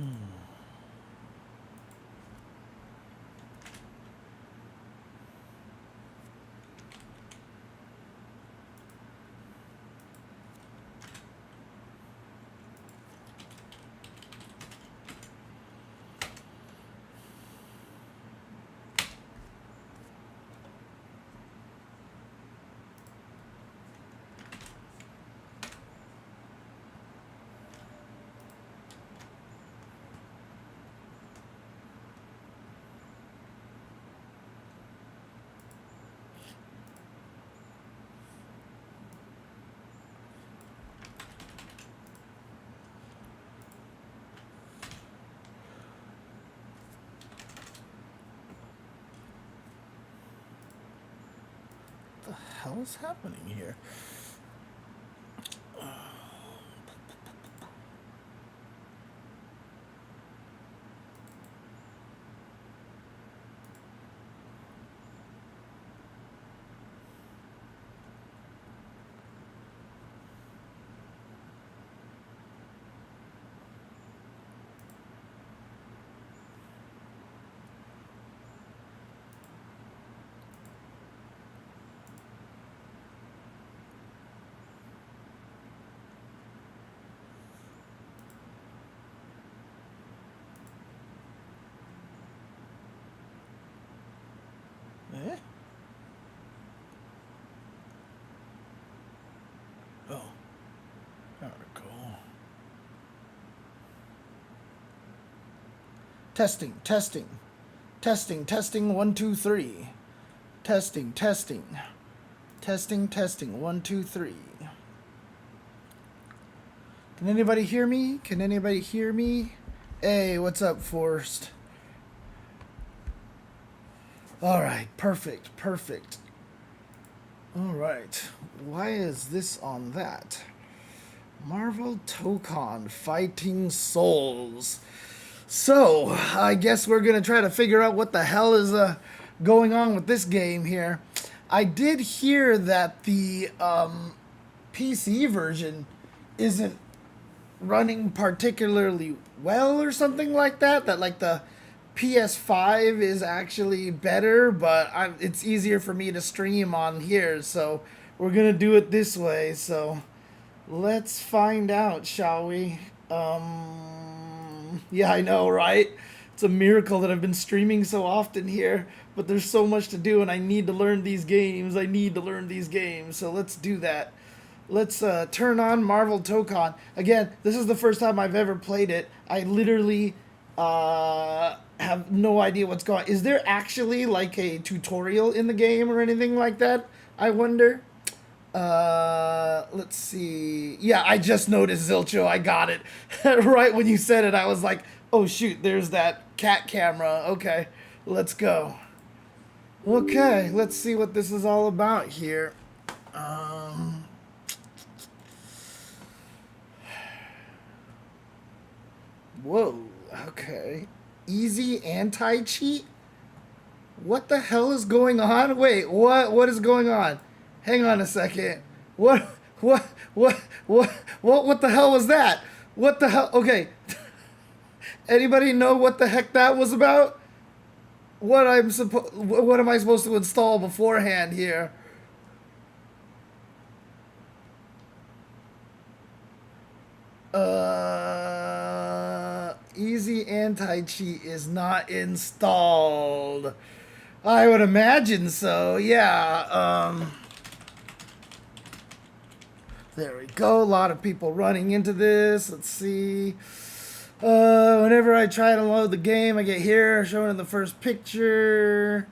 What the hell is happening here? Eh? Oh, there we go. Testing, testing, testing, testing. 1, 2, 3. Testing, testing, testing, testing. 1, 2, 3. Can anybody hear me? Can anybody hear me? Hey, what's up, Forrest? All right, perfect, perfect. All right, why is this on that? Marvel Tokon Fighting Souls. So, I guess we're going to try to figure out what the hell is going on with this game here. I did hear that the PC version isn't running particularly well or something like that. That like the PS5 is actually better, but it's easier for me to stream on here. So we're going to do it this way. So let's find out, shall we? Yeah, I know, right? It's a miracle that I've been streaming so often here, but there's so much to do and I need to learn these games. I need to learn these games. So let's do that. Let's turn on Marvel Tokon. Again, this is the first time I've ever played it. I literally have no idea what's going on. Is there actually like a tutorial in the game or anything like that? I wonder. Let's see. Yeah, I just noticed, Zilcho. I got it. Right when you said it, I was like, oh shoot, there's that cat camera. Okay, let's go. Okay, let's see what this is all about here. Whoa, okay. Easy anti-cheat? What the hell is going on? Wait, what is going on? Hang on a second. What what what the hell was that? What the hell? Okay. Anybody know what the heck that was about? What am I supposed to install beforehand here? Easy anti-cheat is not installed. I would imagine so. Yeah. There we go. A lot of people running into this. Let's see. Whenever I try to load the game, I get here shown in the first picture.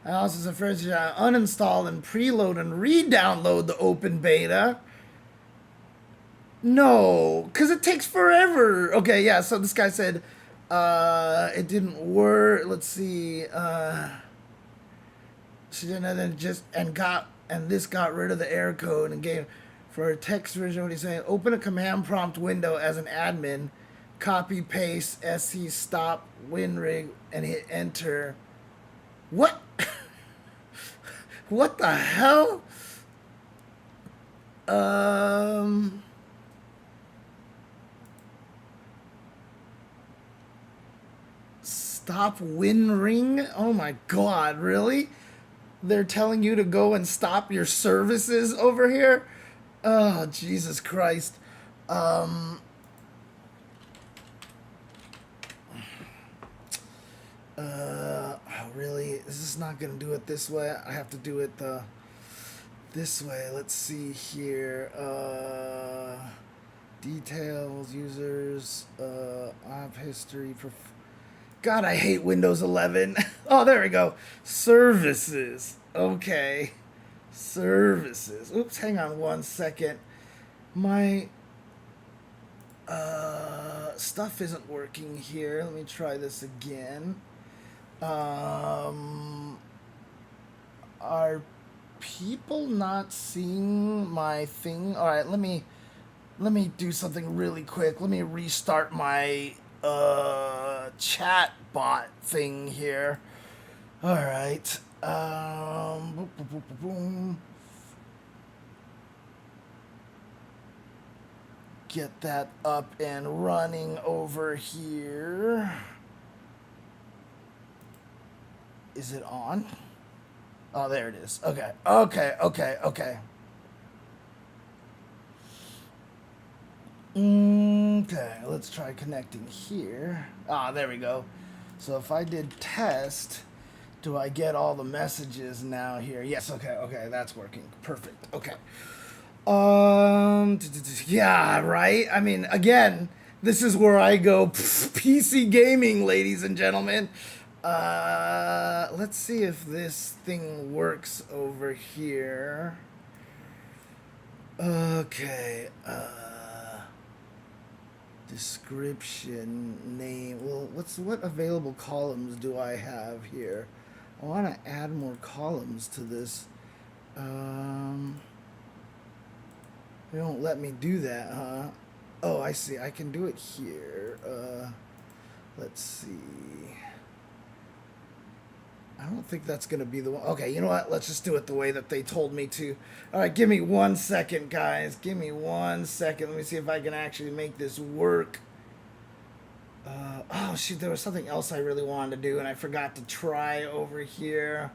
I also suggest I uninstall and preload and re-download the open beta. No, because it takes forever. Okay, yeah, so this guy said it didn't work. Let's see. She didn't, and then this got rid of the error code and gave for a text version. What he's saying: open a command prompt window as an admin, copy paste sc stop winrig and hit enter. What? What the hell? Stop WinRing? Oh my god, really? They're telling you to go and stop your services over here? Oh, Jesus Christ. Um, oh, really? This is not going to do it this way. I have to do it this way. Let's see here. Details, users, app history. God, I hate Windows 11. Oh, there we go. Services. Okay. Services. Oops, hang on one second. My stuff isn't working here. Let me try this again. Are people not seeing my thing? All right, let me do something really quick. Let me restart my chat bot thing here. All right. Boom, boom, boom, boom, boom. Get that up and running over here. Is it on? Oh, there it is. Okay. Okay. Okay, let's try connecting here. Ah, there we go. So if I did test, do I get all the messages now here? Yes, okay, that's working. Perfect. Okay. Yeah, right? I mean, again, this is where I go PC gaming, ladies and gentlemen. Let's see if this thing works over here. Okay, description, name. Well, what available columns do I have here? I want to add more columns to this. They don't let me do that, huh? Oh, I see. I can do it here. Let's see. I don't think that's going to be the one. Okay, you know what? Let's just do it the way that they told me to. All right, give me 1 second, guys. Give me 1 second. Let me see if I can actually make this work. Oh, shoot, there was something else I really wanted to do, and I forgot to try over here.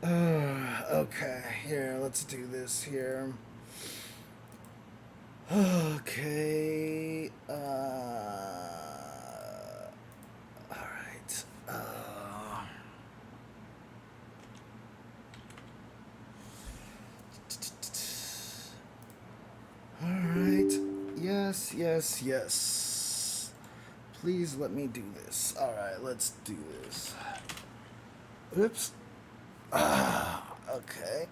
Okay, here, let's do this here. Okay, alright, alright, yes, please let me do this. Alright, let's do this. Oops, okay.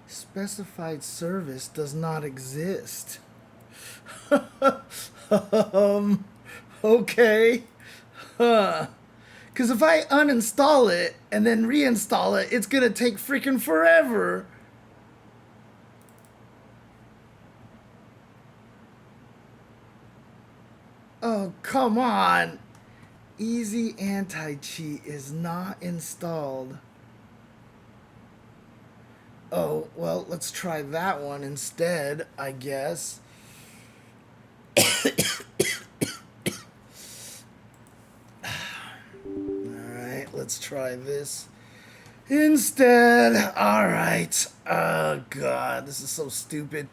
Specified service does not exist. Okay. Huh. Because if I uninstall it and then reinstall it, it's going to take freaking forever. Oh, come on. Easy anti-cheat is not installed. Oh, well, let's try that one instead, I guess. Alright, let's try this instead. Alright. Oh, God, this is so stupid.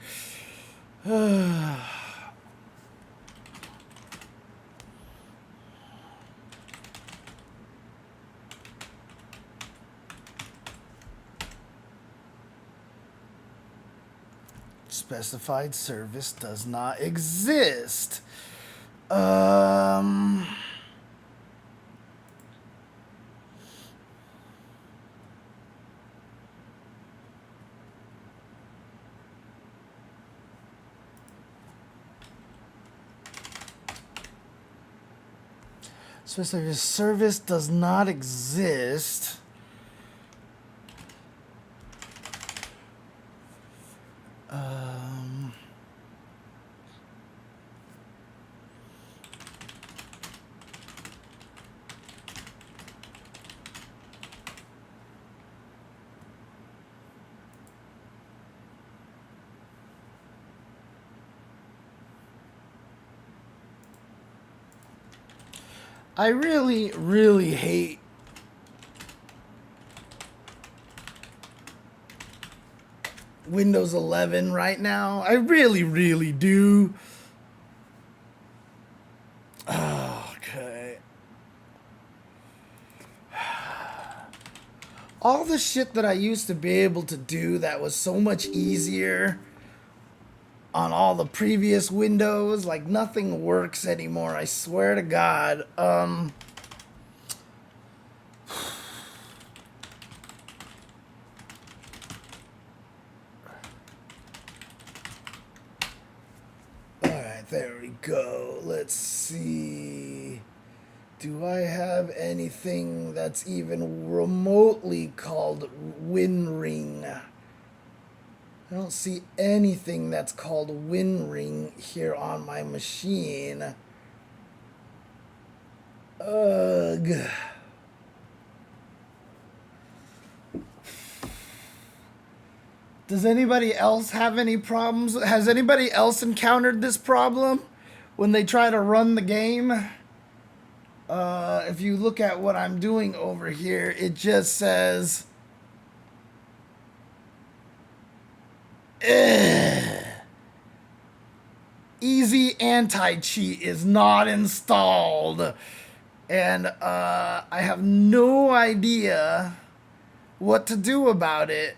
Specified service does not exist. Specific service does not exist. I really, really hate Windows 11 right now. I really, really do. Okay. All the shit that I used to be able to do that was so much easier on all the previous Windows, like nothing works anymore. I swear to God. Alright, there we go. Let's see. Do I have anything that's even remotely called WinRing? I don't see anything that's called WinRing here on my machine. Ugh. Does anybody else have any problems? Has anybody else encountered this problem when they try to run the game? If you look at what I'm doing over here, it just says, "Ugh. Easy anti-cheat is not installed." And I have no idea what to do about it.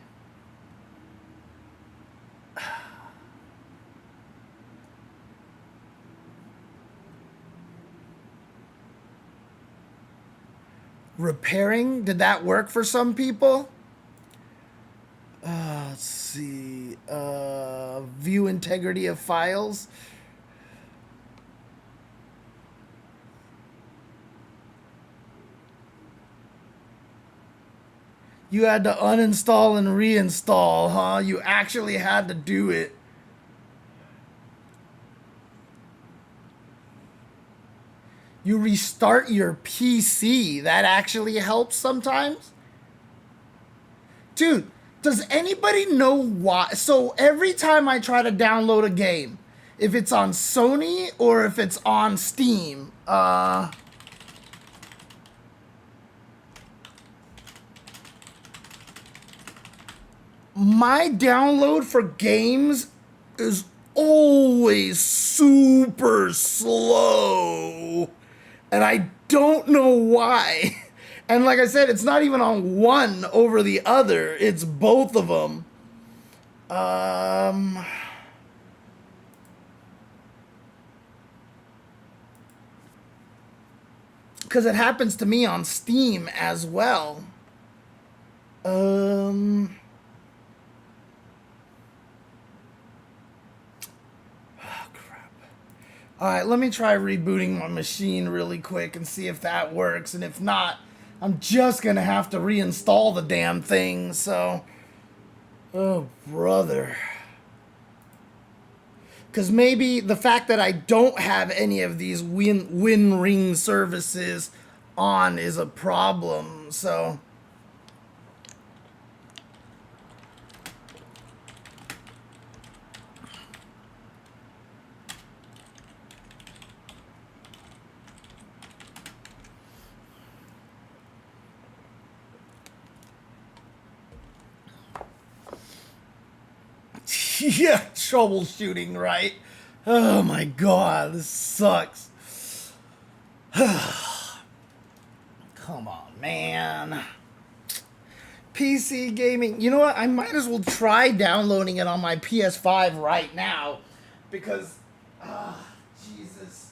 Repairing, did that work for some people? Let's see. View integrity of files. You had to uninstall and reinstall, huh? You actually had to do it. You restart your PC. That actually helps sometimes. Dude, does anybody know why? So every time I try to download a game, if it's on Sony or if it's on Steam, my download for games is always super slow. And I don't know why. And like I said, it's not even on one over the other, it's both of them. Because it happens to me on Steam as well. Alright, let me try rebooting my machine really quick and see if that works. And if not, I'm just gonna have to reinstall the damn thing, so... Oh, brother. Because maybe the fact that I don't have any of these WinRing services on is a problem, so... Yeah, troubleshooting, right? Oh my god, this sucks. Come on, man. PC gaming. You know what? I might as well try downloading it on my PS5 right now. Because, Jesus.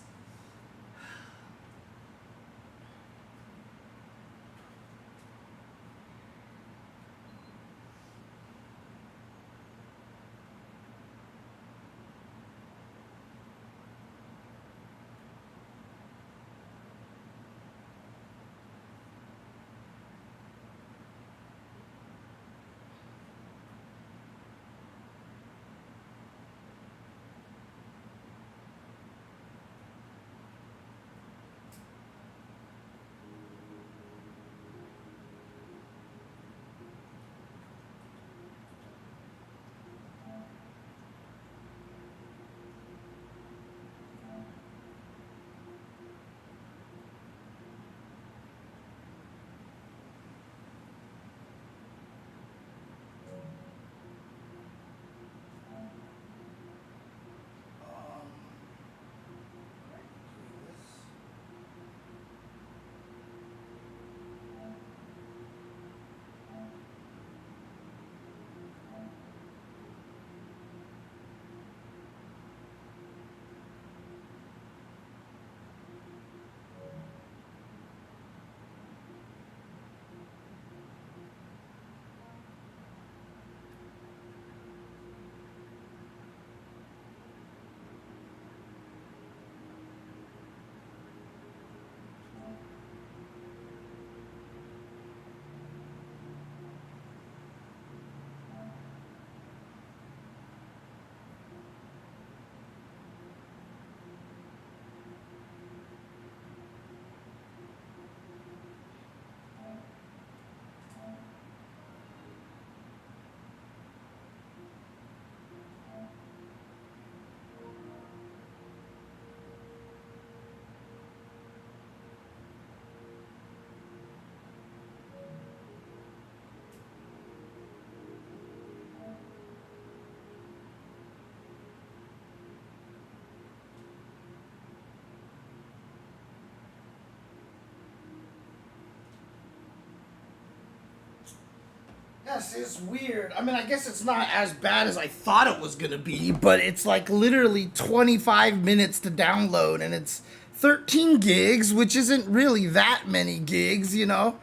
Yes, it's weird. I mean, I guess it's not as bad as I thought it was gonna be, but it's like literally 25 minutes to download, and it's 13 gigs, which isn't really that many gigs, you know?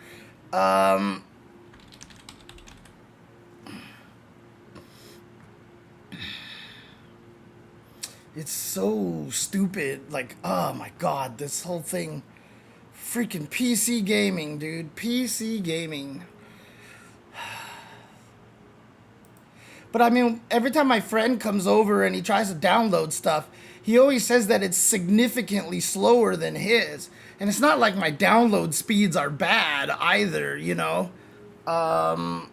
Um, it's so stupid. Like, oh my god, this whole thing. Freaking PC gaming, dude. PC gaming. But I mean, every time my friend comes over and he tries to download stuff, he always says that it's significantly slower than his. And it's not like my download speeds are bad either, you know? I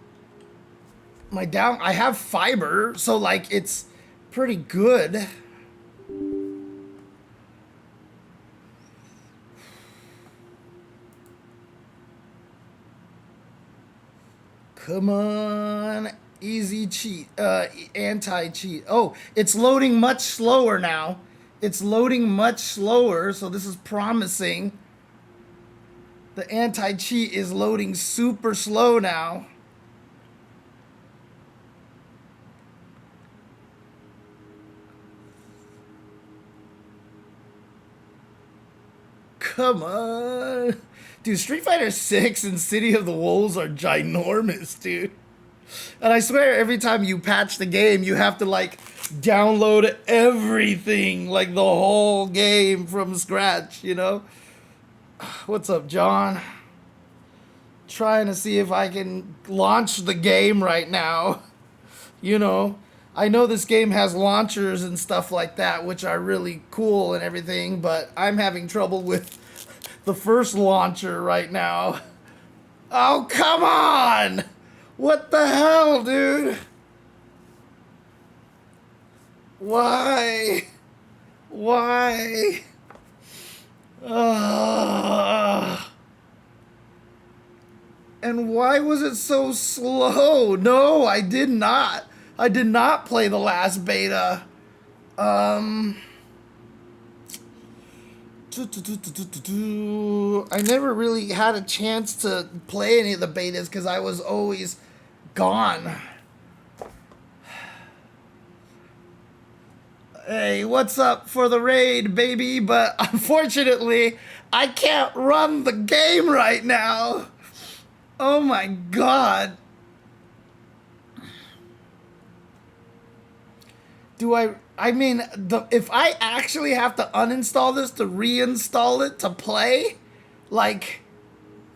have fiber, so like it's pretty good. Come on. Easy cheat, anti-cheat. Oh, it's loading much slower now. It's loading much slower, so this is promising. The anti-cheat is loading super slow now. Come on. Dude, Street Fighter 6 and City of the Wolves are ginormous, dude. And I swear every time you patch the game, you have to like download everything, like the whole game from scratch, you know? What's up, John? Trying to see if I can launch the game right now. You know, I know this game has launchers and stuff like that, which are really cool and everything, but I'm having trouble with the first launcher right now. Oh, come on! What the hell, dude? Why? Why? And why was it so slow? No, I did not. I did not play the last beta. I never really had a chance to play any of the betas because I was always gone. Hey, what's up for the raid, baby? But unfortunately, I can't run the game right now. Oh my god. I mean, if I actually have to uninstall this to reinstall it to play, like,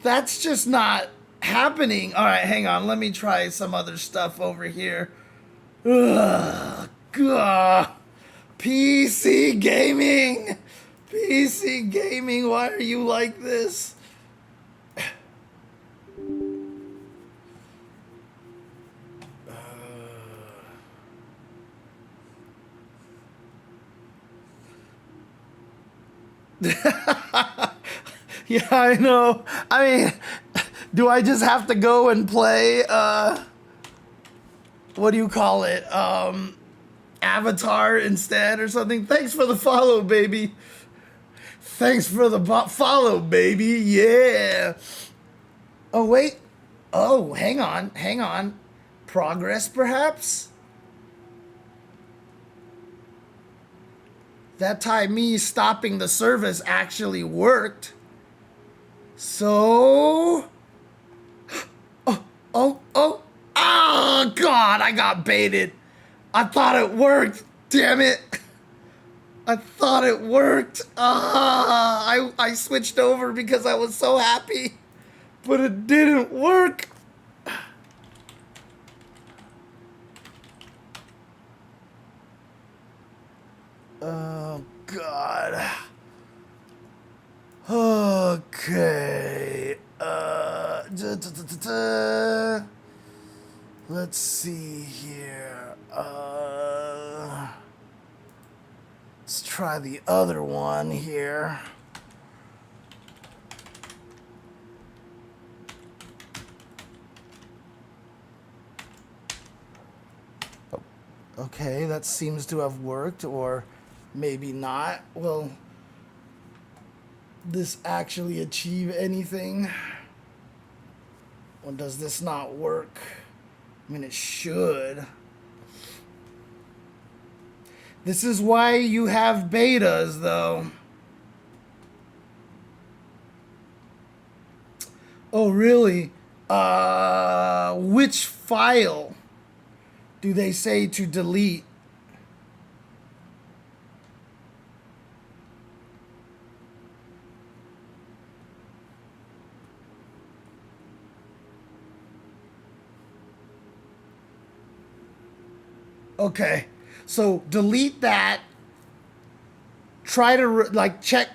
that's just not happening. All right, hang on. Let me try some other stuff over here. Ugh, God. PC gaming. PC gaming. Why are you like this? Yeah, I know. I mean, do I just have to go and play, what do you call it? Avatar instead or something? Thanks for the follow, baby. Thanks for the follow, baby. Yeah. Oh, wait. Oh, hang on. Hang on. Progress, perhaps? That time me stopping the service actually worked. So... Oh, God, I got baited. I thought it worked. Damn it. I thought it worked. I switched over because I was so happy. But it didn't work. Oh, God. Okay. Let's see here. Let's try the other one here. Okay, that seems to have worked, or maybe not. Will this actually achieve anything? Or does this not work? I mean, it should. This is why you have betas, though. Oh, really? Which file do they say to delete? Okay, so delete that. Try to like check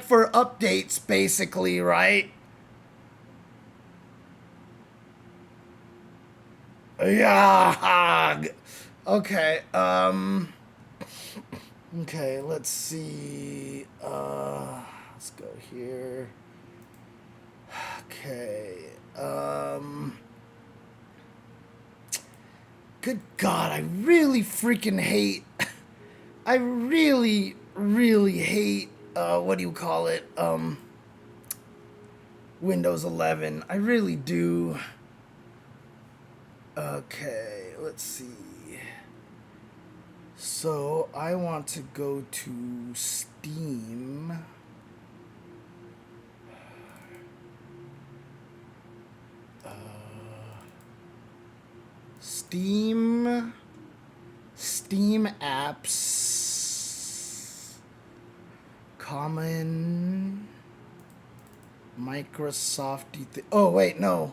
for updates, basically, right? Yeah. Okay. Okay. Let's see. Let's go here. Okay. Good God, I really freaking hate. I really hate. What do you call it? Windows 11. I really do. Okay, let's see. So I want to go to Steam. Steam apps, common, Microsoft. Oh wait, no.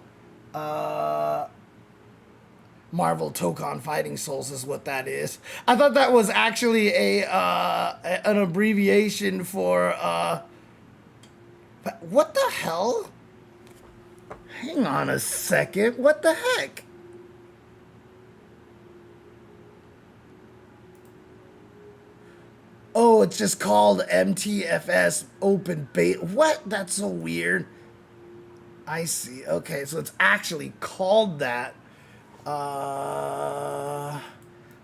Marvel Tokon Fighting Souls is what that is. I thought that was actually an abbreviation for what the hell? Hang on a second. What the heck? Oh, it's just called MTFS Open Beta. What? That's so weird. I see. Okay, so it's actually called that. I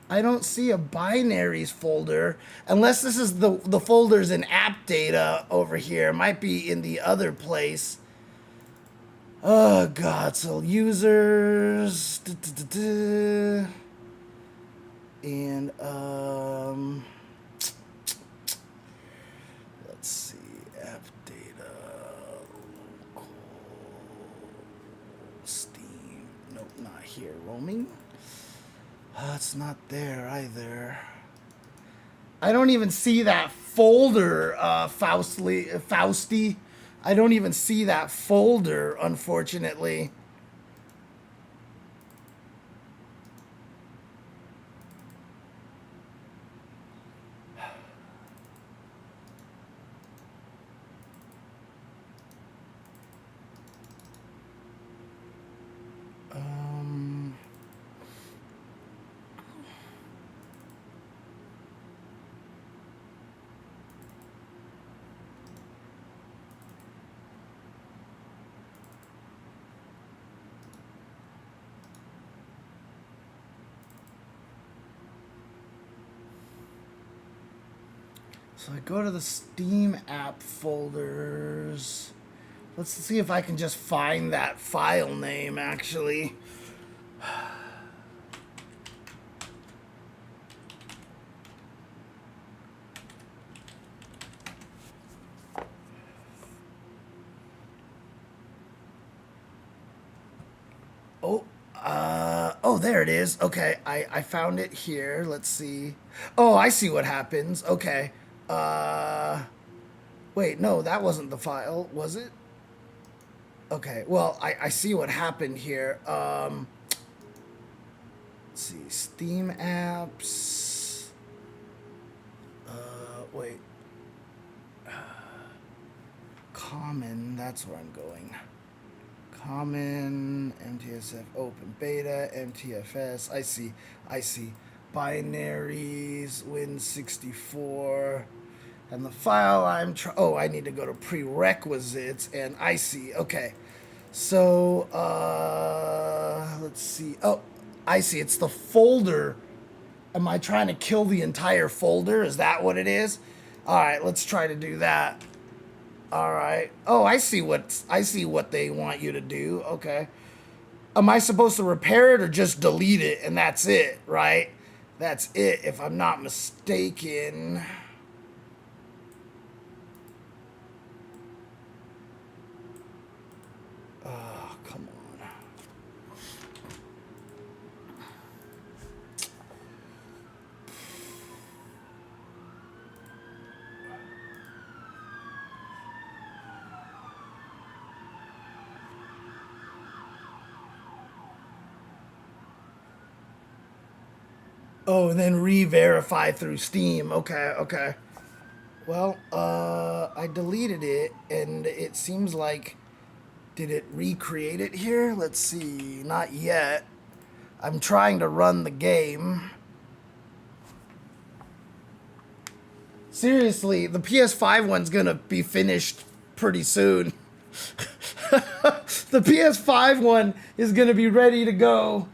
don't see a binaries folder unless this is the folders in app data over here. It might be in the other place. Oh God! So users and let's see, app data, local, Steam. Nope, not here. Roaming. It's not there either. I don't even see that folder, Fausty. I don't even see that folder, unfortunately. So I go to the Steam app folders. Let's see if I can just find that file name, actually. Oh, there it is. Okay, I found it here. Let's see. Oh, I see what happens. Okay. Wait, no, that wasn't the file, was it? Okay, well, I see what happened here. Let's see, Steam apps. Wait. Common, that's where I'm going. Common, MTSF, open beta, MTFS. I see. Binaries, Win64. And the file I need to go to prerequisites, and I see. Okay. So, let's see. Oh, I see. It's the folder. Am I trying to kill the entire folder? Is that what it is? All right, let's try to do that. All right. Oh, I see what they want you to do. Okay. am I supposed to repair it or just delete it and that's it, right? That's it, if I'm not mistaken. Oh, come on. Oh, and then re-verify through Steam. Okay, okay. Well, I deleted it, and it seems like... Did it recreate it here? Let's see. Not yet. I'm trying to run the game. Seriously, the PS5 one's gonna be finished pretty soon. The PS5 one is gonna be ready to go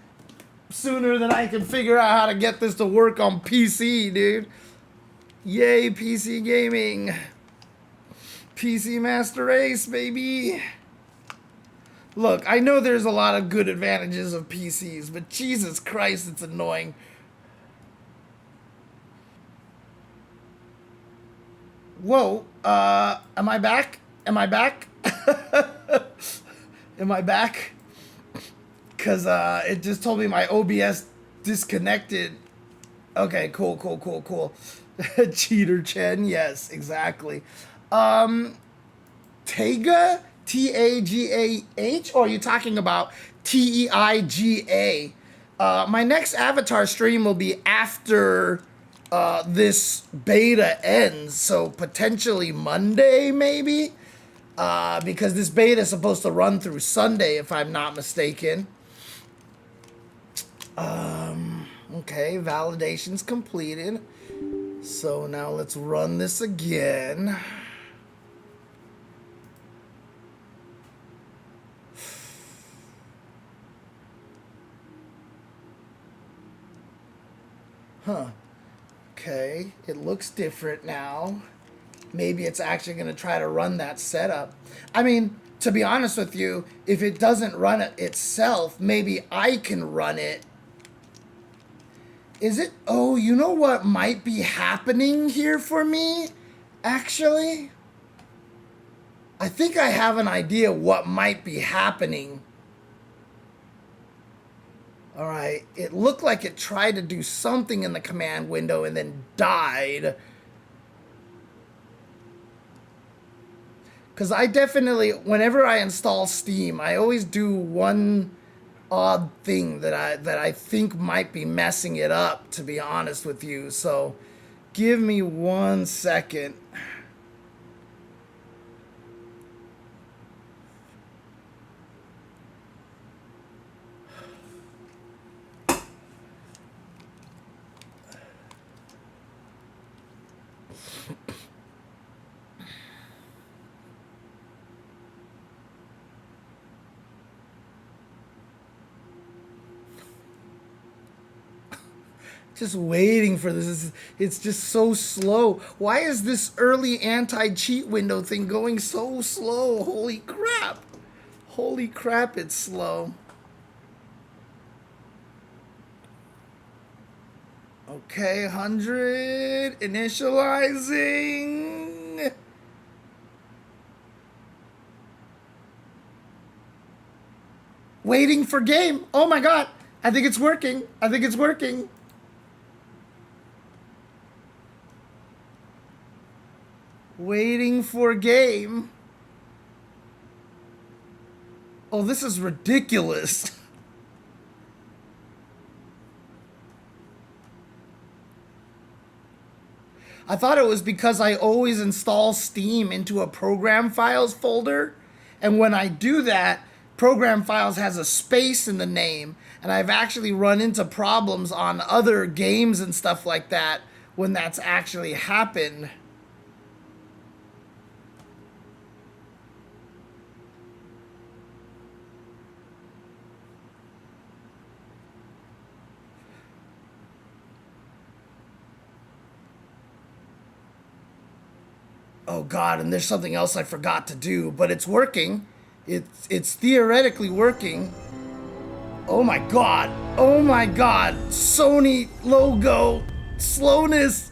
sooner than I can figure out how to get this to work on PC, dude. Yay, PC gaming. PC Master Race, baby. Look, I know there's a lot of good advantages of PCs, but Jesus Christ, it's annoying. Whoa, am I back? Am I back? Am I back? Because it just told me my OBS disconnected. Okay, cool, cool, cool, cool. Cheater Chen, yes, exactly. Taiga? T-A-G-A-H? Or are you talking about T-E-I-G-A? My next Avatar stream will be after this beta ends, so potentially Monday, maybe? Because this beta is supposed to run through Sunday, if I'm not mistaken. Okay, validation's completed. So now let's run this again. Huh. Okay, it looks different now. Maybe it's actually going to try to run that setup. I mean, to be honest with you, if it doesn't run it itself, maybe I can run it. Is it? Oh, you know what might be happening here for me? Actually, I think I have an idea what might be happening. All right, it looked like it tried to do something in the command window and then died. Because I definitely, whenever I install Steam, I always do one odd thing that I think might be messing it up, to be honest with you. So give me 1 second. Just waiting for this. It's just so slow. Why is this early anti-cheat window thing going so slow? Holy crap. Holy crap, it's slow. Okay, 100. Initializing. Waiting for game. Oh my god. I think it's working. I think it's working. Waiting for game. Oh, this is ridiculous. I thought it was because I always install Steam into a program files folder. And when I do that, program files has a space in the name. And I've actually run into problems on other games and stuff like that when that's actually happened. Oh god, and there's something else I forgot to do, but it's working. It's theoretically working. Oh my god. Oh my god. Sony logo. Slowness.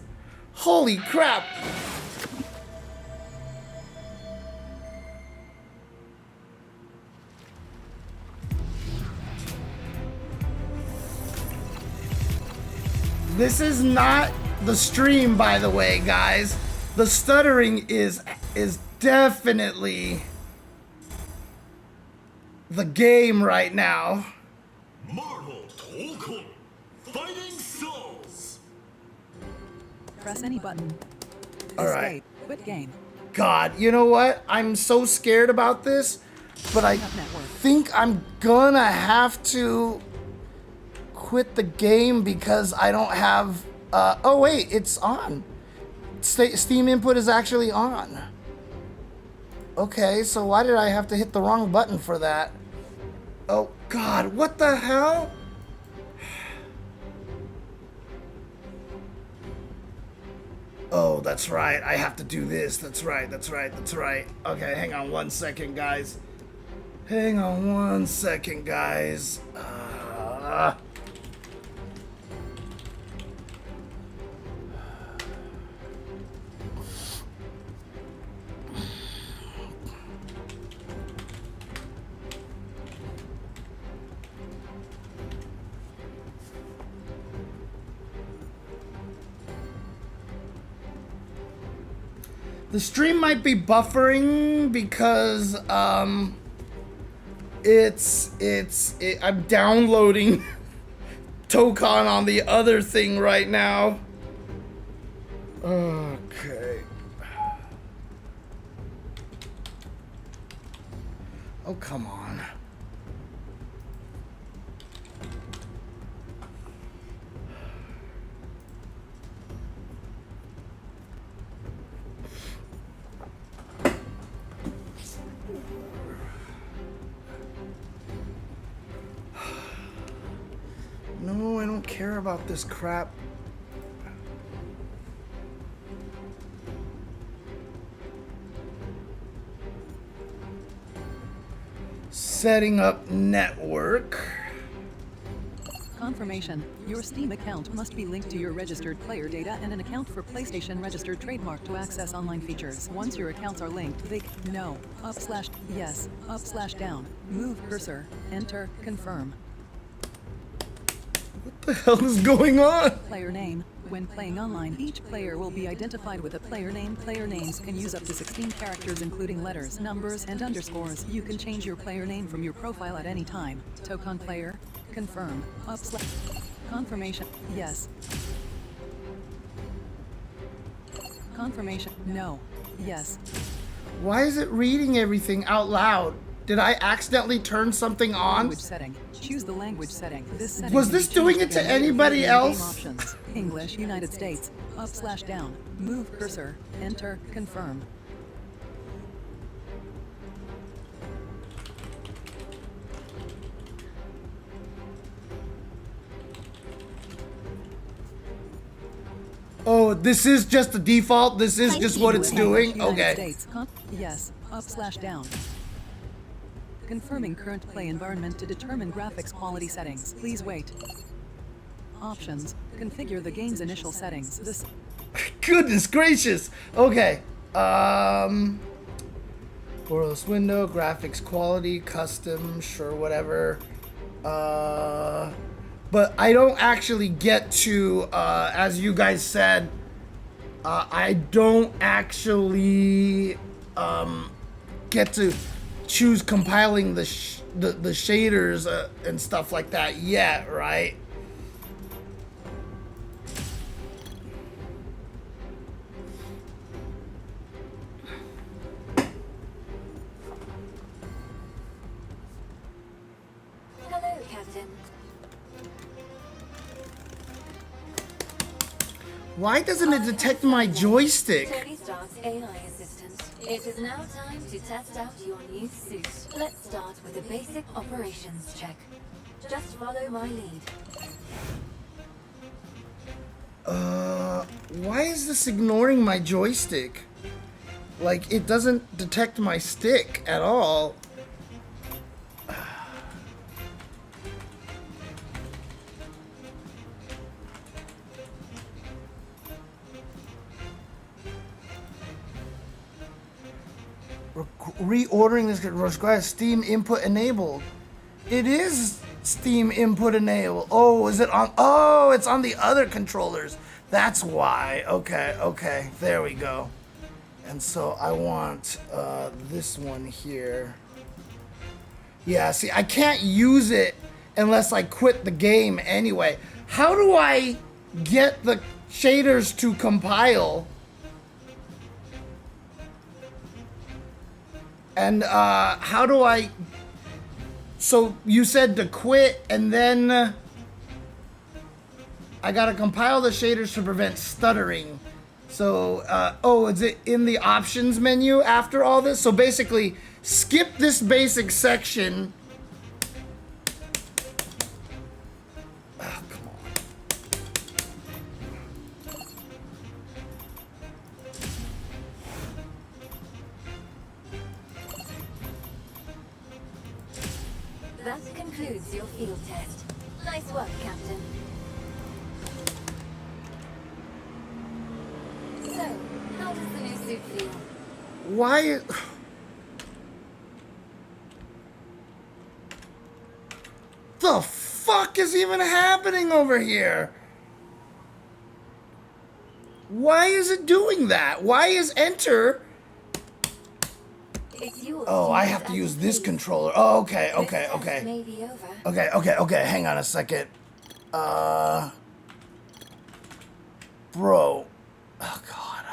Holy crap. This is not the stream, by the way, guys. The stuttering is definitely the game right now. Marvel Tokon Fighting Souls. Press any button. All right. Escape. Quit game. God, you know what? I'm so scared about this, but I think I'm gonna have to quit the game because I don't have. Oh wait, it's on. Steam input is actually on. Okay, so why did I have to hit the wrong button for that? Oh God, what the hell? Oh, that's right. I have to do this. That's right. That's right. That's right. Okay, hang on 1 second, guys. Hang on 1 second, guys. The stream might be buffering because I'm downloading Tokon on the other thing right now. Okay. Oh, come on. No, I don't care about this crap. Setting up network. Confirmation. Your Steam account must be linked to your registered player data and an account for PlayStation registered trademark to access online features. Once your accounts are linked, no, / yes, / down, move cursor, enter, confirm. What the hell is going on? Player name. When playing online, each player will be identified with a player name. Player names can use up to 16 characters including letters, numbers, and underscores. You can change your player name from your profile at any time. Tokon player. Confirm. / confirmation. Yes. Confirmation. No. Yes. Why is it reading everything out loud? Did I accidentally turn something on? Language setting. Choose the language setting. This setting Was this doing it to anybody else? Options. English, United States. / down. Move cursor. Enter. Confirm. Oh, this is just the default? This is just what it's doing? United Okay. States. Yes. / down. Confirming current play environment to determine graphics quality settings. Please wait. Options. Configure the game's initial settings. This. Goodness gracious. Okay. Borderless window, graphics quality, custom, sure, whatever. But I don't actually get to, as you guys said, I don't actually get to choose compiling the shaders and stuff like that yet, right? Hello, Captain. Why doesn't it detect my joystick? Tony Stark's AI assistant. It is now time to test out your new suit. Let's start with a basic operations check. Just follow my lead. Why is this ignoring my joystick? Like, it doesn't detect my stick at all. Reordering this requires Steam input enabled. It is Steam input enabled. Oh, is it on? Oh, it's on the other controllers. That's why. Okay, okay. There we go. And so I want this one here. Yeah, see, I can't use it unless I quit the game anyway. How do I get the shaders to compile? And how do I... So you said to quit and then I gotta compile the shaders to prevent stuttering. So, oh, is it in the options menu after all this? So basically, skip this basic section. Oh, come on. That concludes your field test. Nice work, Captain. So, how does the new suit feel? Why? The fuck is even happening over here? Why is it doing that? Why is enter? It's yours. Oh, I have to use this controller. Oh, okay, okay, This test okay. may be over. Okay, okay, okay. Hang on a second. Bro. Oh, God.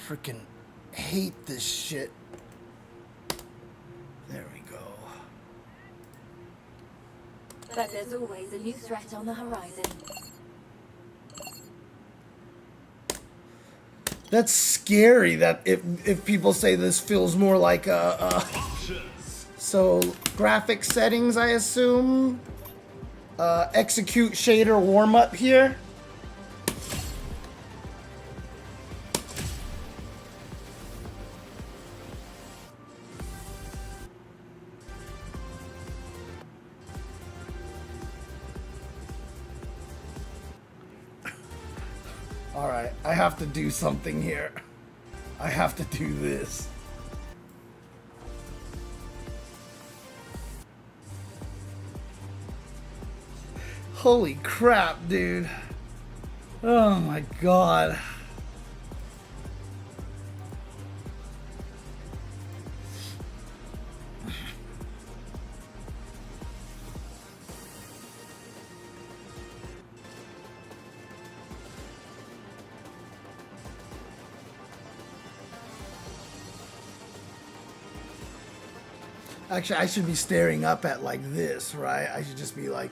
Freaking hate this shit. There we go. But there's always a new threat on the horizon. That's scary that if people say this feels more like a Options. so graphic settings, I assume. Execute shader warm up here. All right, I have to do something here. I have to do this. Holy crap, dude. Oh my God. Actually, I should be staring up at like this, right? I should just be like...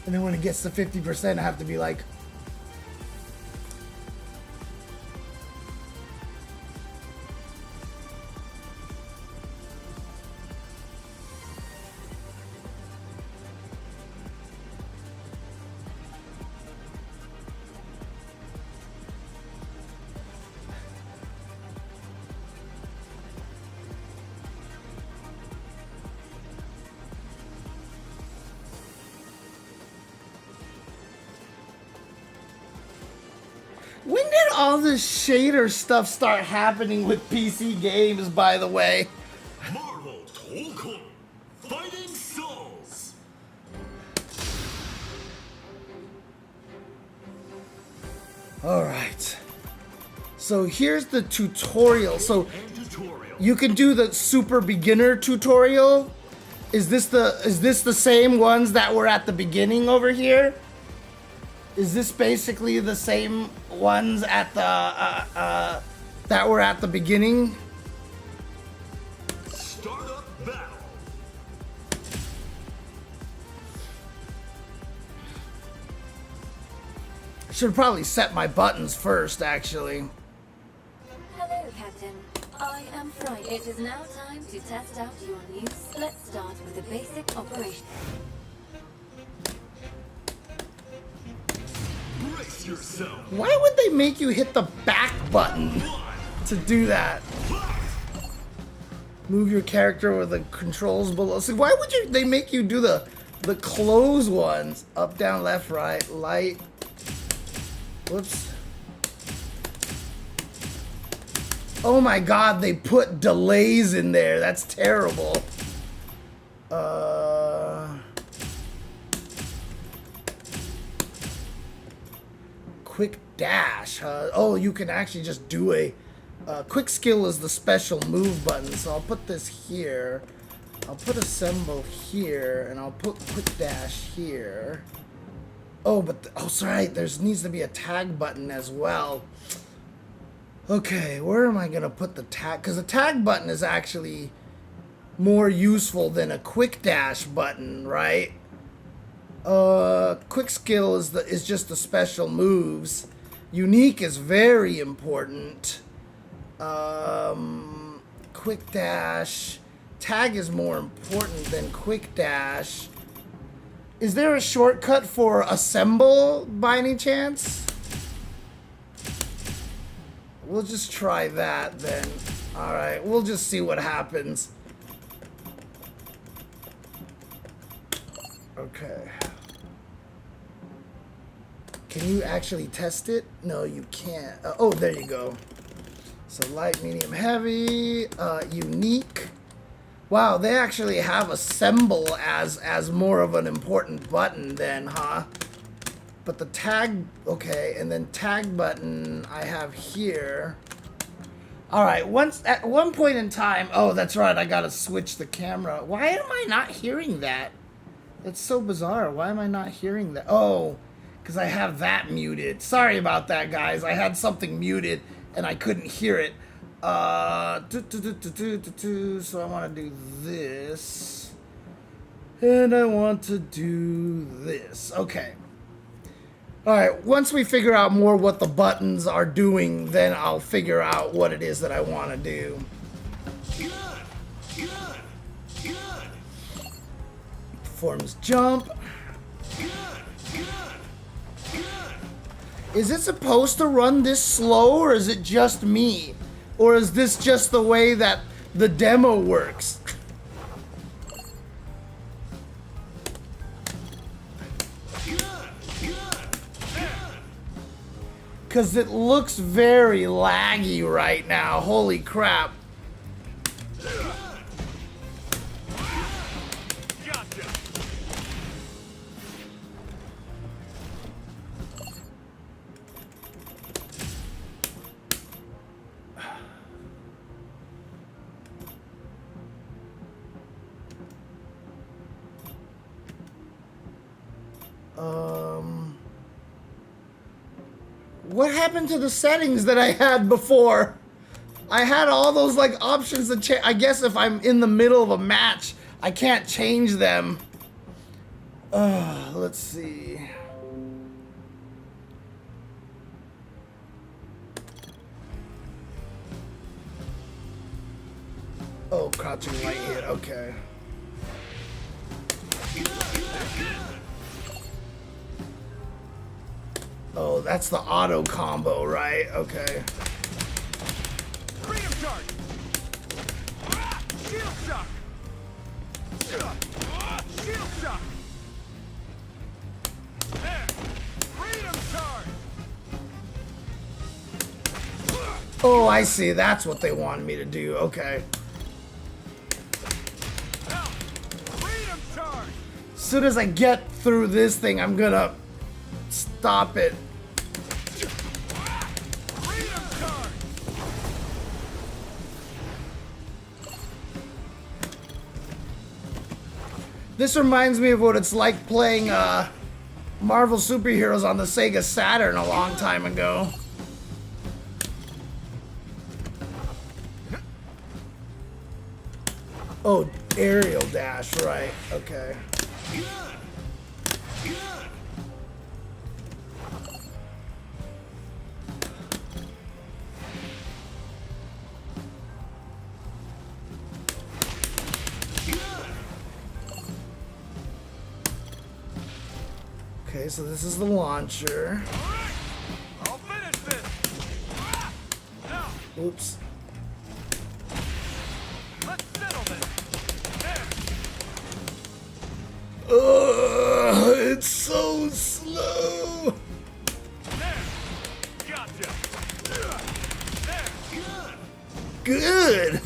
And then when it gets to 50%, I have to be like... When did all this shader stuff start happening with PC games, by the way? Marvel Tokon. Fighting Souls. Alright. So here's the tutorial. So And tutorial. you can do the super beginner tutorial. Is this the same ones that were at the beginning over here? Is this basically the same ones at the that were at the beginning? Startup battle. I should probably set my buttons first, actually. Hello, Captain. I am Friday. It is now time to test out your new... Let's start with the basic operation. Brace yourself. Why would they make you hit the back button to do that? Move your character with the controls below. See, why would they make you do the close ones? Up, down, left, right, light. Whoops. Oh my god, they put delays in there. That's terrible. Quick dash, huh? Oh, you can actually just do a quick skill is the special move button. So I'll put this here. I'll put assemble here, and I'll put quick dash here. Oh, but oh, sorry. There needs to be a tag button as well. Okay, where am I gonna put the tag? Because the tag button is actually more useful than a quick dash button, right? Quick skill is just the special moves. Unique is very important. Quick dash. Tag is more important than quick dash. Is there a shortcut for assemble by any chance? We'll just try that then. Alright, we'll just see what happens. Okay. Can you actually test it? No, you can't. Oh, there you go. So light, medium, heavy, unique. Wow, they actually have assemble as more of an important button then, huh? But the tag, okay, and then tag button I have here. All right, at one point in time, oh, that's right, I gotta switch the camera. Why am I not hearing that? That's so bizarre. Why am I not hearing that? Oh, because I have that muted. Sorry about that, guys. I had something muted and I couldn't hear it. So I want to do this. And I want to do this. Okay. Alright, once we figure out more what the buttons are doing, then I'll figure out what it is that I want to do. Good. Good. Good. Performs jump. Good. Good. Good. Is it supposed to run this slow, or is it just me? Or is this just the way that the demo works? Because it looks very laggy right now. Holy crap. What happened to the settings that I had before? I had all those like options to change. I guess if I'm in the middle of a match, I can't change them. Let's see. Oh, crouching right hit. Okay. Oh, that's the auto combo, right? Okay. Freedom charge. Shield shock. Shield shock. There. Freedom charge. Oh, I see. That's what they wanted me to do. Okay. Now. Freedom charge. As soon as I get through this thing, I'm gonna stop it. Freedom charge. This reminds me of what it's like playing Marvel superheroes on the Sega Saturn a long time ago. Oh, aerial dash, right. Okay. Good. Good. Okay, so this is the launcher. Oops. Let's settle this. There. It's so slow. There. Gotcha. There. Good. Good.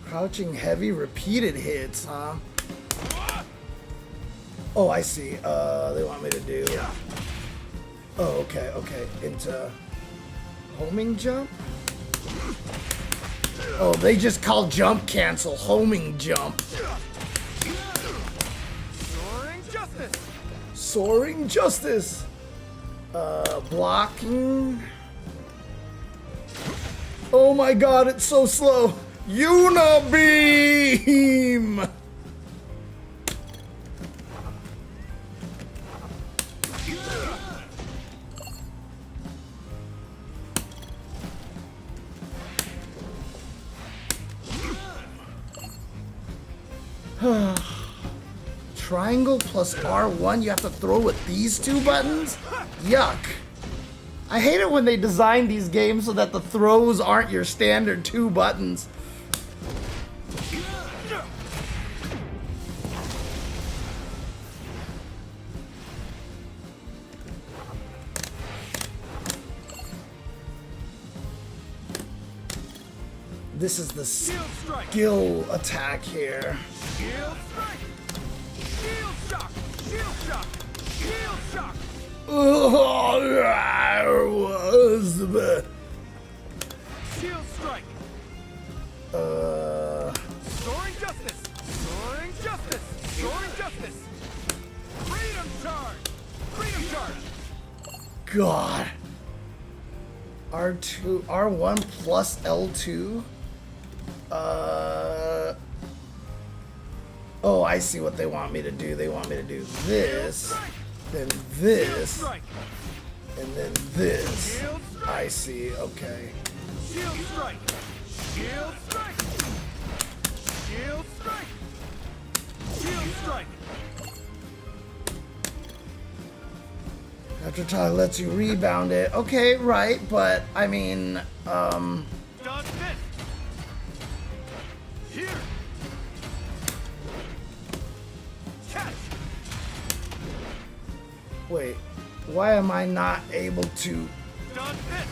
Crouching heavy repeated hits, huh? Oh, I see. They want me to do. Oh, okay, okay. Into homing jump? Oh, they just call jump cancel homing jump. Soaring justice. Soaring justice. Blocking. Oh my god, it's so slow. Unibeam! Triangle plus R1, you have to throw with these two buttons? Yuck. I hate it when they design these games so that the throws aren't your standard two buttons. This is the Shield strike. skill attack here. Shield strike. Shield shock. Shield shock. Shield shock. Oh, there was the... Shield strike. Soaring justice. Soaring justice. Soaring justice. Freedom charge. Freedom charge. God. R2, R1 plus L2? Oh, I see what they want me to do. They want me to do this, then this, Strike. and then this. Shield strike. I see, okay. Shield strike. Shield strike. Shield strike. Shield strike. After time lets you rebound it. Okay, right, but I mean, Dodge this. Here. Catch. wait. Why am I not able to? Dodge this.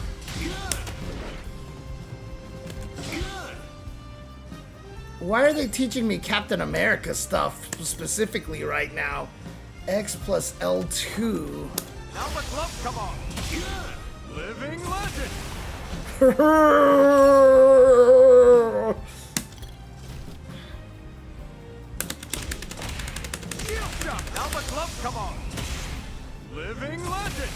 Why are they teaching me Captain America stuff specifically right now? X plus L2. Now the gloves come on. Living legend. Shield shot. Now the gloves come on. Living legend.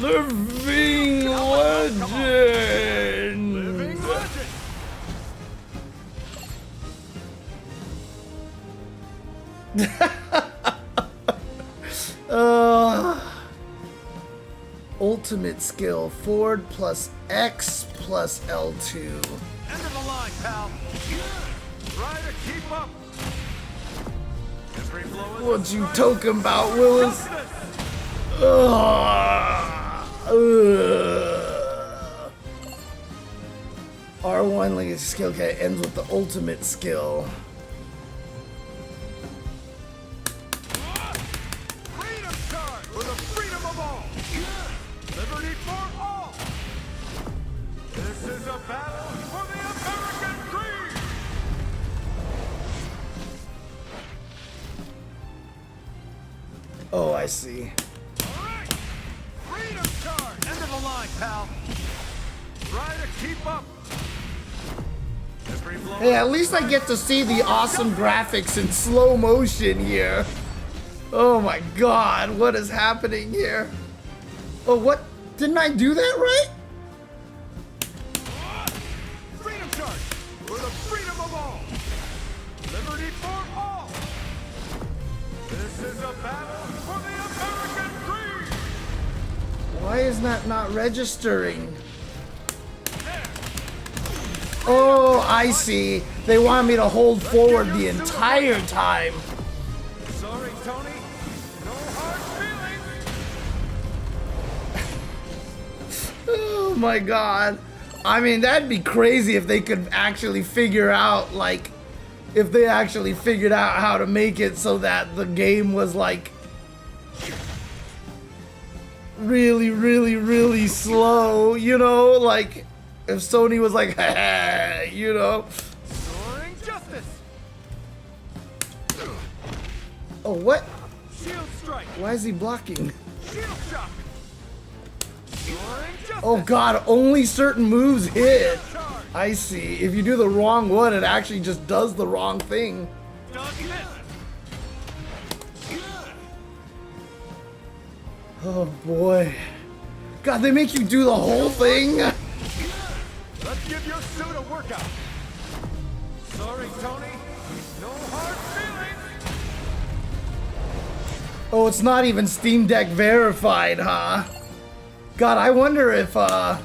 Living legend. Living legend. Ultimate skill, forward plus X plus L2. End of the line, pal. Try to keep up. Every blow is What a you strike. talking about, Willis? Justice. R1 legacy skill ends with the ultimate skill. Freedom charge for the freedom of all. Liberty for all. This is a battle for the American dream. Oh, I see. All right. Freedom charge. End of the line, pal. Try to keep up. Every blow Hey, at least I get to see the awesome graphics in slow motion here. Oh my god, what is happening here? Oh, what? Didn't I do that right? Freedom charge for the freedom of all. Liberty for all. This is a battle for the American dream. Why is that not registering? Oh, I see. They want me to hold forward the entire time. Sorry, Tony. No hard Oh my god. I mean, that'd be crazy if they could actually figure out, like, if they actually figured out how to make it so that the game was, like, really, really, really slow, you know? Like, if Sony was like, you know? Soaring justice. Oh, what? Shield strike. Why is he blocking? Shield shock. Soaring justice. Oh god, only certain moves hit. Charge. I see. If you do the wrong one, it actually just does the wrong thing. Dodge this. Oh boy. God, they make you do the whole thing? Let's give your suit a workout. Sorry, Tony. No hard feelings. Oh, it's not even Steam Deck verified, huh? God, I wonder if, Soaring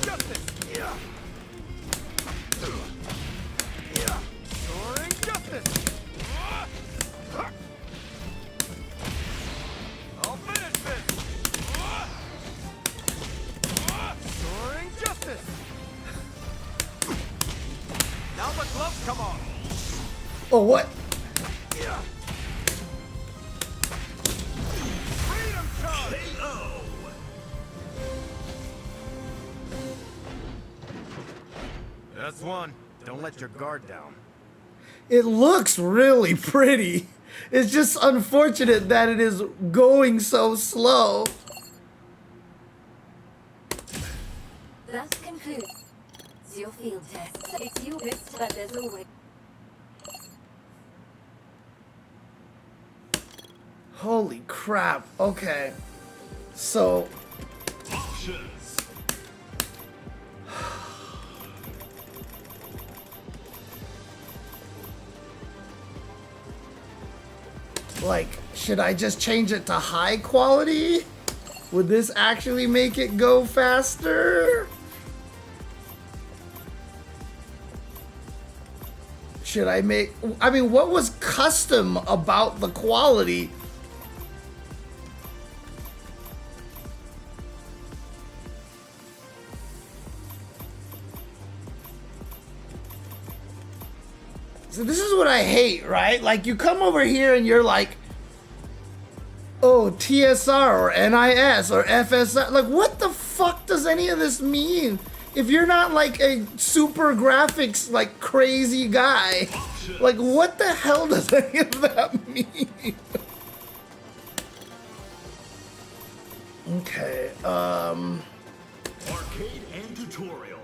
justice. Yeah. Soaring justice. I'll finish this. Soaring justice. Now the gloves come on. oh, what? Yeah. Freedom charge. That's one. Don't let your guard down. It looks really pretty. It's just unfortunate that it is going so slow. That concludes your field test. It's your risk, but there's always... Holy crap. Okay. So, Options. like, should I just change it to high quality? Would this actually make it go faster? Should I make... I mean, what was custom about the quality? So this is what I hate, right? Like, you come over here and you're like, oh, TSR or NIS or FSR. Like, what the fuck does any of this mean? If you're not like a super graphics, like, crazy guy, like, what the hell does any of that mean? Okay, Arcade and tutorial.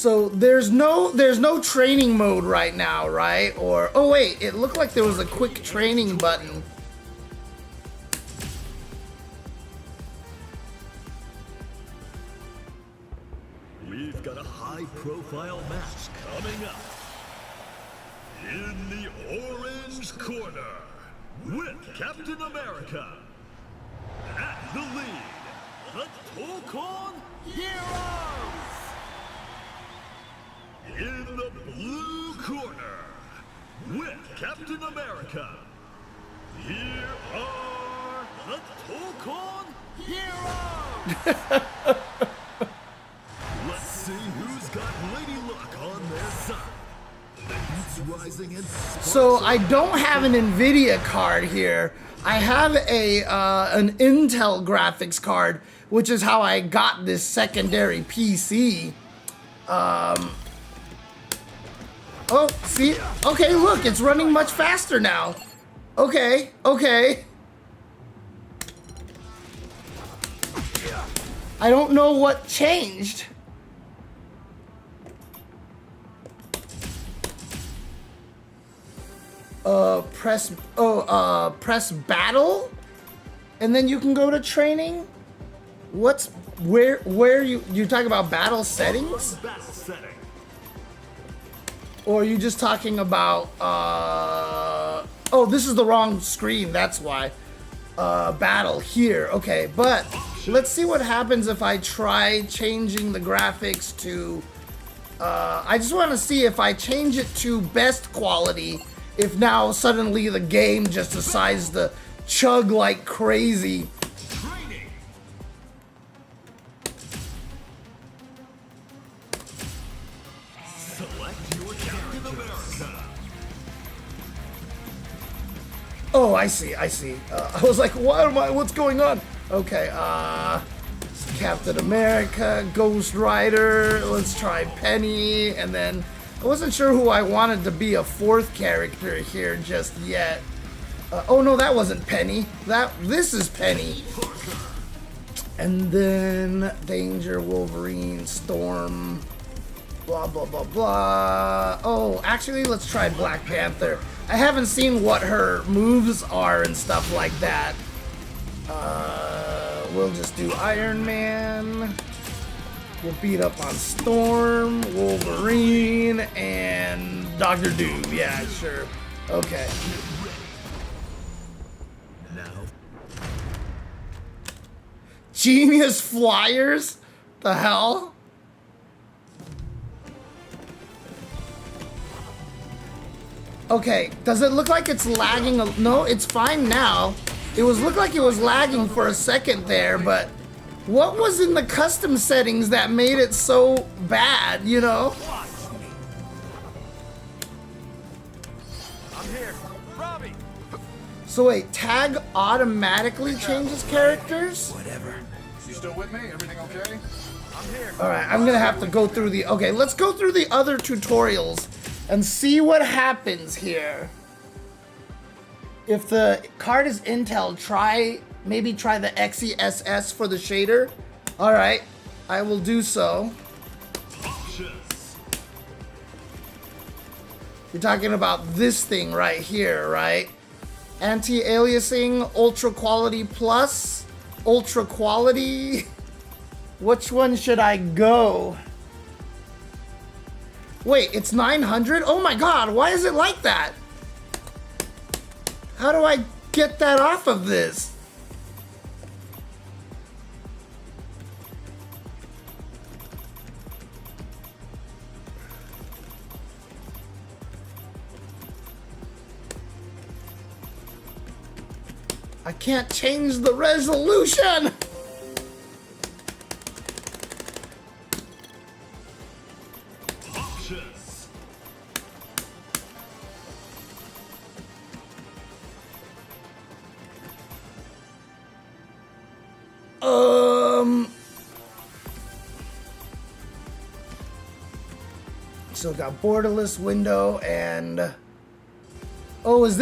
so there's no training mode right now, right? Or, oh wait, it looked like there was a quick training button. We've got a high-profile match coming up. In the orange corner, with Captain America. At the lead, the Tokon Heroes. In the blue corner, with Captain America. Here are the Tokon Heroes. Let's see who's got Lady Luck on their side. The heat's rising and So I don't have an NVIDIA card here. I have an Intel graphics card, which is how I got this secondary PC. Oh, see? Okay, look, it's running much faster now. Okay, okay. I don't know what changed. Press battle, and then you can go to training. What's where you talking about battle settings, battle setting. or are you just talking about oh, this is the wrong screen, that's why. Battle here, okay, but let's see what happens if I try changing the graphics to I just want to see if I change it to best quality, if now suddenly the game just decides to chug like crazy. Training. Select your Captain America. Oh, I see. I was like, what's going on? Okay, Captain America, Ghost Rider, let's try Penny, and then I wasn't sure who I wanted to be a fourth character here just yet. Oh no, that wasn't Penny. This is Penny. And then Danger, Wolverine, Storm, blah blah blah blah. Oh, actually, let's try Black Panther. I haven't seen what her moves are and stuff like that. We'll just do Iron Man. We'll beat up on Storm, Wolverine, and Doctor Doom. Yeah, sure. Okay. Now. Genius Flyers? The hell? Okay, does it look like it's lagging? No, it's fine now. It looked like it was lagging for a second there, but what was in the custom settings that made it so bad, you know? I'm here. Robbie! So wait, tag automatically changes characters? Whatever. You still with me? Everything okay? I'm here. Alright, I'm gonna have to go through the... Okay, let's go through the other tutorials and see what happens here. If the card is Intel, maybe try the XESS for the shader. Alright, I will do so. Options. You're talking about this thing right here, right? Anti-aliasing, ultra quality plus, ultra quality. Which one should I go? Wait, it's 900? Oh my god, why is it like that? How do I get that off of this? I can't change the resolution! Options. So got borderless window and oh, is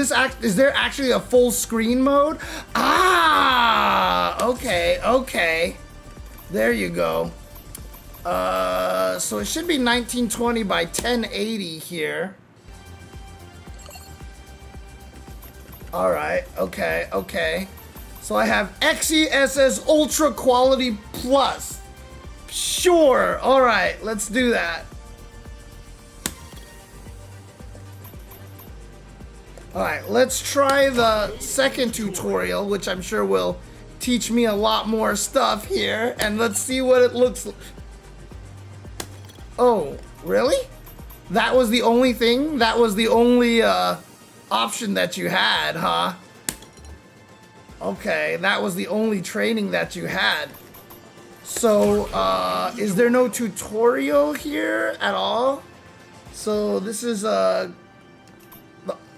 there actually a full screen mode? Ah, okay. There you go. So it should be 1920 by 1080 here. All right, okay. So I have XESS Ultra Quality Plus. Sure, all right, let's do that. All right, let's try the second tutorial, which I'm sure will teach me a lot more stuff here, and let's see what it looks like. Oh, really? That was the only thing? That was the only option that you had, huh? Okay, that was the only training that you had. So, is there no tutorial here at all? So this is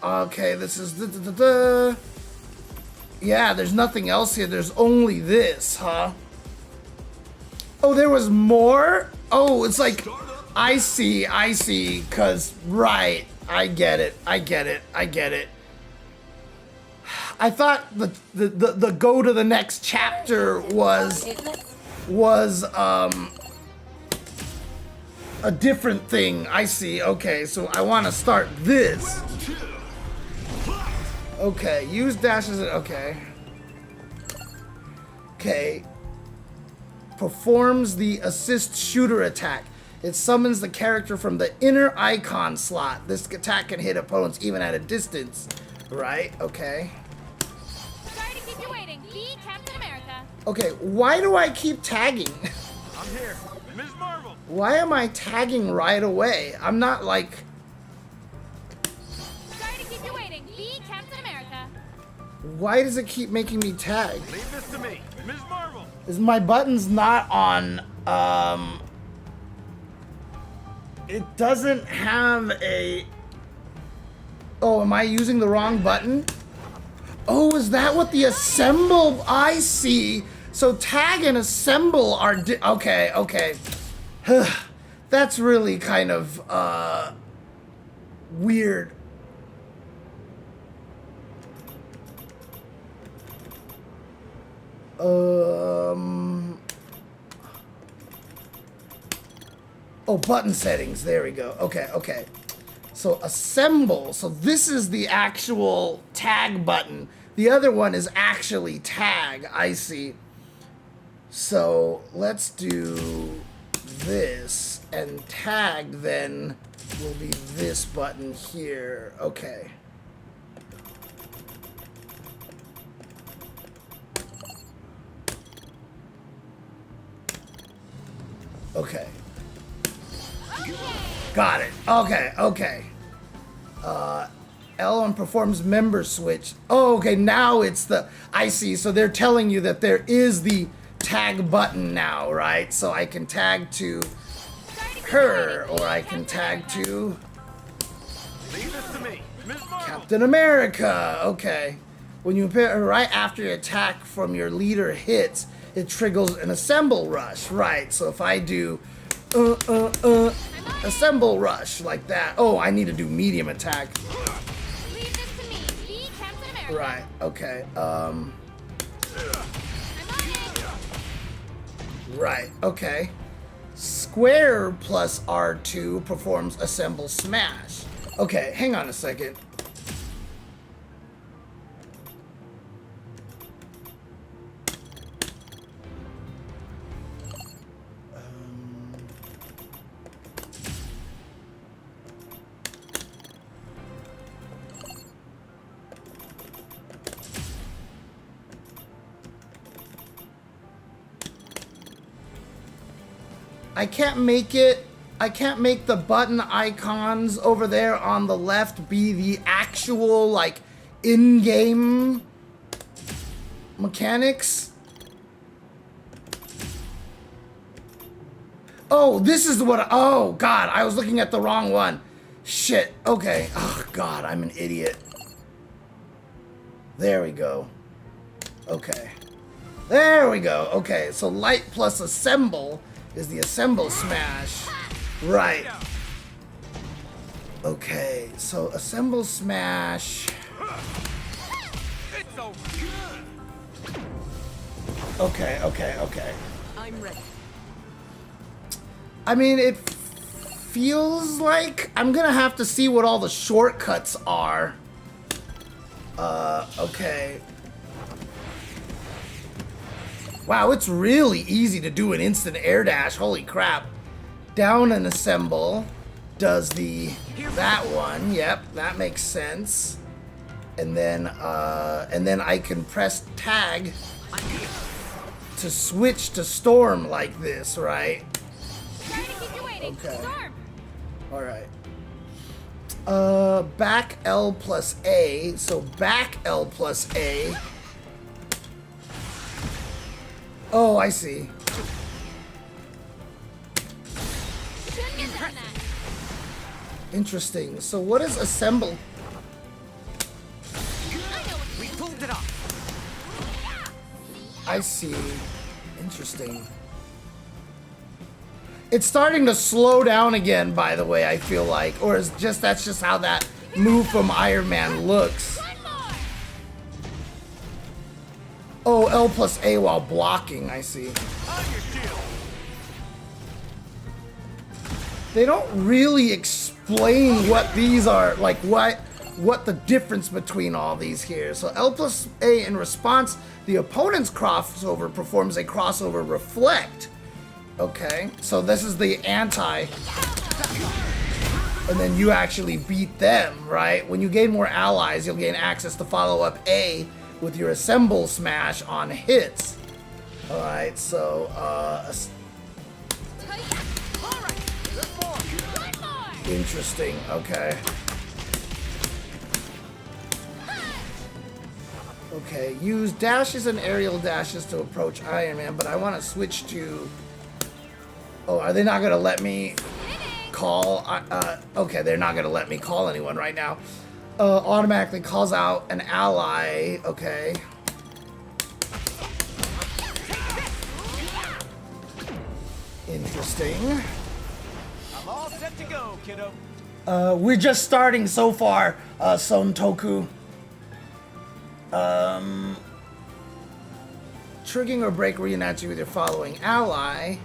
okay, this is yeah, there's nothing else here. There's only this, huh? Oh, there was more? Oh, it's like I see, cause right, I get it. I thought the go to the next chapter was a different thing. I see. Okay, so I want to start this. Okay, use dashes. Okay. Performs the assist shooter attack. It summons the character from the inner icon slot. This attack can hit opponents even at a distance. Right? Okay. Sorry to keep you waiting. Be Captain America. Okay, why do I keep tagging? I'm here. Ms. Marvel! Why am I tagging right away? I'm not like... Sorry to keep you waiting. Be Captain America. Why does it keep making me tag? Leave this to me, Ms. Marvel. Is my button's not on, it doesn't have a... Oh, am I using the wrong button? Oh, is that what the assemble... I see. So tag and assemble are... Okay, okay. That's really kind of, weird. Oh, button settings. There we go. Okay, okay. So assemble. So this is the actual tag button. The other one is actually tag. I see. So let's do this, and tag then will be this button here. Okay. Okay. Got it. Okay, okay. L1 performs member switch. Oh, okay, now it's the... I see, so they're telling you that there is the tag button now, right? So I can tag to her, or I can tag to Leave this to me, Ms. Marvel. Captain America. Okay. When you appear right after your attack from your leader hits, it triggers an assemble rush, right? So if I do assemble rush like that. Oh, I need to do medium attack. Leave this to me. Be Captain America. Right. Okay. I'm on it. Right. Okay. Square plus R2 performs assemble smash. Okay, hang on a second. I can't make the button icons over there on the left be the actual, like, in-game mechanics. Oh, this is what, oh, God, I was looking at the wrong one. Shit, okay. Oh, God, I'm an idiot. There we go. Okay. There we go. Okay, so light plus assemble is the assemble smash. Right. Okay, so assemble smash. It's over. Okay, okay, okay. I'm ready. I mean, it feels like I'm gonna have to see what all the shortcuts are. Okay. Wow, it's really easy to do an instant air dash. Holy crap. Down and assemble does that one. Yep, that makes sense. And then I can press tag to switch to storm like this, right? Sorry to keep you waiting. Okay. Storm. Alright. Back L plus A. So back L plus A. Oh, I see. Shouldn't have done that. Interesting. So what is assemble? We pulled it off. I see. Interesting. It's starting to slow down again, by the way, I feel like. Or is just that's just how that move from Iron Man looks. One more. Oh, L plus A while blocking, I see. On your shield. They don't really explain what these are, like what the difference between all these here. So L plus A in response, the opponent's crossover performs a crossover reflect. Okay, so this is the anti. And then you actually beat them, right? When you gain more allies, you'll gain access to follow up A with your assemble smash on hits. Alright, so, interesting, okay. Okay, use dashes and aerial dashes to approach Iron Man, but I want to switch to... Oh, are they not going to let me call? Okay, they're not going to let me call anyone right now. Automatically calls out an ally. Okay. Interesting. I'm all set to go, kiddo. We're just starting so far, Son Toku. Triggering or break reunites you with your following ally.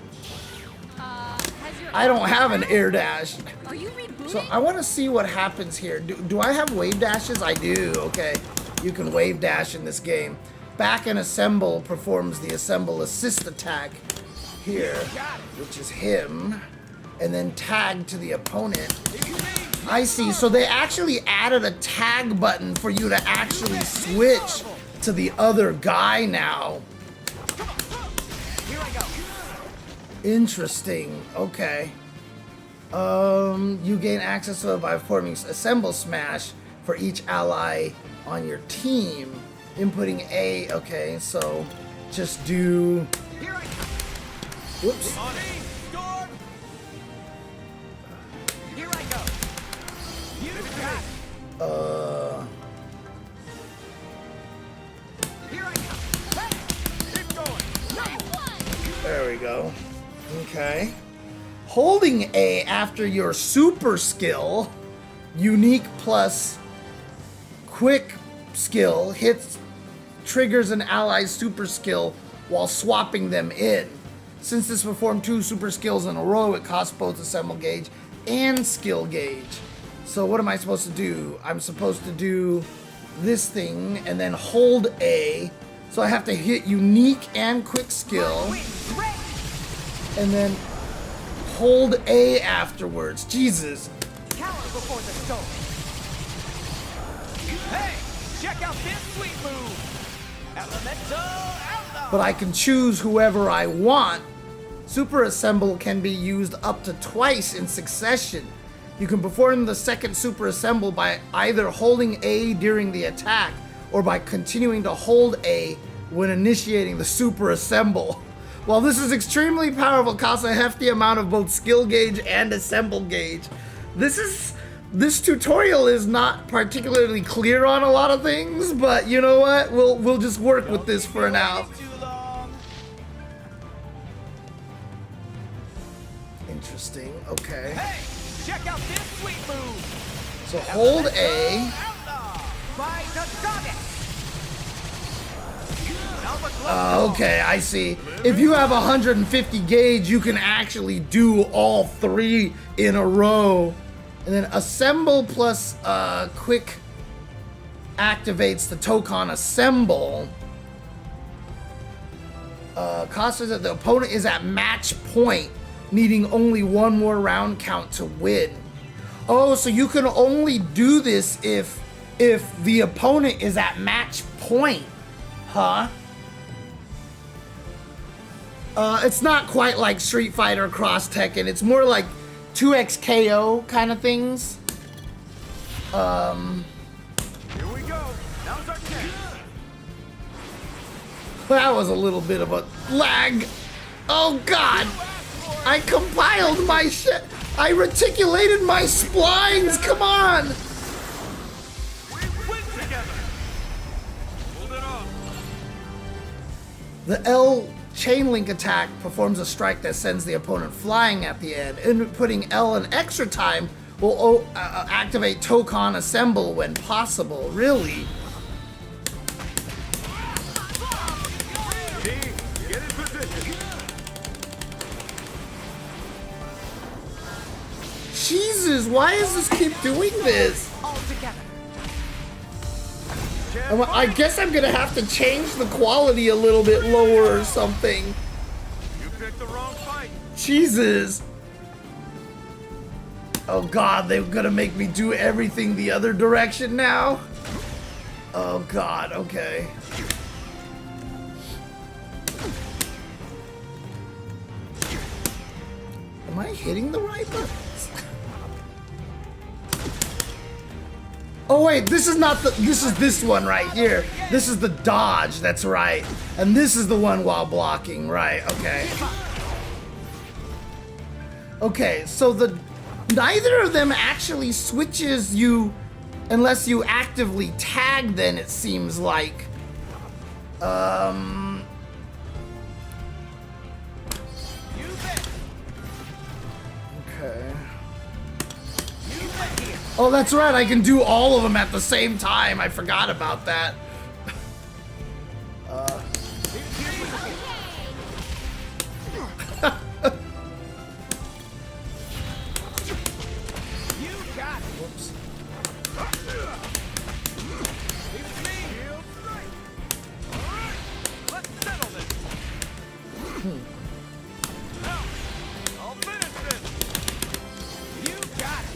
Has your I don't have an air dash. Are you rebooting? So I want to see what happens here. Do I have wave dashes? I do. Okay. You can wave dash in this game. Back and assemble performs the assemble assist attack here, which is him. And then tag to the opponent. I see. So they actually added a tag button for you to actually switch to the other guy now. Here I go. Interesting. Okay. You gain access to it by performing assemble smash for each ally on your team. Inputting A. Okay, so just do. Here I go. Whoops. On aim, Storm. Here I go. You got it. Here I go. Hey, keep going. There we go. Okay. Holding A after your super skill, unique plus quick skill, hits, triggers an ally's super skill while swapping them in. Since this performed 2 super skills in a row, it costs both assemble gauge and skill gauge. So what am I supposed to do? I'm supposed to do this thing and then hold A. So I have to hit unique and quick skill. And then hold A afterwards. Jesus. Cower before the storm. Hey, check out this sweet move. Elemental outlaw. But I can choose whoever I want. Super Assemble can be used up to twice in succession. You can perform the second Super Assemble by either holding A during the attack or by continuing to hold A when initiating the Super Assemble. While this is extremely powerful, costs a hefty amount of both skill gauge and assemble gauge. This tutorial is not particularly clear on a lot of things, but you know what? We'll just work with this for now. Too long. Interesting. Okay. Hey, check out this sweet move. So hold A. Outlaw. By the goddess. Alpha Glow. Okay, I see. If you have 150 gauge, you can actually do all 3 in a row. And then assemble plus quick activates the Tokon assemble. Cost is that the opponent is at match point, needing only 1 more round count to win. Oh, so you can only do this if the opponent is at match point, huh? It's not quite like Street Fighter Cross Tekken. It's more like 2x KO kind of things. Here we go. Now's our chance. That was a little bit of a lag. Oh God! I compiled my shit. I reticulated my splines. Come on! We win together. Hold it off. The L chain link attack performs a strike that sends the opponent flying at the end. Inputting L an extra time will activate Tokon assemble when possible. Really? Team, get in position. Jesus, why does this keep doing this? All together. I guess I'm gonna have to change the quality a little bit lower or something. You picked the wrong fight. Jesus. Oh God, they're gonna make me do everything the other direction now? Oh God, okay. Am I hitting the right buttons? Oh wait, this is not the, this is this one right here. This is the dodge, that's right. And this is the one while blocking, right, okay. Okay, so neither of them actually switches you unless you actively tag, then it seems like. Okay. Oh, that's right, I can do all of them at the same time. I forgot about that. Whoops. Let's settle this. Now, I'll finish this. You got it.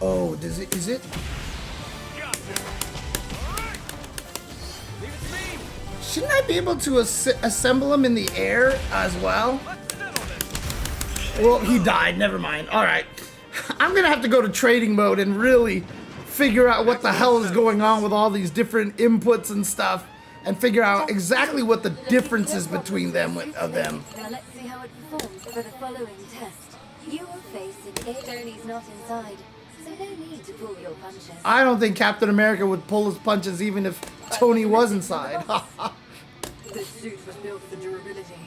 Oh, is it? Gotcha. All right. Leave it to me. Shouldn't I be able to assemble them in the air as well? Let's settle this. Well, he died, never mind. Alright. I'm gonna have to go to trading mode and really figure out what the hell is going on with all these different inputs and stuff, and figure out exactly what the difference is between them of them. Now let's see how it performs for the following test. You will face an Tony's not inside, so no need to pull your punches. I don't think Captain America would pull his punches even if Tony was inside. This suit was built for durability.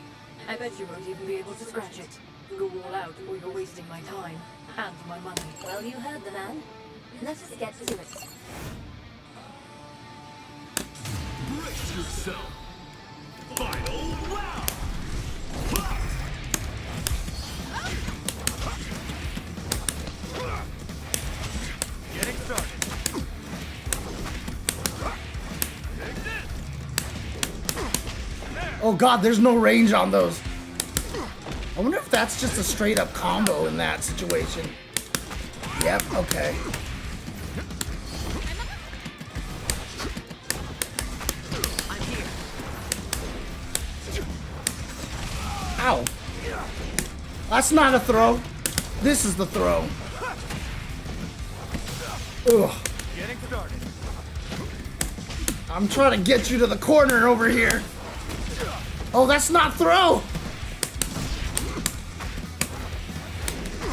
I bet you won't even be able to scratch it. Go all out or you're wasting my time and my money. Well, you heard the man. Let us get to it. Brace yourself. Final round. Getting started. Oh god, there's no range on those. I wonder if that's just a straight up combo in that situation. Yep, okay. I'm here. Ow. That's not a throw. This is the throw. Ugh. Getting started. I'm trying to get you to the corner over here. Oh, that's not throw.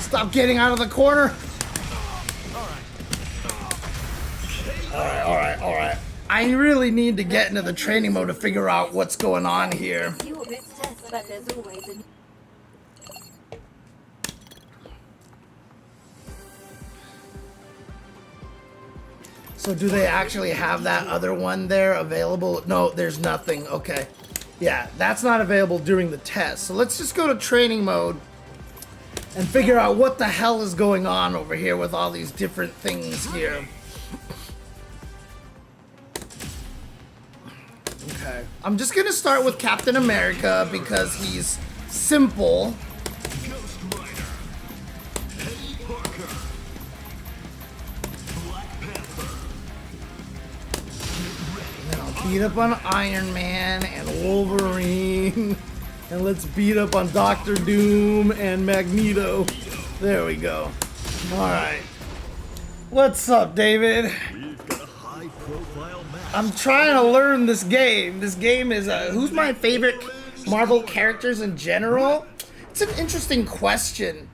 Stop getting out of the corner. Alright. I really need to get into the training mode to figure out what's going on here. Your best test, but there's always a So do they actually have that other one there available? No, there's nothing. Okay. Yeah, that's not available during the test. So let's just go to training mode and figure out what the hell is going on over here with all these different things here. Okay. I'm just gonna start with Captain America because he's simple. Ghost Rider. Peggy Parker. Black Panther. And then I'll beat up on Iron Man and Wolverine. And let's beat up on Doctor Doom and Magneto. There we go. Alright. What's up, David? We've got a high-profile match. I'm trying to learn this game. This game is, who's my favorite Marvel characters in general? It's an interesting question.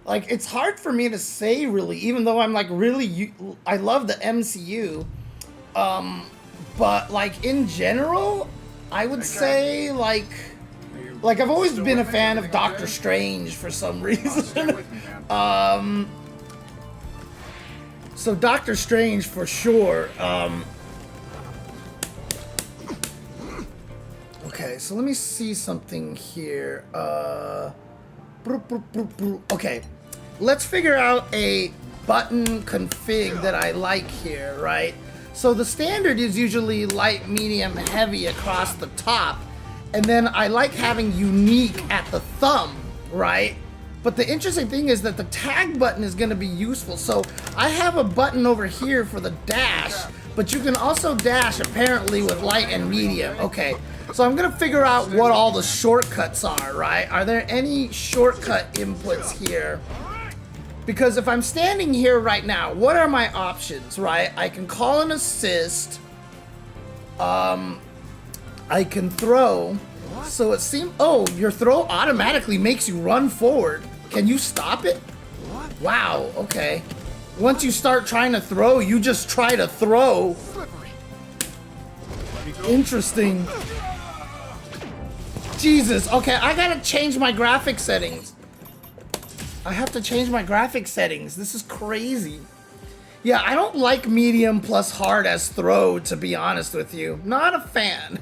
Like, it's hard for me to say, really, even though I'm, like, really, I love the MCU. But, like, in general, I would say, like, I've always been a fan of Doctor Strange for some reason. So Doctor Strange for sure. Okay, so let me see something here. Okay, let's figure out a button config that I like here, right? So the standard is usually light, medium, heavy across the top. And then I like having unique at the thumb, right? But the interesting thing is that the tag button is going to be useful. So I have a button over here for the dash, but you can also dash apparently with light and medium. Okay, so I'm going to figure out what all the shortcuts are, right? Are there any shortcut inputs here? Because if I'm standing here right now, what are my options, right? I can call an assist. I can throw. So it seems... Oh, your throw automatically makes you run forward. Can you stop it? Wow, okay. Once you start trying to throw, you just try to throw. Interesting. Jesus, okay, I gotta change my graphic settings. I have to change my graphic settings. This is crazy. Yeah, I don't like medium plus hard as throw, to be honest with you. Not a fan.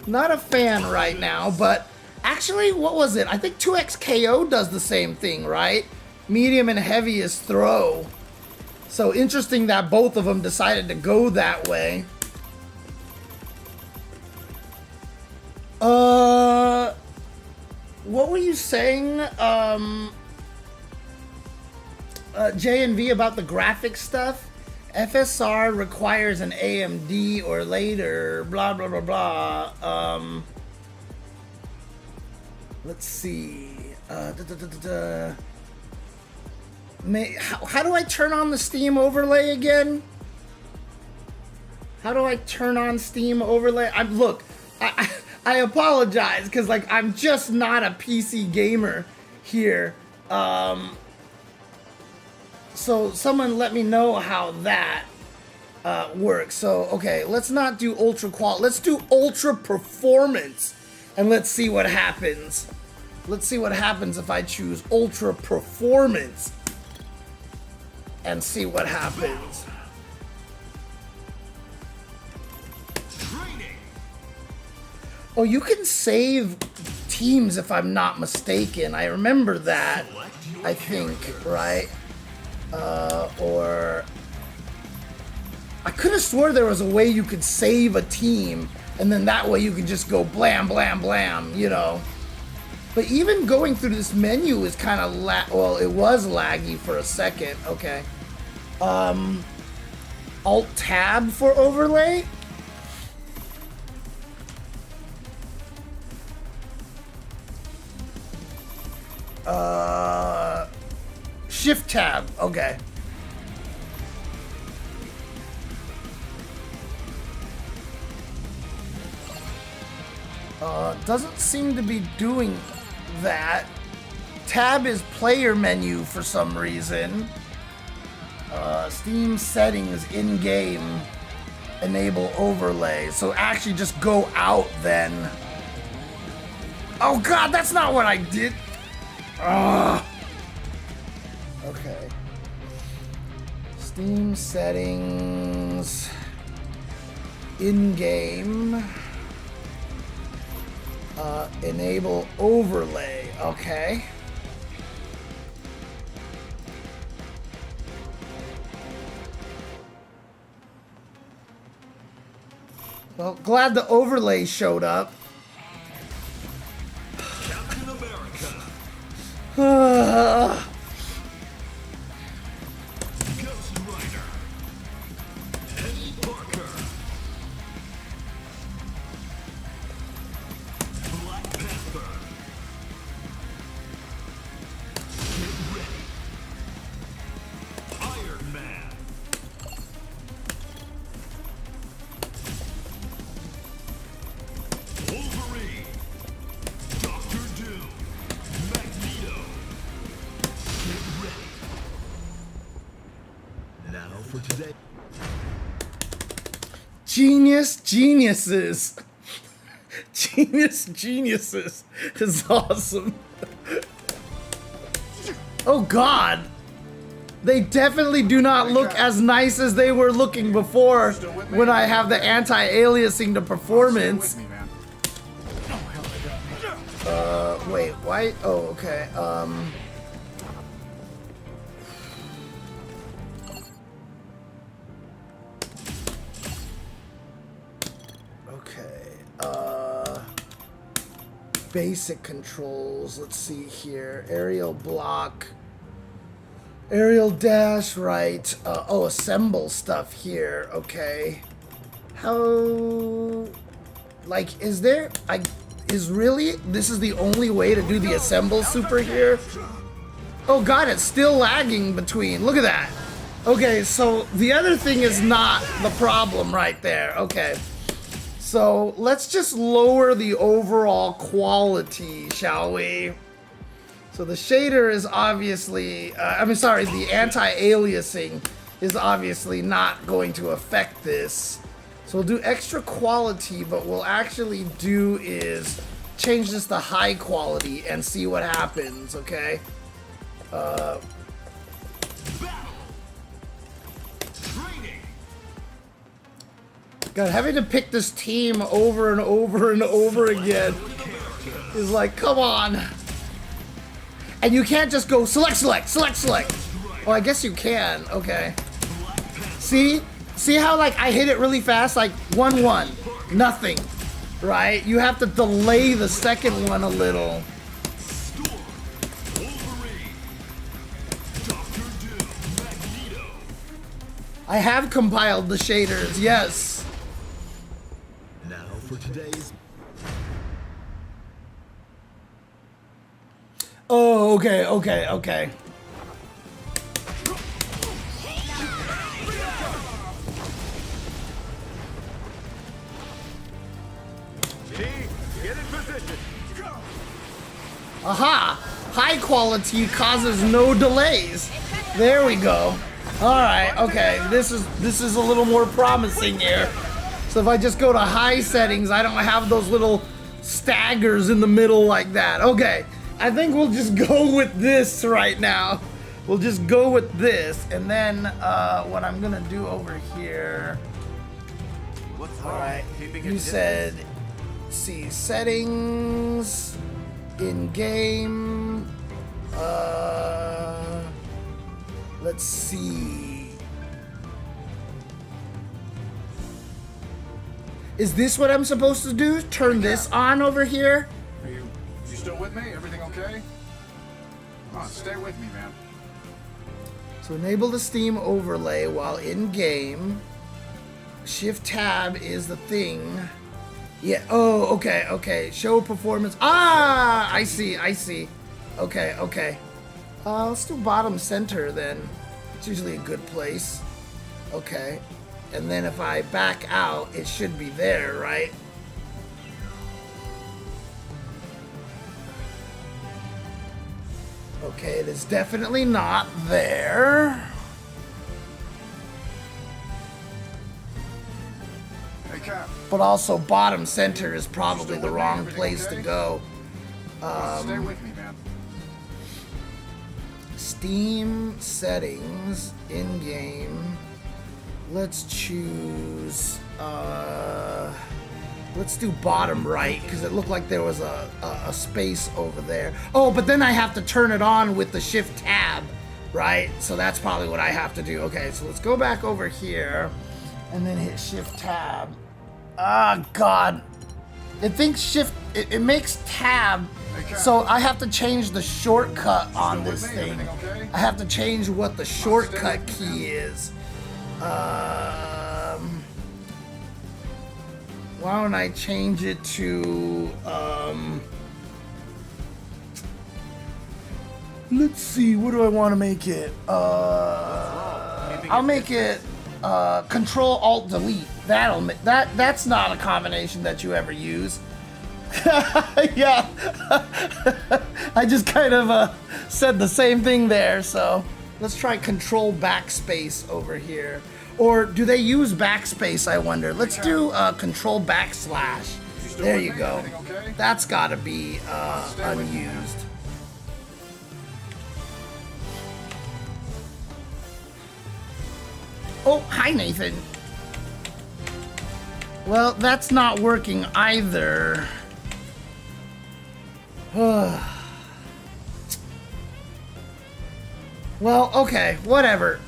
Not a fan right now, but actually, what was it? I think 2x KO does the same thing, right? Medium and heavy is throw. So interesting that both of them decided to go that way. What were you saying, J and V, about the graphic stuff? FSR requires an AMD or later, blah, blah, blah, blah. Let's see. How do I turn on the Steam overlay again? How do I turn on Steam overlay? Look, I apologize, because, like, I'm just not a PC gamer here. So someone let me know how that works. So, okay, let's not do ultra quality. Let's do ultra performance, and let's see what happens. Let's see what happens if I choose ultra performance and see what happens. Oh, you can save teams if I'm not mistaken. I remember that, I think, right? Or I could have swore there was a way you could save a team, and then that way you could just go blam, blam, blam, you know. But even going through this menu is kind of well, it was laggy for a second. Okay. Alt tab for overlay. Shift tab. Okay. Doesn't seem to be doing that. Tab is player menu for some reason. Steam settings in-game. Enable overlay. So actually just go out then. Oh god, that's not what I did. Ugh. Okay. Steam settings. In-game. Enable overlay. Okay. Well, glad the overlay showed up. Captain America. Ghost Rider. Eddie Parker. Black Panther. Get ready. Iron Man. Wolverine. Doctor Doom. Magneto. Get ready. Now for today. Geniuses. Geniuses is awesome. Oh god. They definitely do not look as nice as they were looking before when I have the anti-aliasing to performance. Wait, why? Oh, okay. Basic controls. Let's see here. Aerial block. Aerial dash, right. Oh, assemble stuff here. Okay. How... Like, is there... Is really... This is the only way to do the assemble super here? Oh god, it's still lagging between. Look at that. Okay, so the other thing is not the problem right there. Okay. So let's just lower the overall quality, shall we? So the shader is obviously, the anti-aliasing is obviously not going to affect this. So we'll do extra quality, but what we'll actually do is change this to high quality and see what happens, okay? God, having to pick this team over and over and over again is like, come on. And you can't just go select, select, select, select. Oh, I guess you can. Okay. See? See how, like, I hit it really fast? Like, 1-1. Nothing. Right? You have to delay the second one a little. I have compiled the shaders, yes. Now for today's... Oh, okay, okay, okay. Get in position. Aha! High quality causes no delays. There we go. Alright, okay. This is a little more promising here. So if I just go to high settings, I don't have those little staggers in the middle like that. Okay. I think we'll just go with this right now. We'll just go with this. And then what I'm gonna do over here. Alright. You said, see, settings, in game. Let's see. Is this what I'm supposed to do? Turn this on over here? You still with me? Everything okay? Come on, stay with me, man. So enable the Steam overlay while in game. Shift tab is the thing. Yeah, oh, okay, okay. Show performance. Ah, I see, I see. Okay, okay. Let's do bottom center then. It's usually a good place. Okay. And then if I back out, it should be there, right? Okay, it is definitely not there. Hey, Cap. But also bottom center is probably the wrong place to go. Stay with me, man. Steam settings, in-game. Let's choose, let's do bottom right, because it looked like there was a space over there. Oh, but then I have to turn it on with the shift tab, right? So that's probably what I have to do. Okay, so let's go back over here and then hit shift tab. Ah, God. It thinks shift, it makes tab, so I have to change the shortcut on this thing. I have to change what the shortcut key is. Why don't I change it to, let's see, what do I want to make it? I'll make it, Control Alt Delete. That's not a combination that you ever use. Yeah. I just kind of, said the same thing there, so let's try Control Backspace over here. Or do they use backspace, I wonder? Let's do Control Backslash. There you go. That's gotta be unused. Oh, hi Nathan. Well, that's not working either. Well, okay, whatever.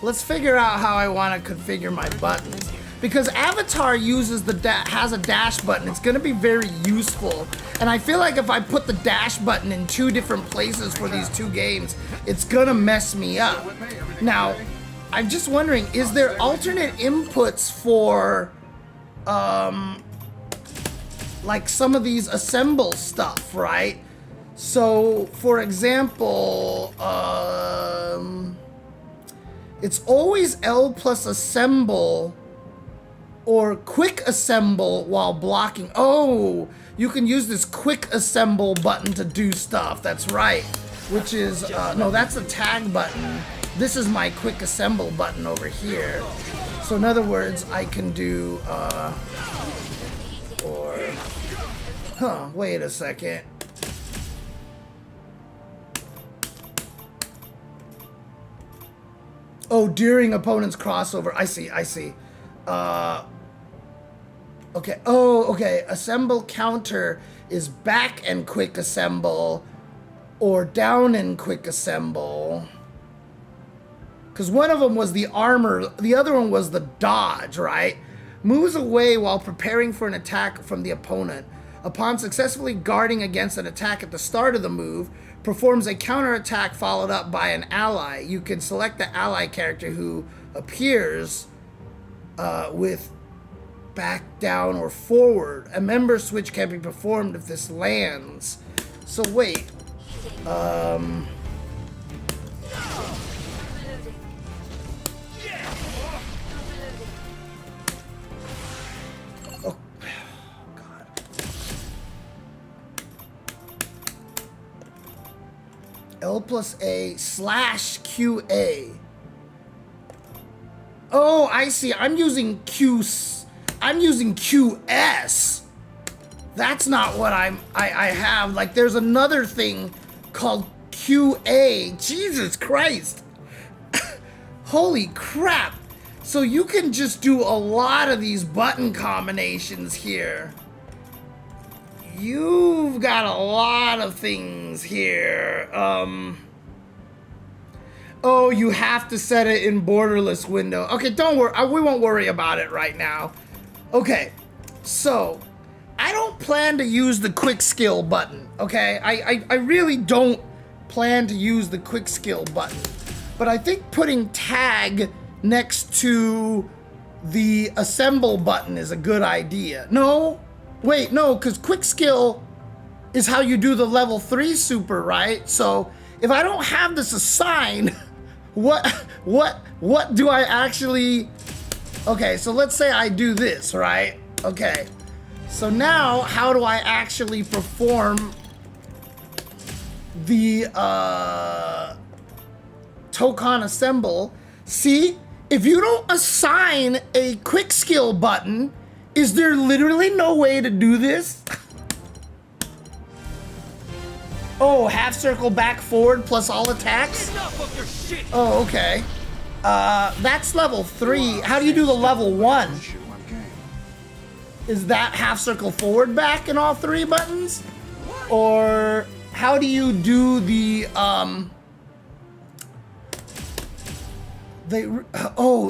Let's figure out how I want to configure my buttons. Because Avatar uses has a dash button. It's going to be very useful. And I feel like if I put the dash button in two different places for these two games, it's going to mess me up. Now, I'm just wondering, is there alternate inputs for like some of these assemble stuff, right? So, for example, it's always L plus assemble or quick assemble while blocking. Oh, you can use this quick assemble button to do stuff. That's right. Which is, no, that's the tag button. This is my quick assemble button over here. So in other words, I can do, wait a second. Oh, during opponent's crossover. I see. Okay. Oh, okay. Assemble counter is back and quick assemble or down and quick assemble. Because one of them was the armor. The other one was the dodge, right? Moves away while preparing for an attack from the opponent. Upon successfully guarding against an attack at the start of the move, performs a counterattack followed up by an ally. You can select the ally character who appears with back, down, or forward. A member switch can be performed if this lands. So wait. Oh, God. L plus A slash QA. Oh, I see. I'm using QS. That's not what I have. Like, there's another thing called QA. Jesus Christ. Holy crap. So you can just do a lot of these button combinations here. You've got a lot of things here. Oh, you have to set it in borderless window. Okay, don't worry. We won't worry about it right now. Okay, so I don't plan to use the quick skill button, okay? I really don't plan to use the quick skill button. But I think putting tag next to the assemble button is a good idea. No? Wait, no, because quick skill is how you do the level 3 super, right? So if I don't have this assigned, what do I actually... Okay, so let's say I do this, right? Okay. So now, how do I actually perform the Tokon assemble? See, if you don't assign a quick skill button, is there literally no way to do this? Oh, half circle back forward plus all attacks? Oh, okay. That's level 3. How do you do the level 1? Is that half circle forward back in all 3 buttons? Or how do you do the,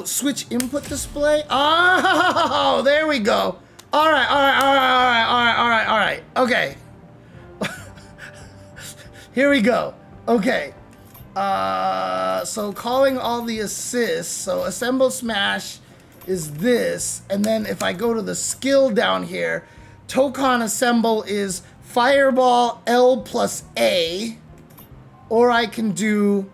switch input display? Oh, there we go. All right. Okay. Here we go. Okay. So calling all the assists. So assemble smash is this. And then if I go to the skill down here, Tokon assemble is fireball L plus A. Or I can do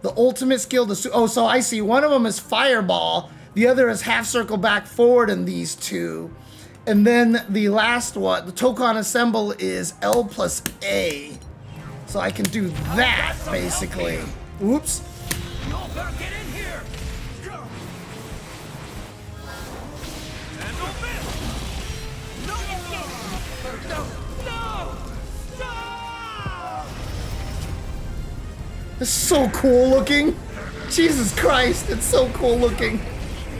the ultimate skill. So I see one of them is fireball. The other is half circle back forward in these two. And then the last one, the Tokon assemble is L plus A. So I can do that, basically. Oops. Y'all better get in here! Handle this! No! It's so cool looking. Jesus Christ, it's so cool looking.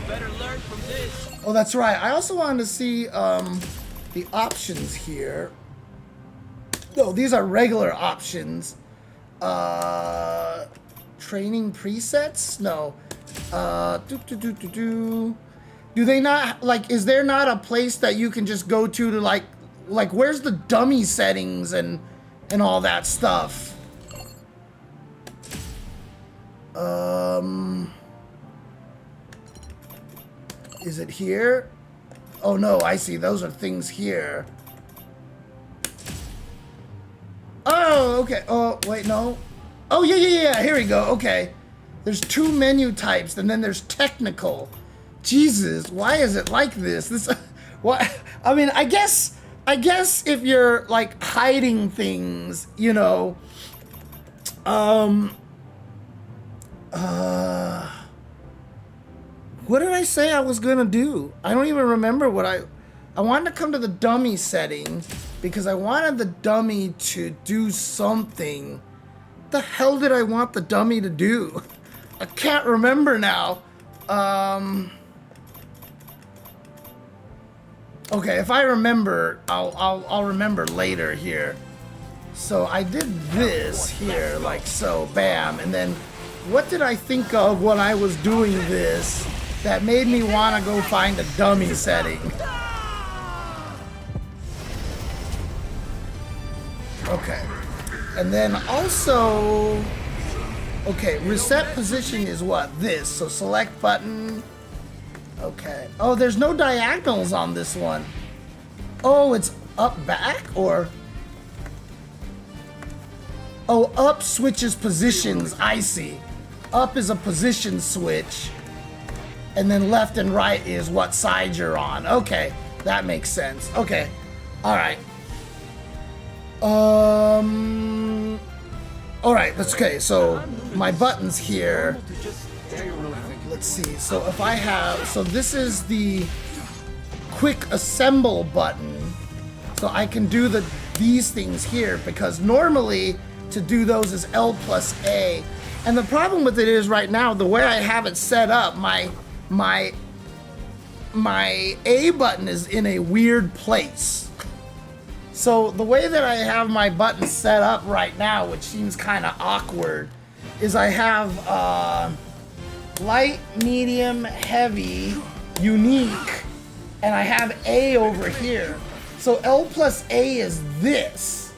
Better learn from this. Oh, that's right. I also wanted to see the options here. No, these are regular options. Training presets? No. Do they not, like, is there not a place that you can just go to like where's the dummy settings and all that stuff? Is it here? Oh no, I see. Those are things here. Oh, Oh, okay. Oh, wait, no. Oh, yeah. Here we go. Okay. There's 2 menu types, and then there's technical. Jesus, why is it like this? What? I mean, I guess if you're like hiding things, you know. What did I say I was gonna do? I don't even remember what I wanted to come to the dummy setting because I wanted the dummy to do something. What the hell did I want the dummy to do? I can't remember now. Okay, if I remember, I'll remember later here. So I did this here, like so, bam, and then what did I think of when I was doing this that made me want to go find a dummy setting? Okay, and then also, okay, reset position is what? This, so select button. Okay. Oh, there's no diagonals on this one. Oh, it's up back or? Oh, up switches positions. I see. Up is a position switch. And then left and right is what side you're on. Okay. That makes sense. Okay. All right. All right. That's okay. So my buttons here. Let's see. So if I have, so this is the quick assemble button. So I can do these things here because normally to do those is L plus A. And the problem with it is right now, the way I have it set up, my A button is in a weird place. So the way that I have my buttons set up right now, which seems kind of awkward, is I have light, medium, heavy, unique, and I have A over here. So L plus A is this,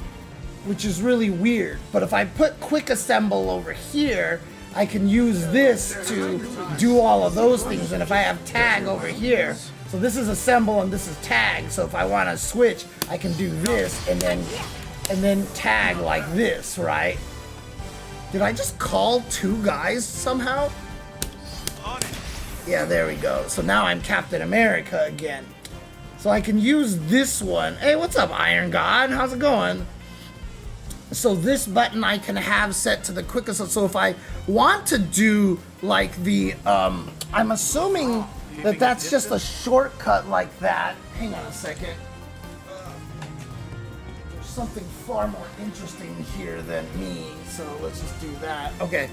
which is really weird. But if I put quick assemble over here, I can use this to do all of those things. And if I have tag over here, so this is assemble and this is tag. So if I want to switch, I can do this and then tag like this, right? Did I just call 2 guys somehow? Yeah, there we go. So now I'm Captain America again. So I can use this one. Hey, what's up, Iron God? How's it going? So this button I can have set to the quickest. So if I want to do like the, I'm assuming that that's just a shortcut like that. Hang on a second. There's something far more interesting here than me. So let's just do that. Okay.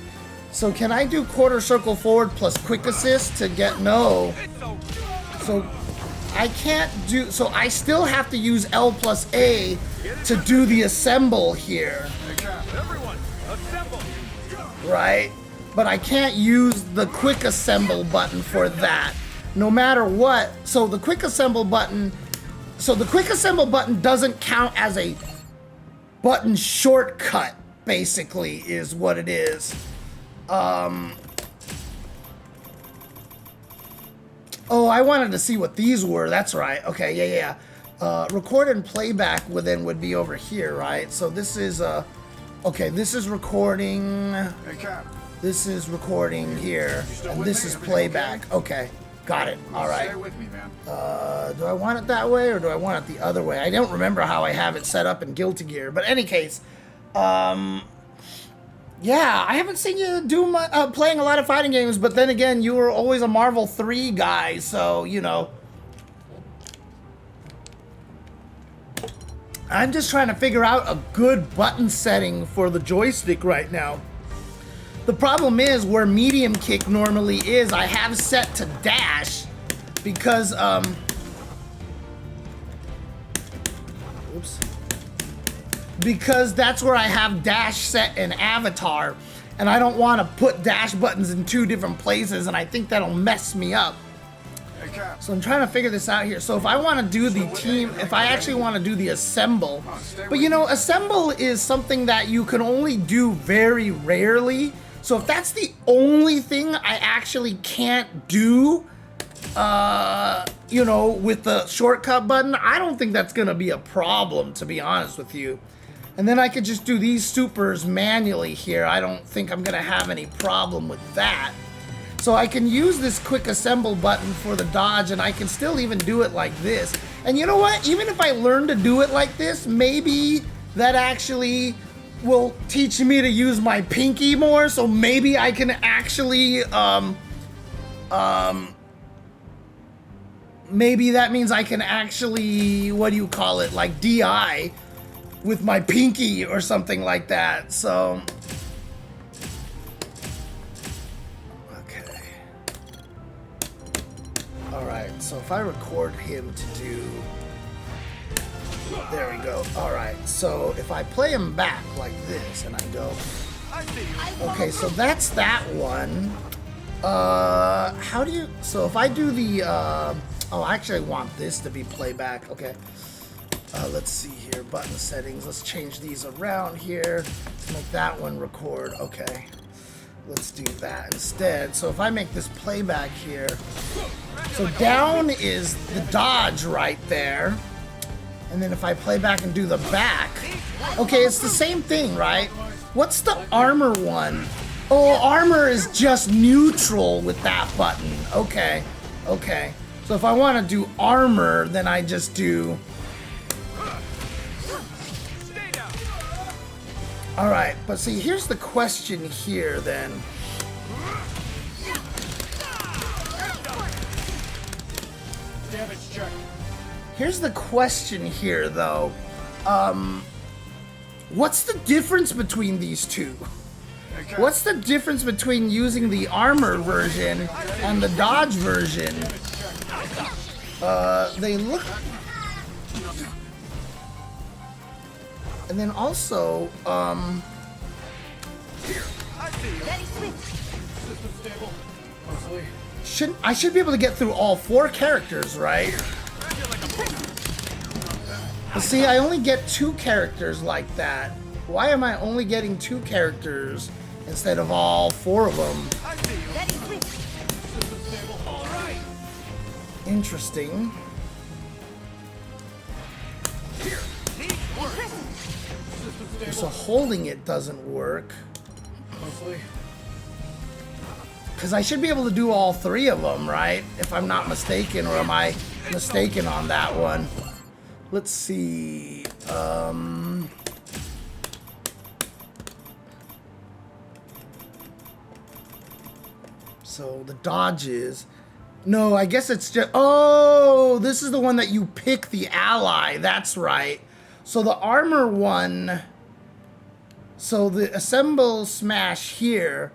So can I do quarter circle forward plus quick assist to get no? So I can't do, so I still have to use L plus A to do the assemble here. Everyone, assemble! Right? But I can't use the quick assemble button for that. No matter what. So the quick assemble button doesn't count as a button shortcut, basically, is what it is. Oh, I wanted to see what these were. That's right. Okay, yeah. Record and playback would be over here, right? So this is okay, this is recording. Hey, Cap. This is recording here, and this is playback. Okay, got it. All right. Stay with me, man. Do I want it that way or do I want it the other way? I don't remember how I have it set up in Guilty Gear, but in any case, yeah, I haven't seen you do playing a lot of fighting games, but then again, you were always a Marvel 3 guy, so, you know. I'm just trying to figure out a good button setting for the joystick right now. The problem is, where medium kick normally is, I have set to dash, because, oops. Because that's where I have dash set in Avatar, and I don't want to put dash buttons in 2 different places, and I think that'll mess me up. Hey, Cap. So I'm trying to figure this out here. So if I want to do the team, if I actually want to do the assemble, but you know, assemble is something that you can only do very rarely. So if that's the only thing I actually can't do, you know, with the shortcut button, I don't think that's going to be a problem, to be honest with you. And then I could just do these supers manually here. I don't think I'm gonna have any problem with that. So I can use this quick assemble button for the dodge, and I can still even do it like this. And you know what? Even if I learn to do it like this, maybe that actually will teach me to use my pinky more. So maybe I can actually, maybe that means I can actually, what do you call it? Like DI with my pinky or something like that. So. Alright, so if I record him to do... There we go. Alright, so if I play him back like this and I go... Okay, so that's that one. How do you... So if I do the... Oh, I actually want this to be playback. Okay. Let's see here. Button settings. Let's change these around here. Let's make that one record. Okay. Let's do that instead. So if I make this playback here, so down is the dodge right there. And then if I play back and do the back, okay, it's the same thing, right? What's the armor one? Oh, armor is just neutral with that button. Okay, okay. So if I want to do armor, then I just do... Alright, but see, here's the question here, then. Damage check. Here's the question here, though. What's the difference between these two? What's the difference between using the armor version and the dodge version? They look... And then also, I should be able to get through all 4 characters, right? But see, I only get 2 characters like that. Why am I only getting 2 characters instead of all 4 of them? Interesting. So holding it doesn't work. Because I should be able to do all 3 of them, right? If I'm not mistaken, or am I mistaken on that one? Let's see. So the dodges. No, I guess it's just... Oh, this is the one that you pick the ally. That's right. So the armor one... So the assemble smash here,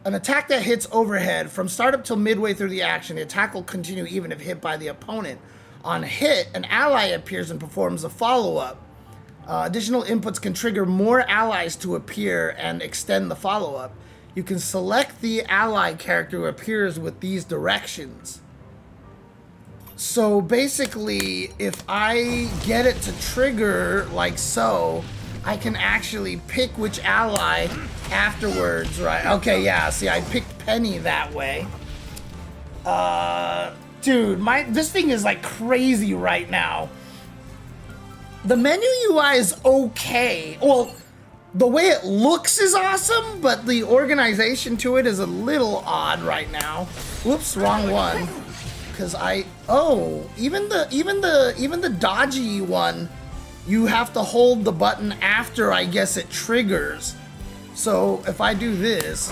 an attack that hits overhead from startup till midway through the action, the attack will continue even if hit by the opponent. On hit, an ally appears and performs a follow-up. Additional inputs can trigger more allies to appear and extend the follow-up. You can select the ally character who appears with these directions. So basically, if I get it to trigger like so, I can actually pick which ally afterwards, right? Okay, yeah, see, I picked Penny that way. Dude, this thing is like crazy right now. The menu UI is okay. Well, the way it looks is awesome, but the organization to it is a little odd right now. Whoops, wrong one. Because even the dodgy one, you have to hold the button after, I guess, it triggers. So if I do this,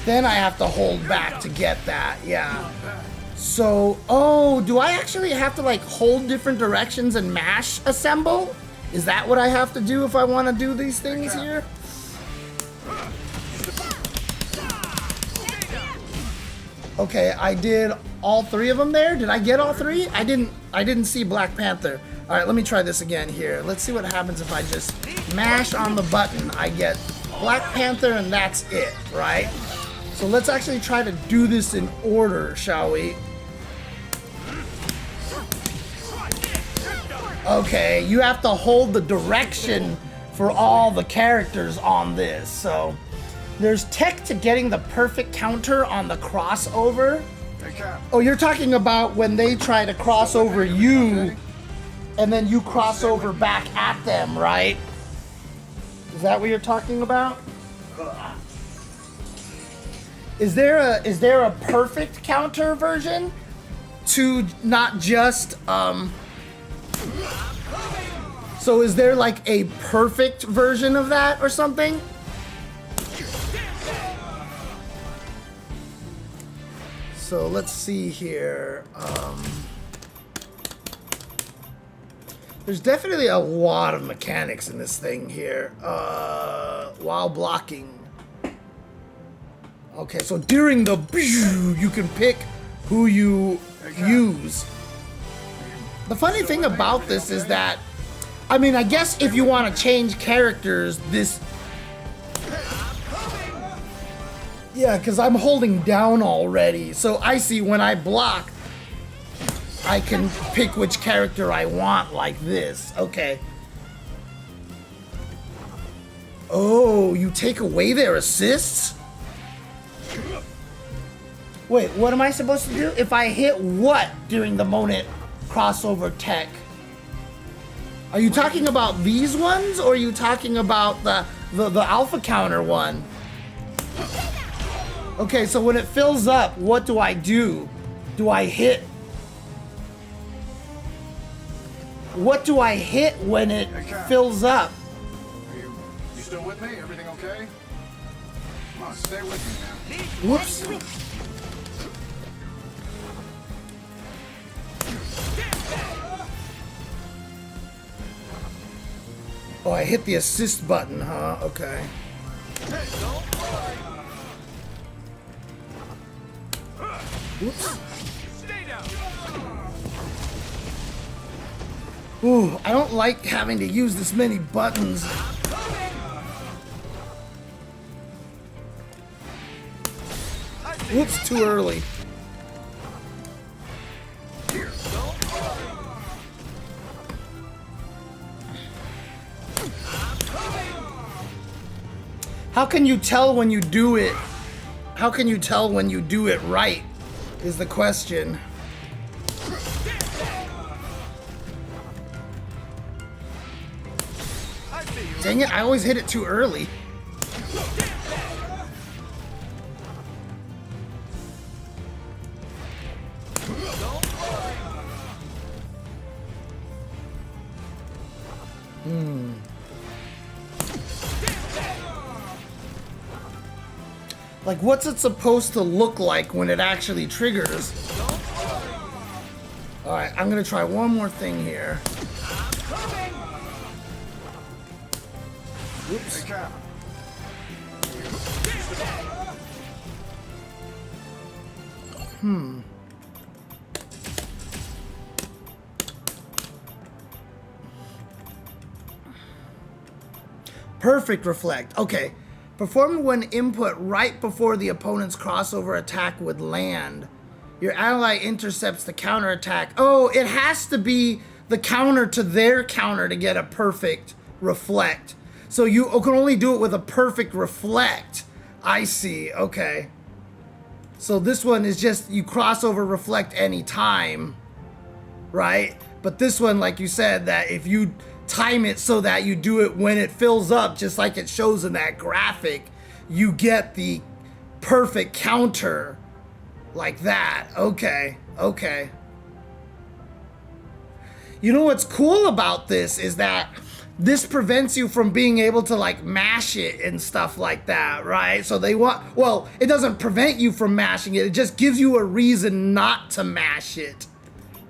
then I have to hold back to get that, yeah. So, oh, do I actually have to like hold different directions and mash assemble? Is that what I have to do if I want to do these things here? Okay, I did all 3 of them there. Did I get all 3? I didn't see Black Panther. All right, let me try this again here. Let's see what happens if I just mash on the button. I get Black Panther and that's it, right? So let's actually try to do this in order, shall we? Okay, you have to hold the direction for all the characters on this. So there's tech to getting the perfect counter on the crossover. Oh, you're talking about when they try to cross over you and then you cross over back at them, right? Is that what you're talking about? Is there a perfect counter version to not just so is there like a perfect version of that or something? So let's see here. There's definitely a lot of mechanics in this thing here. While blocking. Okay, so during the you can pick who you use. The funny thing about this is that, I mean, I guess if you want to change characters, this... Yeah, because I'm holding down already. So I see when I block, I can pick which character I want like this. Okay. Oh, you take away their assists? Wait, what am I supposed to do? If I hit what during the Monet crossover tech? Are you talking about these ones, or are you talking about the alpha counter one? Okay, so when it fills up, what do I do? Do I hit? What do I hit when it fills up? You still with me? Everything okay? Come on, stay with me now. Whoops. Oh, I hit the assist button, huh? Okay. Whoops. Ooh, I don't like having to use this many buttons. Whoops, too early. How can you tell when you do it? How can you tell when you do it right? Is the question. Dang it, I always hit it too early. Like, what's it supposed to look like when it actually triggers? Alright, I'm gonna try one more thing here. Oops. Perfect reflect. Okay. Performed when input right before the opponent's crossover attack would land. Your ally intercepts the counter attack. Oh, it has to be the counter to their counter to get a perfect reflect. So you can only do it with a perfect reflect. I see. Okay. So this one is just you crossover reflect any time, right? But this one, like you said, that if you time it so that you do it when it fills up, just like it shows in that graphic, you get the perfect counter like that. Okay, okay. You know what's cool about this is that this prevents you from being able to like mash it and stuff like that, right? So they want, well, it doesn't prevent you from mashing it, it just gives you a reason not to mash it,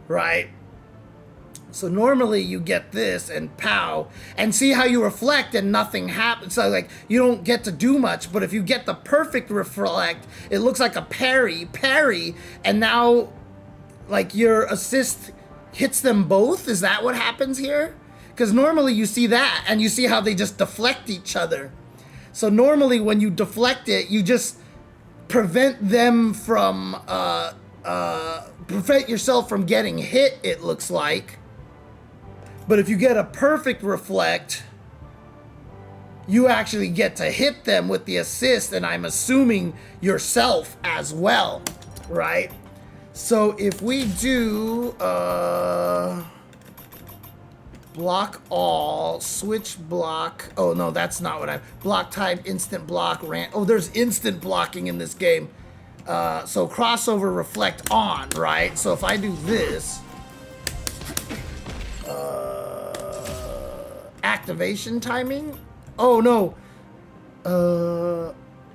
right? So normally you get this and pow, and see how you reflect and nothing happens. So like you don't get to do much, but if you get the perfect reflect, it looks like a parry, and now like your assist hits them both. Is that what happens here? Because normally you see that and you see how they just deflect each other. So normally when you deflect it, you just prevent them from, prevent yourself from getting hit, it looks like. But if you get a perfect reflect, you actually get to hit them with the assist, and I'm assuming yourself as well, right? So if we do block all, switch block. Oh no, that's not what I, block type, instant block, oh, there's instant blocking in this game. So crossover, reflect on, right? So if I do this, activation timing? Oh no,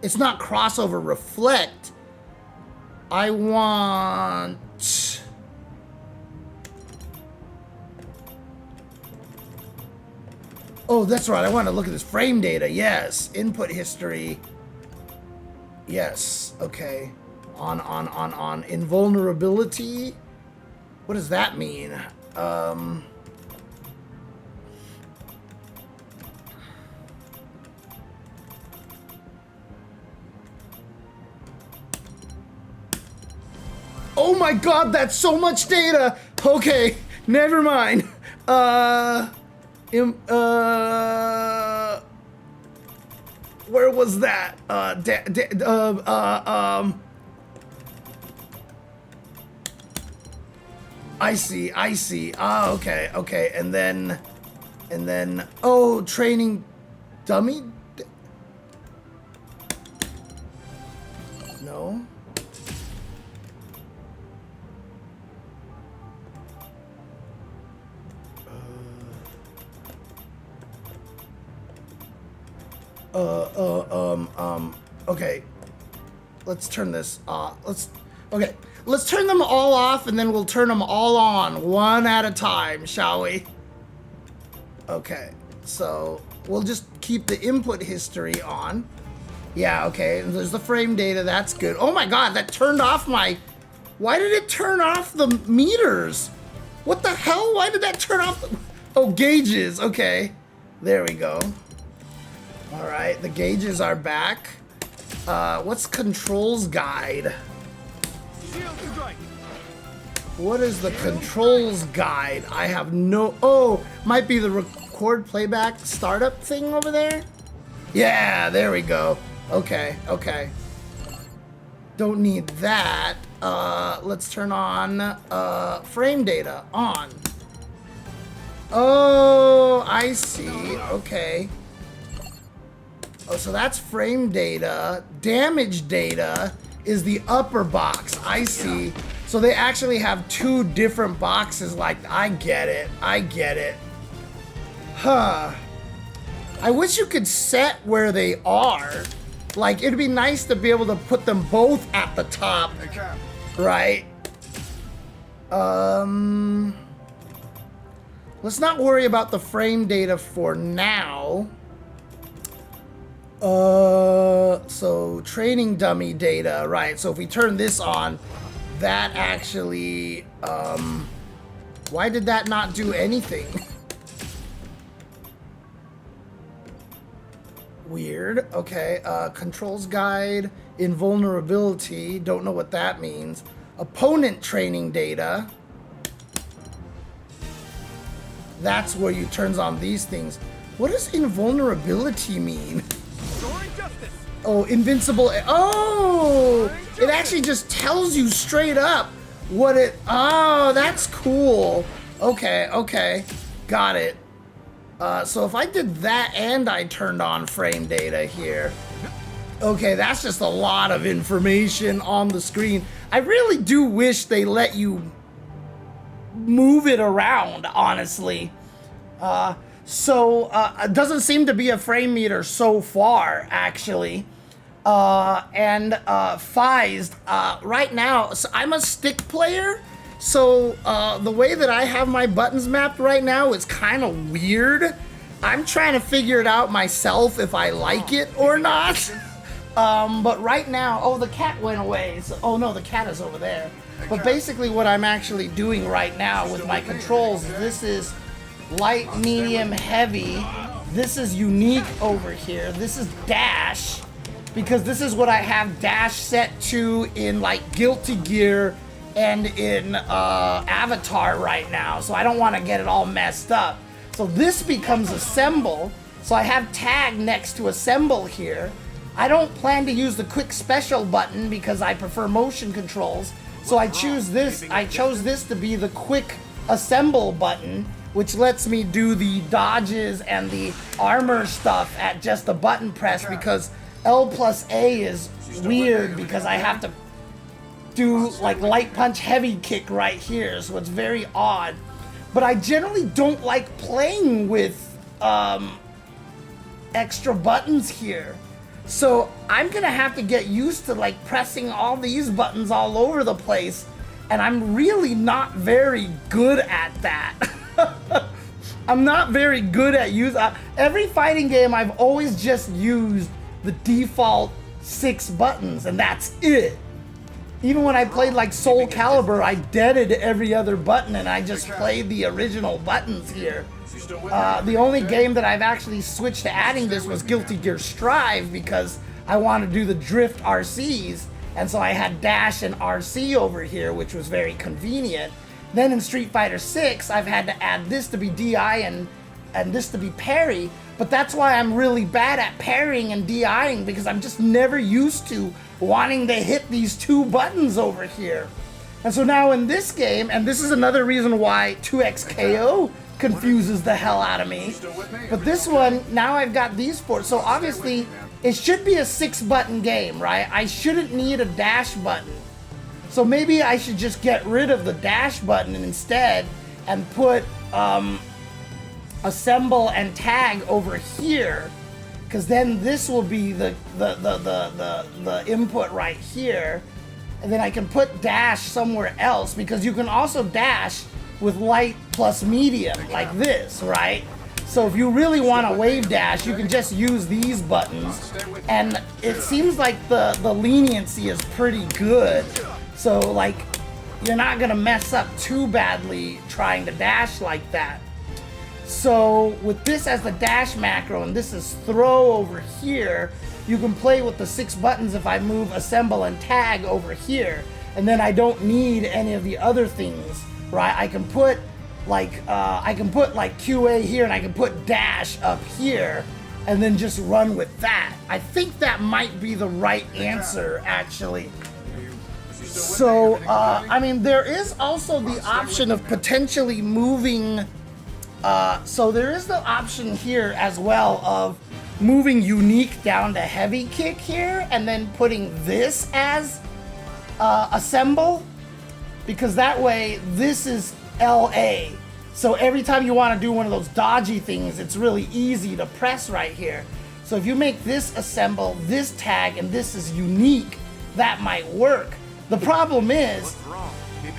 it's not crossover, reflect. I want, oh, that's right. I want to look at this frame data. Yes. Input history. Yes. Okay. On. Invulnerability. What does that mean? Oh my god, that's so much data. Okay. Never mind. Where was that? I see. Ah, okay. And then, oh, training dummy? No. Okay. Let's turn this off. Okay. Let's turn them all off and then we'll turn them all on one at a time, shall we? Okay. So we'll just keep the input history on. Yeah, okay. And there's the frame data. That's good. Oh my god, that turned off my... Why did it turn off the meters? What the hell? Why did that turn off the... Oh, gauges. Okay. There we go. All right, the gauges are back. What's controls guide? Shield strike. What is the controls guide? I have no... Oh, might be the record playback startup thing over there? Yeah, there we go. Okay. Don't need that. Let's turn on frame data on. Oh, I see. Okay. Oh, so that's frame data. Damage data is the upper box. I see. So they actually have two different boxes. Like, I get it. Huh. I wish you could set where they are. Like, it'd be nice to be able to put them both at the top. Hey, Cap. Right? Let's not worry about the frame data for now. So training dummy data, right? So if we turn this on, that actually, why did that not do anything? Weird. Okay, controls guide, invulnerability, don't know what that means. Opponent training data. That's where you turns on these things. What does invulnerability mean? Restoring justice. Oh, invincible. Oh, it actually just tells you straight up what it. Oh, that's cool. Okay. Got it. So if I did that and I turned on frame data here. Okay, that's just a lot of information on the screen. I really do wish they let you move it around, honestly. It doesn't seem to be a frame meter so far, actually. And Phized, right now, so I'm a stick player, so the way that I have my buttons mapped right now is kind of weird. I'm trying to figure it out myself if I like it or not. But right now, oh, the cat went away. So, oh no, the cat is over there. But basically what I'm actually doing right now with my controls, this is light, medium, heavy. This is unique over here. This is dash, because this is what I have dash set to in like Guilty Gear and in Avatar right now. So I don't want to get it all messed up. So this becomes assemble. So I have tag next to assemble here. I don't plan to use the quick special button because I prefer motion controls. So I chose this to be the quick assemble button. which lets me do the dodges and the armor stuff at just a button press, because L plus A is weird because I have to do like light punch heavy kick right here, so it's very odd. But I generally don't like playing with extra buttons here. So I'm gonna have to get used to like pressing all these buttons all over the place, and I'm really not very good at that. I'm not very good at every fighting game I've always just used the default 6 buttons, and that's it. Even when I played like Soul Calibur, I deaded every other button and I just played the original buttons here. The only game that I've actually switched to adding this was Guilty Gear Strive, because I wanted to do the drift RCs, and so I had dash and RC over here, which was very convenient. Then in Street Fighter 6, I've had to add this to be DI and this to be parry, but that's why I'm really bad at parrying and DIing, because I'm just never used to wanting to hit these 2 buttons over here. And so now in this game, and this is another reason why 2XKO confuses the hell out of me, but this one, now I've got these 4, so obviously it should be a 6-button game, right? I shouldn't need a dash button. So maybe I should just get rid of the dash button instead and put assemble and tag over here, because then this will be the input right here, and then I can put dash somewhere else, because you can also dash with light plus medium like this, right? So if you really want to wave dash, you can just use these buttons, and it seems like the leniency is pretty good. So like, you're not gonna mess up too badly trying to dash like that. So with this as the dash macro, and this is throw over here, you can play with the 6 buttons if I move assemble and tag over here, and then I don't need any of the other things, right? I can put like QA here, and I can put dash up here, and then just run with that. I think that might be the right answer, actually. So, I mean, there is also the option of potentially moving, so there is the option here as well of moving unique down to heavy kick here, and then putting this as assemble, because that way this is LA. So every time you want to do one of those dodgy things, it's really easy to press right here. So if you make this assemble, this tag, and this is unique, that might work. The problem is,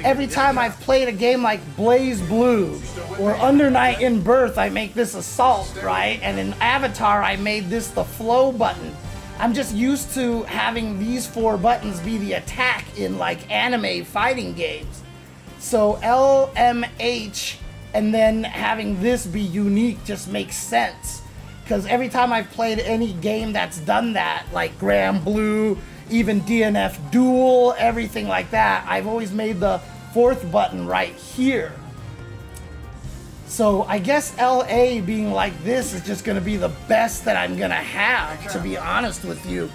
every time I've played a game like Blaze Blue or Under Night in Birth, I make this assault, right? And in Avatar, I made this the flow button. I'm just used to having these 4 buttons be the attack in like anime fighting games. So LMH and then having this be unique just makes sense. Because every time I've played any game that's done that, like Grand Blue, even DNF Duel, everything like that, I've always made the 4th button right here. So I guess LA being like this is just gonna be the best that I'm gonna have, to be honest with you.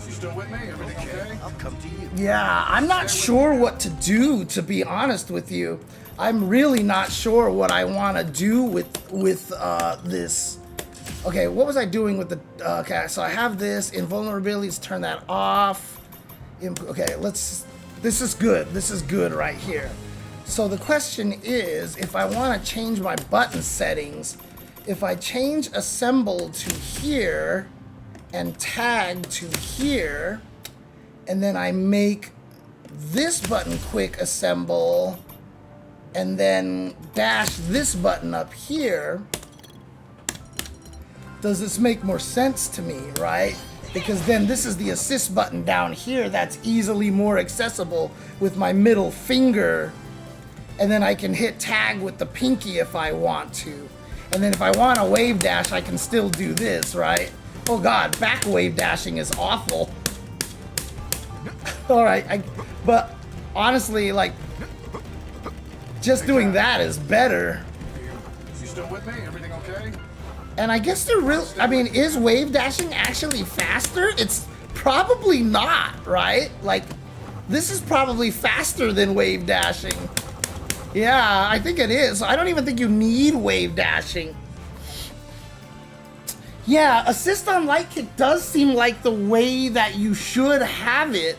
You still with me? Everything okay? I'll come to you. Yeah, I'm not sure what to do, to be honest with you. I'm really not sure what I want to do with this. Okay, what was I doing with the... okay, so I have this. Invulnerabilities, turn that off. Okay, let's... This is good. This is good right here. So the question is, if I want to change my button settings, if I change assemble to here and tag to here, and then I make this button quick assemble, and then dash this button up here, does this make more sense to me, right? Because then this is the assist button down here that's easily more accessible with my middle finger, and then I can hit tag with the pinky if I want to. And then if I want to wave dash, I can still do this, right? Oh god, back wave dashing is awful. Alright, but honestly, like, just doing that is better. You still with me? Everything okay? And I guess they're real. I mean, is wave dashing actually faster? It's probably not, right? Like, this is probably faster than wave dashing. Yeah, I think it is. I don't even think you need wave dashing. Yeah, assist on light kick does seem like the way that you should have it.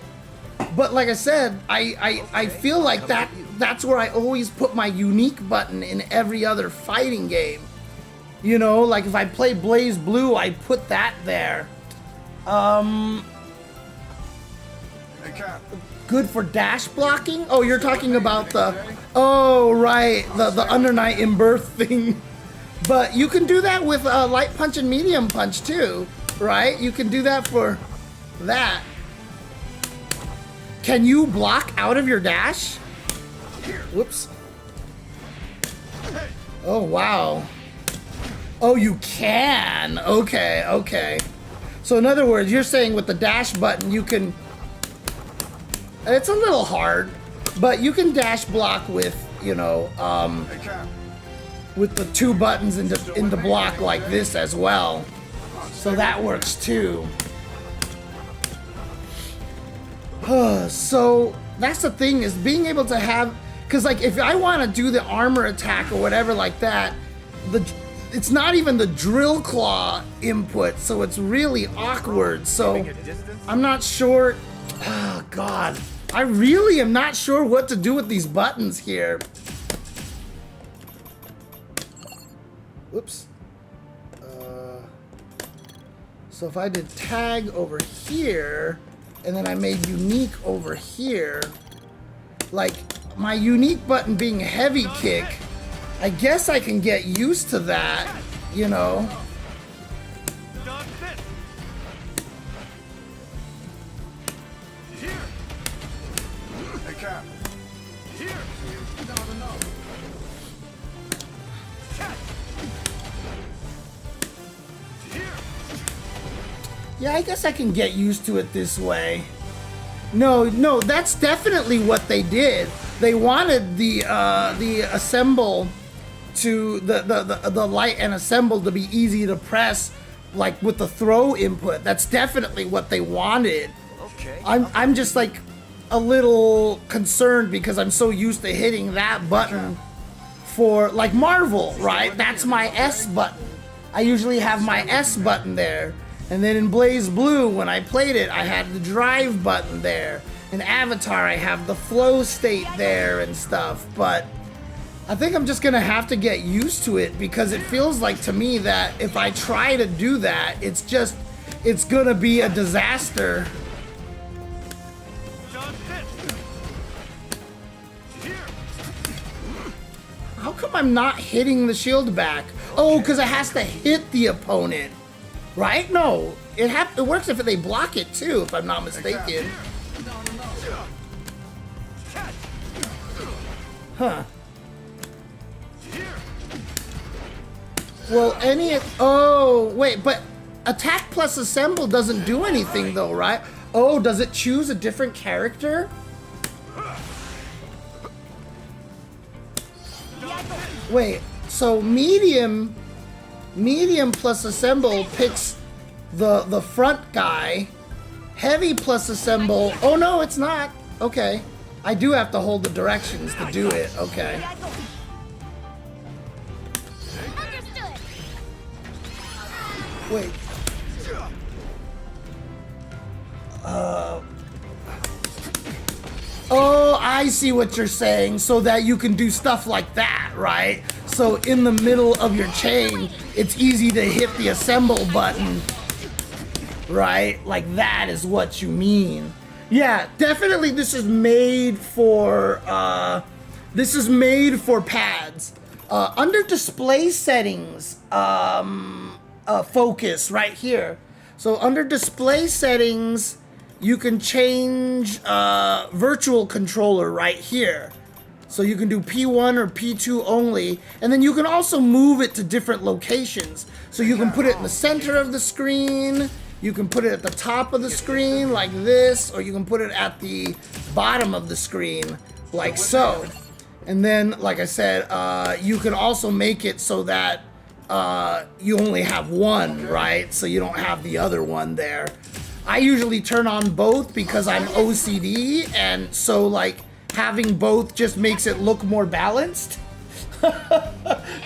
But like I said, I feel like that's where I always put my unique button in every other fighting game. You know, like if I play Blaze Blue, I put that there. Hey, Cap. Good for dash blocking? Oh, you're talking about the... Oh, right. The Under Night in Birth thing. But you can do that with Light Punch and Medium Punch, too. Right? You can do that for that. Can you block out of your dash? Whoops. Oh, wow. Oh, you can. Okay, okay. So in other words, you're saying with the dash button, you can... It's a little hard, but you can dash block with, you know, Hey, Cap. with the two buttons into block like this as well. So that works too. So that's the thing, is being able to have, because like if I want to do the armor attack or whatever like that, it's not even the drill claw input, so it's really awkward. So I'm not sure. Oh God, I really am not sure what to do with these buttons here. Oops. So if I did tag over here, and then I made unique over here, like my unique button being heavy kick, I guess I can get used to that, you know. Done this. Here. Hey, Cap. Here. No. Catch. Here. Yeah, I guess I can get used to it this way. No, that's definitely what they did. They wanted the assemble to the light and assemble to be easy to press, like with the throw input. That's definitely what they wanted. Okay. I'm just like a little concerned because I'm so used to hitting that button for like Marvel, right? That's my S button. I usually have my S button there. And then in Blaze Blue, when I played it, I had the drive button there. In Avatar, I have the flow state there and stuff. But I think I'm just gonna have to get used to it, because it feels like to me that if I try to do that, it's gonna be a disaster. Done this. Here. How come I'm not hitting the shield back? Oh, because it has to hit the opponent. Right? No, it works if they block it too, if I'm not mistaken. Huh. Well, oh, wait, but attack plus assemble doesn't do anything though, right? Oh, does it choose a different character? Wait, so medium plus assemble picks the front guy. Heavy plus assemble. Oh no, it's not. Okay. I do have to hold the directions to do it. Okay. Understood. Wait. Oh, I see what you're saying. So that you can do stuff like that, right? So in the middle of your chain, it's easy to hit the assemble button, right? Like that is what you mean. Yeah, definitely this is made for pads. Under display settings, focus right here. So under display settings, you can change virtual controller right here. So you can do P1 or P2 only, and then you can also move it to different locations. So you can put it in the center of the screen, you can put it at the top of the screen like this, or you can put it at the bottom of the screen like so. And then, like I said, you can also make it so that you only have one, right? So you don't have the other one there. I usually turn on both because I'm OCD, and so like having both just makes it look more balanced.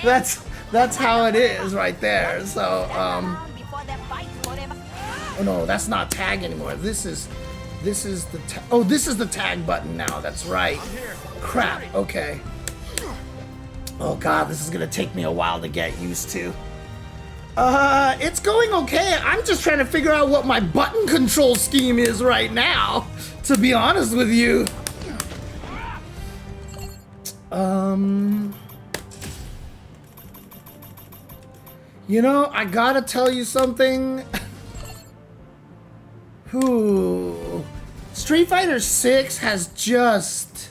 That's how it is right there. So oh no, that's not tag anymore. This is the this is the tag button now. That's right. Crap. Okay. Oh god, this is gonna take me a while to get used to. It's going okay. I'm just trying to figure out what my button control scheme is right now, to be honest with you. You know, I gotta tell you something. Street Fighter 6 has just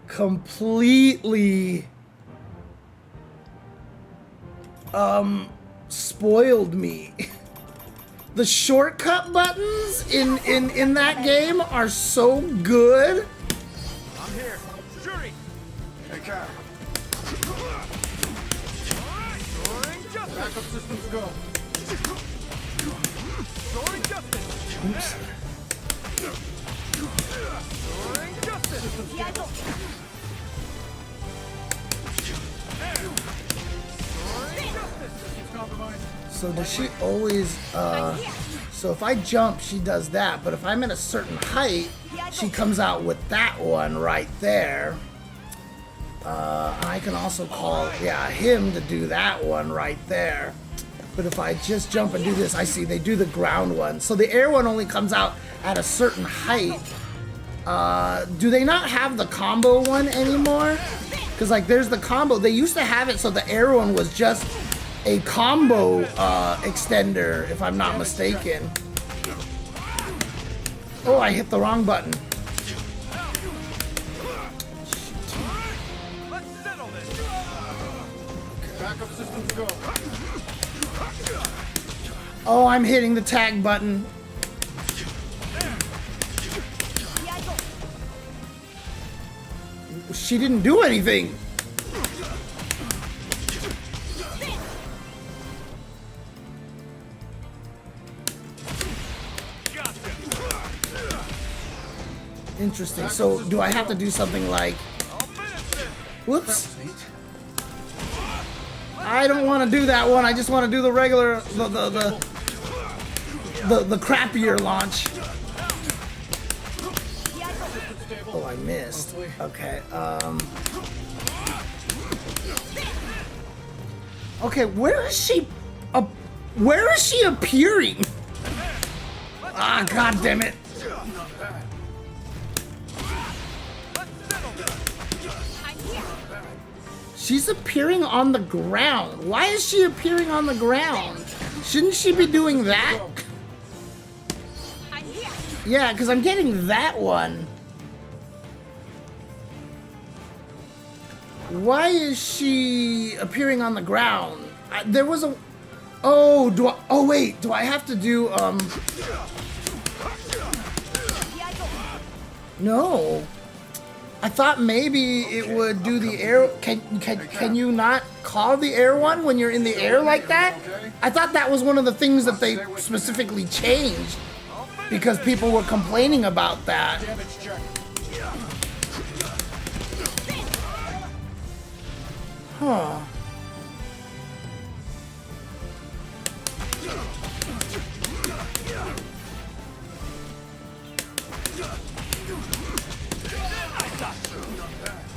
completely spoiled me. The shortcut buttons in that game are so good. I'm here. Shuri. Take care. Backup systems go. Soaring justice. Oops. Soaring justice. Systems go. Soaring justice. Systems compromised. So does she always, so if I jump, she does that, but if I'm at a certain height, she comes out with that one right there. I can also call, him to do that one right there. But if I just jump and do this, I see they do the ground one. So the air one only comes out at a certain height. Do they not have the combo one anymore? Because like there's the combo. They used to have it so the air one was just a combo extender, if I'm not mistaken. Oh, I hit the wrong button. Let's settle this. Backup systems go. Oh, I'm hitting the tag button. She didn't do anything. Interesting. So, do I have to do something like... Whoops. I don't want to do that one. I just want to do the regular... The crappier launch. Oh, I missed. Okay, okay, where is she appearing? Ah, god damn it. She's appearing on the ground. Why is she appearing on the ground? Shouldn't she be doing that? Yeah, because I'm getting that one. Why is she appearing on the ground? There was a... Oh, oh wait, do I have to do, No. I thought maybe it would do the air... Can you not call the air one when you're in the air like that? I thought that was one of the things that they specifically changed because people were complaining about that. Huh.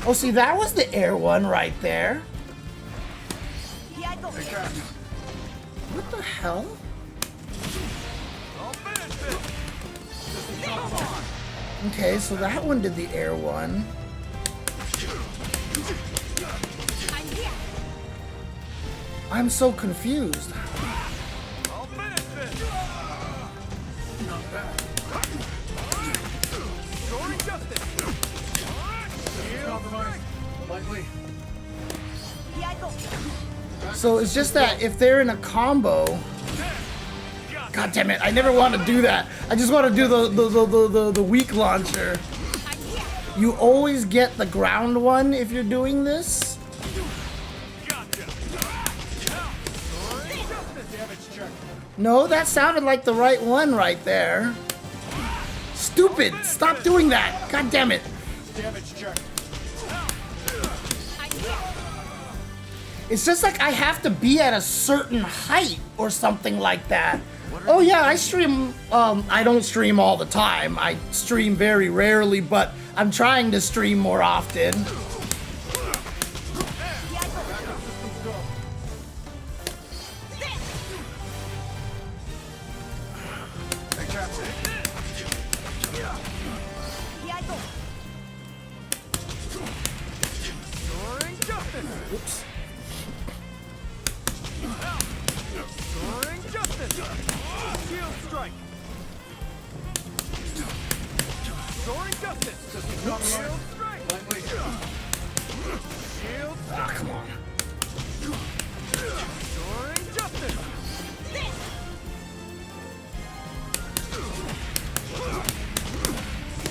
Oh, see, that was the air one right there. What the hell? Okay, so that one did the air one. I'm so confused. So it's just that if they're in a combo, god damn it! I never want to do that. I just want to do the weak launcher. You always get the ground one if you're doing this. No, that sounded like the right one right there. Stupid! Stop doing that! God damn it! Damage check. It's just like I have to be at a certain height or something like that. Oh yeah, I stream, I don't stream all the time. I stream very rarely, but I'm trying to stream more often. Oops. Soaring Justice. Shield strike. Soaring Justice. Shield strike. Shield strike. Ah, come on. Soaring Justice.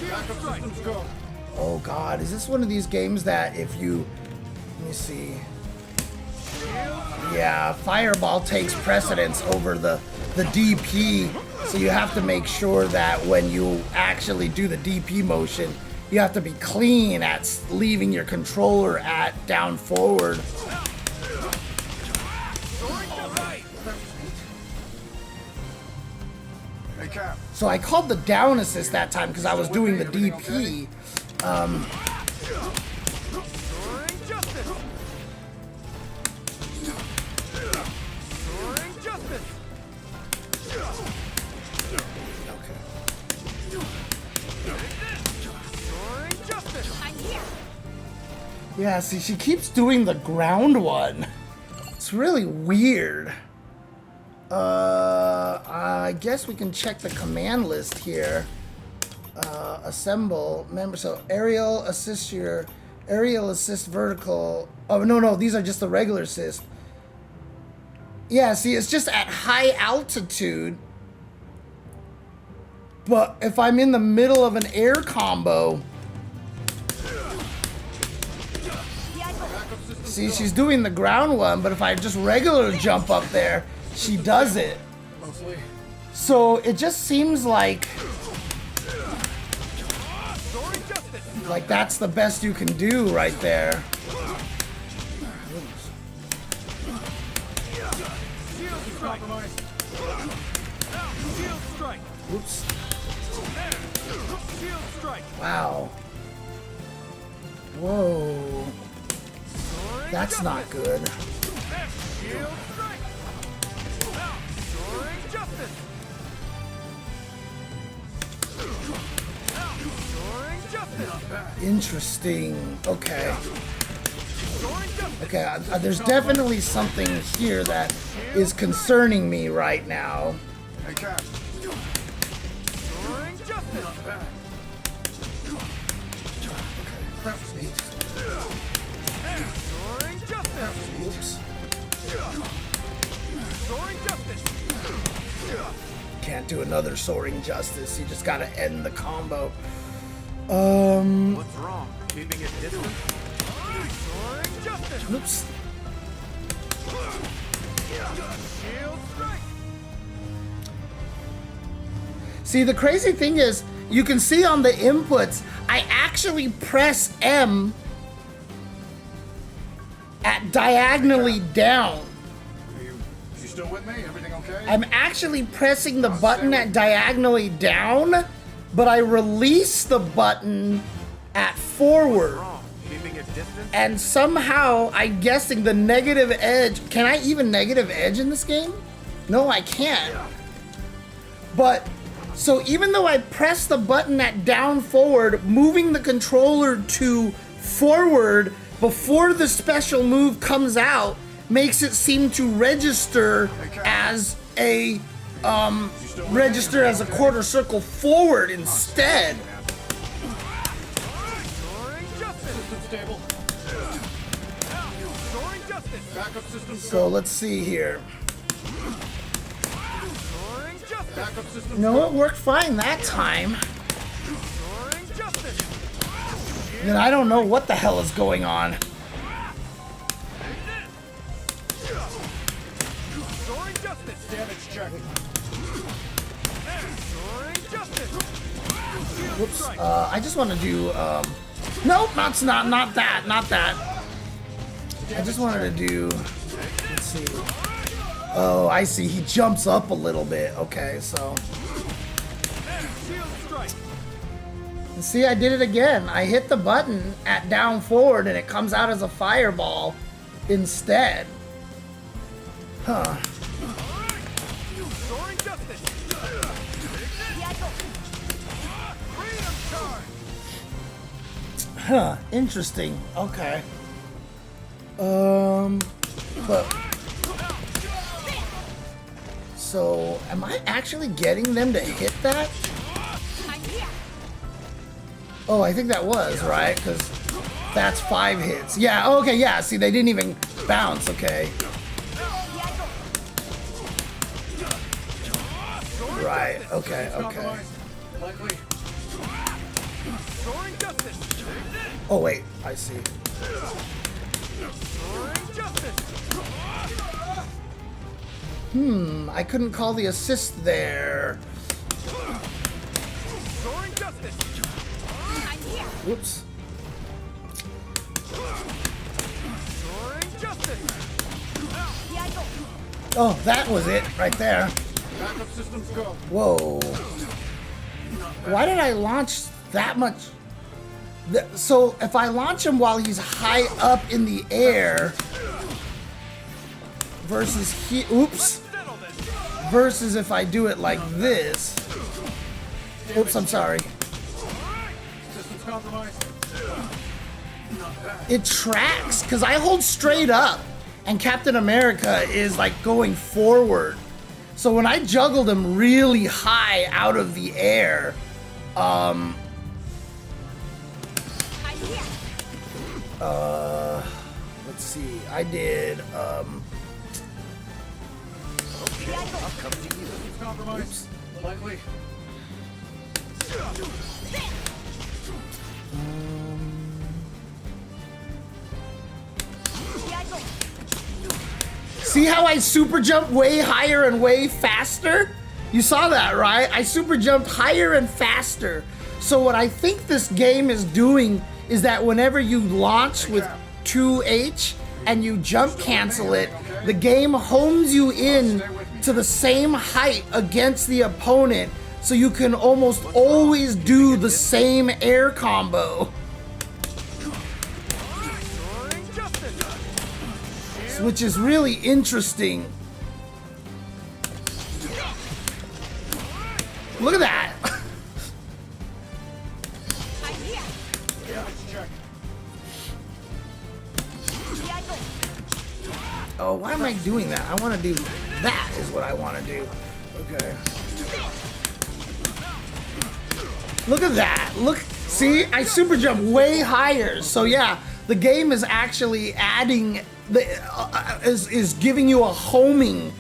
Shield strike. Go. Oh god, is this one of these games that if you... Let me see. Yeah, Fireball takes precedence over the DP, so you have to make sure that when you actually do the DP motion, you have to be clean at leaving your controller at down forward. Hey, Cap. So I called the down assist that time because I was doing the DP. Soaring Justice. Soaring Justice. Soaring Justice. I'm here. Yeah, see, she keeps doing the ground one. It's really weird. I guess we can check the command list here. Assemble, member, so aerial assist vertical. Oh, no, these are just the regular assist. Yeah, see, it's just at high altitude. But if I'm in the middle of an air combo, see, she's doing the ground one, but if I just regular jump up there, she does it. So it just seems like that's the best you can do right there. Shield strike. Shield strike. Oops. Shield strike. Wow. Whoa. Soaring That's not good. Shield strike. Soaring Justice. Soaring Justice. Interesting. Okay. Soaring Justice. Okay, there's definitely something here that is concerning me right now. Hey, Cap. Soaring Justice. Soaring Justice. Oops. Soaring Justice. Can't do another soaring justice. You just gotta end the combo. What's wrong? Keeping it distant? Soaring Justice. Oops. Shield strike. See, the crazy thing is, you can see on the inputs, I actually press M at diagonally down. You still with me? Everything okay? I'm actually pressing the button at diagonally down, but I release the button at forward. Keeping it distant? And somehow, I'm guessing the negative edge. Can I even negative edge in this game? No, I can't. But, so even though I press the button at down forward, moving the controller to forward before the special move comes out makes it seem to register as a, register as a quarter circle forward instead. Soaring Justice. System stable. Soaring Justice. Backup system. So let's see here. Soaring Justice. Backup system. No, it worked fine that time. Soaring Justice. Then I don't know what the hell is going on. Soaring Justice. Damage check. Soaring Justice. Shield Whoops. strike. I just want to do Nope, not that. I just wanted to do, let's see. Oh, I see, he jumps up a little bit. Okay, so. Shield strike. See, I did it again. I hit the button at down forward and it comes out as a fireball instead. Huh. Soaring justice. Freedom charge. Huh, interesting. Okay. But so am I actually getting them to hit that? Oh, I think that was, right? Because that's 5 hits. Yeah, okay, yeah. See, they didn't even bounce, okay. Right, okay. Soaring justice. Oh, wait, I see. Soaring justice. I couldn't call the assist there. Soaring justice. Whoops. Soaring justice. Oh, that was it right there. Backup systems go. Whoa. Why did I launch that much? So if I launch him while he's high up in the air versus oops, versus if I do it like this. Oops, I'm sorry. Systems compromised. It tracks because I hold straight up and Captain America is like going forward. So when I juggled him really high out of the air, let's see, I did, Systems compromised. Likely. see how I super jump way higher and way faster? You saw that, right? I super jumped higher and faster. So what I think this game is doing is that whenever you launch with 2H and you jump cancel it, the game homes you in to the same height against the opponent, so you can almost always do the same air combo. Soaring justice. Which is really interesting. Look at that. Oh, why am I doing that? I want to do that is what I want to do. Okay. Look at that. Look, see, I super jump way higher. So yeah, the game is actually adding is giving you a homing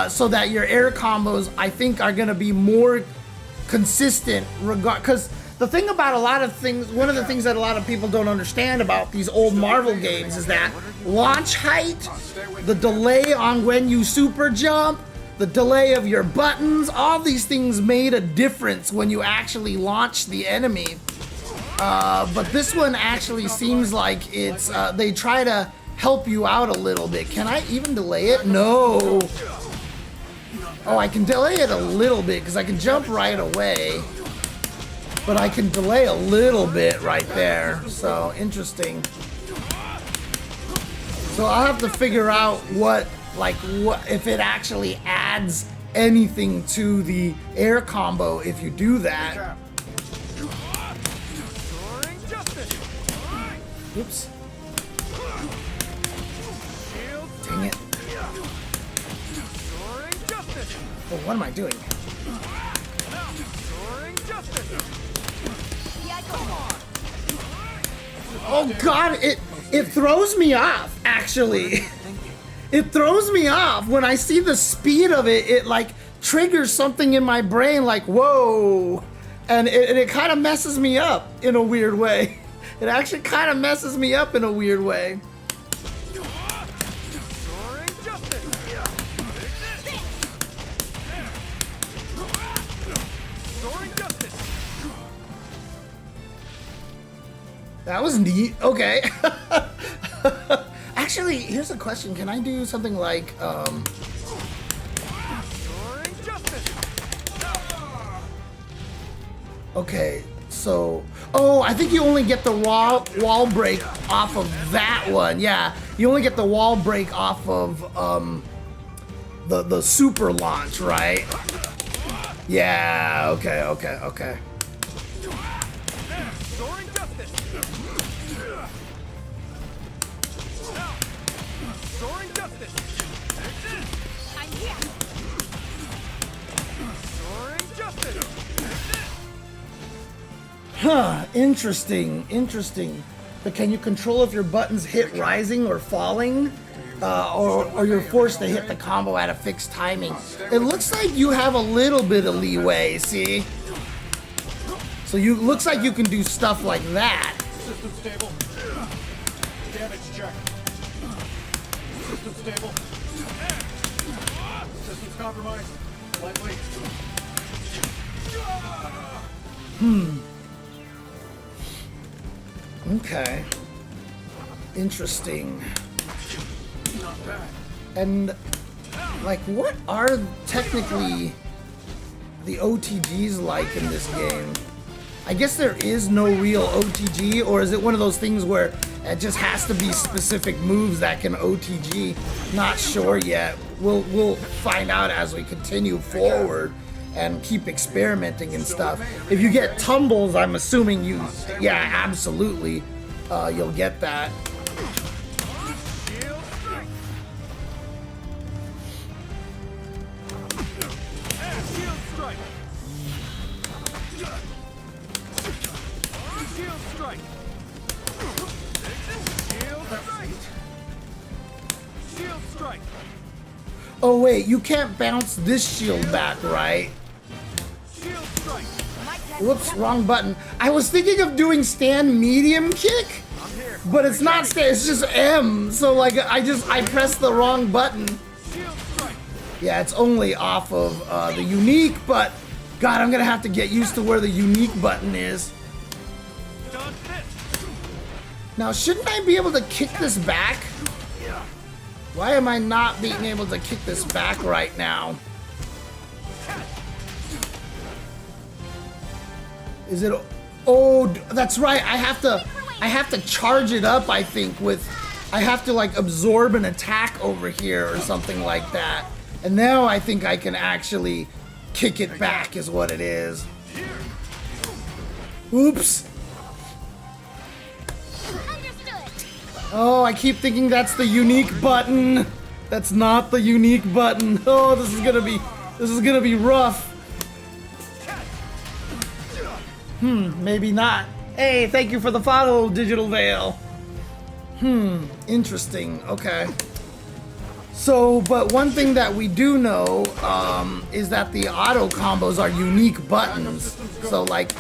so that your air combos, I think, are going to be more consistent because the thing about a lot of things, one of the things that a lot of people don't understand about these old Marvel games is that launch height, the delay on when you super jump, the delay of your buttons, all these things made a difference when you actually launch the enemy. But this one actually seems like it's, they try to help you out a little bit. Can I even delay it? No. Oh, I can delay it a little bit because I can jump right away. But I can delay a little bit right there. So, interesting. So I'll have to figure out what if it actually adds anything to the air combo if you do that. Soaring justice. Oops. Shield. Dang it. Soaring justice. Oh, what am I doing? Soaring justice. Come on. Oh god, it throws me off, actually. It throws me off when I see the speed of it. It like triggers something in my brain like, whoa. And it kind of messes me up in a weird way. It actually kind of messes me up in a weird way. Soaring justice. Soaring justice. That was neat. Okay. Actually, here's a question. Can I do something like, Soaring justice. okay, so, oh, I think you only get the wall break off of that one. Yeah, you only get the wall break off of the super launch, right? Yeah. Okay. Soaring justice. Soaring justice. I'm here. Soaring justice. Huh. Interesting. But can you control if your buttons hit rising or falling? Or you're forced to hit the combo at a fixed timing. It looks like you have a little bit of leeway, see? So looks like you can do stuff like that. System stable. Damage check. System stable. System's compromised. Lightweight. Okay. Interesting. Not bad. And like, what are technically the OTGs like in this game? I guess there is no real OTG, or is it one of those things where it just has to be specific moves that can OTG? Not sure yet. We'll find out as we continue forward and keep experimenting and stuff. If you get tumbles, I'm assuming yeah, absolutely, you'll get that. Shield strike. Shield strike. Shield strike. Shield strike. Shield strike. Oh wait, you can't bounce this shield back, right? Shield strike. Whoops, wrong button. I was thinking of doing stand medium kick, I'm here. but it's not stand, it's just M. So like I pressed the wrong button. Shield strike. Yeah, it's only off of the unique, but God, I'm gonna have to get used to where the unique button is. Done this. Now, shouldn't I be able to kick this back? Why am I not being able to kick this back right now? Is it? Oh, that's right. I have to charge it up. I think I have to like absorb an attack over here or something like that. And now I think I can actually kick it back. Is what it is. Oops. Understood. Oh, I keep thinking that's the unique button. That's not the unique button. Oh, this is gonna be rough. Maybe not. Hey, thank you for the follow, Digital Veil. Interesting. Okay. So, but one thing that we do know is that the auto combos are unique buttons. So, like,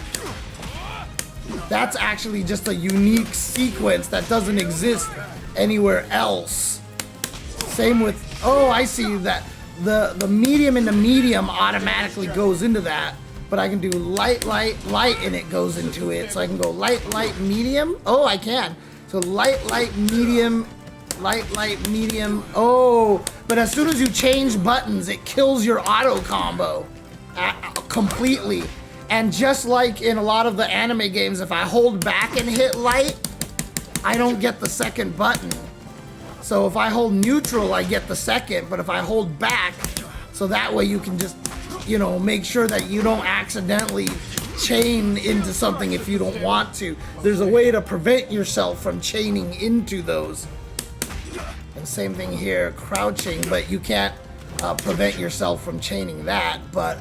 that's actually just a unique sequence that doesn't exist anywhere else. Same with, oh, I see that the medium and the medium automatically goes into that. But I can do light, light, light, and it goes into it. So I can go light, light, medium. Oh, I can. So light, light, medium, light, light, medium. Oh, but as soon as you change buttons, it kills your auto combo completely. And just like in a lot of the anime games, if I hold back and hit light, I don't get the second button. So if I hold neutral, I get the second. But if I hold back, so that way you can just, you know, make sure that you don't accidentally chain into something if you don't want to. There's a way to prevent yourself from chaining into those. And same thing here, crouching, but you can't prevent yourself from chaining that. But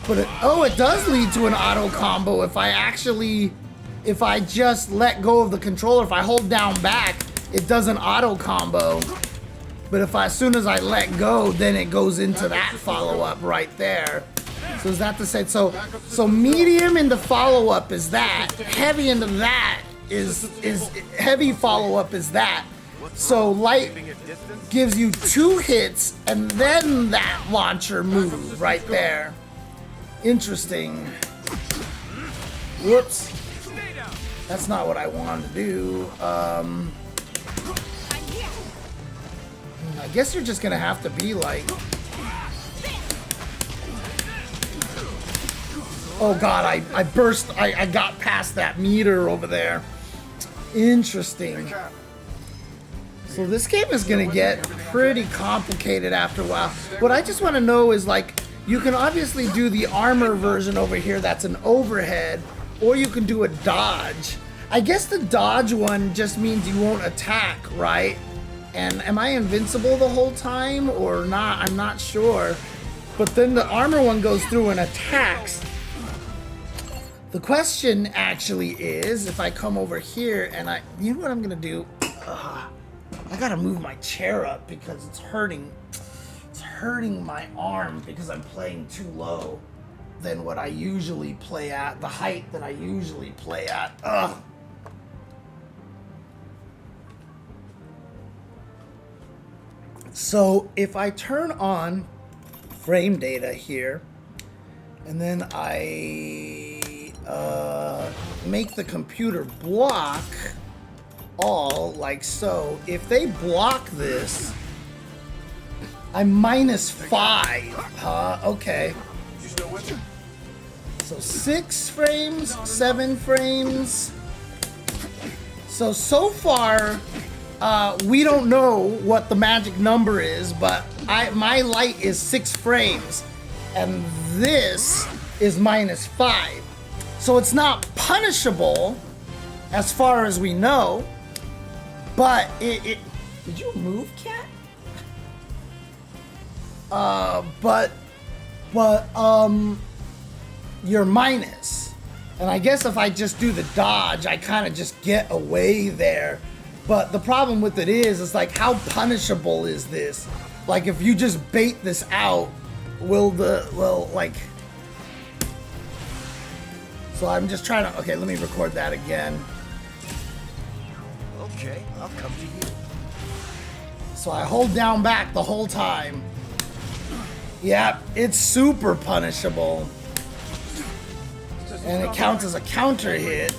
it does lead to an auto combo if I just let go of the controller. If I hold down back, it does an auto combo. But as soon as I let go, then it goes into that follow-up right there. So is that to say, so medium into follow-up is that, heavy into that is heavy follow-up is that. So light gives you 2 hits and then that launcher move right there. Interesting. Whoops. Stay down. That's not what I wanted to do. I guess you're just gonna have to be like... Oh god, I burst, I got past that meter over there. Interesting. So this game is gonna get pretty complicated after a while. What I just want to know is, like, you can obviously do the armor version over here that's an overhead, or you can do a dodge. I guess the dodge one just means you won't attack, right? And am I invincible the whole time or not? I'm not sure. But then the armor one goes through and attacks. The question actually is, if I come over here and you know what I'm gonna do? I gotta move my chair up because it's hurting. It's hurting my arm because I'm playing too low than what I usually play at, the height that I usually play at. Ugh. So if I turn on frame data here, and then I make the computer block all, like so. If they block this, I'm -5, huh? Okay. So 6 frames, 7 frames. So far, we don't know what the magic number is, but my light is 6 frames, and this is -5. So it's not punishable as far as we know, but it did you move, cat? But you're minus. And I guess if I just do the dodge, I kind of just get away there. But the problem with it is like, how punishable is this? Like, if you just bait this out, like... So I'm just trying to... Okay, let me record that again. Okay, I'll come to you. So I hold down back the whole time. Yep, it's super punishable. And it counts as a counter hit.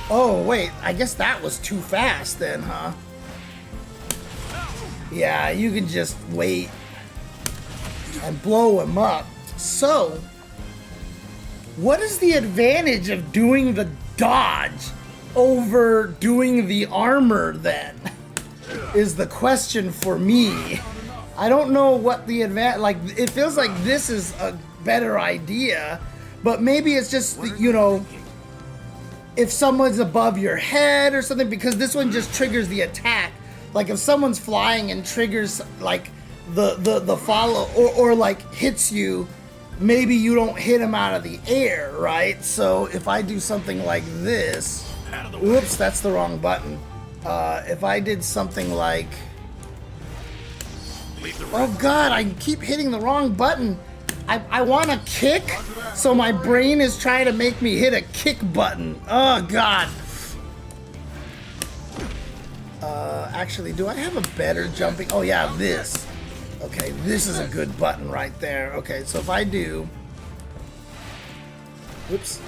Oh, wait, I guess that was too fast then, huh? Yeah, you can just wait and blow him up. So, what is the advantage of doing the dodge over doing the armor then? Is the question for me. I don't know what the advantage, like, it feels like this is a better idea, but maybe it's just, you know, if someone's above your head or something, because this one just triggers the attack. Like, if someone's flying and triggers, like, the follow, or like, hits you, maybe you don't hit him out of the air, right? So, if I do something like this, whoops, that's the wrong button. If I did something like, oh god, I keep hitting the wrong button. I want to kick, so my brain is trying to make me hit a kick button. Oh god. Actually, do I have a better jumping? Oh yeah, this. Okay, this is a good button right there. Okay, so if I do... Whoops.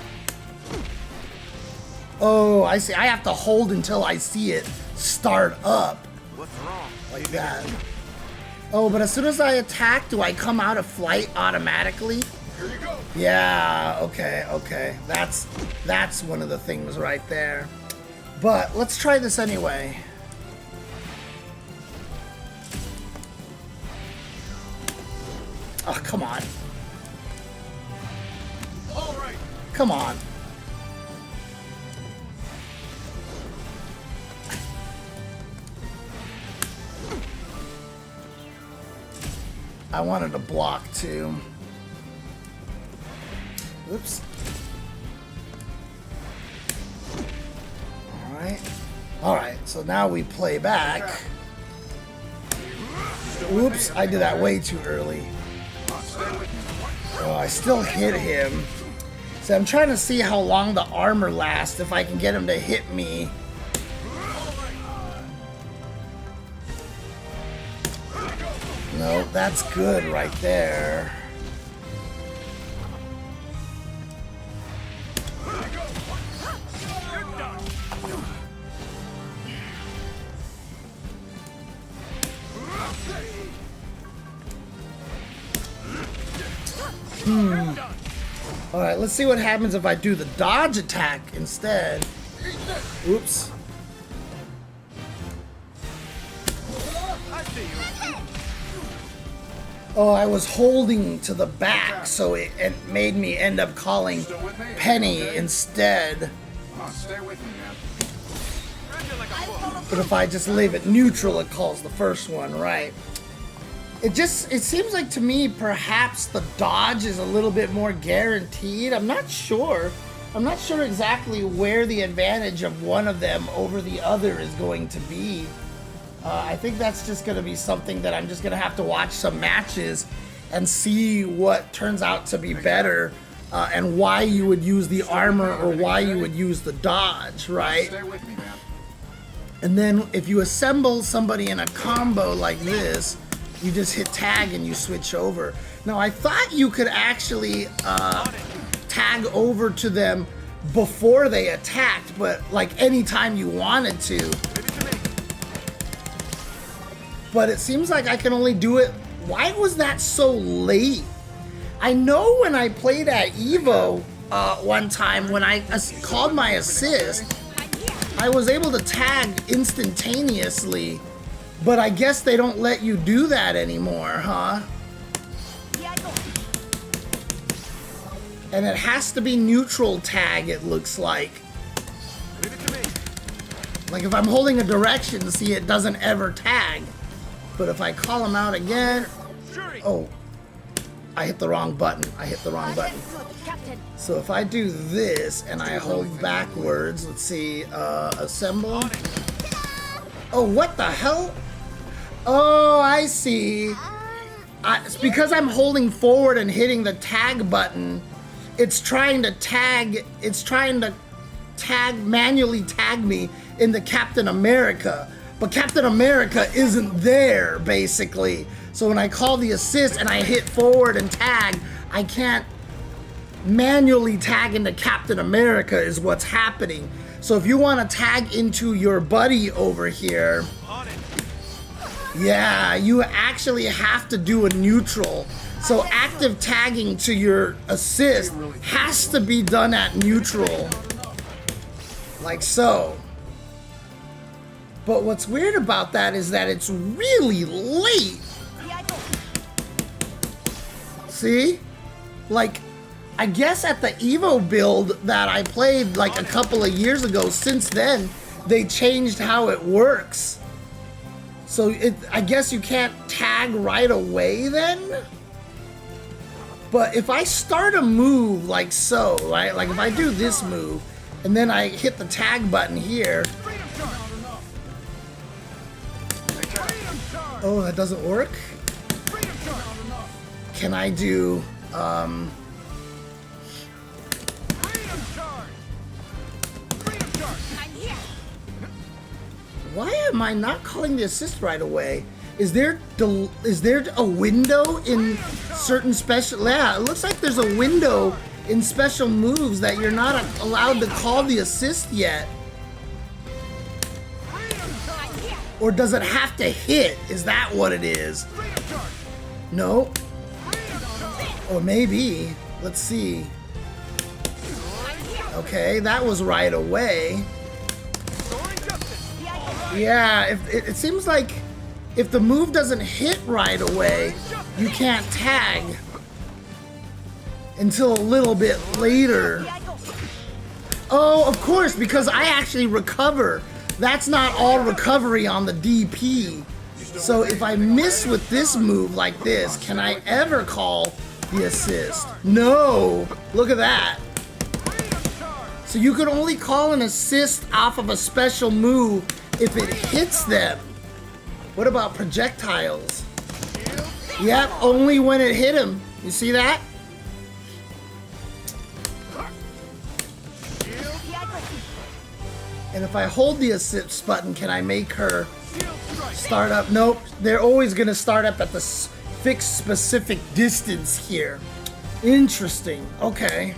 Oh, I see. I have to hold until I see it start up. What's wrong? Like that. Oh, but as soon as I attack, do I come out of flight automatically? Here you go. Yeah, okay. That's one of the things right there. But let's try this anyway. Oh, come on. All right. Come on. I wanted to block too. Oops. Alright, so now we play back. Oops, I did that way too early. Oh, I still hit him. So I'm trying to see how long the armor lasts, if I can get him to hit me. No, that's good right there. Alright, let's see what happens if I do the dodge attack instead. Oops. I see you. Oh, I was holding to the back, so it made me end up calling Penny instead. Stay with me, man. Run you like a bull. But if I just leave it neutral, it calls the first one, right? It seems like to me perhaps the dodge is a little bit more guaranteed. I'm not sure. I'm not sure exactly where the advantage of one of them over the other is going to be. I think that's just going to be something that I'm just going to have to watch some matches and see what turns out to be better, and why you would use the armor or why you would use the dodge, right? Stay with me, man. And then if you assemble somebody in a combo like this, you just hit tag and you switch over. Now I thought you could actually tag over to them before they attacked, but like anytime you wanted to. Leave it to me. But it seems like I can only do it. Why was that so late? I know when I played at Evo one time, when I called my assist, I was able to tag instantaneously, but I guess they don't let you do that anymore, huh? And it has to be neutral tag, it looks like. Leave it to me. Like if I'm holding a direction, see, it doesn't ever tag. But if I call them out again, Shuri. oh, I hit the wrong button. I hit the wrong button. So if I do this and I hold backwards, let's see, assemble. Oh, what the hell? Oh, I see. It's because I'm holding forward and hitting the tag button. It's trying to manually tag me in the Captain America. But Captain America isn't there, basically. So when I call the assist and I hit forward and tag, I can't manually tag into Captain America is what's happening. So if you want to tag into your buddy over here, yeah, you actually have to do a neutral. So active tagging to your assist has to be done at neutral. Like so. But what's weird about that is that it's really late. See? Like, I guess at the Evo build that I played like a couple of years ago, since then, they changed how it works. So I guess you can't tag right away then? But if I start a move like so, right? Like if I do this move, and then I hit the tag button here. Oh, that doesn't work? Can I do, why am I not calling the assist right away? Is there a window in certain special... Yeah, it looks like there's a window in special moves that you're not allowed to call the assist yet. Or does it have to hit? Is that what it is? No. Or maybe. Let's see. Okay, that was right away. Yeah, it seems like if the move doesn't hit right away, you can't tag until a little bit later. Oh, of course, because I actually recover. That's not all recovery on the DP. So if I miss with this move like this, can I ever call the assist? No. Look at that. So you can only call an assist off of a special move if it hits them. What about projectiles? Yep, only when it hit him. You see that? And if I hold the assist button, can I make her start up? Nope, they're always gonna start up at the fixed specific distance here. Interesting, okay.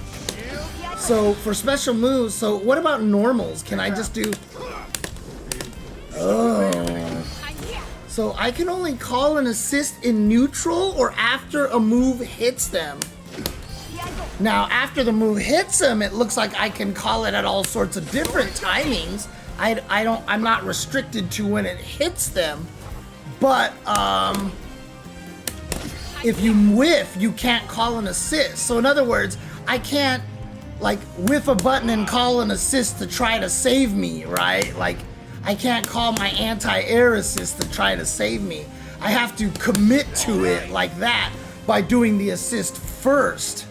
So for special moves, so what about normals? Can I just do... Oh. So I can only call an assist in neutral or after a move hits them. Now, after the move hits him, it looks like I can call it at all sorts of different timings. I'm not restricted to when it hits them, but if you whiff, you can't call an assist. So in other words, I can't like whiff a button and call an assist to try to save me, right? Like I can't call my anti-air assist to try to save me. I have to commit to it like that by doing the assist first.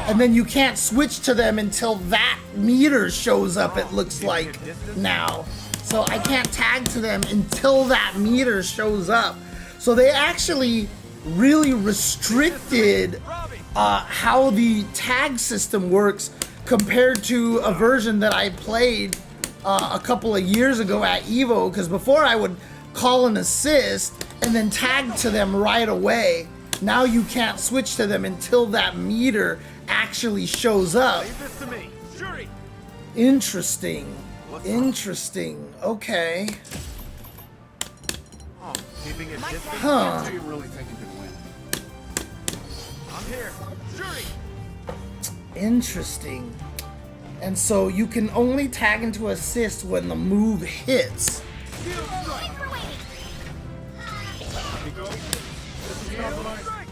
And then you can't switch to them until that meter shows up, it looks like now. So I can't tag to them until that meter shows up. So they actually really restricted how the tag system works compared to a version that I played a couple of years ago at EVO, because before I would call an assist and then tag to them right away. Now you can't switch to them until that meter actually shows up. Leave this to me. Shuri. Interesting. Interesting. Okay. Oh, keeping it distant. Huh. Do you really think you can win? I'm here. Shuri. Interesting. And so you can only tag into assist when the move hits. Shield strike. Shield strike.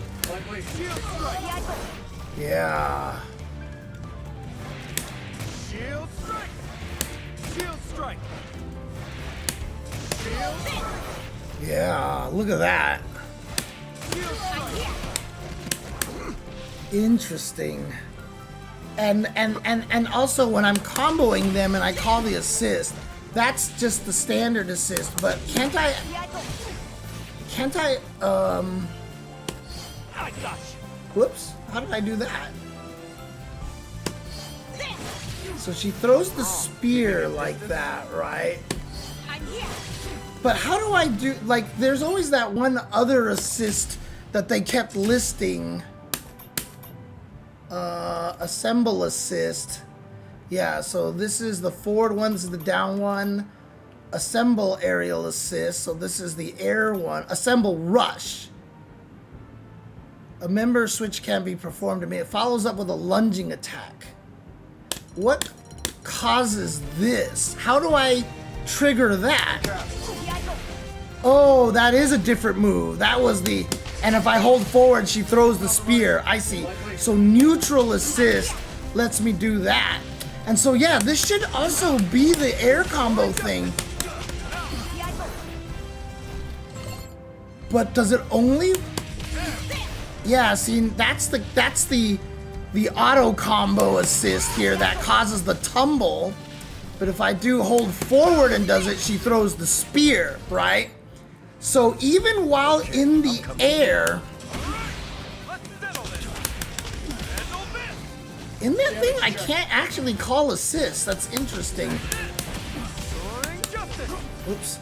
Shield strike. Yeah. Shield strike. Shield strike. Shield strike. Yeah. Look at that. Shield strike. Interesting. And also when I'm comboing them and I call the assist, that's just the standard assist, but can't I whoops, how did I do that? So she throws the spear like that, right? But how do I do, like, there's always that one other assist that they kept listing. Assemble assist. Yeah, so this is the forward one, this is the down one. Assemble aerial assist, so this is the air one. Assemble rush. A member switch can be performed to me. It follows up with a lunging attack. What causes this? How do I trigger that? Oh, that is a different move. That was the... And if I hold forward, she throws the spear. I see. So neutral assist lets me do that. And so, yeah, this should also be the air combo thing. But does it only... Yeah, see, that's the auto combo assist here that causes the tumble. But if I do hold forward and does it, she throws the spear, right? So even while in the air, in that thing, I can't actually call assist. That's interesting. Oops.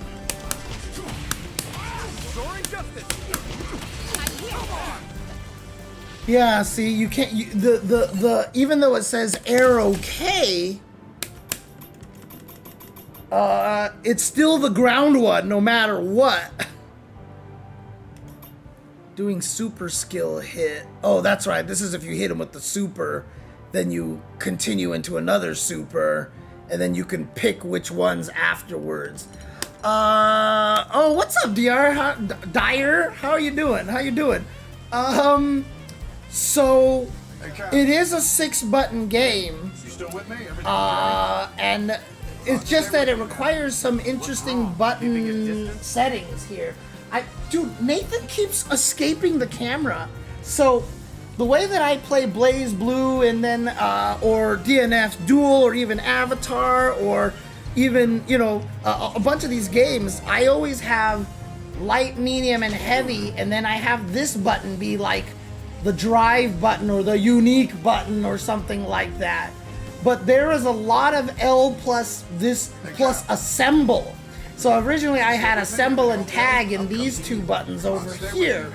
Yeah, see, you can't. The even though it says air OK, it's still the ground one, no matter what. Doing super skill hit. Oh, that's right. This is if you hit him with the super, then you continue into another super, and then you can pick which ones afterwards. Oh, what's up, DR? Dyer? How are you doing? How you doing? So it is a 6-button game. You still with me? And it's just that it requires some interesting button settings here. Dude, Nathan keeps escaping the camera. So the way that I play Blaze Blue and then, or DNF Duel or even Avatar or even, you know, a bunch of these games, I always have light, medium, and heavy, and then I have this button be like the drive button or the unique button or something like that. But there is a lot of L plus this plus assemble. So originally I had assemble and tag in these two buttons over here.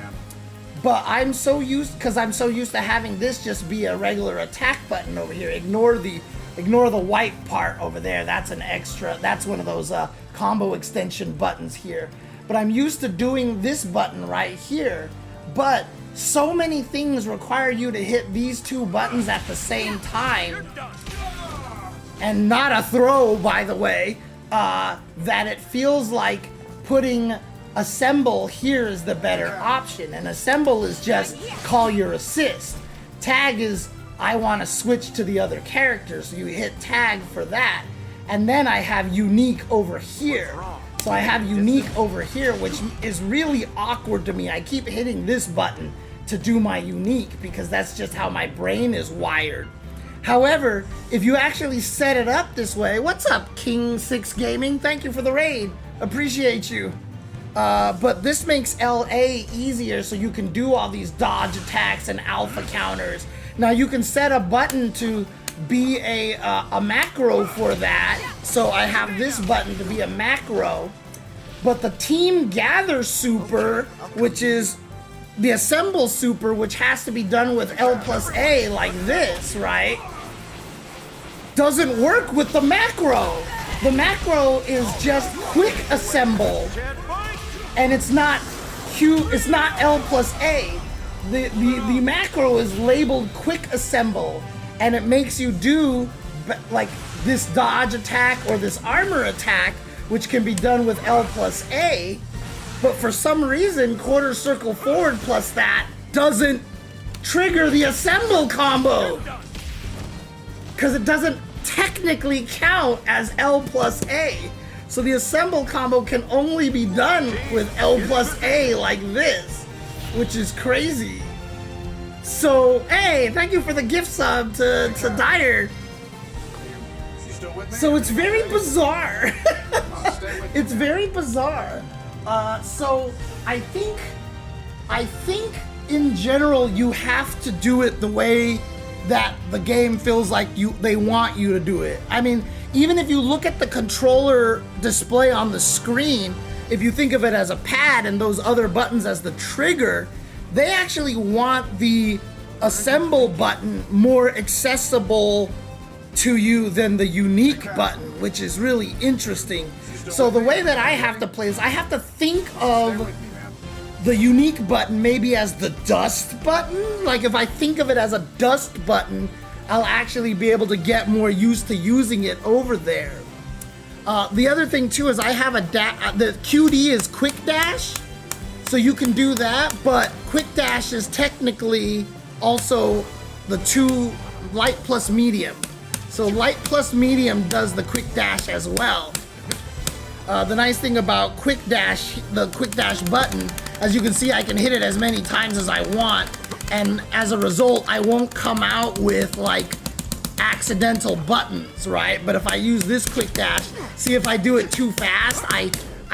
But I'm so used to having this just be a regular attack button over here. Ignore the white part over there. That's an extra. That's one of those combo extension buttons here. But I'm used to doing this button right here. But so many things require you to hit these two buttons at the same time, and not a throw, by the way, that it feels like putting assemble here is the better option. And assemble is just call your assist. Tag is I want to switch to the other character, so you hit tag for that. And then I have unique over here. So I have unique over here, which is really awkward to me. I keep hitting this button to do my unique because that's just how my brain is wired. However, if you actually set it up this way, what's up, King 6 Gaming? Thank you for the raid. Appreciate you. But this makes LA easier, so you can do all these dodge attacks and alpha counters. Now you can set a button to be a macro for that. So I have this button to be a macro. But the Team Gather super, which is the Assemble super, which has to be done with L+A like this, right? Doesn't work with the macro. The macro is just quick assemble, and it's not it's not L+A. The macro is labeled quick assemble, and it makes you do like this dodge attack or this armor attack, which can be done with L+A. But for some reason, quarter circle forward plus that doesn't trigger the assemble combo, because it doesn't technically count as L+A. So the assemble combo can only be done with L+A like this, which is crazy. So, hey, thank you for the gift sub to Dyer. So it's very bizarre. It's very bizarre. So I think in general you have to do it the way that the game feels like they want you to do it. I mean, even if you look at the controller display on the screen, if you think of it as a pad and those other buttons as the trigger, they actually want the assemble button more accessible to you than the unique button, which is really interesting. So the way that I have to play is I have to think of the unique button maybe as the dust button. Like if I think of it as a dust button, I'll actually be able to get more used to using it over there. The other thing too is I have the QD is quick dash, so you can do that, but quick dash is technically also the two light plus medium. So light plus medium does the quick dash as well. The nice thing about quick dash, the quick dash button, as you can see, I can hit it as many times as I want, and as a result, I won't come out with like accidental buttons, right? But if I use this quick dash, see if I do it too fast, I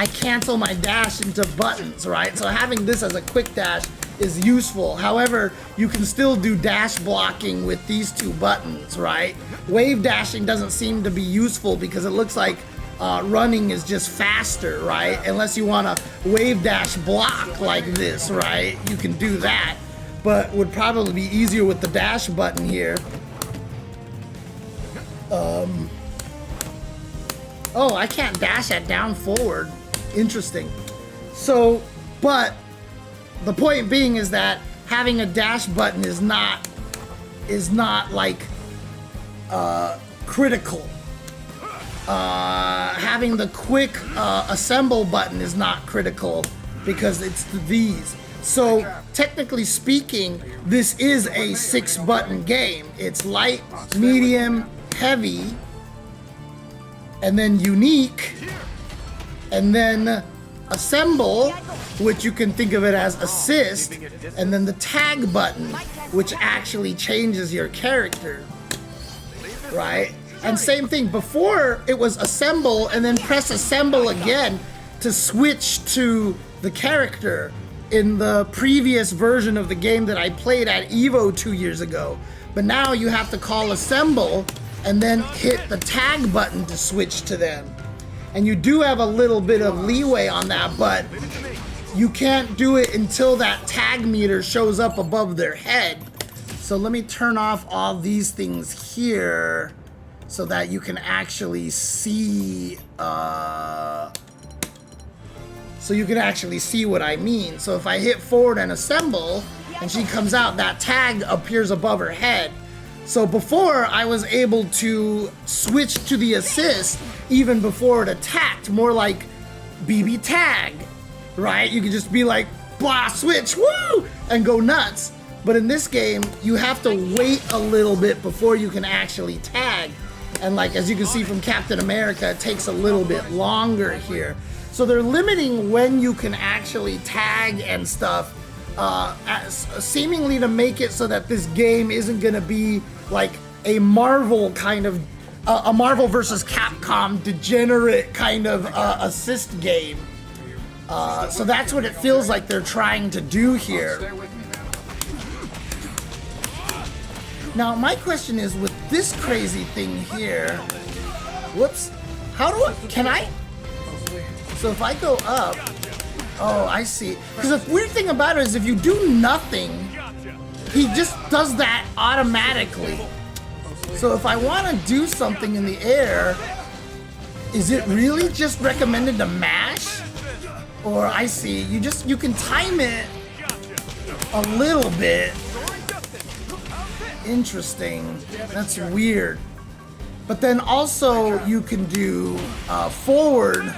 cancel my dash into buttons, right? So having this as a quick dash is useful. However, you can still do dash blocking with these two buttons, right? Wave dashing doesn't seem to be useful because it looks like running is just faster, right? Unless you want to wave dash block like this, right? You can do that, but would probably be easier with the dash button here. Oh, I can't dash at down forward. Interesting. So, but the point being is that having a dash button is not like critical. Having the quick assemble button is not critical because it's these. So technically speaking, this is a 6-button game. It's light, medium, heavy, and then unique, and then assemble, which you can think of it as assist, and then the tag button, which actually changes your character, right? And same thing, before it was assemble and then press assemble again to switch to the character in the previous version of the game that I played at EVO 2 years ago. But now you have to call assemble and then hit the tag button to switch to them. And you do have a little bit of leeway on that, but you can't do it until that tag meter shows up above their head. So let me turn off all these things here so that you can actually see what I mean. So if I hit forward and assemble, and she comes out, that tag appears above her head. So before, I was able to switch to the assist even before it attacked, more like BB tag, right? You could just be like, blah, switch, woo, and go nuts. But in this game, you have to wait a little bit before you can actually tag. And like, as you can see from Captain America, it takes a little bit longer here. So they're limiting when you can actually tag and stuff, seemingly to make it so that this game isn't gonna be like a Marvel kind of, a Marvel versus Capcom degenerate kind of assist game. So that's what it feels like they're trying to do here. Now, my question is, with this crazy thing here, whoops, how do I, can I? So if I go up, oh, I see. Because the weird thing about it is if you do nothing, he just does that automatically. So if I want to do something in the air, is it really just recommended to mash? Or I see, you can time it a little bit. Interesting. That's weird. But then also you can do forward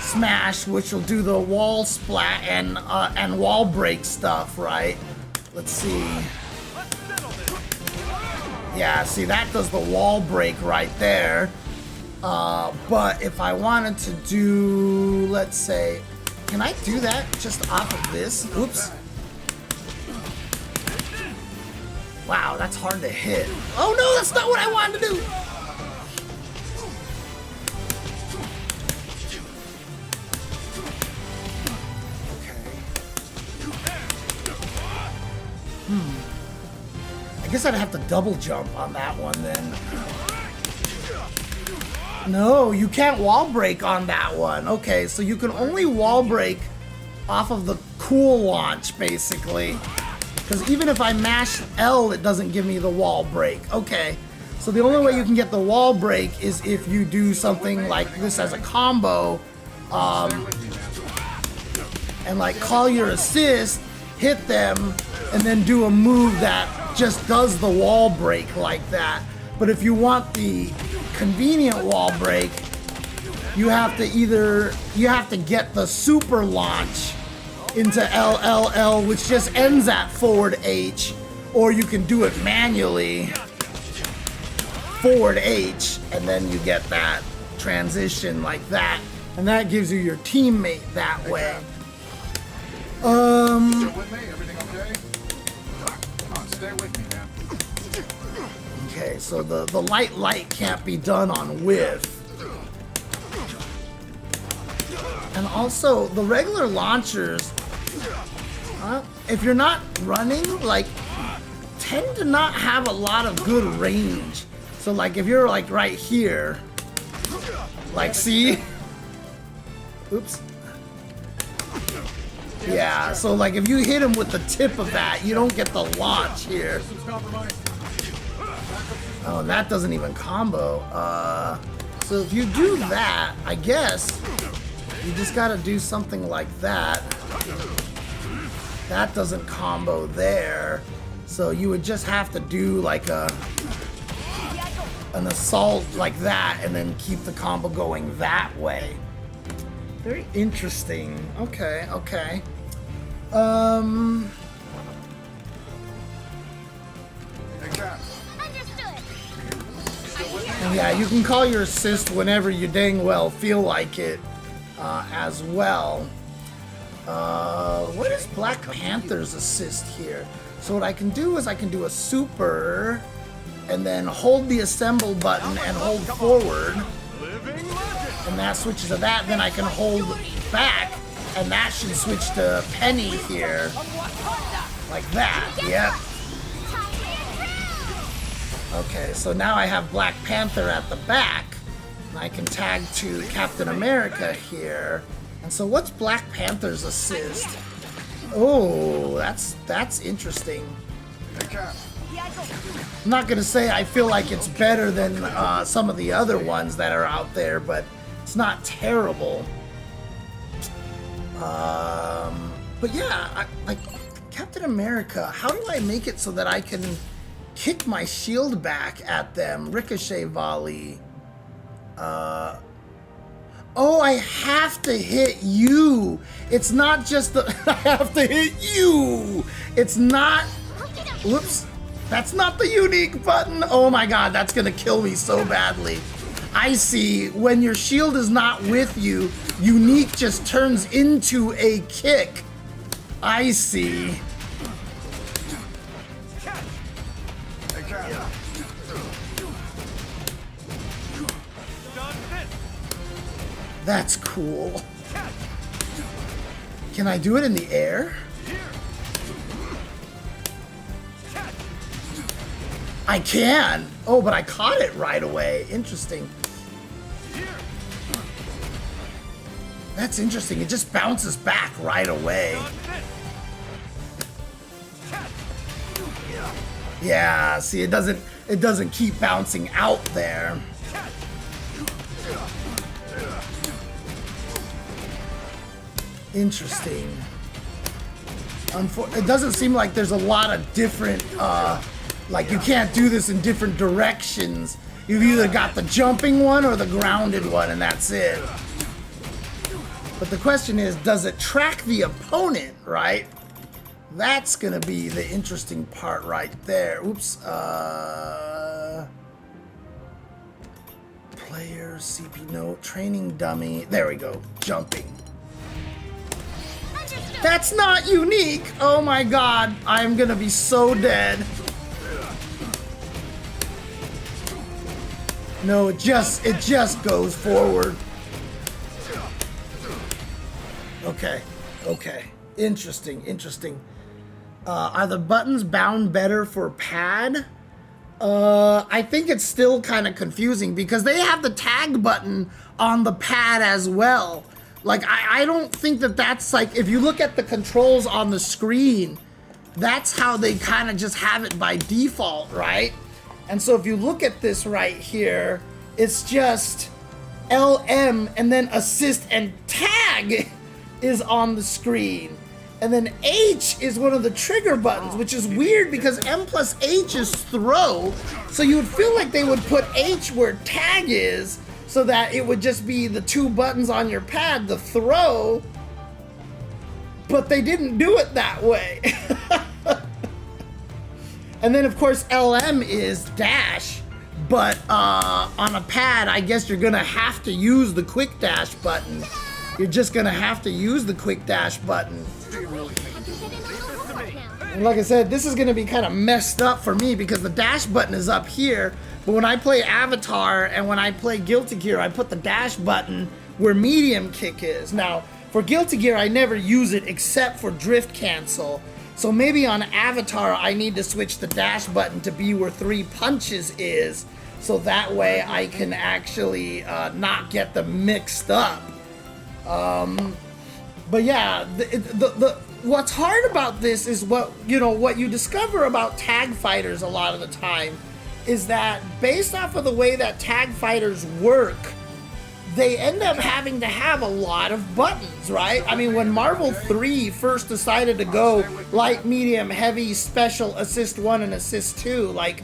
smash, which will do the wall splat and wall break stuff, right? Let's see. Yeah, see, that does the wall break right there. But if I wanted to do, let's say, can I do that just off of this? Oops. Wow, that's hard to hit. Oh no, that's not what I wanted to do! I guess I'd have to double jump on that one then. No, you can't wall break on that one. Okay, so you can only wall break off of the cool launch, basically. Because even if I mash L, it doesn't give me the wall break. Okay, so the only way you can get the wall break is if you do something like this as a combo, and like call your assist, hit them, and then do a move that just does the wall break like that. But if you want the convenient wall break, you have to get the super launch into LLL, which just ends at forward H, or you can do it manually, forward H, and then you get that transition like that, and that gives you your teammate that way. Okay, so the light can't be done on whiff. And also, the regular launchers, if you're not running, like, tend to not have a lot of good range. So, like, if you're, like, right here, like, see? Oops. Yeah, so, like, if you hit him with the tip of that, you don't get the launch here. Oh, and that doesn't even combo. So if you do that, I guess you just gotta do something like that. That doesn't combo there. So you would just have to do like an assault like that and then keep the combo going that way. Very interesting. Okay, okay. And yeah, you can call your assist whenever you dang well feel like it, as well. What is Black Panther's assist here? So what I can do is I can do a super, and then hold the assemble button and hold forward, and that switches to that. Then I can hold back, and that should switch to Penny here, like that. Yep. Okay, so now I have Black Panther at the back, and I can tag to Captain America here. And so what's Black Panther's assist? Oh, that's interesting. I'm not gonna say I feel like it's better than some of the other ones that are out there, but it's not terrible. But yeah, like Captain Captain America, how do I make it so that I can kick my shield back at them? Ricochet volley. Oh, I have to hit you. It's not just the, I have to hit you. It's not, whoops. That's not the unique button. Oh my God, that's gonna kill me so badly. I see, when your shield is not with you, unique just turns into a kick. I see. That's cool. Can I do it in the air? I can. Oh, but I caught it right away. Interesting. That's interesting. It just bounces back right away. Yeah, see, it doesn't keep bouncing out there. Interesting. It doesn't seem like there's a lot of different, like you can't do this in different directions. You've either got the jumping one or the grounded one, and that's it. But the question is, does it track the opponent, right? That's gonna be the interesting part right there. Oops. Player, CP note, training dummy. There we go. Jumping. That's not unique. Oh my God. I'm gonna be so dead. No, it just goes forward. Okay. Okay. Interesting. Are the buttons bound better for pad? I think it's still kind of confusing because they have the tag button on the pad as well. Like, I don't think that's like, if you look at the controls on the screen, that's how they kind of just have it by default, right? And so if you look at this right here, it's just LM and then assist and tag is on the screen. And then H is one of the trigger buttons, which is weird because M plus H is throw. So you would feel like they would put H where tag is, so that it would just be the two buttons on your pad, the throw, but they didn't do it that way. And then of course LM is dash, but on a pad, I guess you're gonna have to use the quick dash button. You're just gonna have to use the quick dash button. And like I said, this is gonna be kind of messed up for me because the dash button is up here, but when I play Avatar and when I play Guilty Gear, I put the dash button where medium kick is. Now, for Guilty Gear, I never use it except for drift cancel. So maybe on Avatar, I need to switch the dash button to be where 3 punches is, so that way I can actually not get them mixed up. But yeah, what's hard about this is what you discover about tag fighters a lot of the time is that based off of the way that tag fighters work, they end up having to have a lot of buttons, right? I mean, when Marvel 3 first decided to go light, medium, heavy, special, assist 1, and assist 2, like,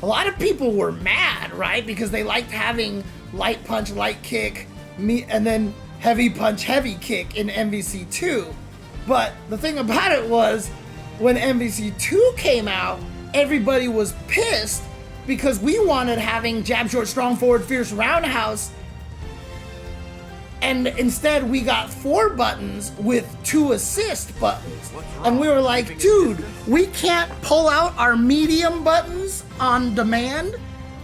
a lot of people were mad, right? Because they liked having light punch, light kick, and then heavy punch, heavy kick in MVC 2. But the thing about it was, when MVC 2 came out, everybody was pissed because we wanted having jab, short, strong, forward, fierce, roundhouse, and instead we got 4 buttons with 2 assist buttons. And we were like, dude, we can't pull out our medium buttons on demand.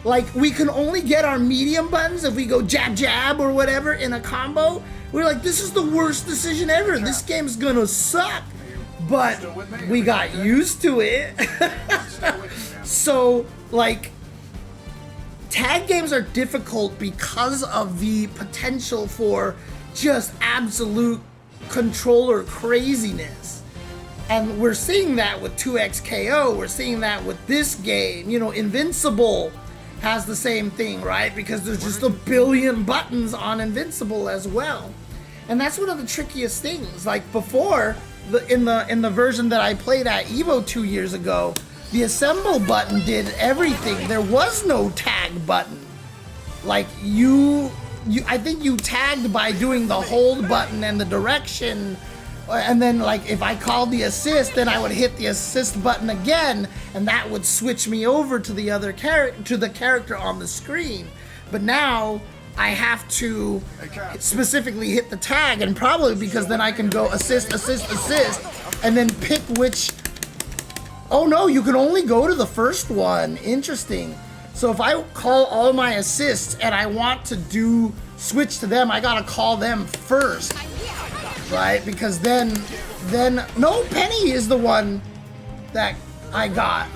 Like, we can only get our medium buttons if we go jab, jab, or whatever in a combo. We're like, this is the worst decision ever. This game's gonna suck. But we got used to it. So, like, tag games are difficult because of the potential for just absolute controller craziness. And we're seeing that with 2XKO. We're seeing that with this game. You know, Invincible has the same thing, right? Because there's just a billion buttons on Invincible as well. And that's one of the trickiest things. Like before, in the version that I played at Evo 2 years ago, the assemble button did everything. There was no tag button. Like I think you tagged by doing the hold button and the direction, and then like if I called the assist, then I would hit the assist button again, and that would switch me over to the other character on the screen. But now I have to specifically hit the tag, and probably because then I can go assist, assist, assist, and then pick which. Oh no, you can only go to the first one. Interesting. So if I call all my assists and I want to switch to them, I gotta call them first, right? Because then, no, Penny is the one that I got.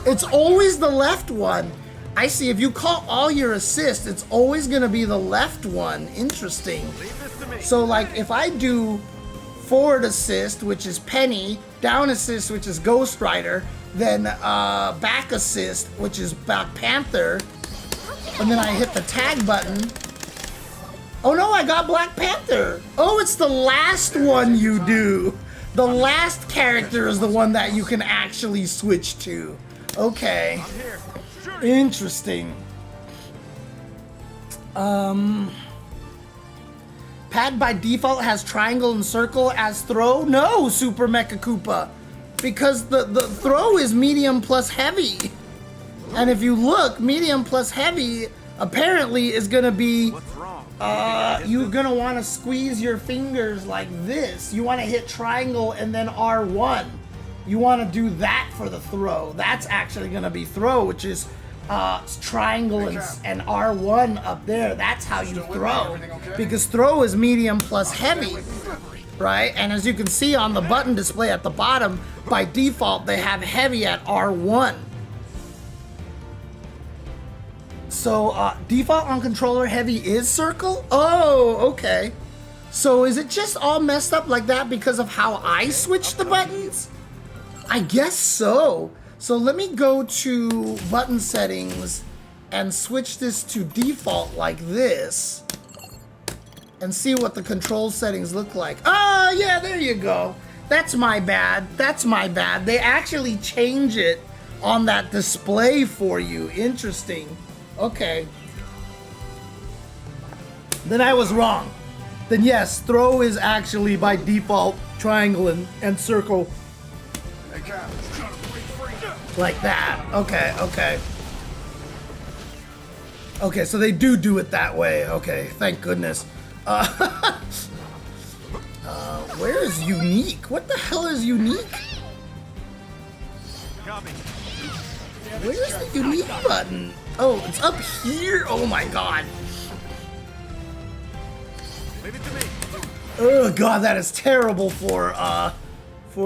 It's always the left one. I see, if you call all your assists, it's always gonna be the left one. Interesting. So like if I do forward assist, which is Penny, down assist, which is Ghost Rider, then back assist, which is Black Panther, and then I hit the tag button. Oh no, I got Black Panther. Oh, it's the last one you do. The last character is the one that you can actually switch to. Okay. Interesting. Pad by default has triangle and circle as throw? No, Super Mecha Koopa. Because the throw is medium plus heavy. And if you look, medium plus heavy apparently is gonna be, you're gonna wanna squeeze your fingers like this. You wanna hit triangle and then R1. You wanna do that for the throw. That's actually gonna be throw, which is triangle and R1 up there. That's how you throw. Because throw is medium plus heavy, right? And as you can see on the button display at the bottom, by default they have heavy at R1. So default on controller heavy is circle? Oh, okay. So is it just all messed up like that because of how I switch the buttons? I guess so. So let me go to button settings and switch this to default like this and see what the control settings look like. Oh, yeah, there you go. That's my bad. That's my bad. They actually change it on that display for you. Interesting. Okay. Then I was wrong. Then yes, throw is actually by default triangle and circle. Like that. Okay, okay. Okay, so they do it that way. Okay, thank goodness. Where is unique? What the hell is unique? Where's the unique button? Oh, it's up here? Oh my god. Oh god, that is terrible for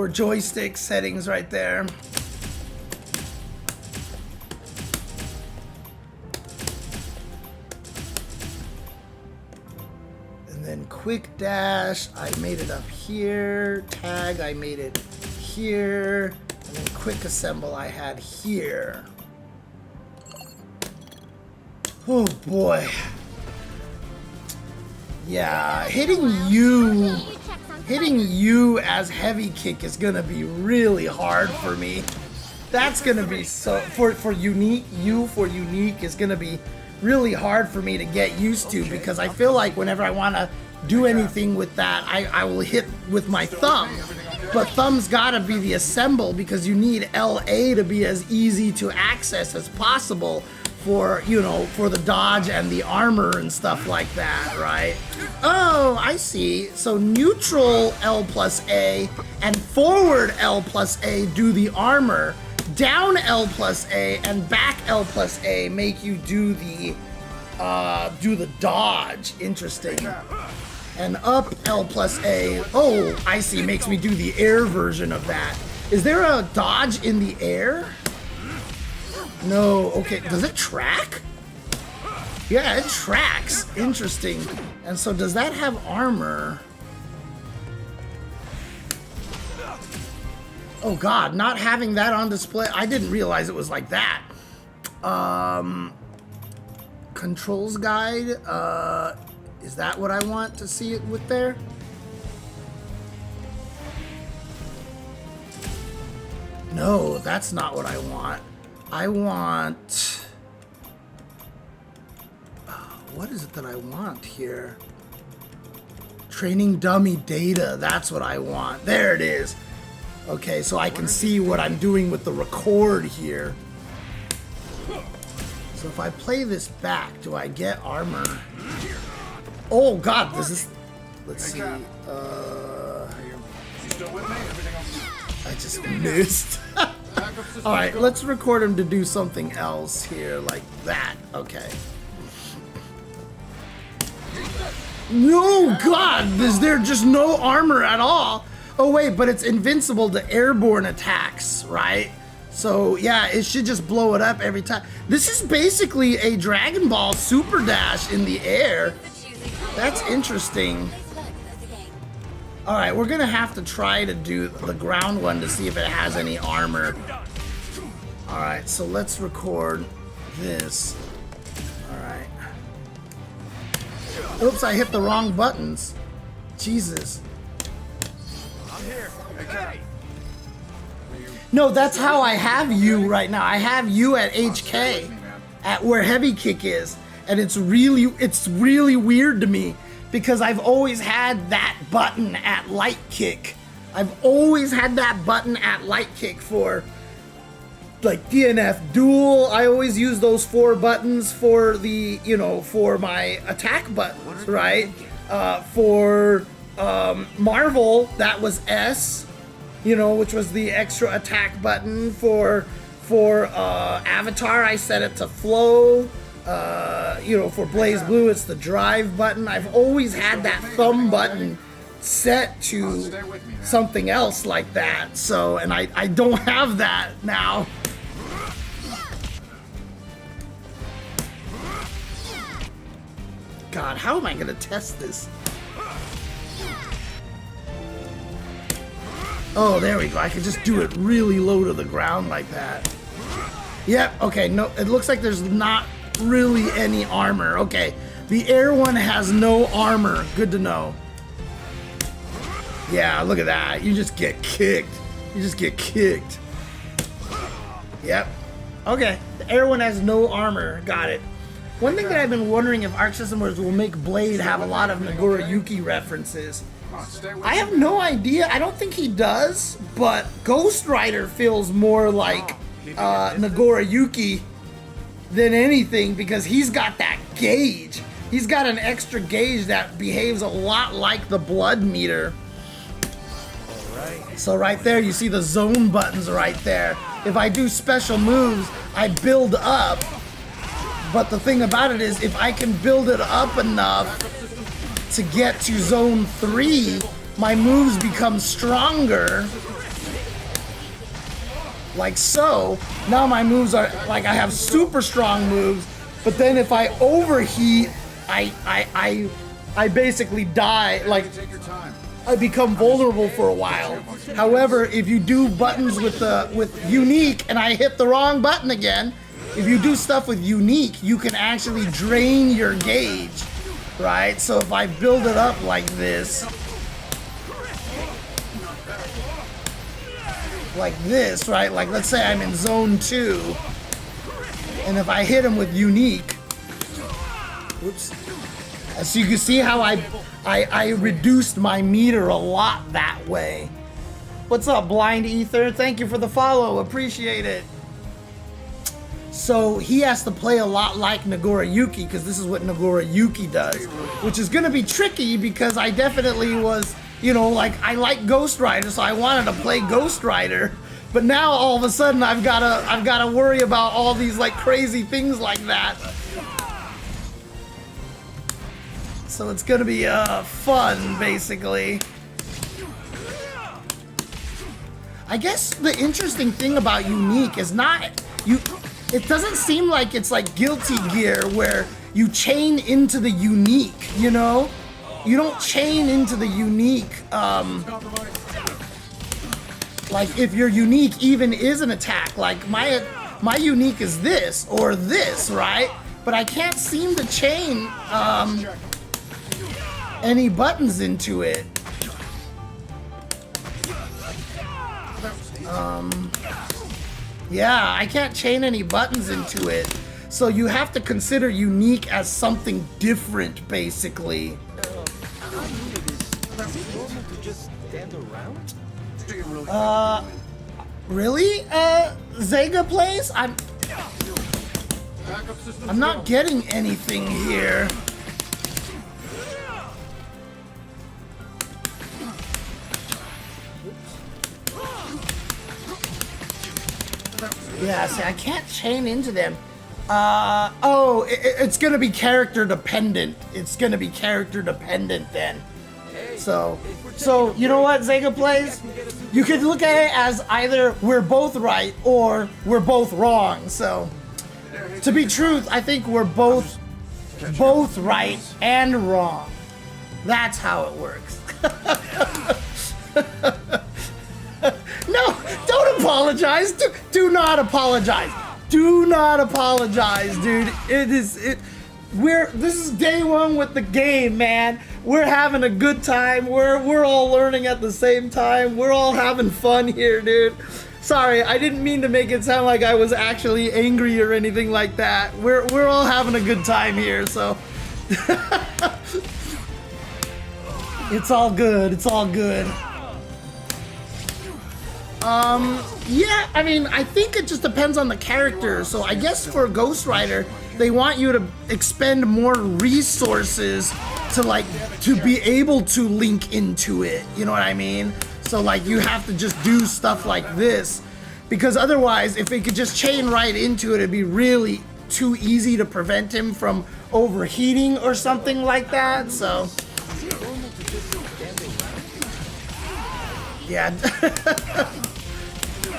joystick settings right there. And then quick dash, I made it up here. Tag, I made it here. And then quick assemble, I had here. Oh boy. Yeah, hitting you as heavy kick is gonna be really hard for me. That's gonna be so for unique is gonna be really hard for me to get used to, because I feel like whenever I want to do anything with that, I will hit with my thumb. But thumb's gotta be the assemble, because you need LA to be as easy to access as possible for, you know, for the dodge and the armor and stuff like that, right? Oh, I see. So neutral L plus A and forward L plus A do the armor. Down L plus A and back L plus A make you do the dodge. Interesting. And up L plus A, oh, I see, makes me do the air version of that. Is there a dodge in the air? No, okay, does it track? Yeah, it tracks. Interesting. And so does that have armor? Oh god, not having that on display, I didn't realize it was like that. Controls guide, Is that what I want to see it with there? No, that's not what I want. I want... what is it that I want here? Training dummy data, that's what I want. There it is. Okay, so I can see what I'm doing with the record here. So if I play this back, do I get armor? Oh god, this is... Let's see. I just missed. Alright, let's record him to do something else here, like that. Okay. No, God! Is there just no armor at all? Oh wait, but it's invincible to airborne attacks, right? So yeah, it should just blow it up every time. This is basically a Dragon Ball Super Dash in the air. That's interesting. Alright, we're gonna have to try to do the ground one to see if it has any armor. Alright, so let's record this. Alright. Oops, I hit the wrong buttons. Jesus. I'm here. Hey. No, that's how I have you right now. I have you at HK, at where heavy kick is, and it's really weird to me because I've always had that button at light kick. I've always had that button at light kick for like DNF duel. I always use those 4 buttons for the, you know, for my attack buttons, right? For Marvel, that was S. You know, which was the extra attack button. For Avatar, I set it to flow. You know, for Blaze Blue, it's the drive button. I've always had that thumb button set to something else like that. So, and I don't have that now. God, how am I gonna test this? Oh, there we go. I can just do it really low to the ground like that. Yep, okay, no, it looks like there's not really any armor. Okay, the air one has no armor. Good to know. Yeah, look at that. You just get kicked. You just get kicked. Yep. Okay, the air one has no armor. Got it. One thing that I've been wondering if Arc Systemers will make Blade have a lot of Nagoriyuki references. I have no idea. I don't think he does, but Ghost Rider feels more like Nagoriyuki than anything because he's got that gauge. He's got an extra gauge that behaves a lot like the blood meter. So right there, you see the zone buttons right there. If I do special moves, I build up. But the thing about it is, if I can build it up enough to get to zone 3, my moves become stronger. Like so. Now my moves are, like, I have super strong moves, but then if I overheat, I basically die. Like, I become vulnerable for a while. However, if you do buttons with unique, and I hit the wrong button again, if you do stuff with unique, you can actually drain your gauge, right? So if I build it up like this, right? Like, let's say I'm in zone 2, and if I hit him with unique, whoops. So you can see how I reduced my meter a lot that way. What's up, Blind Ether? Thank you for the follow, appreciate it. So he has to play a lot like Nagoriyuki because this is what Nagoriyuki does, which is gonna be tricky because I definitely was, you know, like, I like Ghost Rider, so I wanted to play Ghost Rider, but now all of a sudden I've gotta worry about all these like crazy things like that. So it's gonna be fun, basically. I guess the interesting thing about Unique is it doesn't seem like it's like Guilty Gear where you chain into the unique, you know? You don't chain into the unique, like if your unique even is an attack, like my unique is this or this, right? But I can't seem to chain any buttons into it. Yeah, I can't chain any buttons into it. So you have to consider unique as something different, basically. Really? Zega plays? I'm not getting anything here. Yeah, see, I can't chain into them. Oh, it's gonna be character dependent. It's gonna be character dependent then. So you know what, Zega plays? You could look at it as either we're both right or we're both wrong. So, to be truth, I think we're both right and wrong. That's how it works. No, don't apologize. Do not apologize. Do not apologize, dude. This is day one with the game, man. We're having a good time. We're all learning at the same time. We're all having fun here, dude. Sorry, I didn't mean to make it sound like I was actually angry or anything like that. We're all having a good time here, so it's all good. It's all good. Yeah, I mean, I think it just depends on the character. So I guess for Ghost Rider, they want you to expend more resources to be able to link into it. You know what I mean? So like you have to just do stuff like this, because otherwise, if it could just chain right into it, it'd be really too easy to prevent him from overheating or something like that. So yeah.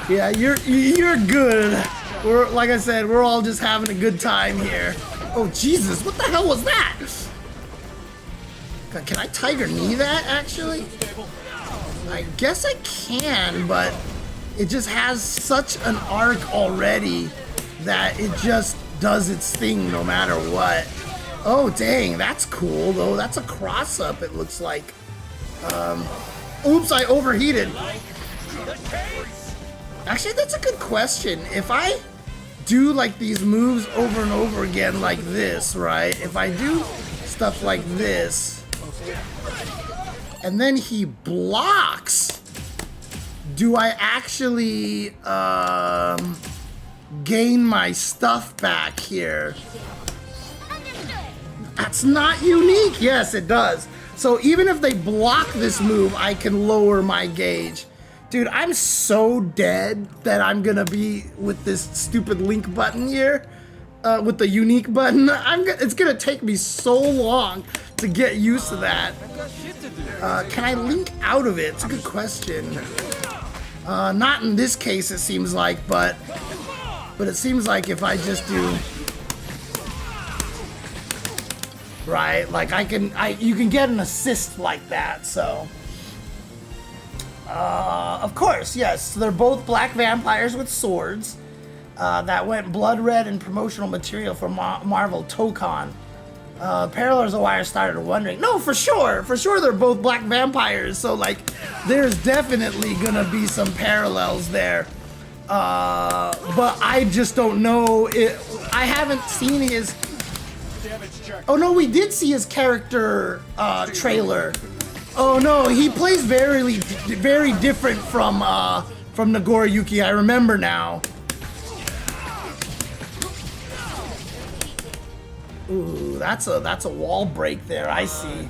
Yeah, you're good. We're, like I said, we're all just having a good time here. Oh Jesus, what the hell was that? God, can I Tiger Knee that actually? I guess I can, but it just has such an arc already that it just does its thing no matter what. Oh dang, that's cool though. That's a cross up, it looks like. Oops, I overheated. Actually, that's a good question. If I do like these moves over and over again like this, right? If I do stuff like this, and then he blocks, do I actually gain my stuff back here? That's not unique. Yes, it does. So even if they block this move, I can lower my gauge. Dude, I'm so dead that I'm gonna be with this stupid link button here, with the unique button. It's gonna take me so long to get used to that. Can I link out of it? It's a good question. Not in this case, it seems like, but it seems like if I just do right, like you can get an assist like that. So. Of course, yes. They're both black vampires with swords. That went blood red in promotional material for Marvel Tokon. Parallels of Wire started wondering. No, for sure they're both black vampires. So like, there's definitely gonna be some parallels there. But I just don't know. I haven't seen his. Oh no, we did see his character trailer. Oh no, he plays very different from Nagoriyuki. I remember now. Ooh, that's a wall break there. I see.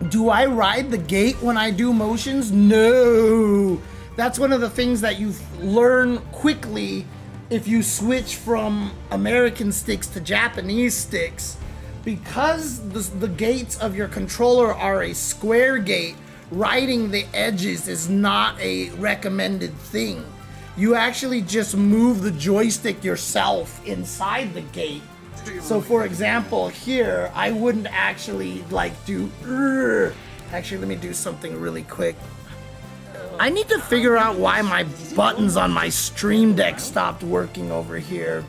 Do I ride the gate when I do motions? No. That's one of the things that you learn quickly if you switch from American sticks to Japanese sticks. Because the gates of your controller are a square gate, riding the edges is not a recommended thing. You actually just move the joystick yourself inside the gate. So for example, here, I wouldn't actually like do... Actually, let me do something really quick. I need to figure out why my buttons on my Stream Deck stopped working over here.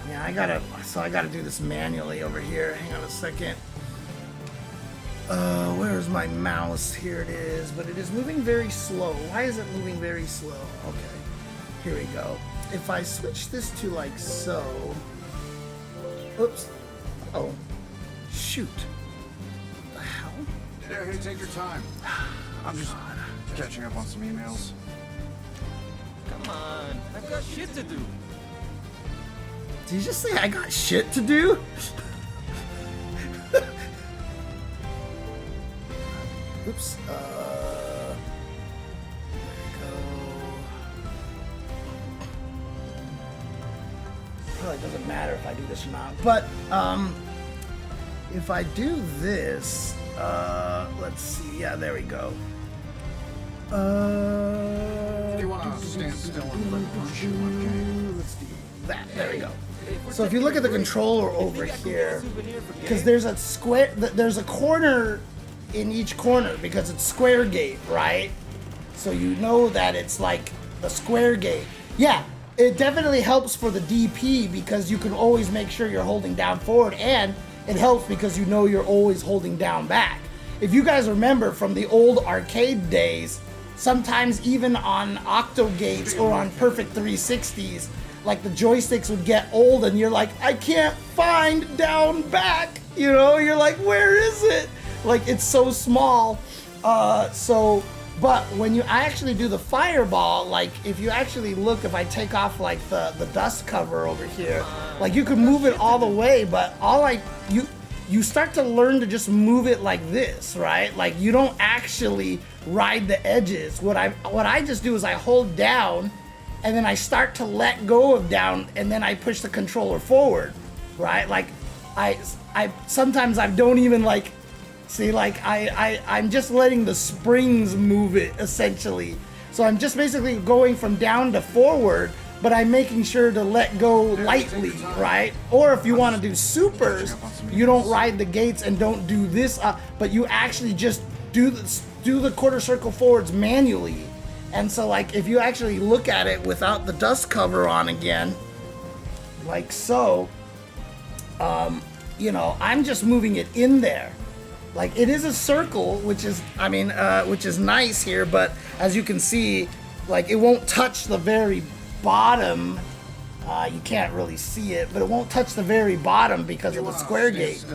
Yeah, I gotta do this manually over here. Hang on a second. Where's my mouse? Here it is, but it is moving very slow. Why is it moving very slow? Okay, here we go. If I switch this to like so, oops, oh, shoot, what the hell? Yeah, hey, take your time. I'm just catching up on some emails. Come on, I've got shit to do. Did you just say I got shit to do? Oops. There we go. Probably doesn't matter if I do this or not. But if I do this, let's see. Yeah, there we go. Do you want to stand still and let me push you, okay? Let's do that. There we go. So if you look at the controller over here, because there's a square, there's a corner in each corner because it's square gate, right? So you know that it's like the square gate. Yeah, it definitely helps for the DP because you can always make sure you're holding down forward, and it helps because you know you're always holding down back. If you guys remember from the old arcade days, sometimes even on Octo gates or on Perfect 360s, like the joysticks would get old and you're like, I can't find down back. You know, you're like, where is it? Like, it's so small. But when I actually do the fireball, like if you actually look, if I take off like the dust cover over here, like you can move it all the way, but you start to learn to just move it like this, right? Like you don't actually ride the edges. What I just do is I hold down and then I start to let go of down and then I push the controller forward, right? Like I sometimes I don't even like, see, like I'm just letting the springs move it essentially. So I'm just basically going from down to forward, but I'm making sure to let go lightly, right? Or if you want to do supers, you don't ride the gates and don't do this, but you actually just do the quarter circle forwards manually. And so like if you actually look at it without the dust cover on again, like so, you know, I'm just moving it in there. Like it is a circle, which is, which is nice here, but as you can see, like it won't touch the very bottom. You can't really see it, but it won't touch the very bottom because of the square gate.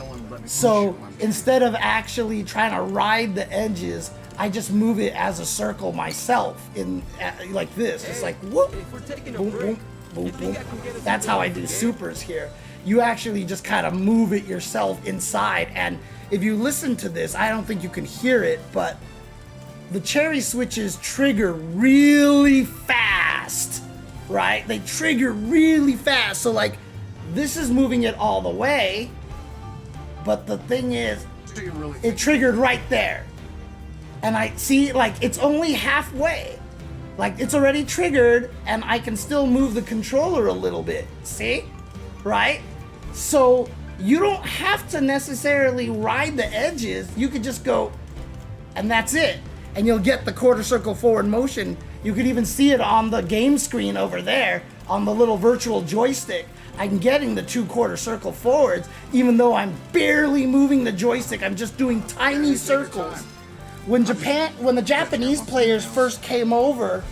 So instead of actually trying to ride the edges, I just move it as a circle myself in like this. It's like whoop, boom, boom, boom, boom. That's how I do supers here. You actually just kind of move it yourself inside, and if you listen to this, I don't think you can hear it, but the cherry switches trigger really fast, right? They trigger really fast. So like this is moving it all the way, but the thing is, it triggered right there. And I see, like, it's only halfway. Like, it's already triggered, and I can still move the controller a little bit. See? Right? So, you don't have to necessarily ride the edges. You could just go, and that's it. And you'll get the quarter circle forward motion. You could even see it on the game screen over there, on the little virtual joystick. I'm getting the 2 quarter circle forwards, even though I'm barely moving the joystick. I'm just doing tiny circles. When the Japanese players first came over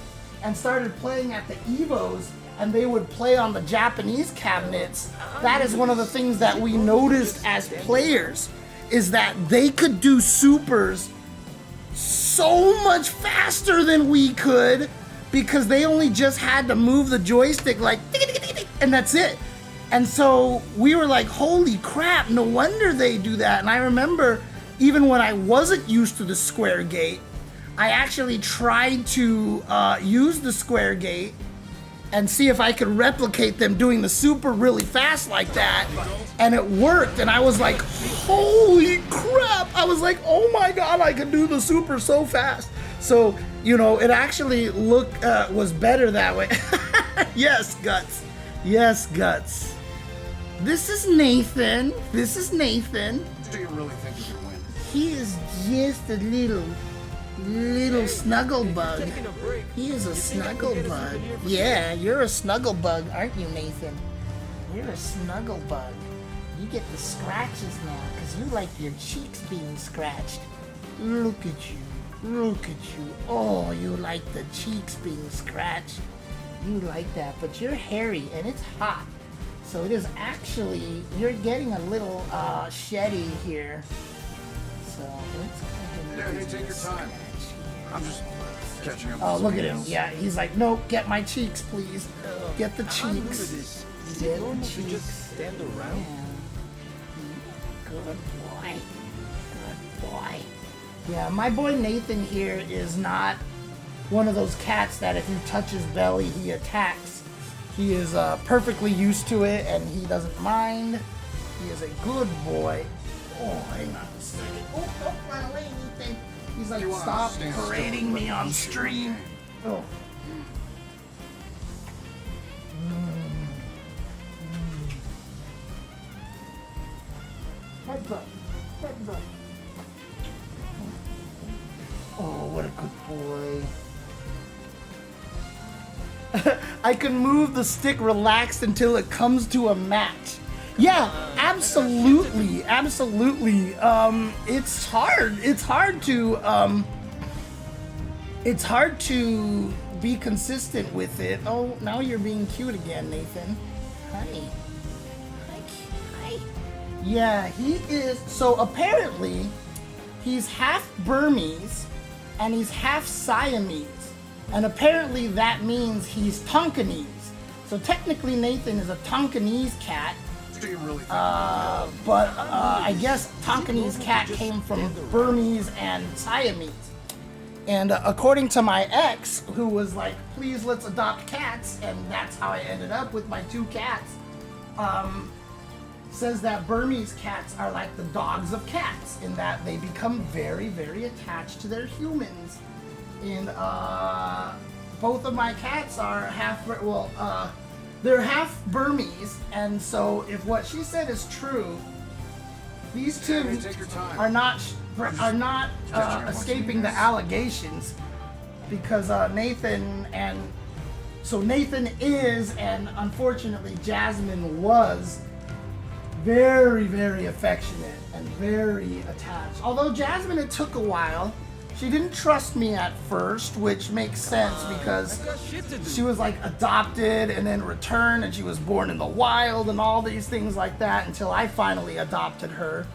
and started playing at the Evos, and they would play on the Japanese cabinets, that is one of the things that we noticed as players, is that they could do supers so much faster than we could because they only just had to move the joystick like, and that's it. And so we were like, holy crap, no wonder they do that. And I remember, even when I wasn't used to the square gate, I actually tried to use the square gate and see if I could replicate them doing the super really fast like that, and it worked, and I was like, holy crap, I was like, oh my god, I can do the super so fast. So, you know, it actually was better that way. Yes, Guts. Yes, Guts. This is Nathan. This is Nathan. Do you really think you can win? He is just a little snuggle bug. He is a snuggle bug. Yeah, you're a snuggle bug, aren't you, Nathan? You're a snuggle bug. You get the scratches now, because you like your cheeks being scratched. Look at you. Look at you. Oh, you like the cheeks being scratched. You like that, but you're hairy and it's hot. So it is actually, you're getting a little sheddy here. So let's go ahead and Yeah, do hey, take your this time. scratch here. I'm just catching up. Oh, on look something at him. else. Yeah, he's like, nope, get my cheeks, please. Get the I'm new to cheeks. this. Is Get it the normal to cheeks. just stand around? Yeah. Good boy. Good boy. Yeah, my boy Nathan here is not one of those cats that if you touch his belly, he attacks. He is perfectly used to it, and he doesn't mind. He is a good boy. Oh, hang on a second. Oh, don't run away, Nathan. He's like, You wanna stop stand still parading and me let on me shoot, stream. okay? Oh. Headbutt. Headbutt. Oh, what a good boy. I can move the stick relaxed until it comes to a match. Yeah, absolutely, absolutely. It's hard. It's hard to be consistent with it. Oh, now you're being cute again, Nathan. Hi. Hi. Yeah, he is. So apparently, he's half Burmese and he's half Siamese. And apparently that means he's Tonkinese. So technically Nathan is a Tonkinese cat. Do you really think But I guess Tonkinese cat came from Burmese and Siamese. And according to my ex, who was like, please let's adopt cats, and that's how I ended up with my 2 cats, says that Burmese cats are like the dogs of cats in that they become very, very attached to their humans. And both of my cats are half, they're half Burmese, and so if what she said is true, these two Hey, take your time. are not escaping the allegations, because Nathan is, and unfortunately Jasmine was, very, very affectionate and very attached. Although Jasmine, it took a while. She didn't trust me at first, which makes sense because I got shit to do. she was like adopted and then returned, and she was born in the wild and all these things like that until I finally adopted her.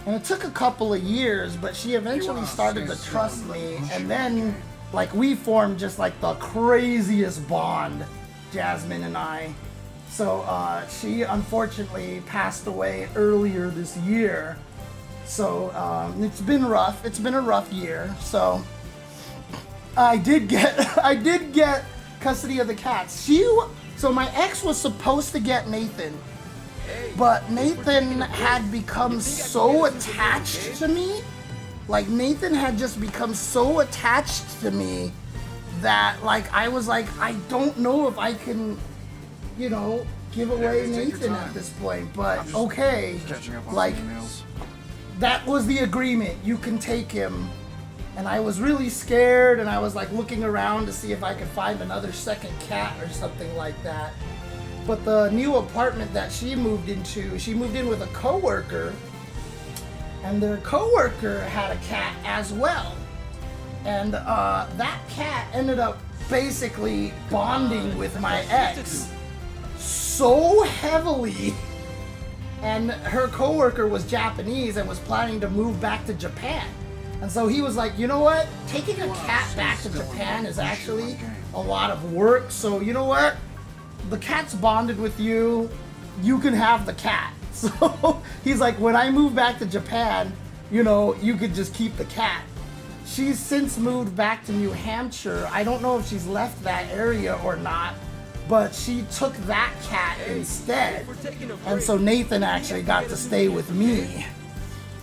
And it took a couple of years, but she eventually started to trust me, and then like we formed just like the craziest bond, Jasmine and I. So she unfortunately passed away earlier this year. So it's been rough. It's been a rough year. So I did get custody of the cats. So my ex was supposed to get Nathan, but Nathan had become so attached to me. Like Nathan had just become so attached to me that like I was like, I don't know if I can, give away take your Nathan time. at this point. But okay, catching up on like some emails? that was the agreement. You can take him. And I was really scared, and I was like looking around to see if I could find another second cat or something like that. But the new apartment that she moved in with a coworker, and their coworker had a cat as well. And that cat ended up basically bonding with my ex so heavily. And her coworker was Japanese and was planning to move back to Japan. And so he was like, you know what? Taking a cat back to Japan is actually a lot of work. So you know what? The cat's bonded with you. You can have the cat. So he's like, when I move back to Japan, you could just keep the cat. She's since moved back to New Hampshire. I don't know if she's left that area or not, but she took that cat instead. And so Nathan actually got to stay with me.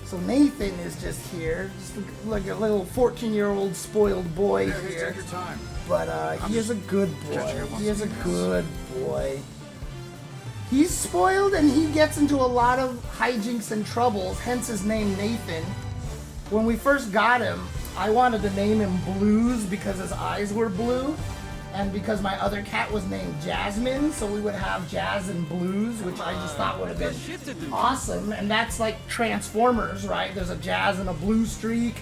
So Nathan is just here, just like a little 14-year-old spoiled boy Yeah, hey, here. take your time. But he is a good boy. catching up on He is a some emails. good boy. He's spoiled and he gets into a lot of hijinks and troubles, hence his name Nathan. When we first got him, I wanted to name him Blues because his eyes were blue. and because my other cat was named Jasmine, so we would have Jazz and Blues, which I just thought would have been awesome. And that's like Transformers, right? There's a Jazz and a Blue streak,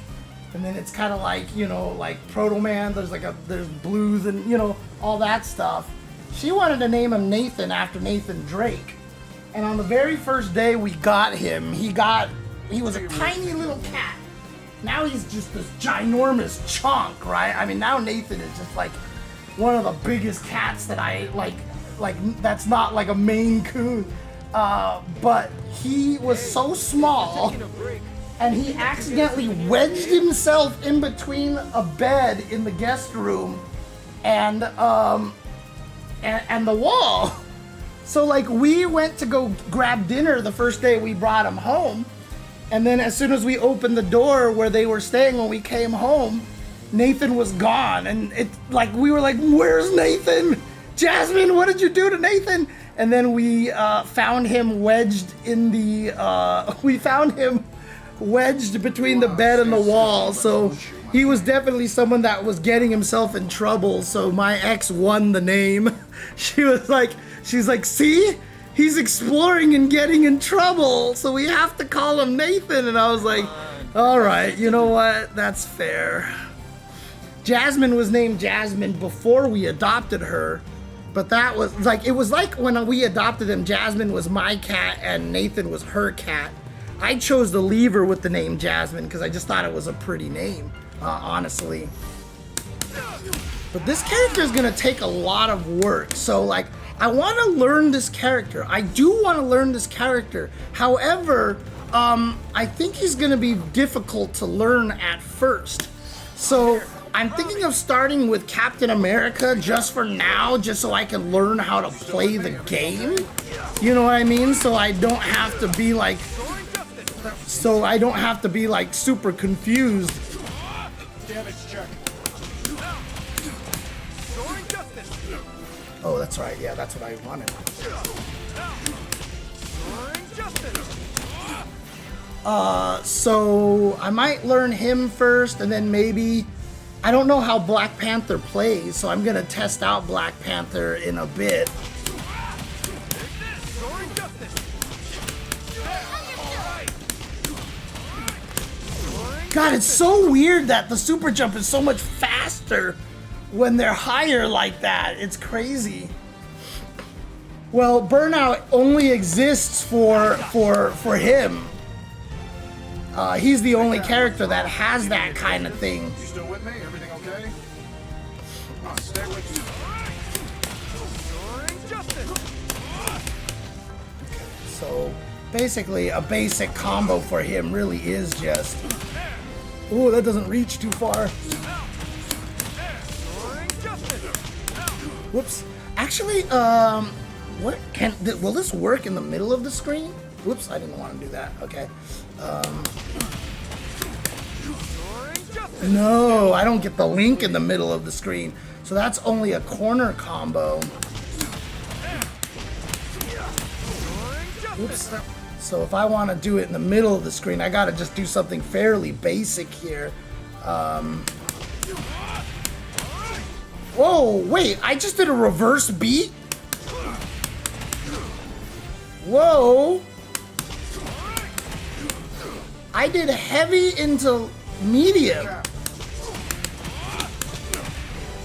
and then it's kind of like, you know, like Proto Man. There's Blues and, you know, all that stuff. She wanted to name him Nathan after Nathan Drake. And on the very first day we got him, he was a tiny little cat. Now he's just this ginormous chunk, right? I mean, now Nathan is just like one of the biggest cats that I like that's not like a Maine Coon. But he was so small, and he accidentally wedged himself in between a bed in the guest room and the wall. So like we went to go grab dinner the first day we brought him home, and then as soon as we opened the door where they were staying when we came home, Nathan was gone, and it like we were like, "Where's Nathan? Jasmine, what did you do to Nathan?" And then we found him wedged in the we found him wedged between the bed and the wall. So he was definitely someone that was getting himself in trouble. So my ex won the name. She's like, "See? He's exploring and getting in trouble, so we have to call him Nathan." And I was like, "All right, you know what? That's fair." Jasmine was named Jasmine before we adopted her, but that was like, it was like when we adopted him, Jasmine was my cat and Nathan was her cat. I chose to leave her with the name Jasmine because I just thought it was a pretty name, honestly. But this character is gonna take a lot of work, so like, I want to learn this character. I do want to learn this character. However, I think he's gonna be difficult to learn at first. So I'm thinking of starting with Captain America just for now, just so I can learn how to play the game. You know what I mean? So I don't have to be like, super confused. Damage check. Oh, that's right. Yeah, that's what I wanted. So I might learn him first, and then maybe, I don't know how Black Panther plays, so I'm gonna test out Black Panther in a bit. God, it's so weird that the super jump is so much faster when they're higher like that. It's crazy. Well, burnout only exists for him. He's the only character that has that kind of thing. You still with me? Everything okay? I'll stay with you. So basically, a basic combo for him really is just. Ooh, that doesn't reach too far. Whoops. Actually, will this work in the middle of the screen? Whoops, I didn't want to do that. Okay. No, I don't get the link in the middle of the screen. So that's only a corner combo. Oops. So if I want to do it in the middle of the screen, I gotta just do something fairly basic here. Whoa, wait, I just did a reverse beat? Whoa. I did heavy into medium.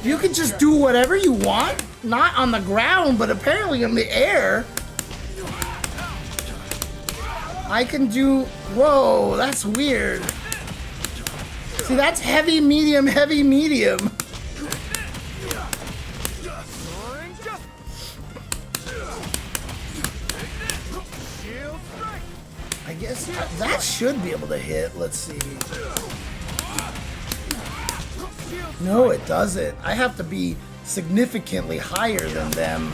You can just do whatever you want, not on the ground, but apparently in the air. I can do, whoa, that's weird. See, that's heavy, medium, heavy, medium. I guess that should be able to hit. Let's see. No, it doesn't. I have to be significantly higher than them.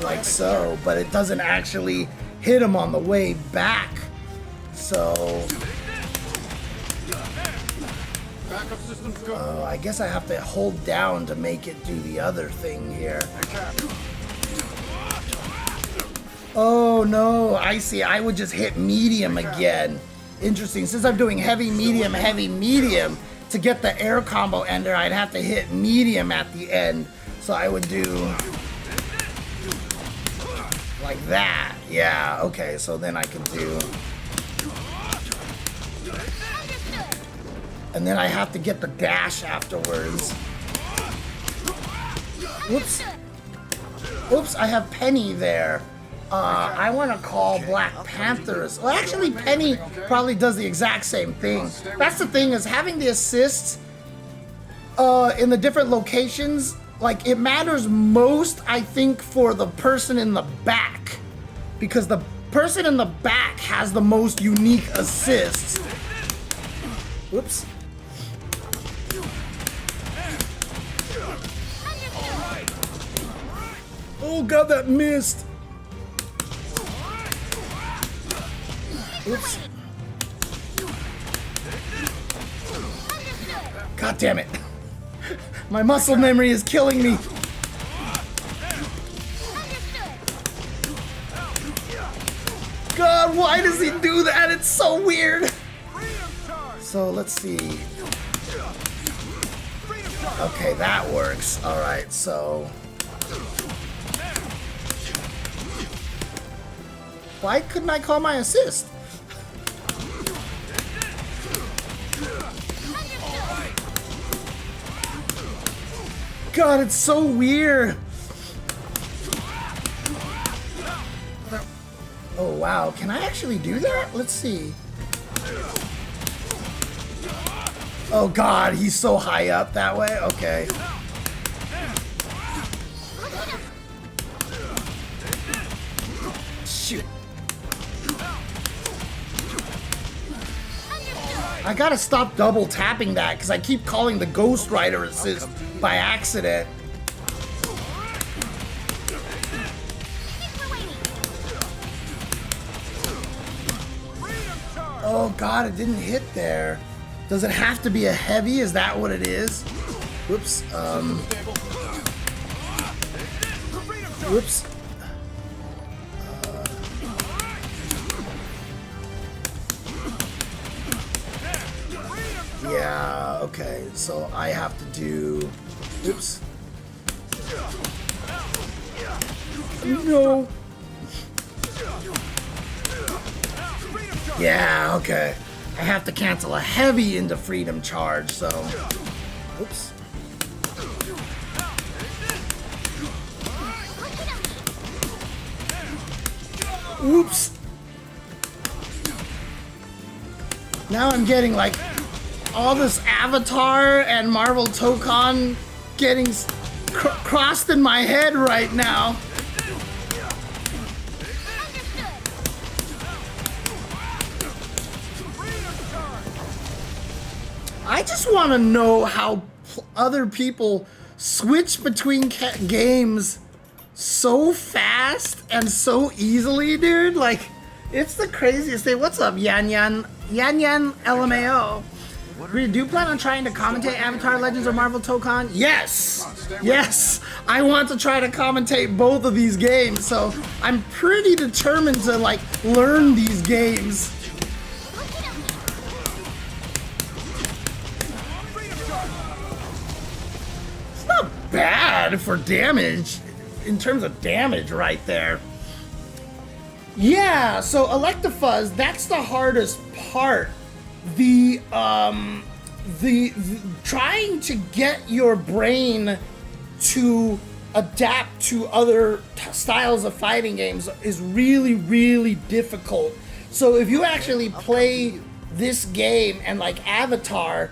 Like so, but it doesn't actually hit him on the way back. So, I guess I have to hold down to make it do the other thing here. Oh no, I see. I would just hit medium again. Interesting. Since I'm doing heavy, medium, to get the air combo ender, I'd have to hit medium at the end. So I would do like that. Yeah, okay, so then I can do... And then I have to get the dash afterwards. Whoops. Oops, I have Penny there. I want to call Black Panthers. Well, actually, Penny probably does the exact same thing. That's the thing, is having the assists in the different locations, like, it matters most, I think, for the person in the back. Because the person in the back has the most unique assists. Whoops. Oh god, that missed. Oops. God damn it. My muscle memory is killing me. God, why does he do that? It's so weird. So let's see. Okay, that works. Alright, so... Why couldn't I call my assist? God, it's so weird. Oh wow, can I actually do that? Let's see. Oh god, he's so high up that way? Okay. Shoot. I gotta stop double tapping that because I keep calling the Ghost Rider assist by accident. Oh god, it didn't hit there. Does it have to be a heavy? Is that what it is? Whoops. Whoops. Yeah, okay, so I have to do... Oops. No. Yeah, okay. I have to cancel a heavy into freedom charge, so... Oops. Oops. Now I'm getting like all this Avatar and Marvel Tokon getting crossed in my head right now. I just want to know how other people switch between games so fast and so easily, dude. Like, it's the craziest thing. What's up, Yan Yan LMAO? Do you plan on trying to commentate Avatar Legends or Marvel Tokon? Yes! Yes! I want to try to commentate both of these games, so I'm pretty determined to, like, learn these games. It's not bad for damage, in terms of damage right there. Yeah, so Electafuzz, that's the hardest part. The trying to get your brain to adapt to other styles of fighting games is really, really difficult. So if you actually play this game and like Avatar,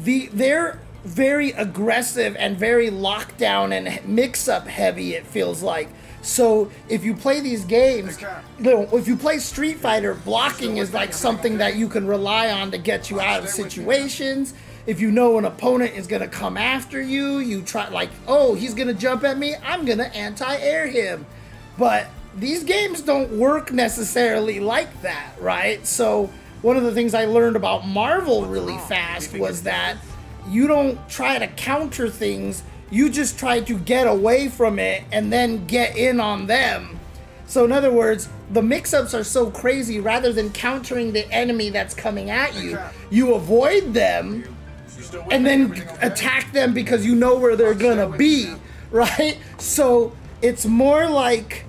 they're very aggressive and very lockdown and mix-up heavy, it feels like. So if you play these games, if you play Street Fighter, blocking is like something that you can rely on to get you out of situations. If you know an opponent is gonna come after you, you try like, oh, he's gonna jump at me, I'm gonna anti-air him. But these games don't work necessarily like that, right? So one of the things I learned about Marvel really fast was that you don't try to counter things, you just try to get away from it and then get in on them. So in other words, the mix-ups are so crazy, rather than countering the enemy that's coming at you, you avoid them, and then attack them because you know where they're gonna be, right? So it's more like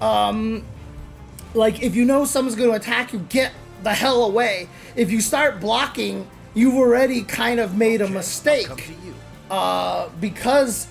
if you know someone's gonna attack you, get the hell away. If you start blocking, you've already kind of made a mistake, because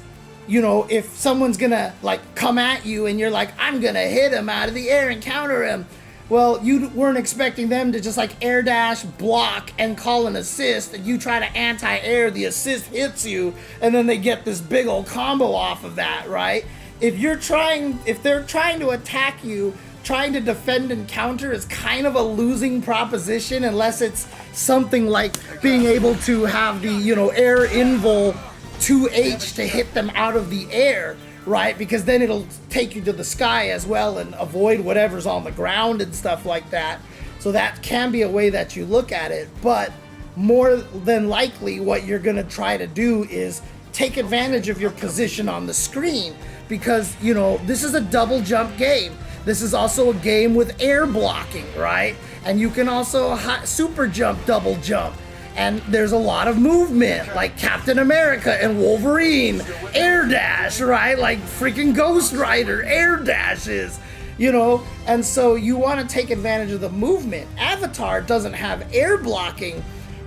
you know, if someone's gonna like come at you and you're like, I'm gonna hit him out of the air and counter him, well, you weren't expecting them to just like air dash, block, and call an assist, and you try to anti-air, the assist hits you, and then they get this big old combo off of that, right? If they're trying to attack you, trying to defend and counter is kind of a losing proposition unless it's something like being able to have the, you know, air invul 2H to hit them out of the air, right? Because then it'll take you to the sky as well and avoid whatever's on the ground and stuff like that. So that can be a way that you look at it, but more than likely what you're gonna try to do is take advantage of your position on the screen, because, you know, this is a double jump game. This is also a game with air blocking, right? And you can also super jump, double jump. And there's a lot of movement, like Captain America and Wolverine, air dash, right? Like freaking Ghost Rider, air dashes, you know? And so you want to take advantage of the movement. Avatar doesn't have air blocking,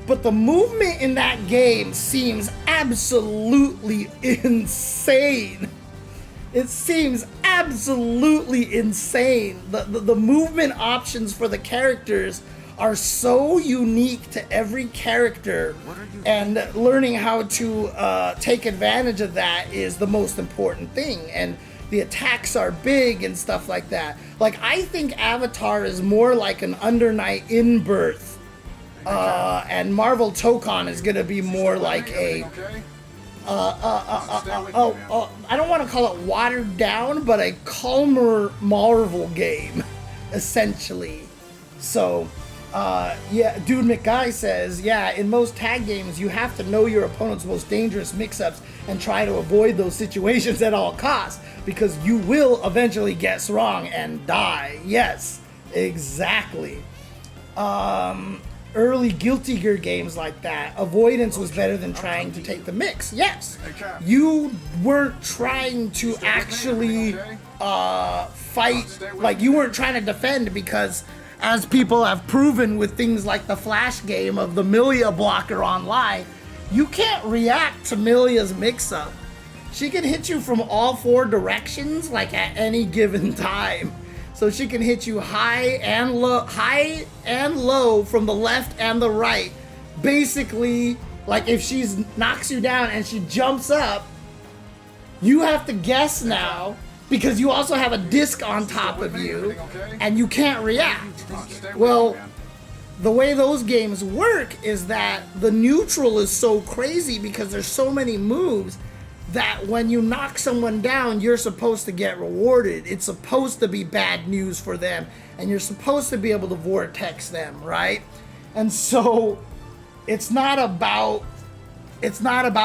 but the movement in that game seems absolutely insane. It seems absolutely insane. The movement options for the characters are so unique to every character, and learning how to take advantage of that is the most important thing. And the attacks are big and stuff like that. Like, I think Avatar is more like an Under Night in Birth, and Marvel Tokon is gonna be more like a I don't want to call it watered down, but a calmer Marvel game, essentially. So yeah, Dude McGuy says, yeah, in most tag games, you have to know your opponent's most dangerous mix-ups and try to avoid those situations at all costs, because you will eventually guess wrong and die. Yes, exactly. Early Guilty Gear games like that, avoidance was better than trying to take the mix. Yes, you weren't trying to actually fight, like you weren't trying to defend, because as people have proven with things like the Flash game of the Milia blocker online, you can't react to Milia's mix-up. She can hit you from all four directions, like at any given time. So she can hit you high and low from the left and the right. Basically, like if she knocks you down and she jumps up, you have to guess now, because you also have a disc on top of you, and you can't react. Well, the way those games work is that the neutral is so crazy because there's so many moves that when you knock someone down, you're supposed to get rewarded. It's supposed to be bad news for them, and you're supposed to be able to vortex them, right? And so it's not about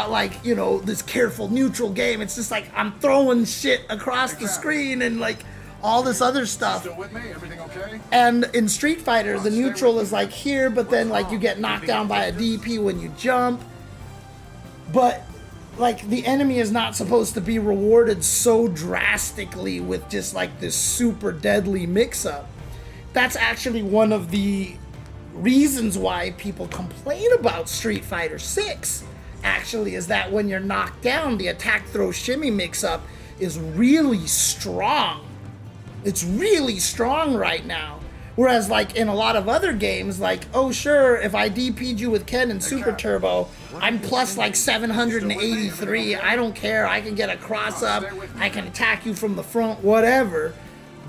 like, you know, this careful neutral game. It's just like I'm throwing shit across the screen and like all this other stuff. Still with me? Everything okay? And in Street Fighter, the neutral is like here, but then like you get knocked down by a DP when you jump. But like the enemy is not supposed to be rewarded so drastically with just like this super deadly mix-up. That's actually one of the reasons why people complain about Street Fighter 6. Actually, is that when you're knocked down, the attack throw shimmy mix-up is really strong. It's really strong right now. Whereas like in a lot of other games, like, oh sure, if I DP'd you with Ken and Super Turbo, I'm plus like 783, I don't care, I can get a cross up, I can attack you from the front, whatever.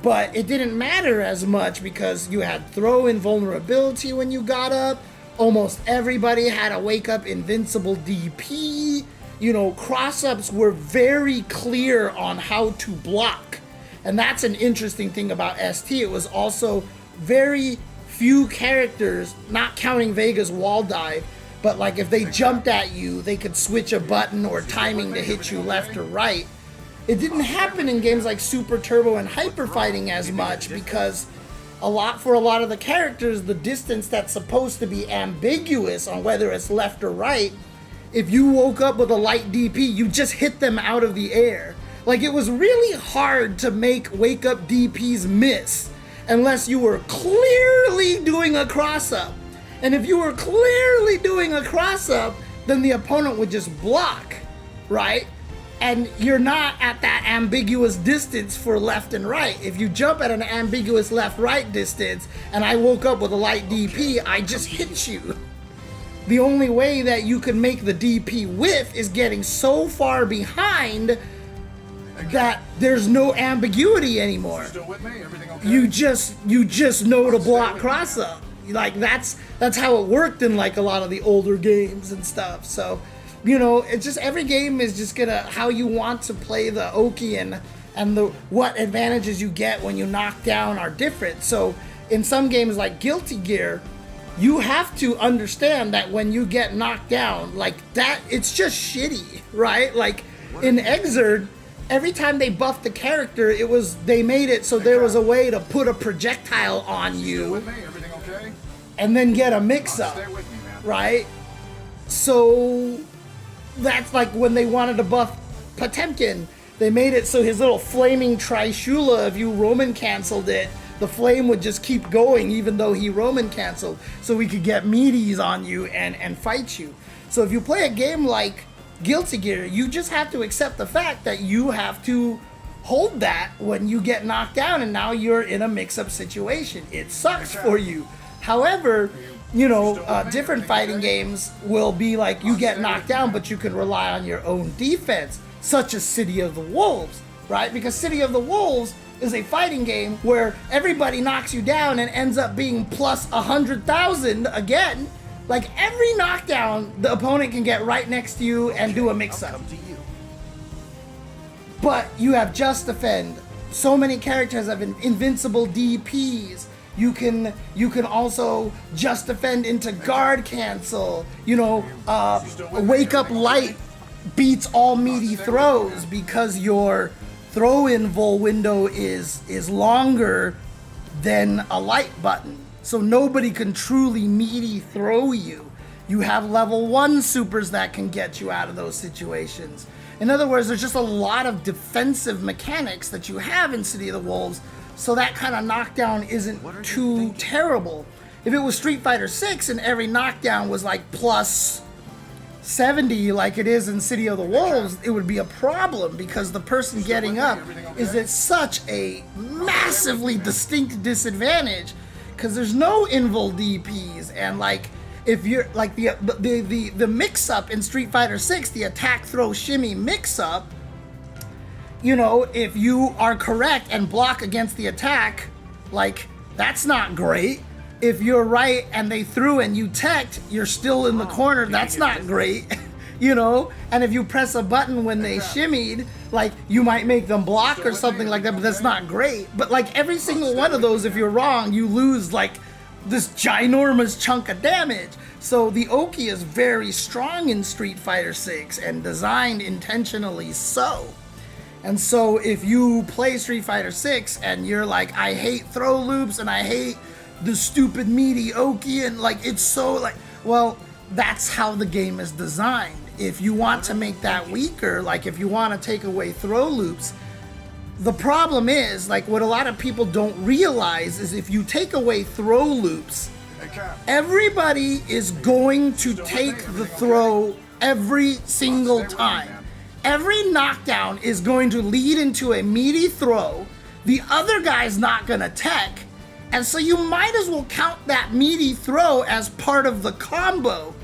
But it didn't matter as much because you had throw invulnerability when you got up. Almost everybody had a wake up invincible DP. You know, cross-ups were very clear on how to block. And that's an interesting thing about ST. It was also very few characters, not counting Vega's wall dive, but like if they jumped at you, they could switch a button or timing to hit you left or right. It didn't happen in games like Super Turbo and Hyper Fighting as much because for a lot of the characters, the distance that's supposed to be ambiguous on whether it's left or right if you woke up with a light DP, you just hit them out of the air. Like, it was really hard to make wake up DPs miss unless you were clearly doing a cross up. And if you were clearly doing a cross up, then the opponent would just block, right? And you're not at that ambiguous distance for left and right. If you jump at an ambiguous left-right distance and I woke up with a light DP, I just hit you. The only way that you can make the DP whiff is getting so far behind that there's no ambiguity anymore. Still with me? Everything okay? You just know to block cross up. Like, that's how it worked in like a lot of the older games and stuff. So, you know, it's just every game is just gonna how you want to play the Oki, and the what advantages you get when you knock down are different. So in some games like Guilty Gear, you have to understand that when you get knocked down like that, it's just shitty, right? Like in Exerd, every time they buffed the character, they made it so there was a way to put a projectile on you With me? Everything okay? and then get a mix-up, Stay with me, man. right? So that's like when they wanted to buff Potemkin, they made it so his little flaming Trishula, if you Roman canceled it, the flame would just keep going even though he Roman canceled, so we could get meaties on you and fight you. So if you play a game like Guilty Gear, you just have to accept the fact that you have to hold that when you get knocked down and now you're in a mix-up situation. It sucks for you. However, you know, different fighting games will be like you get knocked down, but you can rely on your own defense, such as City of the Wolves, right? Because City of the Wolves is a fighting game where everybody knocks you down and ends up being plus 100,000 again. Like every knockdown, the opponent can get right next to you and do a mix-up. But you have Just Defend. So many characters have invincible DPs. You can also Just Defend into guard cancel. You know, Wake Up Light beats all meaty throws because your throw-in vol window is longer than a light button. So nobody can truly meaty throw you. You have level 1 supers that can get you out of those situations. In other words, there's just a lot of defensive mechanics that you have in City of the Wolves, so that kind of knockdown isn't too terrible. If it was Street Fighter 6 and every knockdown was like plus 70 like it is in City of the Wolves, it would be a problem because the person getting up is at such a massively distinct disadvantage because there's no invul DPs, and like if you're like the mix-up in Street Fighter 6, the attack throw shimmy mix-up, you know, if you are correct and block against the attack, like that's not great. If you're right and they threw and you teched, you're still in the corner, that's not great. You know, and if you press a button when they shimmied, like you might make them block or something like that, but that's not great. But like every single one of those, if you're wrong, you lose like this ginormous chunk of damage. So the Oki is very strong in Street Fighter 6 and designed intentionally so. And so if you play Street Fighter 6 and you're like, I hate throw loops and I hate the stupid meaty Oki and like it's so like, well, that's how the game is designed. If you want to make that weaker, like if you want to take away throw loops, the problem is, like what a lot of people don't realize is if you take away throw loops, everybody is going to take the throw every single time. Every knockdown is going to lead into a meaty throw. The other guy's not gonna tech, and so you might as well count that meaty throw as part of the combo,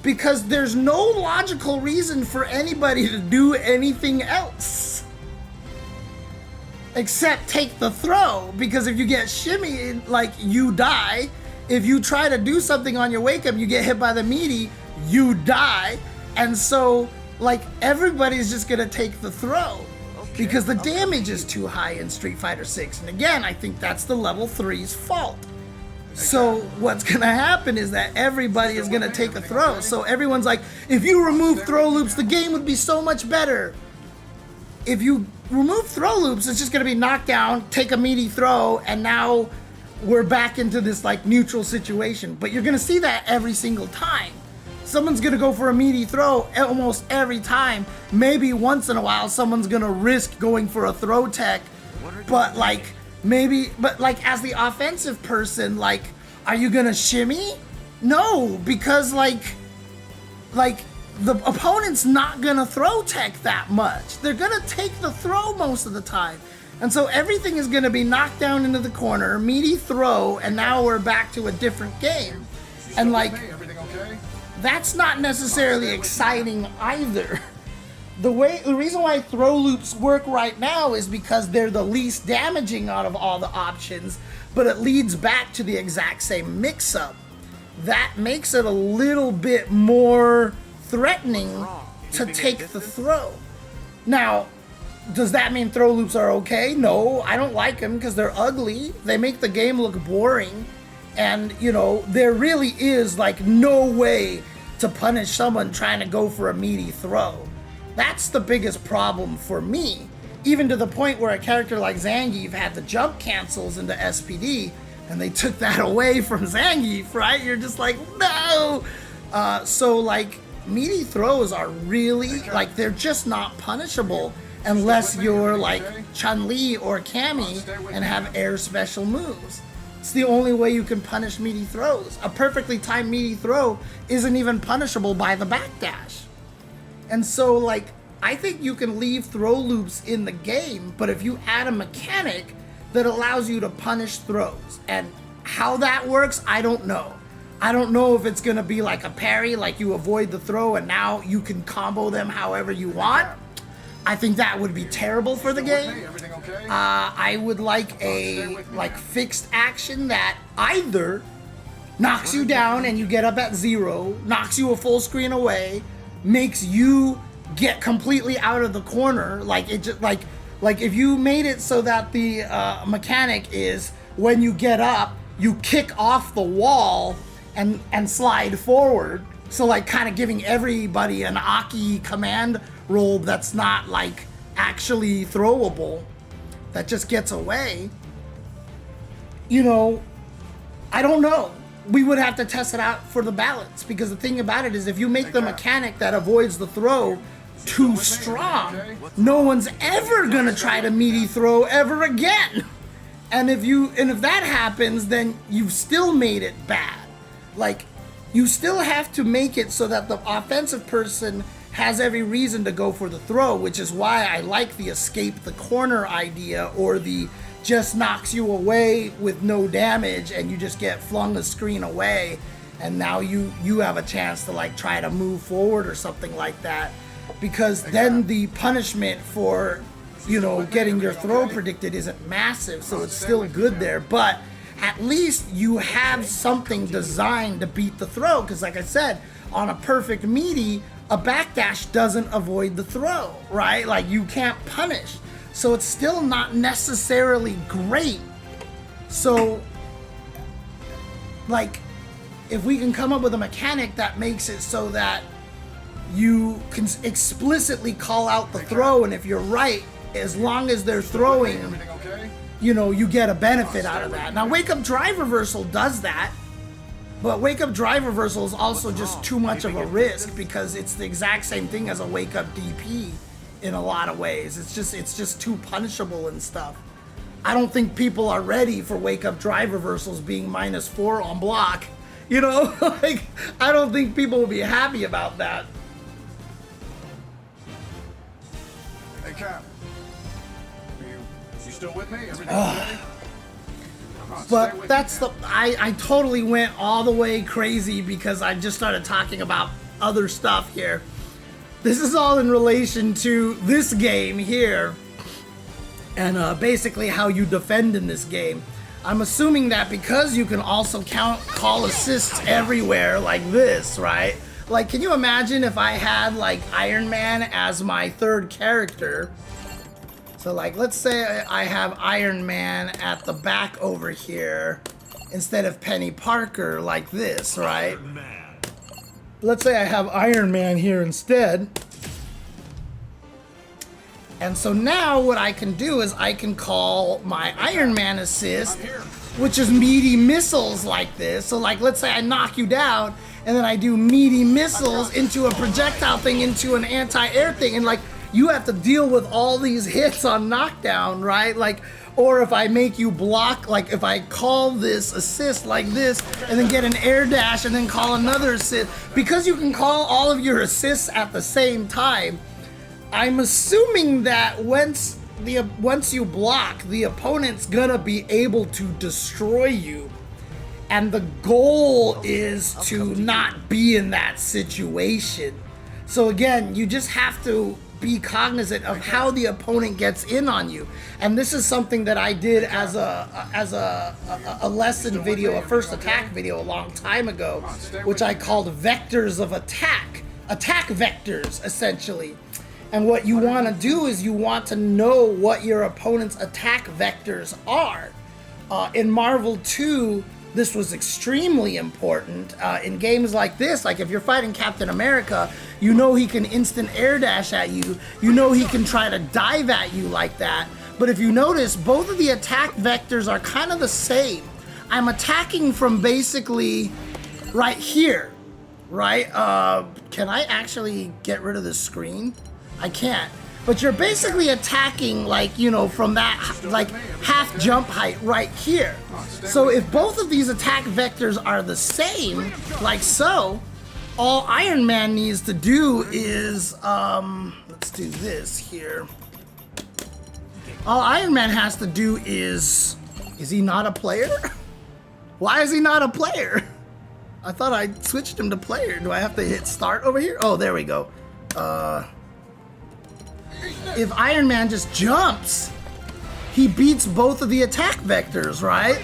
because there's no logical reason for anybody to do anything else except take the throw, because if you get shimmied, like you die. If you try to do something on your wake up, you get hit by the meaty, you die. And so like everybody's just gonna take the throw because the damage is too high in Street Fighter 6. And again, I think that's the level 3's fault. So what's gonna happen is that everybody is gonna take a throw. So everyone's like, if you remove throw loops, the game would be so much better. If you remove throw loops, it's just gonna be knockdown, take a meaty throw, and now we're back into this like neutral situation. But you're gonna see that every single time. someone's gonna go for a meaty throw almost every time. Maybe once in a while someone's gonna risk going for a throw tech, but like as the offensive person, like, are you gonna shimmy? No, because like the opponent's not gonna throw tech that much. They're gonna take the throw most of the time. And so everything is gonna be knocked down into the corner, meaty throw, and now we're back to a different game. And like, that's not necessarily exciting either. The reason why throw loops work right now is because they're the least damaging out of all the options, but it leads back to the exact same mix-up. That makes it a little bit more threatening to take the throw. Now, does that mean throw loops are okay? No, I don't like them because they're ugly. They make the game look boring. And, you know, there really is like no way to punish someone trying to go for a meaty throw. That's the biggest problem for me. Even to the point where a character like Zangief had the jump cancels into SPD, and they took that away from Zangief, right? You're just like, no! So, like, meaty throws are really, like, they're just not punishable unless you're like Chun-Li or Cammy and have air special moves. It's the only way you can punish meaty throws. A perfectly timed meaty throw isn't even punishable by the backdash. And so, like, I think you can leave throw loops in the game, but if you add a mechanic that allows you to punish throws, and how that works, I don't know. I don't know if it's gonna be like a parry, like you avoid the throw and now you can combo them however you want. I think that would be terrible for the game. I would like a fixed action that either knocks you down and you get up at 0, knocks you a full screen away, makes you get completely out of the corner. Like it just like if you made it so that the mechanic is when you get up, you kick off the wall and slide forward. So like kind of giving everybody an Aki command roll that's not like actually throwable, that just gets away. You know, I don't know. We would have to test it out for the balance, because the thing about it is if you make the mechanic that avoids the throw too strong, no one's ever gonna try to meaty throw ever again. And if that happens, then you've still made it bad. Like, you still have to make it so that the offensive person has every reason to go for the throw, which is why I like the escape the corner idea, or the just knocks you away with no damage and you just get flung the screen away, and now you have a chance to like try to move forward or something like that, because then the punishment for, you know, getting your throw predicted isn't massive, so it's still good there, but at least you have something designed to beat the throw, because like I said, on a perfect meaty, a backdash doesn't avoid the throw, right? Like, you can't punish. So it's still not necessarily great. So, like, if we can come up with a mechanic that makes it so that you can explicitly call out the throw, and if you're right, as long as they're throwing, you know, you get a benefit out of that. Now, Wake Up Drive Reversal does that, but Wake Up Drive Reversal is also just too much of a risk, because it's the exact same thing as a Wake Up DP in a lot of ways. It's just too punishable and stuff. I don't think people are ready for Wake Up Drive Reversals being -4 on block. You know, like, I don't think people will be happy about that. Hey, Cap. You still with me? Everything okay? But that's the, I totally went all the way crazy because I just started talking about other stuff here. This is all in relation to this game here, and basically how you defend in this game. I'm assuming that because you can also count call assists everywhere like this, right? Like, can you imagine if I had like Iron Man as my third character? So like, let's say I have Iron Man at the back over here instead of Penny Parker like this, right? Let's say I have Iron Man here instead. And so now what I can do is I can call my Iron Man assist, which is meaty missiles like this. So like, let's say I knock you down and then I do meaty missiles into a projectile thing, into an anti-air thing, and like you have to deal with all these hits on knockdown, right? Like, or if I make you block, like if I call this assist like this and then get an air dash and then call another assist, because you can call all of your assists at the same time, I'm assuming that once you block, the opponent's gonna be able to destroy you. And the goal is to not be in that situation. So again, you just have to be cognizant of how the opponent gets in on you. And this is something that I did as a lesson video, a first attack video a long time ago, which I called vectors of attack vectors, essentially. And what you want to do is you want to know what your opponent's attack vectors are. In Marvel 2, this was extremely important. In games like this, like if you're fighting Captain America, you know he can instant air dash at you. You know he can try to dive at you like that. But if you notice, both of the attack vectors are kind of the same. I'm attacking from basically right here, right? Can I actually get rid of the screen? I can't. But you're basically attacking, like, you know, from that, like, half jump height right here. So if both of these attack vectors are the same, like so, all Iron Man needs to do is, let's do this here. All Iron Man has to do is he not a player? Why is he not a player? I thought I switched him to player. Do I have to hit start over here? Oh, there we go. If Iron Man just jumps, he beats both of the attack vectors, right?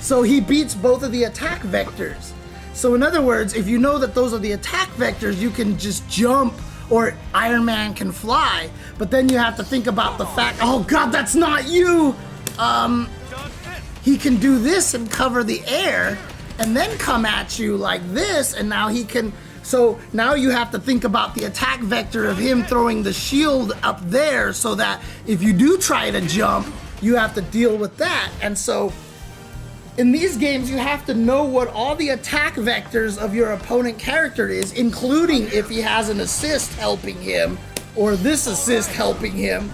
So he beats both of the attack vectors. So in other words, if you know that those are the attack vectors, you can just jump, or Iron Man can fly. But then you have to think about the fact, oh God, that's not you! He can do this and cover the air, and then come at you like this, and now he can... So now you have to think about the attack vector of him throwing the shield up there, so that if you do try to jump, you have to deal with that. And so in these games, you have to know what all the attack vectors of your opponent character is, including if he has an assist helping him or this assist helping him.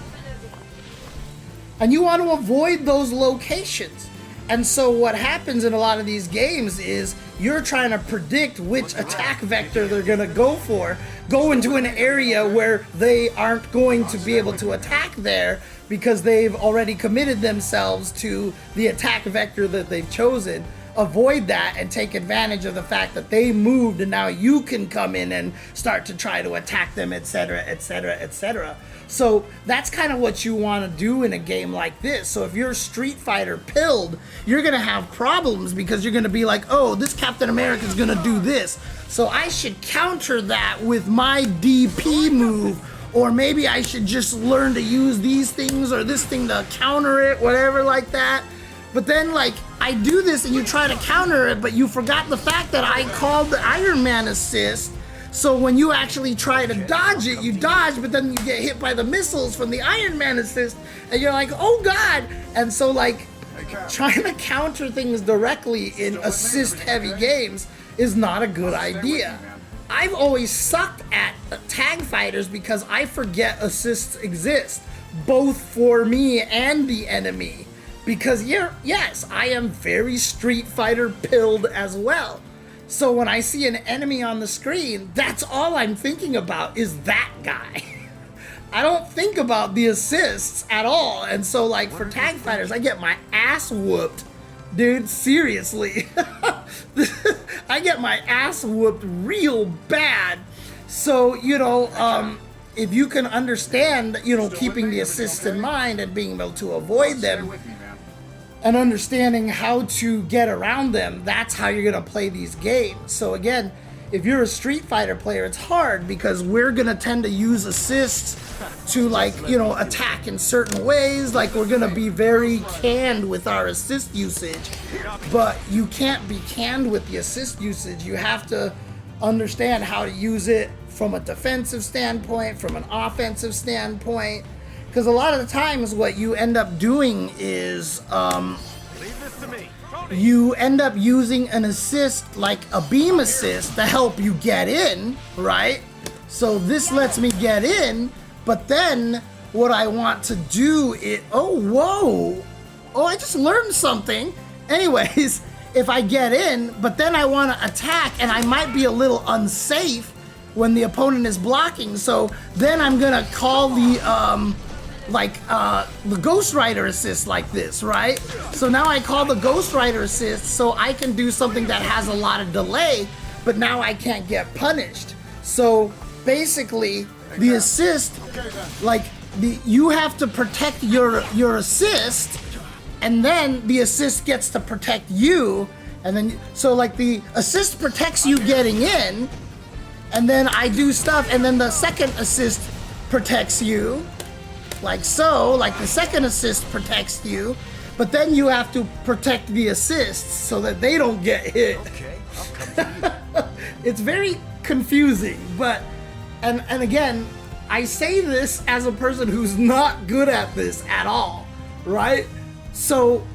And you want to avoid those locations. And so what happens in a lot of these games is you're trying to predict which attack vector they're going to go for, go into an area where they aren't going to be able to attack there because they've already committed themselves to the attack vector that they've chosen. Avoid that and take advantage of the fact that they moved, and now you can come in and start to try to attack them, etc., etc., etc. So that's kind of what you want to do in a game like this. So if you're Street Fighter pilled, you're going to have problems because you're going to be like, oh, this Captain America is going to do this, so I should counter that with my DP move, or maybe I should just learn to use these things or this thing to counter it, whatever like that. But then, like, I do this and you try to counter it, but you forgot the fact that I called the Iron Man assist. So when you actually try to dodge it, you dodge, but then you get hit by the missiles from the Iron Man assist, and you're like, oh God! And so, like, trying to counter things directly in assist-heavy games is not a good idea. I've always sucked at tag fighters because I forget assists exist, both for me and the enemy. Because yes, I am very Street Fighter pilled as well. So when I see an enemy on the screen, that's all I'm thinking about is that guy. I don't think about the assists at all. And so, like, for tag fighters, I get my ass whooped. Dude, seriously. I get my ass whooped real bad. So, you know, if you can understand, you know, keeping the assists in mind and being able to avoid them, and understanding how to get around them, that's how you're gonna play these games. So again, if you're a Street Fighter player, it's hard because we're gonna tend to use assists to, like, you know, attack in certain ways. Like, we're gonna be very canned with our assist usage, but you can't be canned with the assist usage. You have to understand how to use it from a defensive standpoint, from an offensive standpoint. Because a lot of the times what you end up doing is, you end up using an assist like a beam assist to help you get in, right? So this lets me get in, but then what I want to do is, oh, whoa. Oh, I just learned something. Anyways, if I get in, but then I want to attack and I might be a little unsafe when the opponent is blocking. So then I'm gonna call the Ghost Rider assist like this, right? So now I call the Ghost Rider assist so I can do something that has a lot of delay, but now I can't get punished. So basically the assist, like you have to protect your assist, and then the assist gets to protect you, and then so like the assist protects you getting in, and then I do stuff, and then the second assist protects you, like so, like the second assist protects you, but then you have to protect the assists so that they don't get hit. Okay, I'll come to you. It's very confusing, but, and again, I say this as a person who's not good at this at all, right? So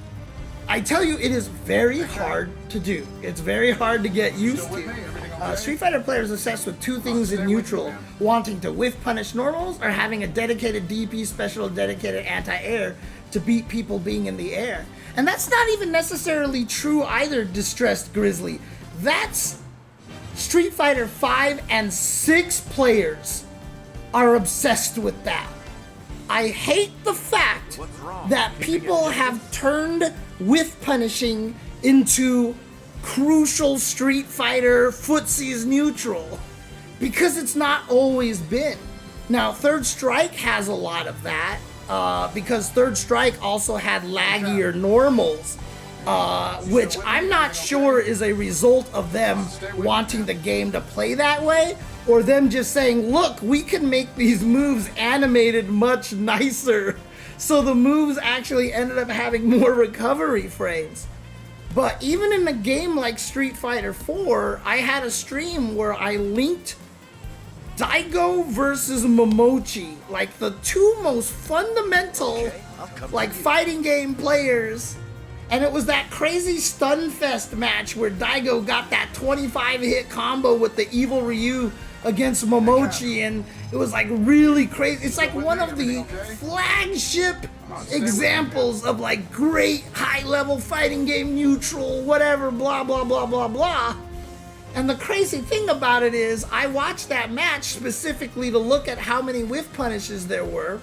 I tell you, it is very hard to do. It's very hard to get used to. Street Fighter players obsessed with two things in neutral: wanting to whiff punish normals or having a dedicated DP special, dedicated anti-air to beat people being in the air. And that's not even necessarily true either, Distressed Grizzly. That's Street Fighter 5 and 6 players are obsessed with that. I hate the fact that people have turned whiff punishing into crucial Street Fighter footsies neutral, because it's not always been. Now, Third Strike has a lot of that, because Third Strike also had laggier normals, which I'm not sure is a result of them wanting the game to play that way, or them just saying, look, we can make these moves animated much nicer. So the moves actually ended up having more recovery frames. But even in a game like Street Fighter 4, I had a stream where I linked Daigo versus Momochi, like the two most fundamental like fighting game players. And it was that crazy Stunfest match where Daigo got that 25 hit combo with the evil Ryu against Momochi, and it was like really crazy. It's like one of the flagship examples of like great high level fighting game neutral, whatever, blah, blah, blah, blah, blah. And the crazy thing about it is I watched that match specifically to look at how many whiff punishes there were.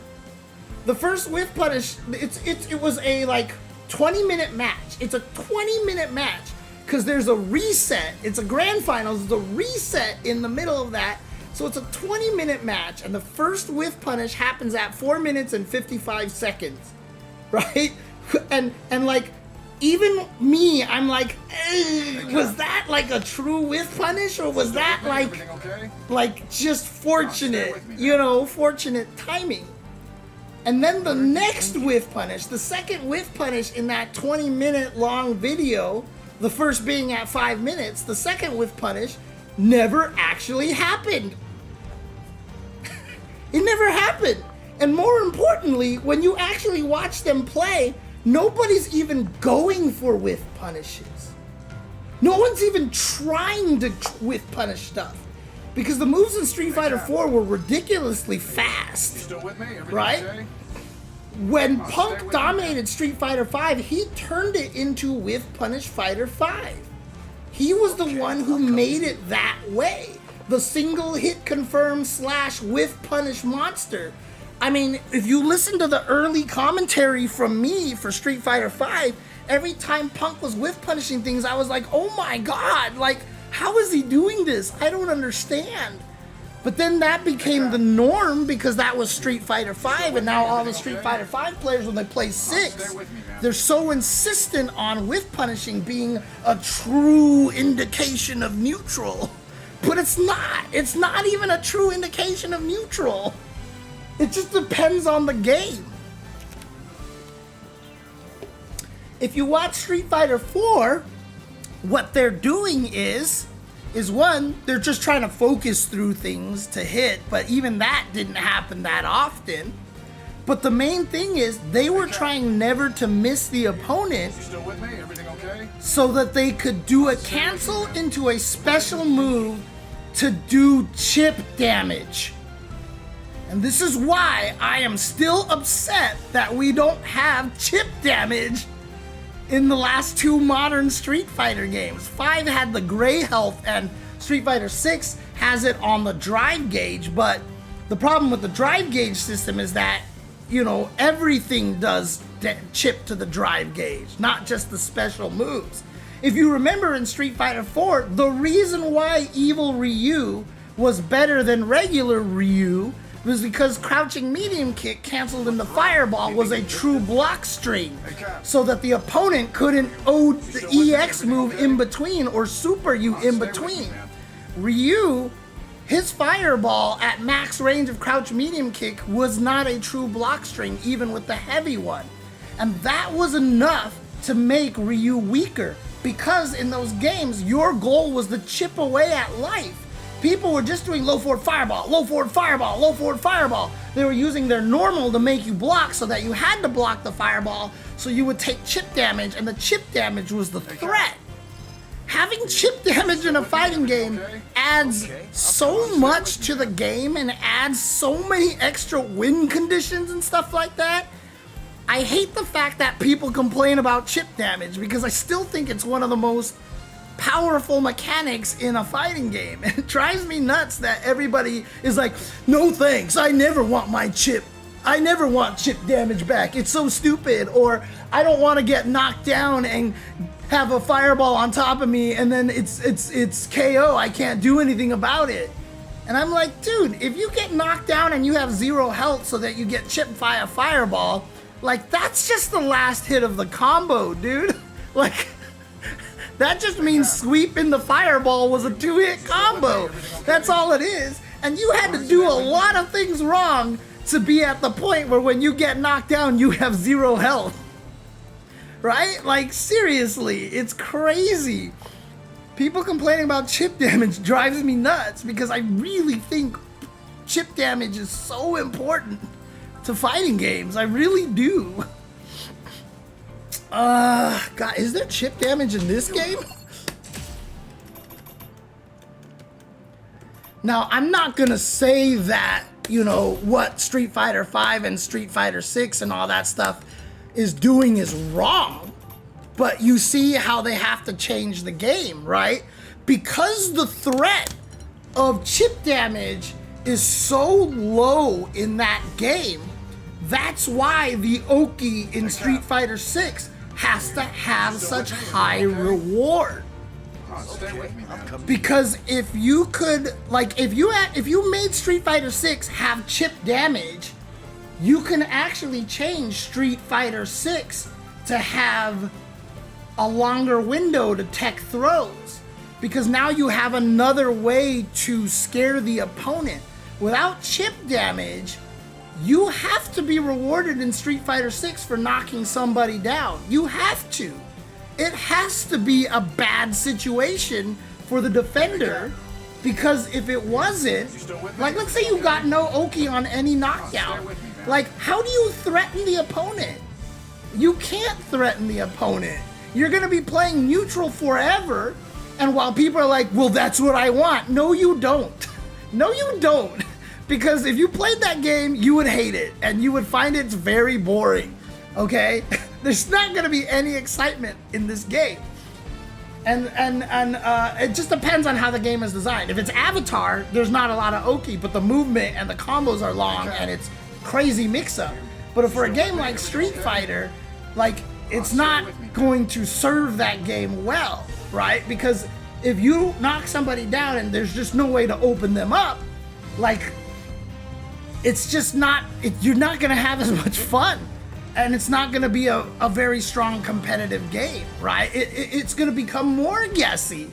The first whiff punish, it was a like 20-minute match. It's a 20-minute match because there's a reset. It's a grand finals. There's a reset in the middle of that. So it's a 20-minute match, and the first whiff punish happens at 4 minutes and 55 seconds, right? And like, even me, I'm like, was that like a true whiff punish, or was that like just fortunate, you know, fortunate timing? And then the next whiff punish, the second whiff punish in that 20-minute long video, the first being at 5 minutes, the second whiff punish never actually happened. It never happened. And more importantly, when you actually watch them play, nobody's even going for whiff punishes. No one's even trying to whiff punish stuff. Because the moves in Street Fighter 4 were ridiculously fast. Still with me? Right? Okay? When Punk dominated Street Fighter 5, he turned it into Whiff Punish Fighter 5. He was the one who made it that way. The single hit confirm / whiff punish monster. I mean, if you listen to the early commentary from me for Street Fighter 5, every time Punk was whiff punishing things, I was like, oh my god, like, how is he doing this? I don't understand. But then that became the norm because that was Street Fighter 5, and now all the Street Fighter 5 players, when they play 6, they're so insistent on whiff punishing being a true indication of neutral. But it's not. It's not even a true indication of neutral. It just depends on the game. If you watch Street Fighter 4, what they're doing is one, they're just trying to focus through things to hit, but even that didn't happen that often. But the main thing is they were trying never to miss the opponent You still with me? Everything okay? so that they could do a cancel into a special move to do chip damage. And this is why I am still upset that we don't have chip damage in the last two modern Street Fighter games. 5 had the gray health and Street Fighter 6 has it on the drive gauge, but the problem with the drive gauge system is that, you know, everything does chip to the drive gauge, not just the special moves. If you remember in Street Fighter 4, the reason why Evil Ryu was better than regular Ryu was because crouching medium kick canceled into fireball was a true block string, so that the opponent couldn't ode the EX move in between or super you in between. Ryu, his fireball at max range of crouch medium kick was not a true block string even with the heavy one. And that was enough to make Ryu weaker, because in those games your goal was to chip away at life. People were just doing low forward fireball, low forward fireball, low forward fireball. They were using their normal to make you block so that you had to block the fireball so you would take chip damage, and the chip damage was the threat. Having chip damage in a fighting game adds so much to the game and adds so many extra win conditions and stuff like that. I hate the fact that people complain about chip damage because I still think it's one of the most powerful mechanics in a fighting game. And it drives me nuts that everybody is like, no thanks, I never want my chip. I never want chip damage back. It's so stupid. Or I don't want to get knocked down and have a fireball on top of me and then it's KO. I can't do anything about it. And I'm like, dude, if you get knocked down and you have 0 health so that you get chipped by a fireball, like, that's just the last hit of the combo, dude. Like, that just means sweeping the fireball was a 2-hit combo. That's all it is. And you had to do a lot of things wrong to be at the point where when you get knocked down, you have 0 health. Right? Like, seriously, it's crazy. People complaining about chip damage drives me nuts because I really think chip damage is so important to fighting games. I really do. God, is there chip damage in this game? Now, I'm not gonna say that, you know, what Street Fighter 5 and Street Fighter 6 and all that stuff is doing is wrong, but you see how they have to change the game, right? Because the threat of chip damage is so low in that game, that's why the Oki in Street Fighter 6 has to have such high reward. Because if you could, like, if you made Street Fighter 6 have chip damage, you can actually change Street Fighter 6 to have a longer window to tech throws. Because now you have another way to scare the opponent. Without chip damage, you have to be rewarded in Street Fighter 6 for knocking somebody down. You have to. It has to be a bad situation for the defender, because if it wasn't, like, let's say you got no Oki on any knockdown, like, how do you threaten the opponent? You can't threaten the opponent. You're gonna be playing neutral forever, and while people are like, well, that's what I want. No, you don't. No, you don't. Because if you played that game, you would hate it, and you would find it very boring, okay? There's not gonna be any excitement in this game. And it just depends on how the game is designed. If it's Avatar, there's not a lot of Oki, but the movement and the combos are long, and it's crazy mix-up. But for a game like Street Fighter, like, it's not going to serve that game well, right? Because if you knock somebody down and there's just no way to open them up, like, it's just not, you're not gonna have as much fun, and it's not gonna be a very strong competitive game, right? It's gonna become more guessy,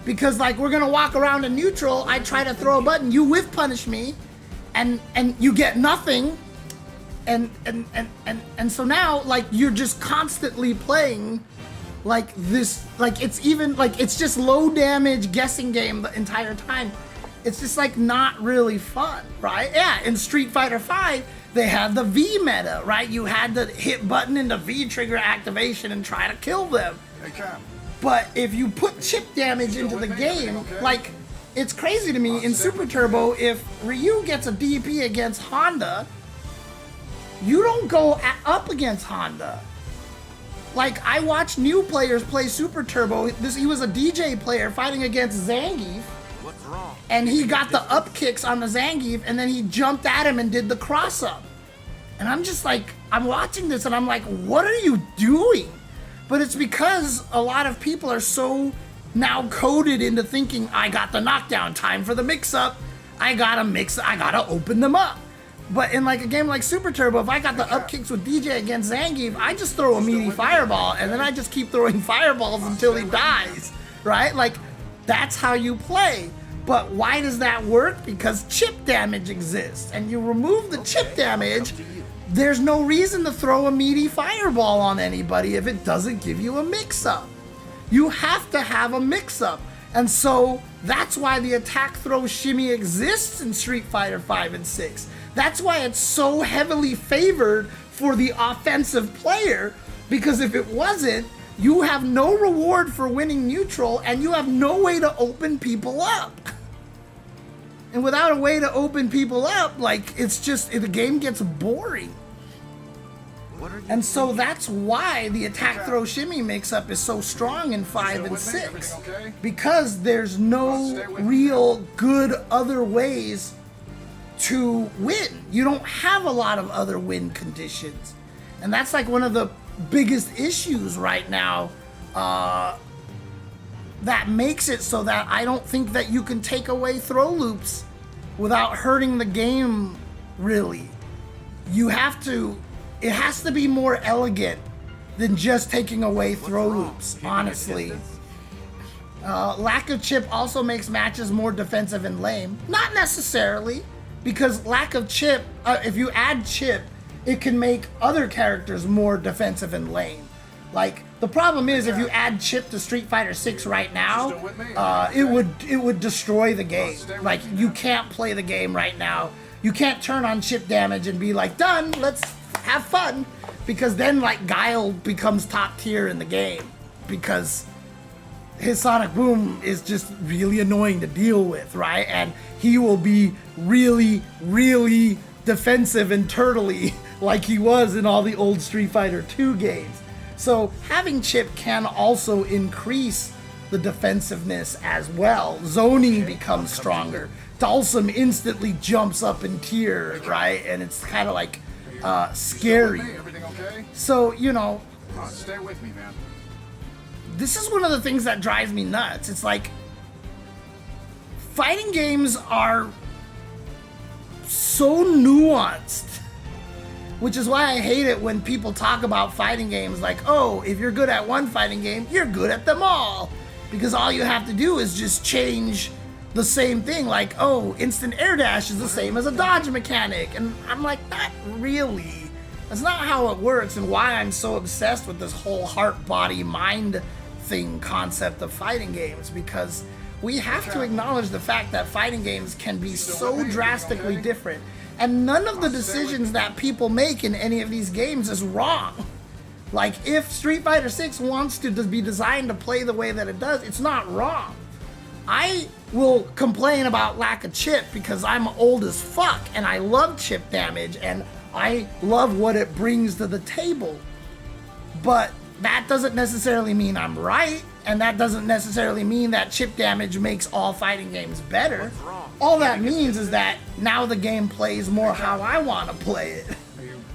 because, like, we're gonna walk around in neutral, I try to throw a button, you whiff punish me, and you get nothing, and so now, like, you're just constantly playing like this, like, it's even, like, it's just low damage guessing game the entire time. it's just like not really fun, right? Yeah, in Street Fighter V, they had the V meta, right? You had the hit button and the V trigger activation and try to kill them. Hey, Cam. But if you put chip damage into the game, like, it's crazy to me in Super Turbo, if Ryu gets a DP against Honda, you don't go up against Honda. Like, I watched new players play Super Turbo. He was a DJ player fighting against Zangief. What's wrong? And he got the up kicks on the Zangief, and then he jumped at him and did the cross up. And I'm just like, I'm watching this and I'm like, what are you doing? But it's because a lot of people are so now coded into thinking, I got the knockdown time for the mix up. I gotta open them up. But in like a game like Super Turbo, if I got the up kicks with DJ against Zangief, I just throw a meaty fireball and then I just keep throwing fireballs until he dies, right? Like, that's how you play. But why does that work? Because chip damage exists, and you remove the chip damage, there's no reason to throw a meaty fireball on anybody if it doesn't give you a mix-up. You have to have a mix-up. And so that's why the attack throw shimmy exists in Street Fighter 5 and 6. That's why it's so heavily favored for the offensive player, because if it wasn't, you have no reward for winning neutral and you have no way to open people up. And without a way to open people up, like, it's just, the game gets boring. And so that's why the attack throw shimmy mix-up is so strong in 5 and 6. Because there's no real good other ways to win. You don't have a lot of other win conditions. And that's like one of the biggest issues right now that makes it so that I don't think that you can take away throw loops without hurting the game, really. You have to, it has to be more elegant than just taking away throw loops, honestly. Lack of chip also makes matches more defensive and lame. Not necessarily, because lack of chip, if you add chip, it can make other characters more defensive and lame. Like, the problem is if you add chip to Street Fighter 6 right now, it would destroy the game. Like, you can't play the game right now. You can't turn on chip damage and be like, done, let's have fun. Because then, like, Guile becomes top tier in the game. Because his Sonic Boom is just really annoying to deal with, right? And he will be really, really defensive and turtly like he was in all the old Street Fighter 2 games. So having chip can also increase the defensiveness as well. Zoning becomes stronger. Dhalsim instantly jumps up in tier, right? And it's kind of like scary. So, you know, stay with me, man. This is one of the things that drives me nuts. It's like, fighting games are so nuanced. Which is why I hate it when people talk about fighting games like, oh, if you're good at one fighting game, you're good at them all. Because all you have to do is just change the same thing. Like, oh, instant air dash is the same as a dodge mechanic. And I'm like, not really. That's not how it works, and why I'm so obsessed with this whole heart, body, mind thing concept of fighting games. Because we have to acknowledge the fact that fighting games can be so drastically different. And none of the decisions that people make in any of these games is wrong. Like, if Street Fighter 6 wants to be designed to play the way that it does, it's not wrong. I will complain about lack of chip because I'm old as fuck and I love chip damage and I love what it brings to the table. But that doesn't necessarily mean I'm right, and that doesn't necessarily mean that chip damage makes all fighting games better. All that means is that now the game plays more how I want to play it,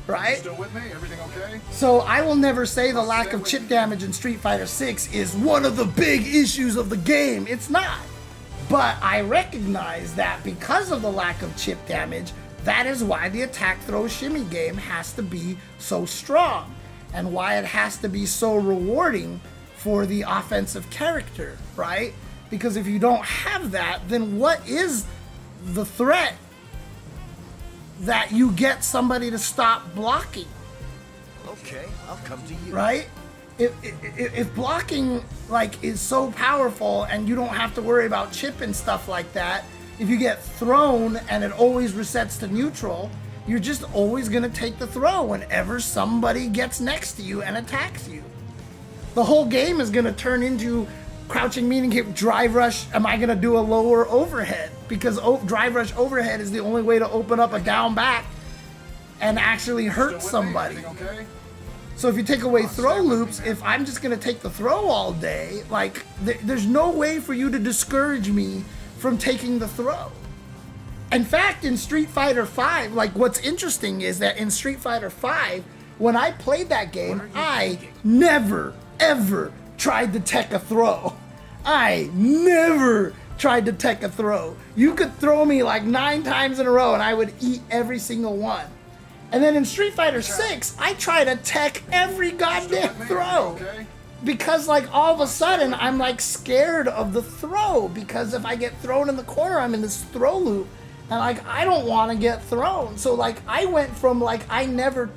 right? Still with me? Everything okay? So I will never say the lack of chip damage in Street Fighter 6 is one of the big issues of the game. It's not. But I recognize that because of the lack of chip damage, that is why the attack throw shimmy game has to be so strong, and why it has to be so rewarding for the offensive character, right? Because if you don't have that, then what is the threat that you get somebody to stop blocking? Okay, I'll come to you. Right? If blocking, like, is so powerful and you don't have to worry about chip and stuff like that, if you get thrown and it always resets to neutral, you're just always going to take the throw whenever somebody gets next to you and attacks you. The whole game is going to turn into crouching medium kick, drive rush. Am I going to do a lower overhead? Because drive rush overhead is the only way to open up a down back and actually hurt somebody. Okay? So if you take away throw loops, if I'm just going to take the throw all day, like there's no way for you to discourage me from taking the throw. In fact, in Street Fighter V, like what's interesting is that in Street Fighter V, when I played that game, I never, ever tried to tech a throw. I never tried to tech a throw. You could throw me like 9 times in a row and I would eat every single one. And then in Street Fighter 6, I try to tech every goddamn throw. Because like all of a sudden, I'm like scared of the throw. Because if I get thrown in the corner, I'm in this throw loop. And like, I don't want to get thrown. So like, I went from like, I never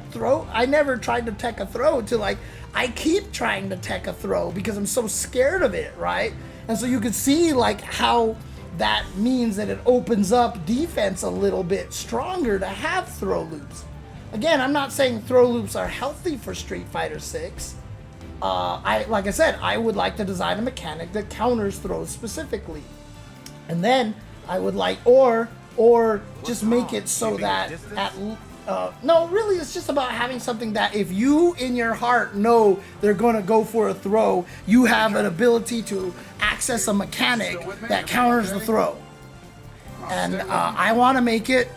tried to tech a throw to like, I keep trying to tech a throw because I'm so scared of it, right? And so you can see like how that means that it opens up defense a little bit stronger to have throw loops. Again, I'm not saying throw loops are healthy for Street Fighter 6. Like I said, I would like to design a mechanic that counters throws specifically. And then I would like, or just make it so that no, really, it's just about having something that if you in your heart know they're going to go for a throw, you have an ability to access a mechanic that counters the throw. And I want to make it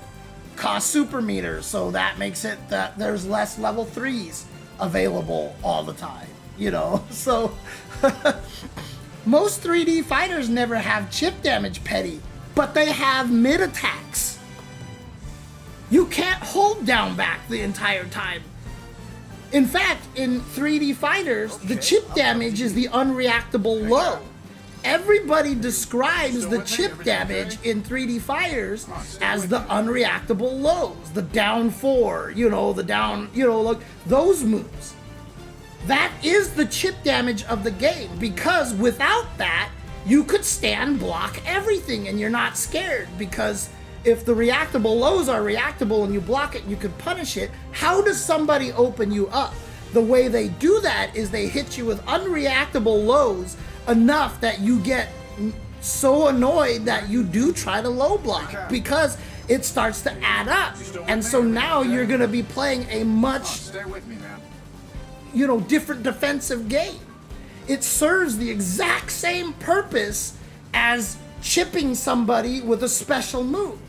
cost super meters, so that makes it that there's less level 3s available all the time, you know? So most 3D fighters never have chip damage petty, but they have mid attacks. You can't hold down back the entire time. In fact, in 3D fighters, the chip damage is the unreactable low. Everybody describes the chip damage in 3D fighters as the unreactable lows, the down 4, you know, the down, you know, like those moves. That is the chip damage of the game, because without that, you could stand block everything and you're not scared, because if the reactable lows are reactable and you block it and you could punish it, how does somebody open you up? The way they do that is they hit you with unreactable lows enough that you get so annoyed that you do try to low block because it starts to add up. And so now you're going to be playing a much, you know, different defensive game. It serves the exact same purpose as chipping somebody with a special move.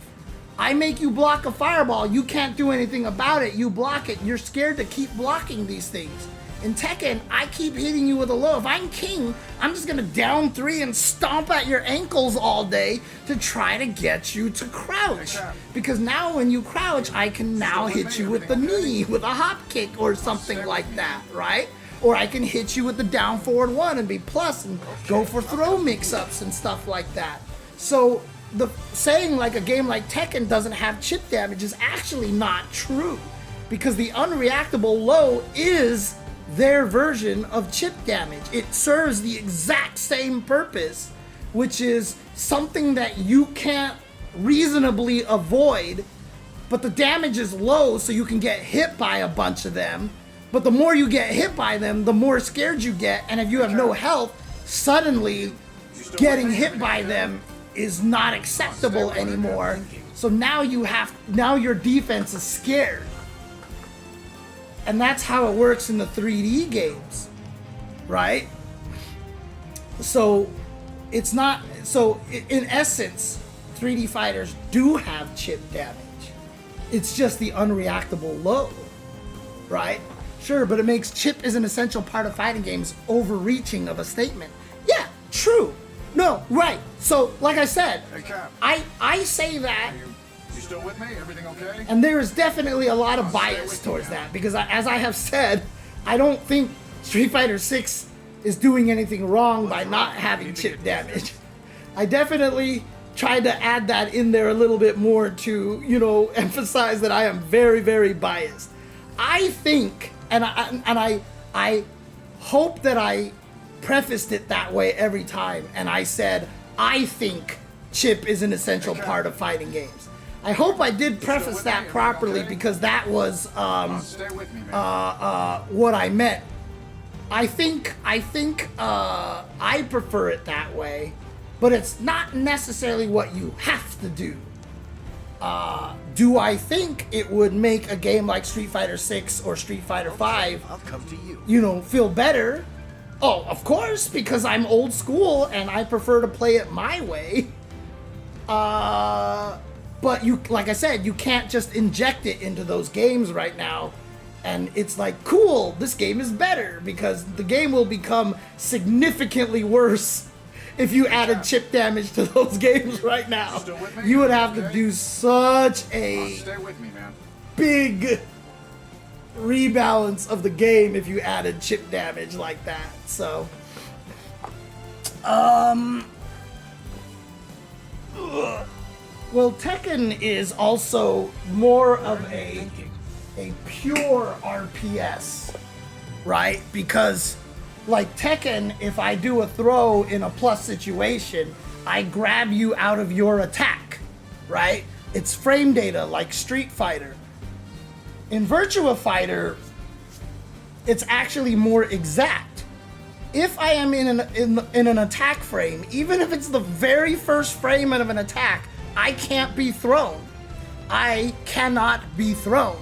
I make you block a fireball, you can't do anything about it, you block it, you're scared to keep blocking these things. In Tekken, I keep hitting you with a low. If I'm king, I'm just gonna down 3 and stomp at your ankles all day to try to get you to crouch. Because now when you crouch, I can now hit you with the knee, with a hop kick or something like that, right? Or I can hit you with the down forward 1 and be plus and go for throw mix-ups and stuff like that. So the saying like a game like Tekken doesn't have chip damage is actually not true, because the unreactable low is their version of chip damage. It serves the exact same purpose, which is something that you can't reasonably avoid, but the damage is low so you can get hit by a bunch of them. But the more you get hit by them, the more scared you get, and if you have no health, suddenly getting hit by them is not acceptable anymore. So now your defense is scared. And that's how it works in the 3D games, right? So it's not, so in essence, 3D fighters do have chip damage. It's just the unreactable low, right? Sure, but it makes chip is an essential part of fighting games overreaching of a statement. Yeah, true. No, right. So, like I said, Hey, Cap. I say that, You still with me? Everything okay? and there is definitely a lot of bias towards that, because as I have said, I don't think Street Fighter 6 is doing anything wrong by not having chip damage. I definitely tried to add that in there a little bit more to, you know, emphasize that I am very, very biased. I think, and I hope that I prefaced it that way every time, and I said, I think chip is an essential part of fighting games. I hope I did preface that properly because that was what I meant. I think I prefer it that way, but it's not necessarily what you have to do. Do I think it would make a game like Street Fighter 6 or Street Fighter 5, I'll come to you. you know, feel better? Oh, of course, because I'm old school and I prefer to play it my way. But you, like I said, you can't just inject it into those games right now. And it's like, cool, this game is better because the game will become significantly worse if you added chip damage to those games right now. You would have to do such a big rebalance of the game if you added chip damage like that. So, well, Tekken is also more of a pure RPS, right? Because like Tekken, if I do a throw in a plus situation, I grab you out of your attack, right? It's frame data like Street Fighter. In Virtua Fighter, it's actually more exact. If I am in an attack frame, even if it's the very first frame of an attack, I can't be thrown. I cannot be thrown.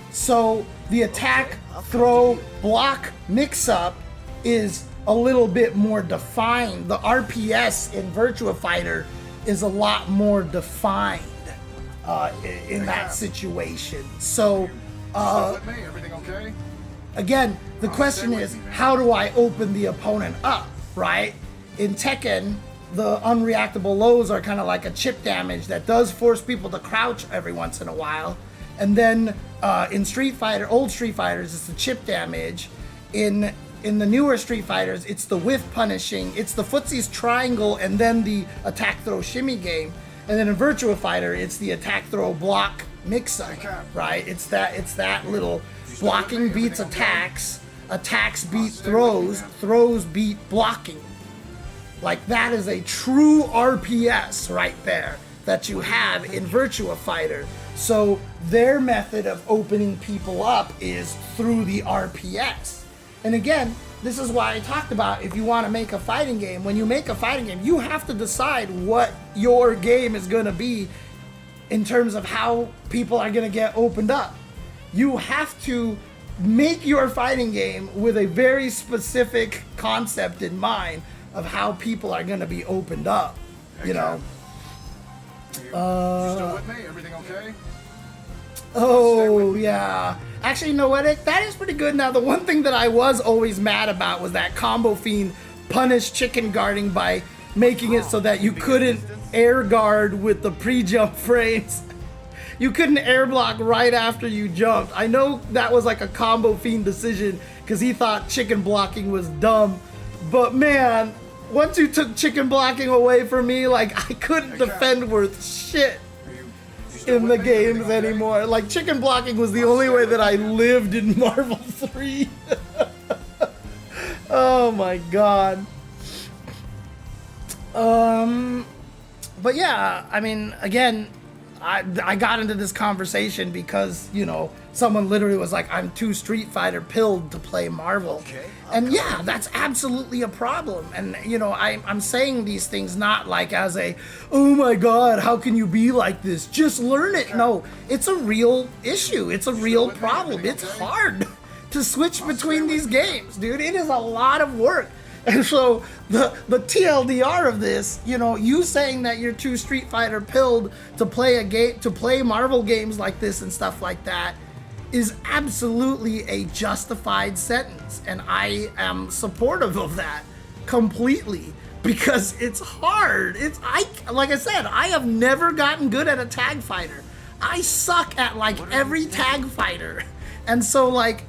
So the attack, throw, block mix-up is a little bit more defined. The RPS in Virtua Fighter is a lot more defined in that situation. So, Everything okay? again, the question is, how do I open the opponent up, right? In Tekken, the unreactable lows are kind of like a chip damage that does force people to crouch every once in a while. And then in Street Fighter, old Street Fighters, it's the chip damage. In the newer Street Fighters, it's the whiff punishing. It's the footsie's triangle and then the attack throw shimmy game. And then in Virtua Fighter, it's the attack throw block mix-up, right? It's that little blocking beats attacks, attacks beat throws, throws beat blocking. Like that is a true RPS right there that you have in Virtua Fighter. So their method of opening people up is through the RPS. And again, this is why I talked about if you want to make a fighting game, when you make a fighting game, you have to decide what your game is going to be in terms of how people are going to get opened up. You have to make your fighting game with a very specific concept in mind of how people are going to be opened up, you know. Still with me? Everything okay? Oh, yeah. Actually, you know what? That is pretty good. Now, the one thing that I was always mad about was that Combo Fiend punished chicken guarding by making it so that you couldn't air guard with the pre-jump frames. You couldn't air block right after you jumped. I know that was like a Combo Fiend decision because he thought chicken blocking was dumb. But man, once you took chicken blocking away from me, like I couldn't defend worth shit in the games anymore. Like chicken blocking was the only way that I lived in Marvel 3. Oh my god. But yeah, I mean, again, I got into this conversation because, you know, someone literally was like, I'm too Street Fighter pilled to play Marvel. And yeah, that's absolutely a problem. And, you know, I'm saying these things not like as a, oh my god, how can you be like this? Just learn it. No, it's a real issue. It's a real problem. It's hard to switch between these games, dude. It is a lot of work. And so the TLDR of this, you know, you saying that you're too Street Fighter pilled to play a game, to play Marvel games like this and stuff like that, is absolutely a justified sentence, and I am supportive of that completely because it's hard. Like I said, I have never gotten good at a tag fighter. I suck at like every tag fighter, and so like.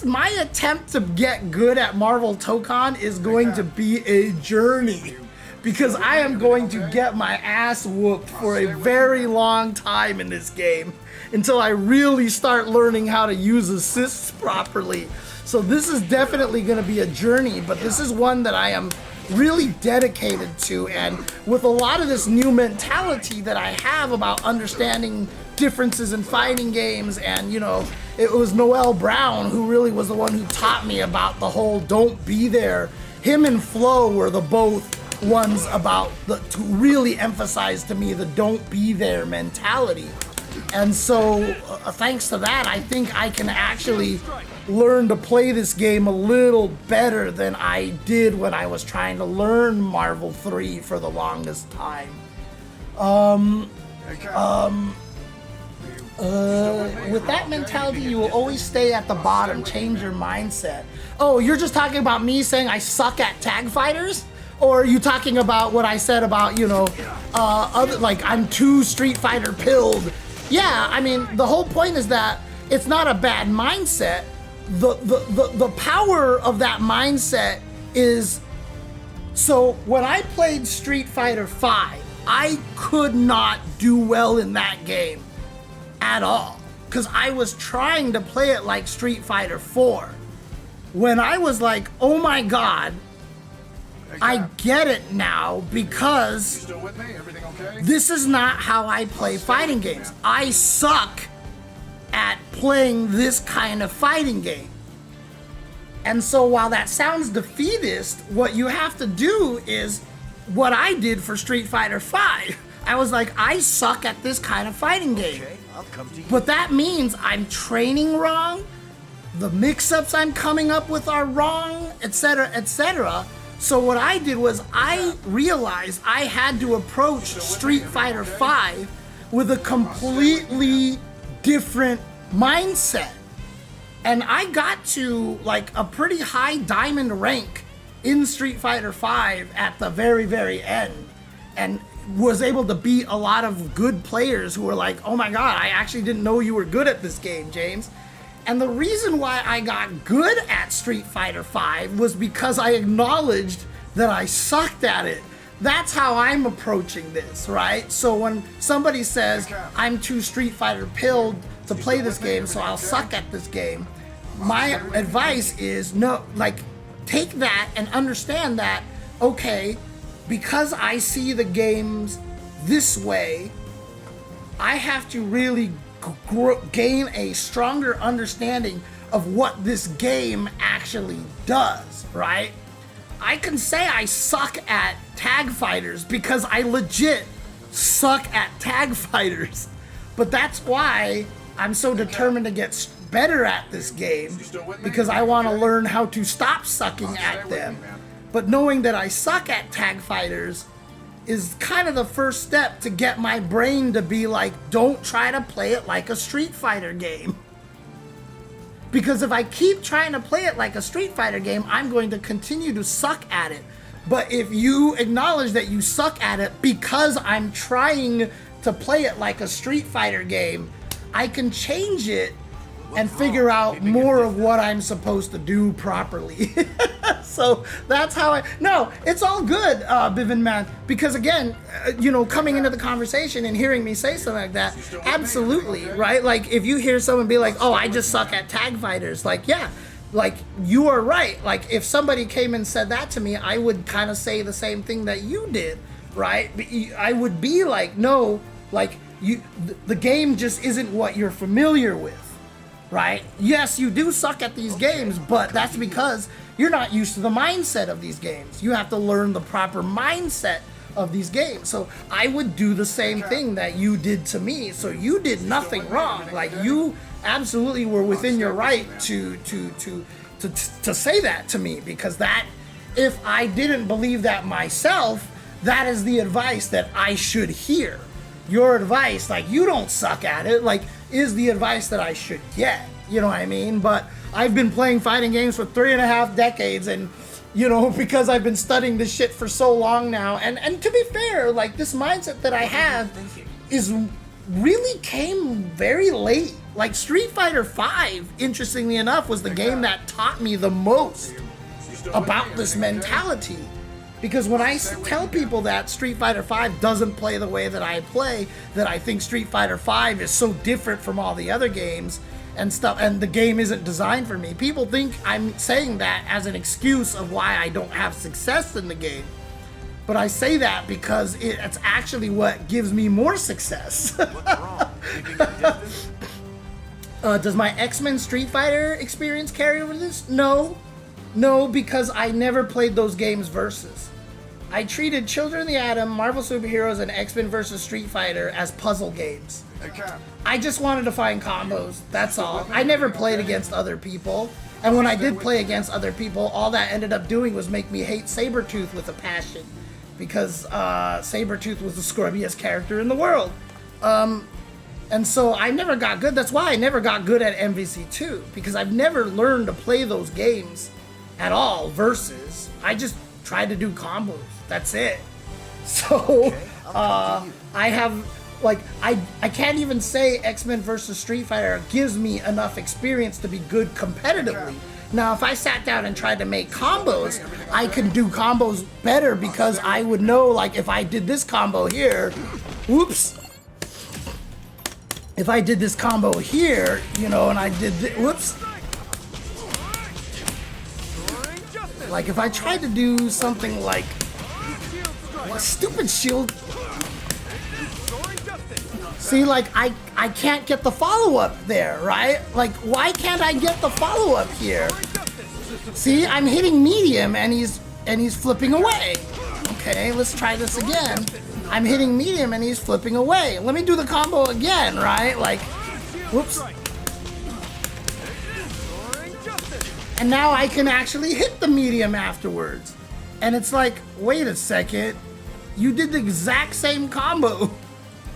My attempt to get good at Marvel Tokon is going to be a journey because I am going to get my ass whooped for a very long time in this game until I really start learning how to use assists properly. So this is definitely going to be a journey, but this is one that I am really dedicated to, and with a lot of this new mentality that I have about understanding differences in fighting games, and you know, it was Noel Brown who really was the one who taught me about the whole don't be there. Him and Flo were the both ones about to really emphasize to me the don't be there mentality. And so thanks to that, I think I can actually learn to play this game a little better than I did when I was trying to learn Marvel 3 for the longest time. With that mentality, you will always stay at the bottom. Change your mindset. Oh, you're just talking about me saying I suck at tag fighters? Or are you talking about what I said about, you know, like I'm too Street Fighter pilled? Yeah, I mean, the whole point is that it's not a bad mindset. The power of that mindset is, so when I played Street Fighter 5, I could not do well in that game at all, because I was trying to play it like Street Fighter 4. When I was like, oh my god, I get it now, because this is not how I play fighting games. I suck at playing this kind of fighting game. And so while that sounds defeatist, what you have to do is what I did for Street Fighter 5. I was like, I suck at this kind of fighting game. But that means I'm training wrong, the mix-ups I'm coming up with are wrong, etc., etc. So what I did was I realized I had to approach Street Fighter 5 with a completely different mindset. And I got to like a pretty high diamond rank in Street Fighter 5 at the very, very end, and was able to beat a lot of good players who were like, oh my god, I actually didn't know you were good at this game, James. And the reason why I got good at Street Fighter 5 was because I acknowledged that I sucked at it. That's how I'm approaching this, right? So when somebody says, I'm too Street Fighter pilled to play this game, so I'll suck at this game, my advice is no, like, take that and understand that, okay, because I see the games this way, I have to really gain a stronger understanding of what this game actually does, right? I can say I suck at tag fighters because I legit suck at tag fighters, but that's why I'm so determined to get better at this game, because I want to learn how to stop sucking at them. But knowing that I suck at tag fighters is kind of the first step to get my brain to be like, don't try to play it like a Street Fighter game. Because if I keep trying to play it like a Street Fighter game, I'm going to continue to suck at it. But if you acknowledge that you suck at it because I'm trying to play it like a Street Fighter game, I can change it and figure out more of what I'm supposed to do properly. So that's how no, it's all good, Bivin man, because again, you know, coming into the conversation and hearing me say something like that, absolutely, right? Like, if you hear someone be like, oh, I just suck at tag fighters, like, yeah, like, you are right. Like, if somebody came and said that to me, I would kind of say the same thing that you did, right? I would be like, no, like, the game just isn't what you're familiar with. Right? Yes, you do suck at these games, but that's because you're not used to the mindset of these games. You have to learn the proper mindset of these games. So I would do the same thing that you did to me. So you did nothing wrong. Like, you absolutely were within your right to say that to me, because that, if I didn't believe that myself, that is the advice that I should hear. Your advice, like, you don't suck at it, like, is the advice that I should get. You know what I mean? But I've been playing fighting games for 3.5 decades, and, you know, because I've been studying this shit for so long now, and to be fair, like, this mindset that I have is really came very late. Like, Street Fighter 5, interestingly enough, was the game that taught me the most about this mentality. Because when I tell people that Street Fighter 5 doesn't play the way that I play, that I think Street Fighter 5 is so different from all the other games, and stuff, and the game isn't designed for me. People think I'm saying that as an excuse of why I don't have success in the game. But I say that because it's actually what gives me more success. What's wrong? Keeping it distant? Does my X-Men Street Fighter experience carry over to this? No. No, because I never played those games versus. I treated Children of the Atom, Marvel Superheroes, and X-Men vs. Street Fighter as puzzle games. Hey, Cap. I just wanted to find combos, that's all. I never played against other people. And when I did play against other people, all that ended up doing was make me hate Sabretooth with a passion. Because Sabretooth was the scrubbiest character in the world. And so I never got good. That's why I never got good at MVC2. Because I've never learned to play those games at all versus. I just tried to do combos. That's it. So I have, like, I can't even say X-Men vs. Street Fighter gives me enough experience to be good competitively. Now, if I sat down and tried to make combos, I can do combos better because I would know, like, if I did this combo here, whoops. If I did this combo here, you know, and I did, whoops. Like, if I tried to do something like, what stupid shield. See, like, I can't get the follow-up there, right? Like, why can't I get the follow-up here? See, I'm hitting medium and he's flipping away. Okay, let's try this again. I'm hitting medium and he's flipping away. Let me do the combo again, right? Like, whoops. And now I can actually hit the medium afterwards. And it's like, wait a second. You did the exact same combo.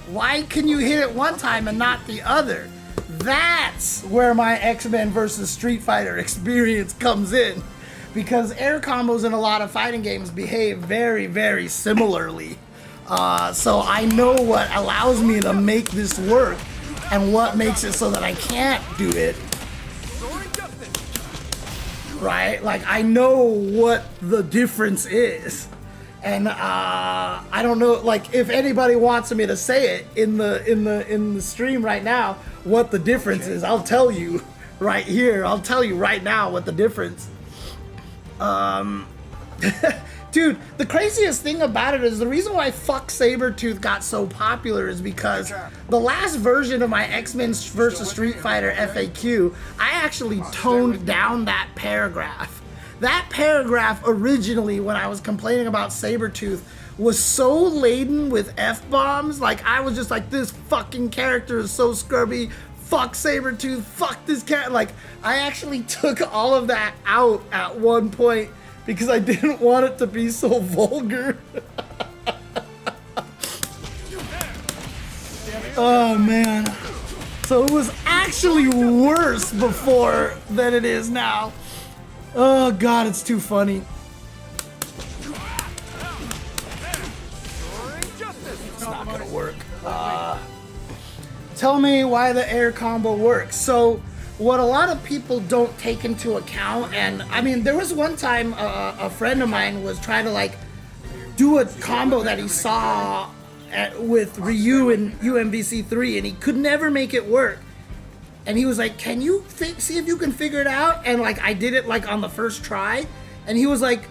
Why can you hit it one time and not the other? That's where my X-Men vs. Street Fighter experience comes in. Because air combos in a lot of fighting games behave very, very similarly. So I know what allows me to make this work and what makes it so that I can't do it. Right? Like, I know what the difference is. And I don't know, like, if anybody wants me to say it in the stream right now, what the difference is, I'll tell you right here. I'll tell you right now what the difference. Dude, the craziest thing about it is the reason why Fuck Sabretooth got so popular is because the last version of my X-Men vs. Street Fighter FAQ, I actually toned down that paragraph. That paragraph originally, when I was complaining about Sabretooth, was so laden with F-bombs. Like, I was just like, this fucking character is so scrubby. Fuck Sabretooth. Fuck this cat. Like, I actually took all of that out at one point because I didn't want it to be so vulgar. Oh, man. So it was actually worse before than it is now. Oh god, it's too funny. It's not gonna work. Tell me why the air combo works. So, what a lot of people don't take into account, and I mean, there was one time a friend of mine was trying to like do a combo that he saw with Ryu in UMVC3, and he could never make it work. And he was like, can you see if you can figure it out? And like, I did it like on the first try. And he was like,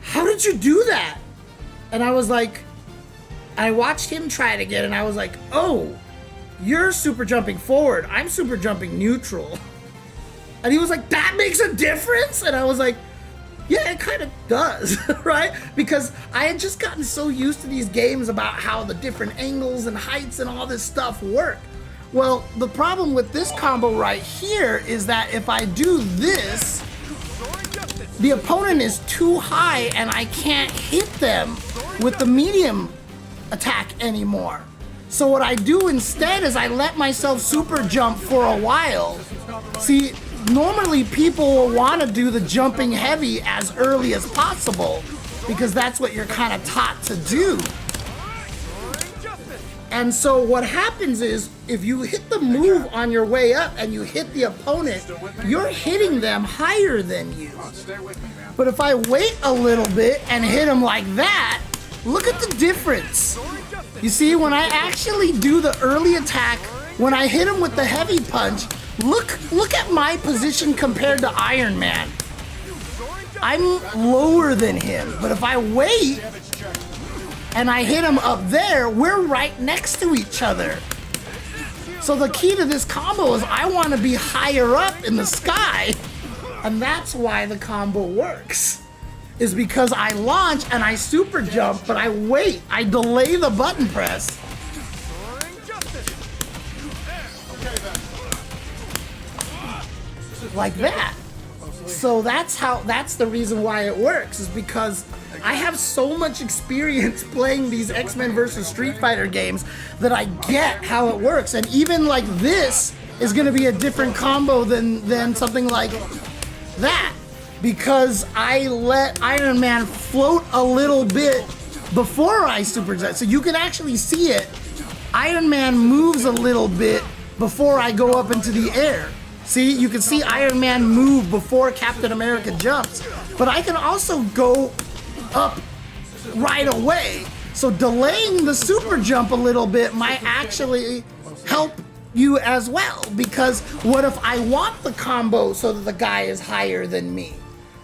how did you do that? And I was like, I watched him try it again. And I was like, oh, you're super jumping forward. I'm super jumping neutral. And he was like, that makes a difference? And I was like, yeah, it kind of does, right? Because I had just gotten so used to these games about how the different angles and heights and all this stuff work. Well, the problem with this combo right here is that if I do this, the opponent is too high and I can't hit them with the medium attack anymore. So what I do instead is I let myself super jump for a while. See, normally people will want to do the jumping heavy as early as possible because that's what you're kind of taught to do. And so what happens is, if you hit the move on your way up and you hit the opponent, you're hitting them higher than you. But if I wait a little bit and hit them like that, look at the difference. You see, when I actually do the early attack when I hit him with the heavy punch, look at my position compared to Iron Man. I'm lower than him, but if I wait and I hit him up there, we're right next to each other. So the key to this combo is I want to be higher up in the sky, and that's why the combo works. Is because I launch and I super jump, but I wait, I delay the button press. Like that. So that's the reason why it works, is because I have so much experience playing these X-Men versus Street Fighter games that I get how it works. And even like this is gonna be a different combo than something like that, because I let Iron Man float a little bit before I superjet. So you can actually see it. Iron Man moves a little bit before I go up into the air. See, you can see Iron Man move before Captain America jumps. But I can also go up right away. So delaying the super jump a little bit might actually help you as well. Because what if I want the combo so that the guy is higher than me?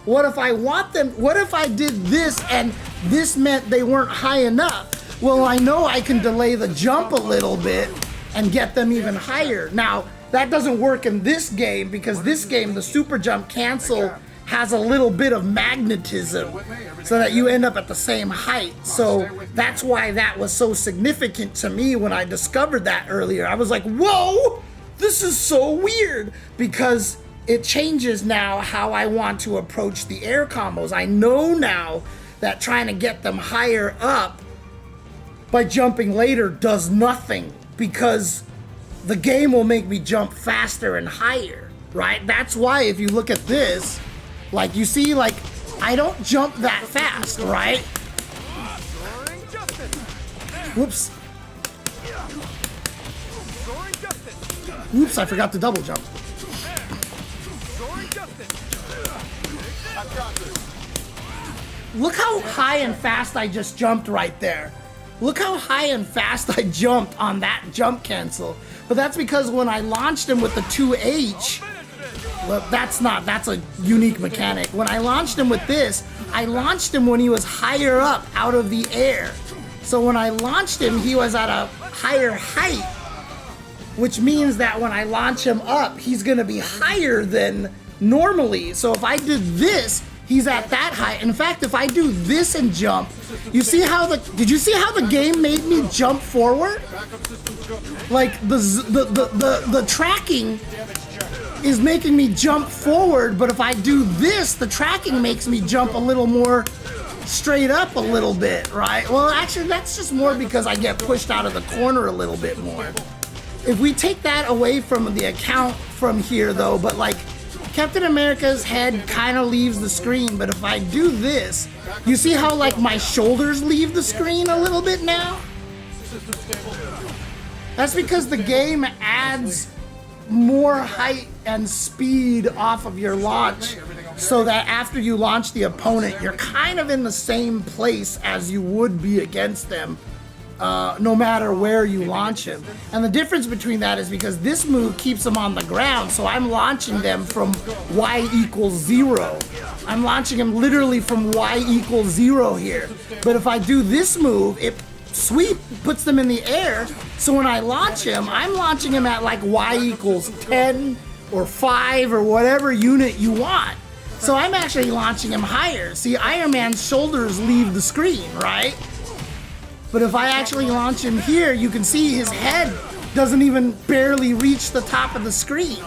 What if I want them, what if I did this and this meant they weren't high enough? Well, I know I can delay the jump a little bit and get them even higher. Now, that doesn't work in this game, because this game, the super jump cancel has a little bit of magnetism so that you end up at the same height. So that's why that was so significant to me when I discovered that earlier. I was like, whoa, this is so weird, because it changes now how I want to approach the air combos. I know now that trying to get them higher up by jumping later does nothing, because the game will make me jump faster and higher, right? That's why if you look at this, like you see, like I don't jump that fast, right? Whoops. Oops, I forgot to double jump. Look how high and fast I just jumped right there. Look how high and fast I jumped on that jump cancel. But that's because when I launched him with the 2H, well, that's a unique mechanic. When I launched him with this, I launched him when he was higher up out of the air. So when I launched him, he was at a higher height, which means that when I launch him up, he's gonna be higher than normally. So if I did this, he's at that height. In fact, if I do this and jump, did you see how the game made me jump forward? Like the tracking is making me jump forward, but if I do this, the tracking makes me jump a little more straight up a little bit, right? Well, actually, that's just more because I get pushed out of the corner a little bit more. If we take that away from the account from here, though, but like Captain America's head kind of leaves the screen, but if I do this, you see how like my shoulders leave the screen a little bit now? That's because the game adds more height and speed off of your launch, so that after you launch the opponent, you're kind of in the same place as you would be against them, no matter where you launch him. And the difference between that is because this move keeps them on the ground, so I'm launching them from Y equals 0. I'm launching them literally from Y equals 0 here. But if I do this move, it puts them in the air, so when I launch him, I'm launching him at like Y equals 10 or 5 or whatever unit you want. So I'm actually launching him higher. See, Iron Man's shoulders leave the screen, right? But if I actually launch him here, you can see his head doesn't even barely reach the top of the screen.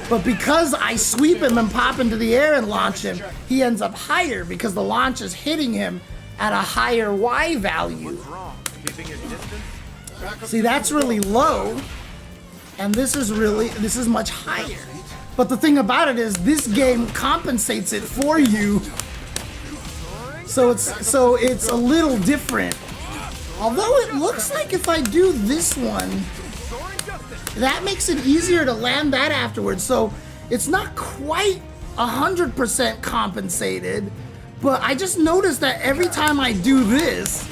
But because I sweep him and pop into the air and launch him, he ends up higher because the launch is hitting him at a higher Y value. See, that's really low, and this is much higher. But the thing about it is this game compensates it for you. So it's a little different. Although it looks like if I do this one, that makes it easier to land that afterwards. So it's not quite 100% compensated, but I just noticed that every time I do this,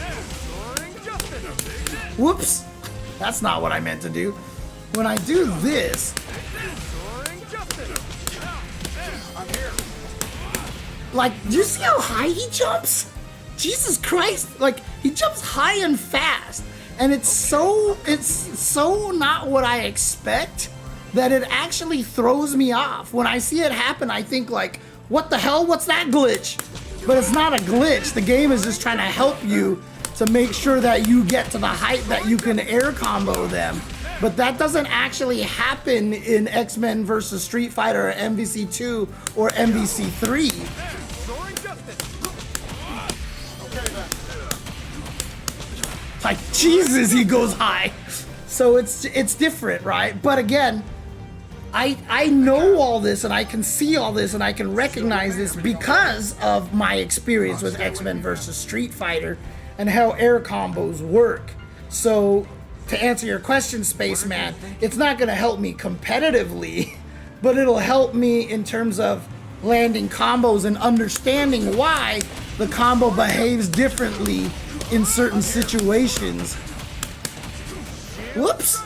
whoops, that's not what I meant to do. when I do this, Soaring justice. I'm here. like, do you see how high he jumps? Jesus Christ, like, he jumps high and fast. And it's so not what I expect that it actually throws me off. When I see it happen, I think like, what the hell, what's that glitch? But it's not a glitch. The game is just trying to help you to make sure that you get to the height that you can air combo them. But that doesn't actually happen in X-Men versus Street Fighter or MVC2 or MVC3. Soaring justice. Okay then. Like, Jesus, he goes high. So it's different, right? But again, I know all this and I can see all this and I can recognize this because of my experience with X-Men versus Street Fighter and how air combos work. So to answer your question, Spaceman, it's not going to help me competitively, but it'll help me in terms of landing combos and understanding why the combo behaves differently in certain situations. Whoops!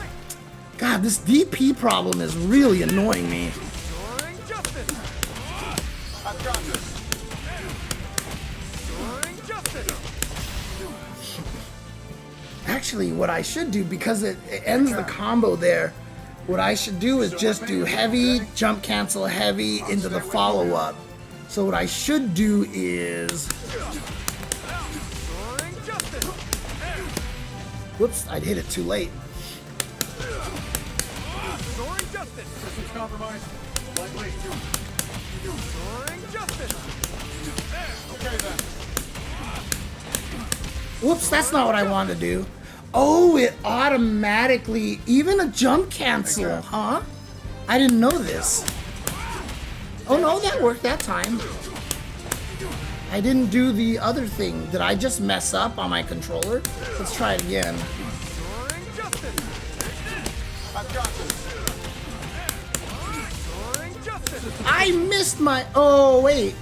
God, this DP problem is really annoying me. Soaring justice. I've got this. Soaring justice. Actually, what I should do, because it ends the combo there, what I should do is just do heavy, jump cancel heavy into the follow-up. So what I should do is... Soaring justice. Whoops, I'd hit it too late. Soaring justice. Systems compromised. Likely. Soaring justice. Okay then. Whoops, that's not what I wanted to do. Oh, it automatically, even a jump cancel, huh? I didn't know this. Oh no, that worked that time. I didn't do the other thing. Did I just mess up on my controller? Let's try it again. Soaring justice. I've got this. Soaring justice. I missed my, oh wait.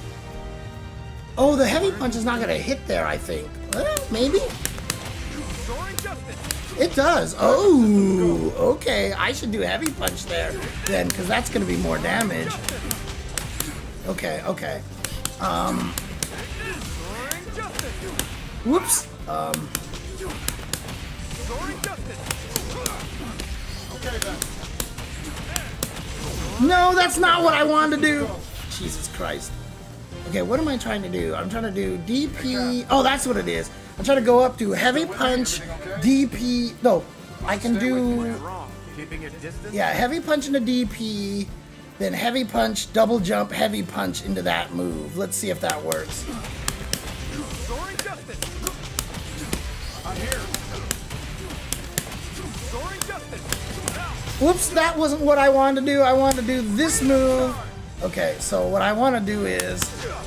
Oh, the heavy punch is not gonna hit there, I think. Well, maybe. Soaring justice. It does. Oh, okay. I should do heavy punch there then, because that's going to be more damage. Okay, okay. Soaring justice. Whoops. Soaring justice. Okay then. No, that's not what I wanted to do. Jesus Christ. Okay, what am I trying to do? I'm trying to do DP. Oh, that's what it is. I'm trying to go up to heavy punch, DP. No, I can do. Keeping your distance. Yeah, heavy punch into DP, then heavy punch, double jump, heavy punch into that move. Let's see if that works. Soaring justice. I'm here. Soaring justice. Whoops, that wasn't what I wanted to do. I wanted to do this move. Okay, so what I want to do is... Soaring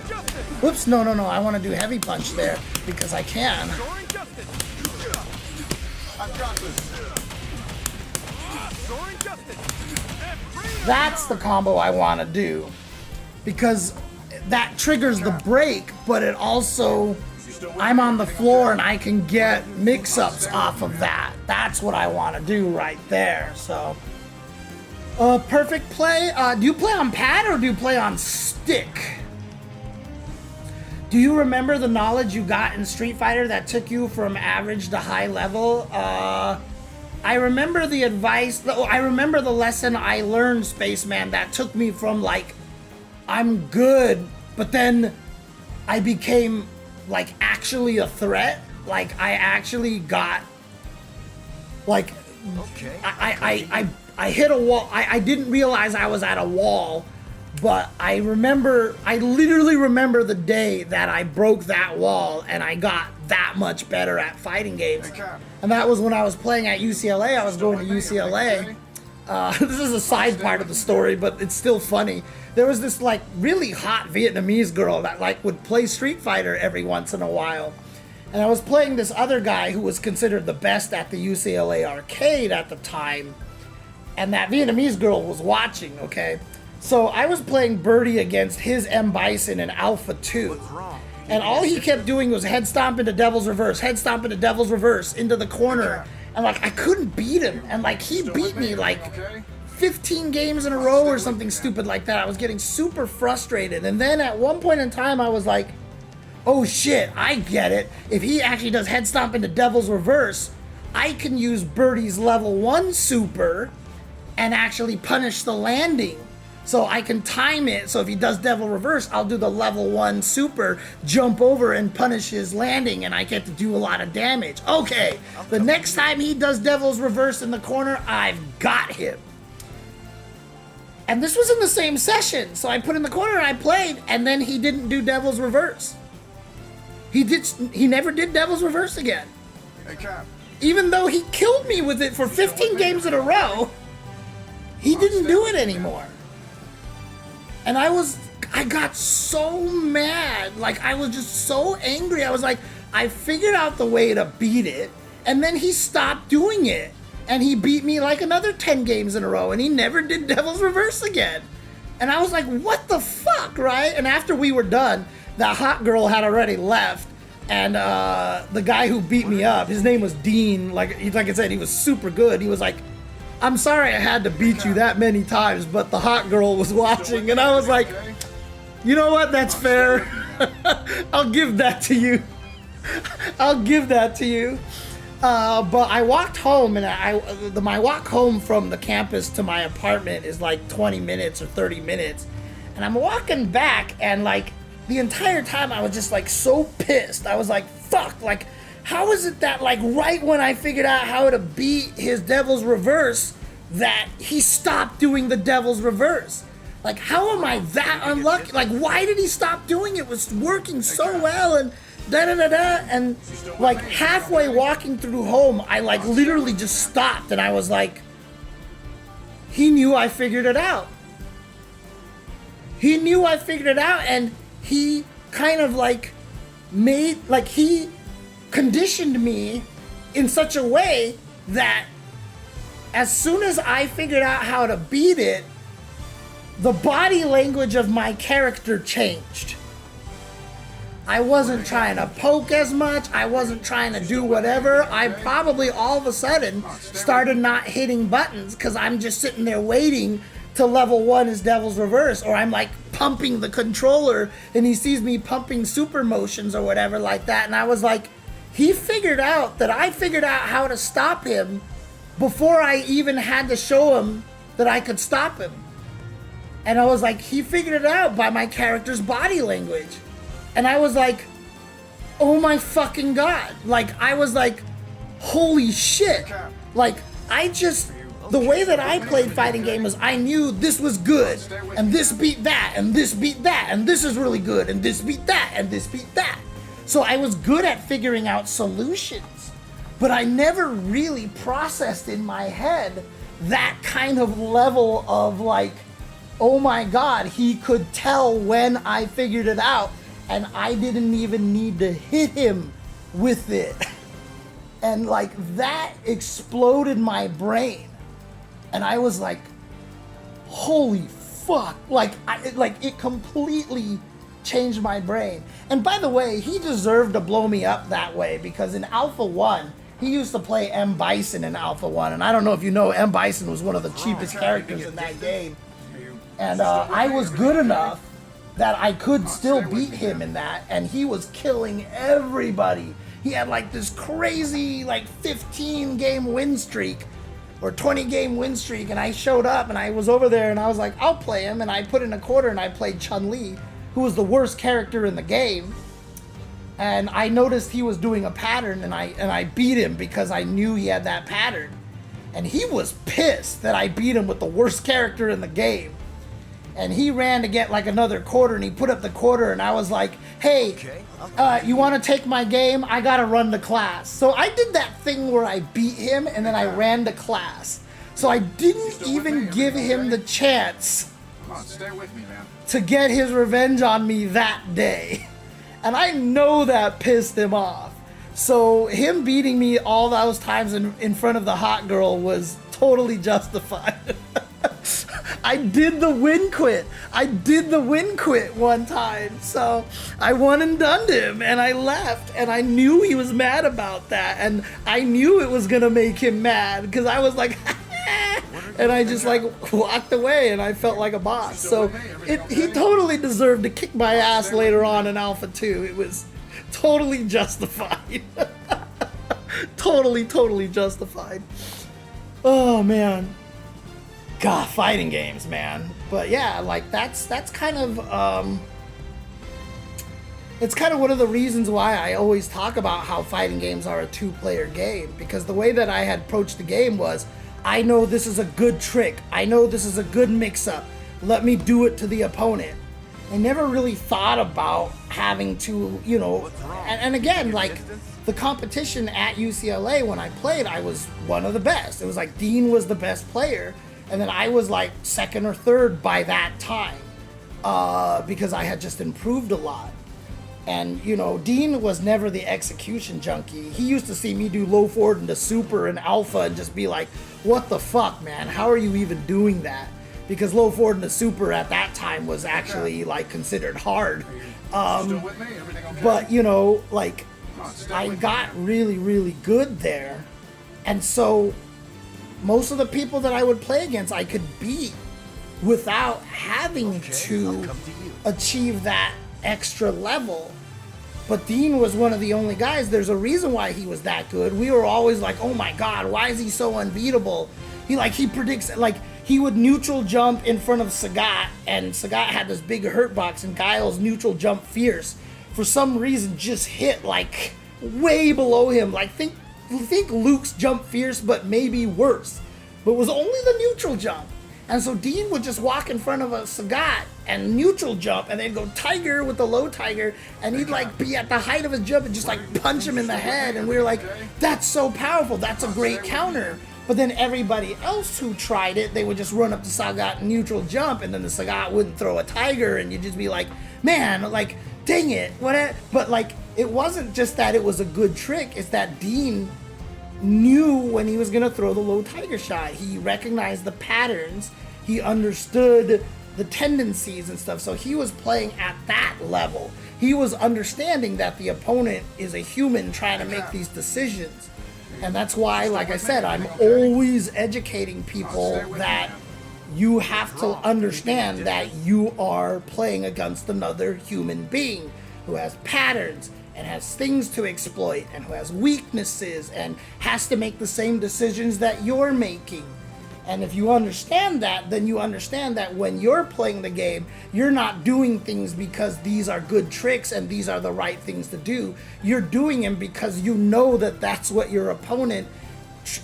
justice. Whoops, no, no, no. I want to do heavy punch there because I can. Soaring justice. I've got this. Soaring justice. That's the combo I want to do because that triggers the break, but it also... I'm on the floor and I can get mix-ups off of that. That's what I want to do right there, so... perfect play. Do you play on pad or do you play on stick? Do you remember the knowledge you got in Street Fighter that took you from average to high level? I remember the advice. I remember the lesson I learned, Spaceman, that took me from like, I'm good, but then I became like actually a threat. Like I actually got like, Okay. I hit a wall. I didn't realize I was at a wall, but I literally remember the day that I broke that wall and I got that much better at fighting games. And that was when I was playing at UCLA. I was going to UCLA. This is a side part of the story, but it's still funny. There was this like really hot Vietnamese girl that like would play Street Fighter every once in a while. And I was playing this other guy who was considered the best at the UCLA arcade at the time. And that Vietnamese girl was watching, okay? So I was playing Birdie against his M. Bison in Alpha 2. And all he kept doing was head stomp into Devil's Reverse, head stomp into Devil's Reverse, into the corner. And like I couldn't beat him, and like he beat me like 15 games in a row or something stupid like that. I was getting super frustrated, and then at one point in time I was like, oh shit, I get it. If he actually does head stomp into Devil's Reverse, I can use Birdie's level 1 super and actually punish the landing. So I can time it, so if he does Devil Reverse, I'll do the level 1 super, jump over and punish his landing, and I get to do a lot of damage. Okay, the next time he does Devil's Reverse in the corner, I've got him. And this was in the same session, so I put in the corner and I played, and then he didn't do Devil's Reverse. He never did Devil's Reverse again. Hey, Cap. Even though he killed me with it for 15 games in a row, he didn't do it anymore. And I got so mad. Like, I was just so angry. I was like, I figured out the way to beat it, and then he stopped doing it. And he beat me like another 10 games in a row, and he never did Devil's Reverse again. And I was like, what the fuck, right? And after we were done, the hot girl had already left, and the guy who beat me up, his name was Dean. Like I said, he was super good. He was like, I'm sorry I had to beat you that many times, but the hot girl was watching. And I was like, you know what? That's fair. I'll give that to you. I'll give that to you. But I walked home, and my walk home from the campus to my apartment is like 20 minutes or 30 minutes. And I'm walking back, and like the entire time I was just like so pissed. I was like, fuck, like, how is it that like right when I figured out how to beat his Devil's Reverse that he stopped doing the Devil's Reverse? Like, how am I that unlucky? Like, why did he stop doing it? It was working so well, and da-da-da-da, and like halfway walking through home, I like literally just stopped, and I was like, he knew I figured it out. He knew I figured it out, and he kind of like he conditioned me in such a way that as soon as I figured out how to beat it, the body language of my character changed. I wasn't trying to poke as much. I wasn't trying to do whatever. I probably all of a sudden started not hitting buttons because I'm just sitting there waiting to level 1 is Devil's Reverse, or I'm like pumping the controller and he sees me pumping super motions or whatever like that. And I was like, he figured out that I figured out how to stop him before I even had to show him that I could stop him. And I was like, he figured it out by my character's body language. And I was like, oh my fucking God. Like, I was like, holy shit. Like, the way that I played fighting game was I knew this was good, and this beat that, and this beat that, and this is really good, and this beat that, and this beat that. So I was good at figuring out solutions, but I never really processed in my head that kind of level of like, oh my God, he could tell when I figured it out, and I didn't even need to hit him with it. And like that exploded my brain. And I was like, holy fuck. Like, it completely changed my brain. And by the way, he deserved to blow me up that way, because in Alpha 1, he used to play M. Bison in Alpha 1. And I don't know if you know, M. Bison was one of the cheapest characters in that game. And I was good enough that I could still beat him in that. And he was killing everybody. He had like this crazy like 15 game win streak or 20 game win streak, and I showed up and I was over there and I was like, I'll play him, and I put in a quarter and I played Chun-Li, who was the worst character in the game. And I noticed he was doing a pattern, and I beat him because I knew he had that pattern. And he was pissed that I beat him with the worst character in the game. And he ran to get like another quarter, and he put up the quarter, and I was like, hey, you want to take my game? I gotta run to class. So I did that thing where I beat him and then I ran to class. So I didn't even give him the chance to get his revenge on me that day. And I know that pissed him off. So him beating me all those times in front of the hot girl was totally justified. I did the win quit. I did the win quit one time. So I won and done him and I left and I knew he was mad about that and I knew it was gonna make him mad because I was like and I just like walked away and I felt like a boss. So he totally deserved to kick my ass later on in Alpha 2. It was totally justified. Totally justified. Oh man. God, fighting games, man. But yeah, like that's kind of it's kind of one of the reasons why I always talk about how fighting games are a two-player game, because the way that I had approached the game was, I know this is a good trick. I know this is a good mix-up. Let me do it to the opponent. I never really thought about having to, you know, and again, like the competition at UCLA when I played, I was one of the best. It was like Dean was the best player, and then I was like second or third by that time because I had just improved a lot. And, you know, Dean was never the execution junkie. He used to see me do low forward into super and alpha and just be like, what the fuck, man? How are you even doing that? Because low forward into super at that time was actually, like, considered hard. But, you know, like, I got really good there. And so most of the people that I would play against, I could beat without having to achieve that extra level. But Dean was one of the only guys. There's a reason why he was that good. We were always like, oh my god, why is he so unbeatable? He predicts, like, he would neutral jump in front of Sagat, and Sagat had this big hurt box, and Guile's neutral jump fierce for some reason just hit like way below him. Like think Luke's jump fierce but maybe worse, but it was only the neutral jump. And so Dean would just walk in front of a Sagat and neutral jump, and then go Tiger with the low Tiger, and he'd like be at the height of his jump and just like punch him in the head. And we were like, that's so powerful, that's a great counter. But then everybody else who tried it, they would just run up to Sagat and neutral jump, and then the Sagat wouldn't throw a Tiger, and you'd just be like, man, like, dang it, what? But like, it wasn't just that it was a good trick, it's that Dean knew when he was gonna throw the low Tiger shot. He recognized the patterns, he understood the tendencies and stuff, so he was playing at that level. He was understanding that the opponent is a human trying to make these decisions. And that's why, like I said, I'm always educating people that you have to understand that you are playing against another human being who has patterns and has things to exploit and who has weaknesses and has to make the same decisions that you're making. And if you understand that, then you understand that when you're playing the game, you're not doing things because these are good tricks and these are the right things to do. You're doing them because you know that that's what your opponent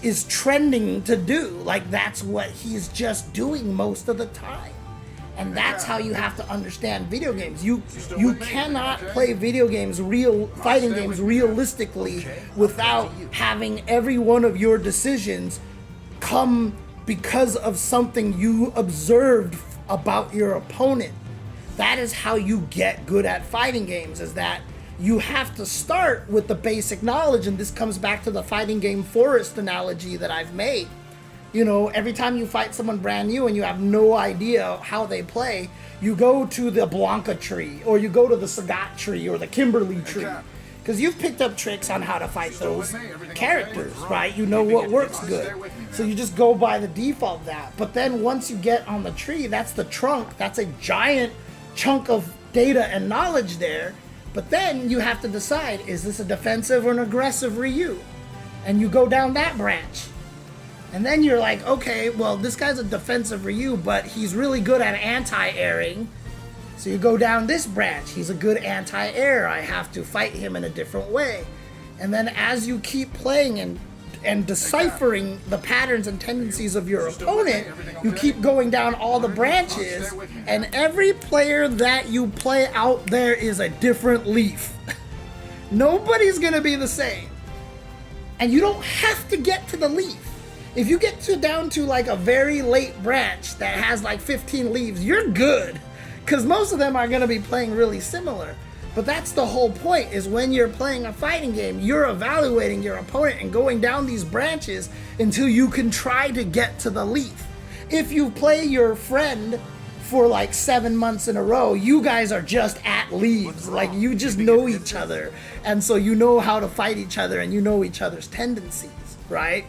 is trending to do. Like, that's what he's just doing most of the time. And that's how you have to understand video games. You cannot play video games, fighting games realistically without having every one of your decisions come because of something you observed about your opponent. That is how you get good at fighting games, is that you have to start with the basic knowledge, and this comes back to the fighting game forest analogy that I've made. You know, every time you fight someone brand new and you have no idea how they play, you go to the Blanca tree, or you go to the Sagat tree, or the Kimberly tree. Because you've picked up tricks on how to fight those characters, right? You know what works good. So you just go by the default of that. But then once you get on the tree, that's the trunk. That's a giant chunk of data and knowledge there. But then you have to decide, is this a defensive or an aggressive Ryu? And you go down that branch. And then you're like, okay, well, this guy's a defensive Ryu, but he's really good at anti-airing. So you go down this branch. He's a good anti-air. I have to fight him in a different way. And then as you keep playing and deciphering the patterns and tendencies of your opponent, you keep going down all the branches, and every player that you play out there is a different leaf. Nobody's gonna be the same. And you don't have to get to the leaf. If you get down to like a very late branch that has like 15 leaves, you're good. Because most of them are going to be playing really similar. But that's the whole point, is when you're playing a fighting game, you're evaluating your opponent and going down these branches until you can try to get to the leaf. if you play your friend for like 7 months in a row, you guys are just at leaves. Like, you just know each other. And so you know how to fight each other and you know each other's tendencies, right?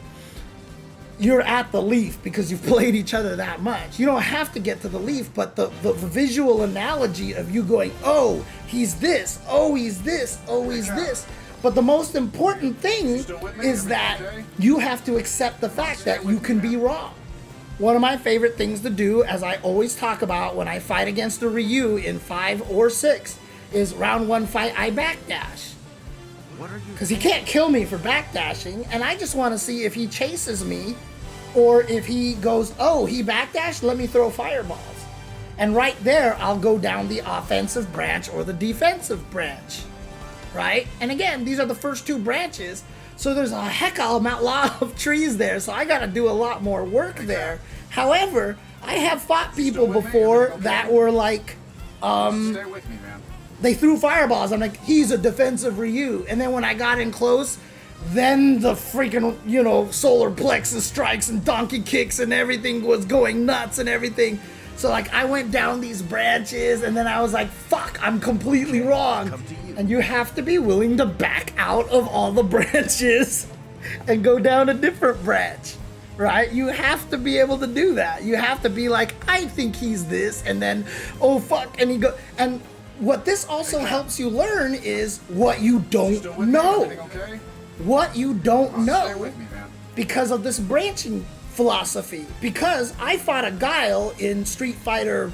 You're at the leaf because you've played each other that much. You don't have to get to the leaf, but the visual analogy of you going, oh, he's this, oh, he's this, oh, he's this. But the most important thing is that you have to accept the fact that you can be wrong. One of my favorite things to do, as I always talk about when I fight against a Ryu in 5 or 6, is round 1 fight, I backdash. Because he can't kill me for backdashing, and I just want to see if he chases me, or if he goes, oh, he backdashed, let me throw fireballs. And right there, I'll go down the offensive branch or the defensive branch, right? And again, these are the first 2 branches, so there's a heck of a lot of trees there, so I gotta do a lot more work there. However, I have fought people before that were like, Stay with me, man. they threw fireballs. I'm like, he's a defensive Ryu. And then when I got in close, then the freaking, you know, solar plexus strikes and donkey kicks and everything was going nuts and everything. So like I went down these branches and then I was like, fuck, I'm completely wrong. And you have to be willing to back out of all the branches and go down a different branch, right? You have to be able to do that. You have to be like, I think he's this, and then, oh fuck, and he go, and what this also helps you learn is what you don't know. Okay? What you don't Stay know with me, man. because of this branching philosophy. Because I fought a Guile in Street Fighter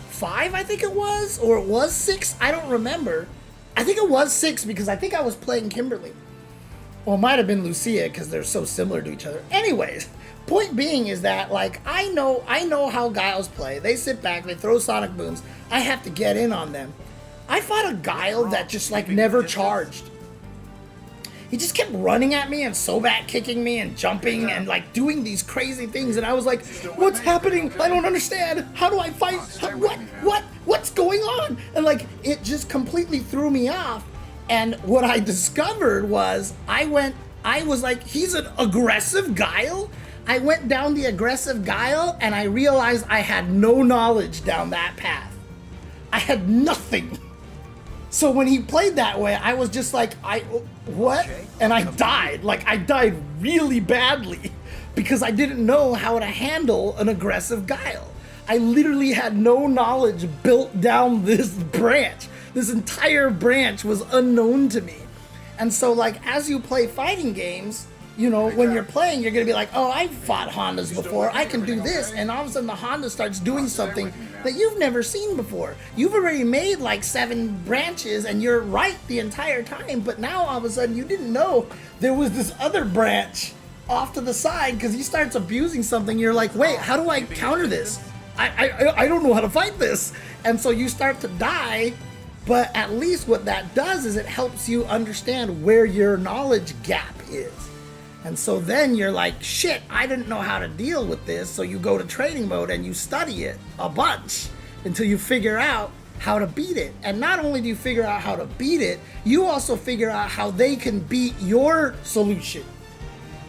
5, I think it was, or it was 6, I don't remember. I think it was 6 because I think I was playing Kimberly. Well, it might have been Lucia because they're so similar to each other. Anyways, point being is that, like, I know how Guiles play. They sit back, they throw sonic booms. I have to get in on them. I fought a Guile that just, like, never charged. He just kept running at me and so-bat kicking me and jumping and, like, doing these crazy things. And I was like, what's happening? I don't understand. How do I fight? What's going on? And, like, it just completely threw me off. And what I discovered was I was like, he's an aggressive Guile? I went down the aggressive Guile and I realized I had no knowledge down that path. I had nothing. So when he played that way, I was just like, what? And I died. Like, I died really badly because I didn't know how to handle an aggressive Guile. I literally had no knowledge built down this branch. This entire branch was unknown to me. And so, like, as you play fighting games, you know, when you're playing, you're gonna be like, oh, I've fought Hondas before, I can do this, and all of a sudden the Honda starts doing something that you've never seen before. You've already made like 7 branches and you're right the entire time, but now all of a sudden you didn't know there was this other branch off to the side because he starts abusing something. You're like, wait, how do I counter this? I don't know how to fight this. And so you start to die, but at least what that does is it helps you understand where your knowledge gap is. And so then you're like, shit, I didn't know how to deal with this. So you go to training mode and you study it a bunch until you figure out how to beat it. And not only do you figure out how to beat it, you also figure out how they can beat your solution.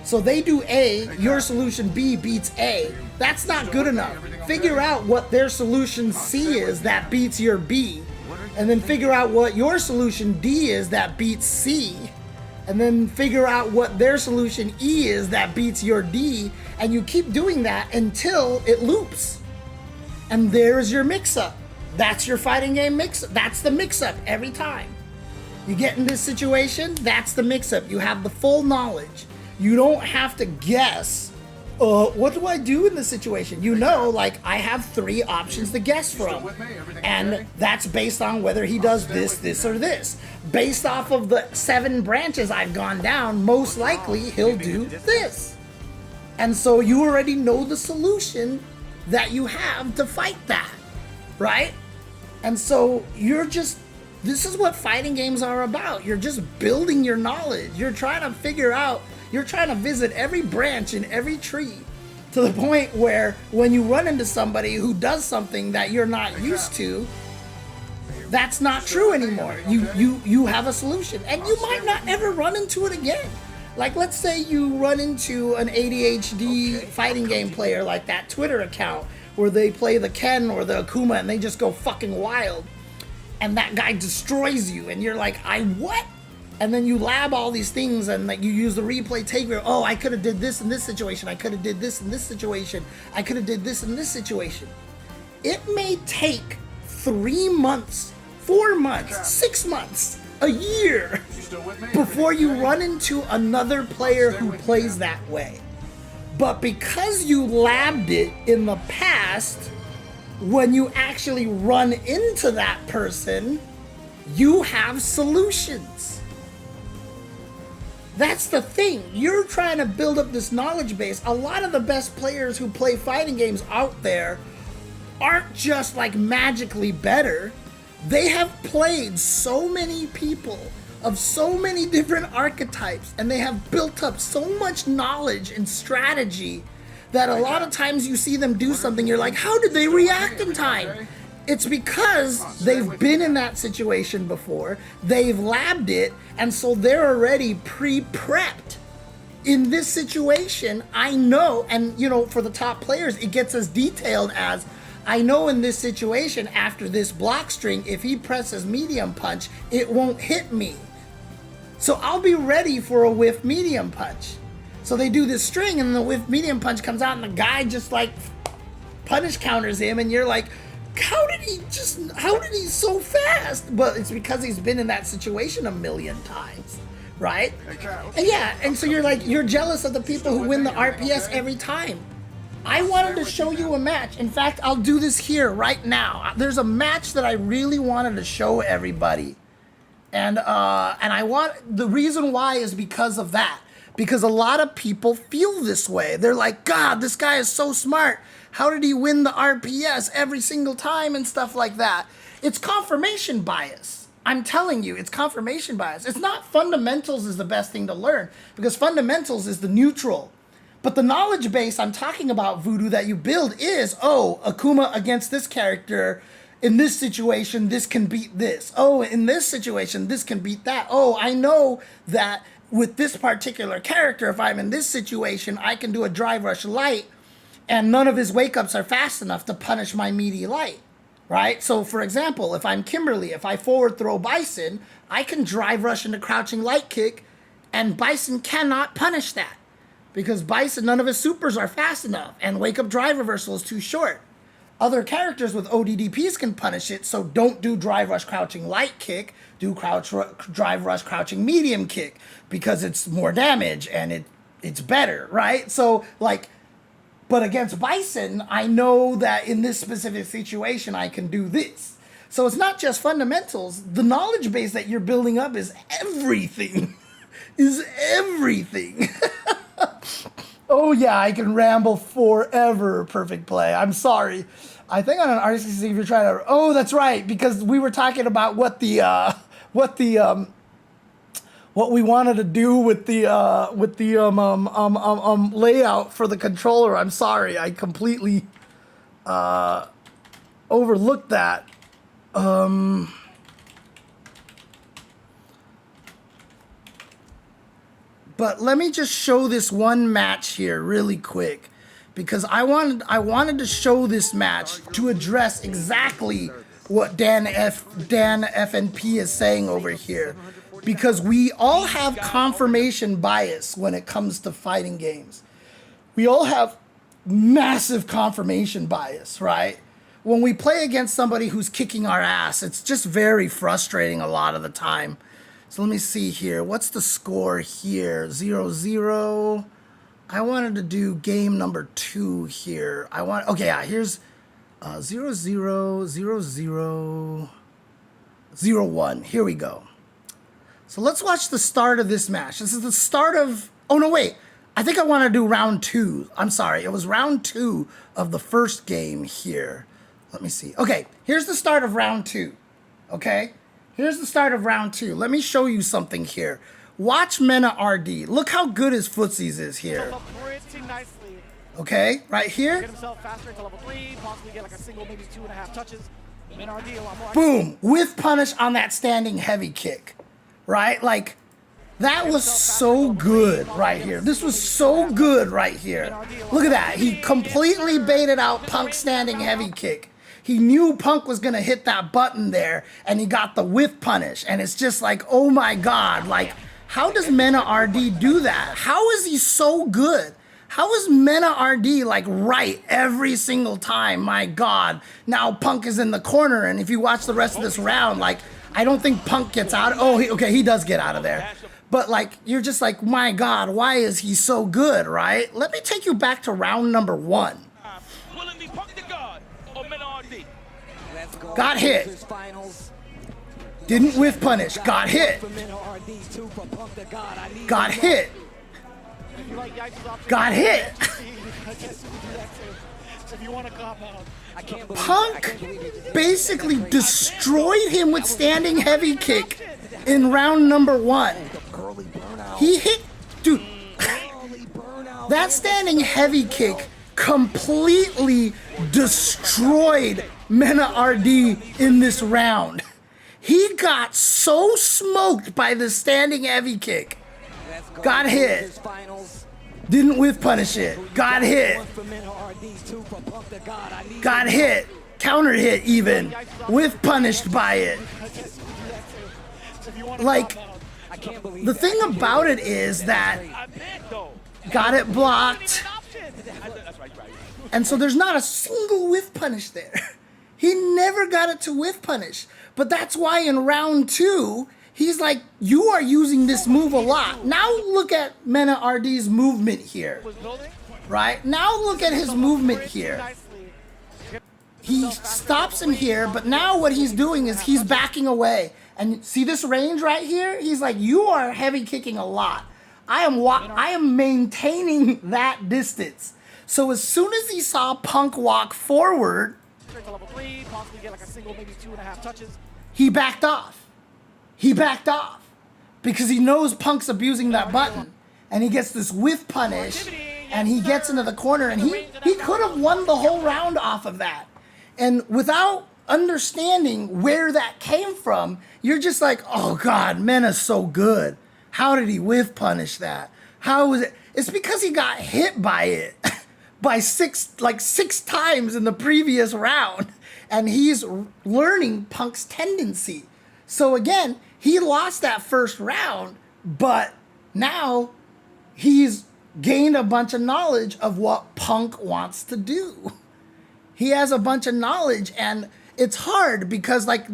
So they do A, your solution B beats A. That's not good enough. Figure out what their solution C is that beats your B. And then figure out what your solution D is that beats C. And then figure out what their solution E is that beats your D, and you keep doing that until it loops. And there's your mix-up. That's your fighting game mix-up. That's the mix-up every time. You get in this situation, that's the mix-up. You have the full knowledge. You don't have to guess, what do I do in this situation? You know, like, I have 3 options to guess from. And that's based on whether he does this, this, or this. Based off of the 7 branches I've gone down, most likely he'll do this. And so you already know the solution that you have to fight that, right? And so this is what fighting games are about. You're just building your knowledge. You're trying to figure out, you're trying to visit every branch in every tree to the point where when you run into somebody who does something that you're not used to, that's not true anymore. You have a solution, and you might not ever run into it again. Like, let's say you run into an ADHD fighting game player like that Twitter account where they play the Ken or the Akuma and they just go fucking wild. And that guy destroys you and you're like, what? And then you lab all these things and like you use the replay taker. Oh, I could have did this in this situation. I could have did this in this situation. I could have did this in this situation. It may take 3 months, 4 months, 6 months, a year before you run into another player who plays that way. But because you labbed it in the past, when you actually run into that person, you have solutions. That's the thing. You're trying to build up this knowledge base. A lot of the best players who play fighting games out there aren't just like magically better. They have played so many people of so many different archetypes, and they have built up so much knowledge and strategy that a lot of times you see them do something, you're like, how did they react in time? It's because they've been in that situation before, they've labbed it, and so they're already pre-prepped. In this situation, I know, and you know, for the top players, it gets as detailed as, I know in this situation, after this block string, if he presses medium punch, it won't hit me. So I'll be ready for a whiff medium punch. So they do this string and the whiff medium punch comes out and the guy just like punish counters him and you're like, how did he so fast? But it's because he's been in that situation a million times, right? And yeah, and so you're jealous of the people who win the RPS every time. I wanted to show you a match. In fact, I'll do this here right now. There's a match that I really wanted to show everybody. And the reason why is because of that. Because a lot of people feel this way. They're like, God, this guy is so smart. How did he win the RPS every single time and stuff like that? It's confirmation bias. I'm telling you, it's confirmation bias. It's not fundamentals is the best thing to learn, because fundamentals is the neutral. But the knowledge base I'm talking about, Voodoo, that you build is, oh, Akuma against this character. In this situation, this can beat this. Oh, in this situation, this can beat that. Oh, I know that with this particular character, if I'm in this situation, I can do a drive rush light and none of his wake-ups are fast enough to punish my meaty light, right? So, for example, if I'm Kimberly, if I forward throw Bison, I can drive rush into crouching light kick and Bison cannot punish that because Bison, none of his supers are fast enough and wake-up drive reversal is too short. Other characters with ODDPs can punish it, so don't do drive rush crouching light kick, do drive rush crouching medium kick, because it's more damage and it's better, right? So, like, but against Bison, I know that in this specific situation, I can do this. So it's not just fundamentals. The knowledge base that you're building up is everything. Is everything. Oh yeah, I can ramble forever, Perfect Play. I'm sorry. I think on an RCC, if you're trying to, oh, that's right, because we were talking about what we wanted to do with the layout for the controller. I'm sorry, I completely overlooked that. But let me just show this one match here really quick, because I wanted to show this match to address exactly what Dan FNP is saying over here, because we all have confirmation bias when it comes to fighting games. We all have massive confirmation bias, right? When we play against somebody who's kicking our ass, it's just very frustrating a lot of the time. So let me see here. What's the score here? 0-0. I wanted to do game number 2 here. Okay, yeah, here's 0-0, 0-0, 0-1. Here we go. So let's watch the start of this match. This is the start of, oh no, wait. I think I want to do round 2. I'm sorry. It was round 2 of the first game here. Let me see. Okay, here's the start of round 2. Okay? Here's the start of round 2. Let me show you something here. Watch Mena RD. Look how good his footsies is here. Okay, right here. Get himself faster to level 3, possibly get like a single, maybe 2.5 touches. Mena RD a lot more. Boom! With punish on that standing heavy kick. Right? Like, That was so good right here. This was so good right here. Look at that. He completely baited out Punk's standing heavy kick. He knew Punk was going to hit that button there, and he got the whiff punish. And it's just like, oh my God. Like, how does Mena RD do that? How is he so good? How is Mena RD like right every single time? My God. Now Punk is in the corner, and if you watch the rest of this round, like, I don't think Punk gets out. Oh, okay, he does get out of there. But like, you're just like, my God, why is he so good, right? Let me take you back to round number 1. Got hit. Didn't whiff punish. Got hit. Got hit. Got hit. Punk basically destroyed him with standing heavy kick in round number 1. He hit, dude, that standing heavy kick completely destroyed Mena RD in this round. He got so smoked by the standing heavy kick. Got hit. Didn't whiff punish it. Got hit. Got hit. Counter hit even. Whiff punished by it. Like, the thing about it is that got it blocked. And so there's not a single whiff punish there. He never got it to whiff punish. But that's why in round 2, he's like, you are using this move a lot. Now look at Mena RD's movement here. Right? Now look at his movement here. He stops him here, but now what he's doing is he's backing away. And see this range right here? He's like, you are heavy kicking a lot. I am maintaining that distance. So as soon as he saw Punk walk forward, he backed off. He backed off because he knows Punk's abusing that button, and he gets this whiff punish, and he gets into the corner, and he could have won the whole round off of that. And without understanding where that came from, you're just like, oh God, Mena's so good. How did he whiff punish that? How was it? It's because he got hit by it by six times in the previous round, and he's learning Punk's tendency. So again, he lost that first round, but now he's gained a bunch of knowledge of what Punk wants to do. He has a bunch of knowledge, and it's hard because like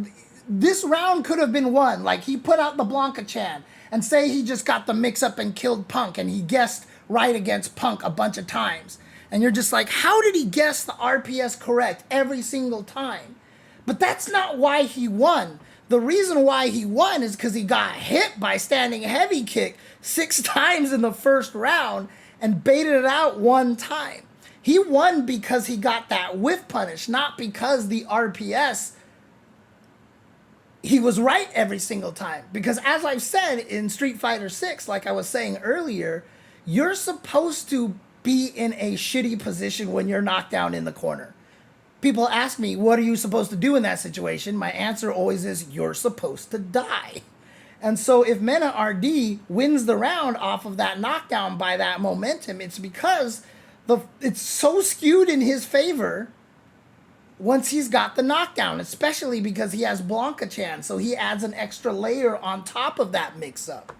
this round could have been won. Like he put out the Blanca Chan and say he just got the mix up and killed Punk, and he guessed right against Punk a bunch of times. And you're just like, how did he guess the RPS correct every single time? But that's not why he won. The reason why he won is because he got hit by standing heavy kick 6 times in the first round and baited it out 1 time. He won because he got that whiff punish, not because the RPS, he was right every single time. Because as I've said in Street Fighter 6, like I was saying earlier, you're supposed to be in a shitty position when you're knocked down in the corner. People ask me, what are you supposed to do in that situation? My answer always is, you're supposed to die. And so if Mena RD wins the round off of that knockdown by that momentum, it's because it's so skewed in his favor once he's got the knockdown, especially because he has Blanca Chan, so he adds an extra layer on top of that mix-up.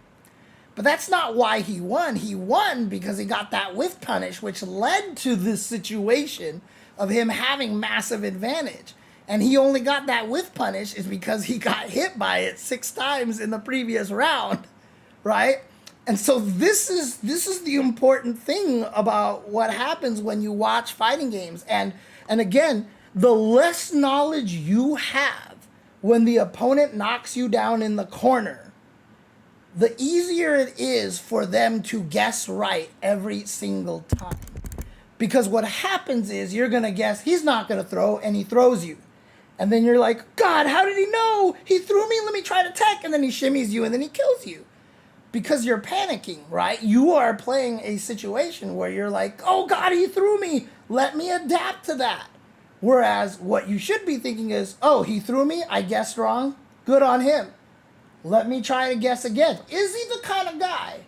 But that's not why he won. He won because he got that whiff punish, which led to this situation of him having massive advantage. And he only got that whiff punish is because he got hit by it 6 times in the previous round, right? And so this is the important thing about what happens when you watch fighting games. And again, the less knowledge you have when the opponent knocks you down in the corner, the easier it is for them to guess right every single time. Because what happens is you're going to guess he's not going to throw, and he throws you. And then you're like, God, how did he know? He threw me, let me try to tech. And then he shimmies you, and then he kills you. Because you're panicking, right? You are playing a situation where you're like, oh God, he threw me. Let me adapt to that. Whereas what you should be thinking is, oh, he threw me, I guessed wrong. Good on him. Let me try to guess again. Is he the kind of guy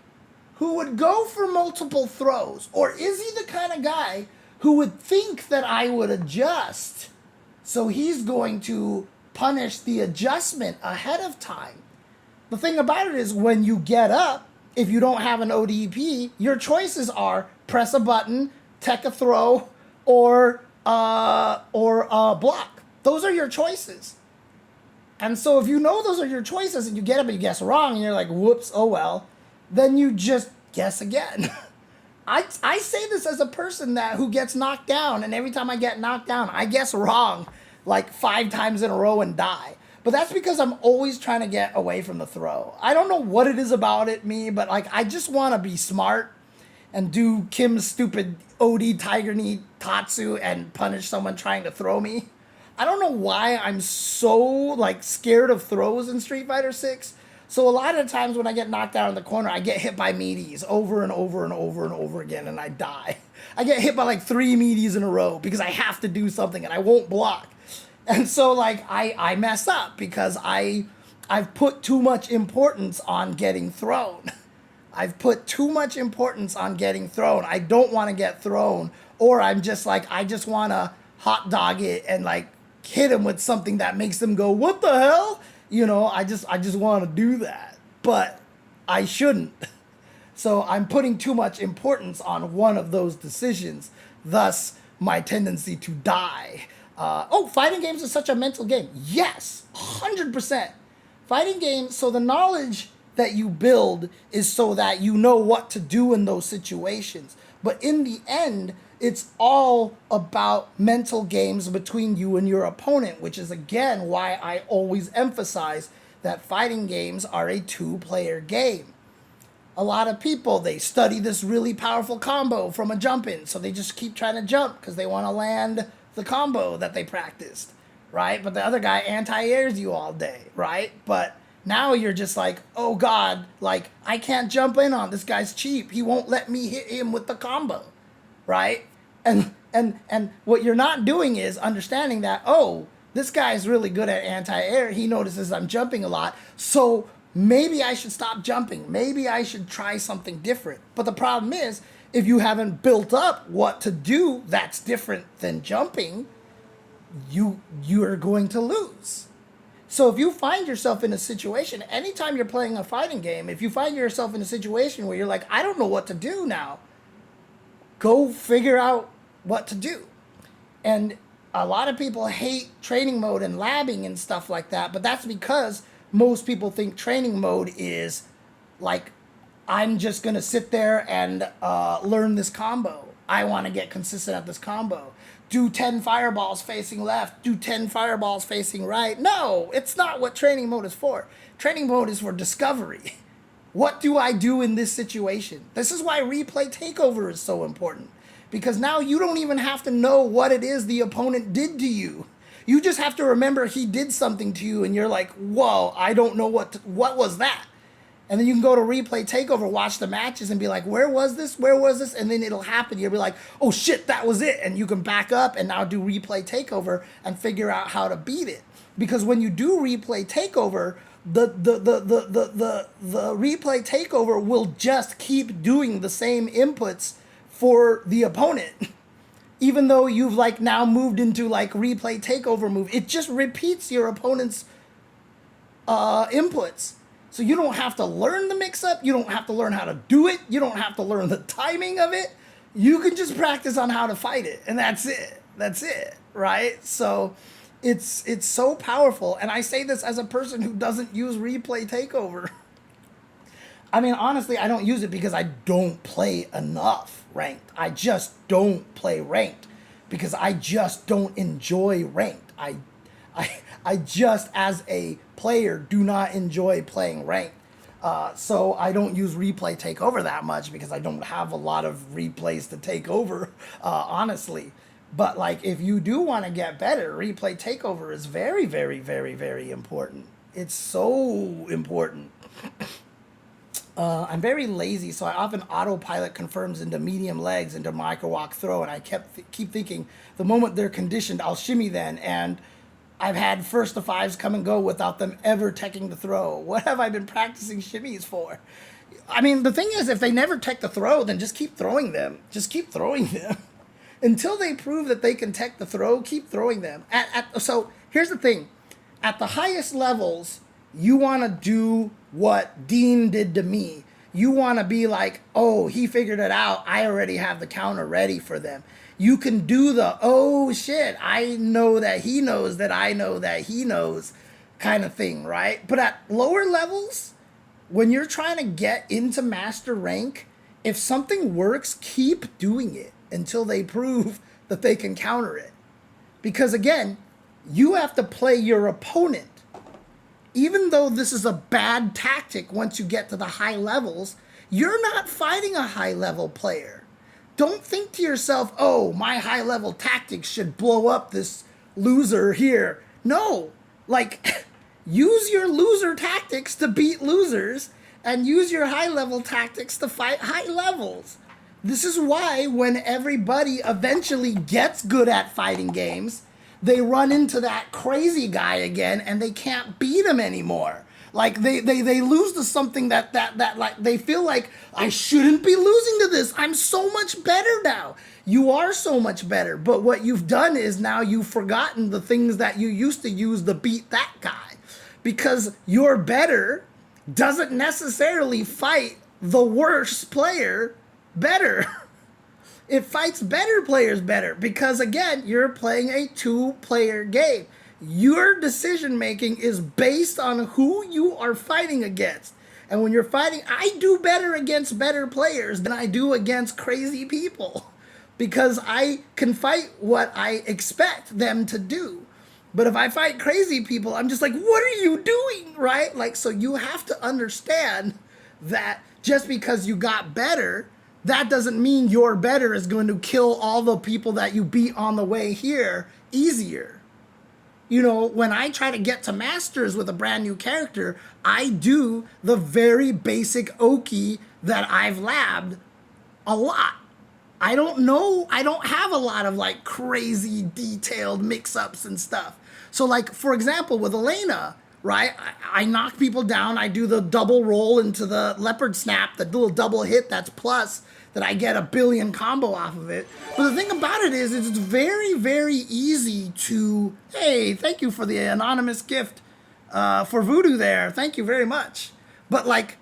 who would go for multiple throws? Or is he the kind of guy who would think that I would adjust? So he's going to punish the adjustment ahead of time. The thing about it is when you get up, if you don't have an ODP, your choices are press a button, tech a throw, or block. Those are your choices. And so if you know those are your choices and you get up and you guess wrong and you're like, whoops, oh well, then you just guess again. I say this as a person who gets knocked down, and every time I get knocked down, I guess wrong like 5 times in a row and die. But that's because I'm always trying to get away from the throw. I don't know what it is about me, but like I just want to be smart and do Kim's stupid OD Tiger Knee Tatsu and punish someone trying to throw me. I don't know why I'm so like scared of throws in Street Fighter 6. So a lot of times when I get knocked out in the corner, I get hit by meaties over and over and over and over again, and I die. I get hit by like 3 meaties in a row because I have to do something and I won't block. And so like I mess up because I've put too much importance on getting thrown. I've put too much importance on getting thrown. I don't want to get thrown, or I'm just like, I just want to hot dog it and like hit him with something that makes them go, what the hell? You know, I just want to do that, but I shouldn't. So I'm putting too much importance on one of those decisions, thus my tendency to die. Fighting games is such a mental game. Yes, 100%. Fighting games, so the knowledge that you build is so that you know what to do in those situations. But in the end, it's all about mental games between you and your opponent, which is, again, why I always emphasize that fighting games are a 2-player game. A lot of people, they study this really powerful combo from a jump-in, so they just keep trying to jump because they want to land the combo that they practiced, right? But the other guy anti-airs you all day, right? But now you're just like, oh God, like I can't jump in on this guy's cheap. He won't let me hit him with the combo, right? And what you're not doing is understanding that, oh, this guy's really good at anti-air. He notices I'm jumping a lot, so maybe I should stop jumping. Maybe I should try something different. But the problem is, if you haven't built up what to do that's different than jumping, you're going to lose. So if you find yourself in a situation, anytime you're playing a fighting game, if you find yourself in a situation where you're like, I don't know what to do now, go figure out what to do. And a lot of people hate training mode and labbing and stuff like that, but that's because most people think training mode is like, I'm just going to sit there and learn this combo. I want to get consistent at this combo. Do 10 fireballs facing left. Do 10 fireballs facing right. No, it's not what training mode is for. Training mode is for discovery. What do I do in this situation? This is why replay takeover is so important. Because now you don't even have to know what it is the opponent did to you. You just have to remember he did something to you and you're like, whoa, I don't know what was that? And then you can go to replay takeover, watch the matches and be like, where was this? Where was this? And then it'll happen. You'll be like, oh shit, that was it. And you can back up and now do replay takeover and figure out how to beat it. Because when you do replay takeover, the replay takeover will just keep doing the same inputs for the opponent. Even though you've like now moved into like replay takeover move, it just repeats your opponent's inputs. So you don't have to learn the mix-up. You don't have to learn how to do it. You don't have to learn the timing of it. You can just practice on how to fight it, and that's it. That's it, right? So it's so powerful. And I say this as a person who doesn't use replay takeover. I mean, honestly, I don't use it because I don't play enough ranked. I just don't play ranked because I just don't enjoy ranked. I just, as a player, do not enjoy playing ranked. So I don't use replay takeover that much because I don't have a lot of replays to take over, honestly. But like, if you do want to get better, replay takeover is very, very, very, very important. It's so important. I'm very lazy, so I often autopilot confirms into medium legs, into micro walk throw, and I keep thinking, the moment they're conditioned, I'll shimmy then, and I've had first to fives come and go without them ever teching the throw. What have I been practicing shimmies for? I mean, the thing is, if they never tech the throw, then just keep throwing them. Just keep throwing them. Until they prove that they can tech the throw, keep throwing them. So here's the thing. At the highest levels, you want to do what Dean did to me. You want to be like, oh, he figured it out. I already have the counter ready for them. You can do the, oh shit, I know that he knows that I know that he knows kind of thing, right? But at lower levels, when you're trying to get into master rank, if something works, keep doing it until they prove that they can counter it. Because again, you have to play your opponent. Even though this is a bad tactic once you get to the high levels, you're not fighting a high level player. Don't think to yourself, oh, my high level tactics should blow up this loser here. No, like use your loser tactics to beat losers and use your high level tactics to fight high levels. This is why when everybody eventually gets good at fighting games, they run into that crazy guy again and they can't beat him anymore. Like they lose to something that like they feel like I shouldn't be losing to this. I'm so much better now. You are so much better. But what you've done is now you've forgotten the things that you used to use to beat that guy. Because you're better doesn't necessarily fight the worst player better. It fights better players better because, again, you're playing a two-player game. Your decision-making is based on who you are fighting against. And when you're fighting, I do better against better players than I do against crazy people because I can fight what I expect them to do. But if I fight crazy people, I'm just like, what are you doing, right? Like, so you have to understand that just because you got better, that doesn't mean your better is going to kill all the people that you beat on the way here easier. You know, when I try to get to masters with a brand new character, I do the very basic Oki that I've labbed a lot. I don't have a lot of like crazy detailed mix-ups and stuff. So like, for example, with Elena, right? I knock people down. I do the double roll into the leopard snap, the little double hit that's plus that I get a billion combo off of it. But the thing about it is it's very, very easy to, hey, thank you for the anonymous gift for Voodoo there. Thank you very much. But like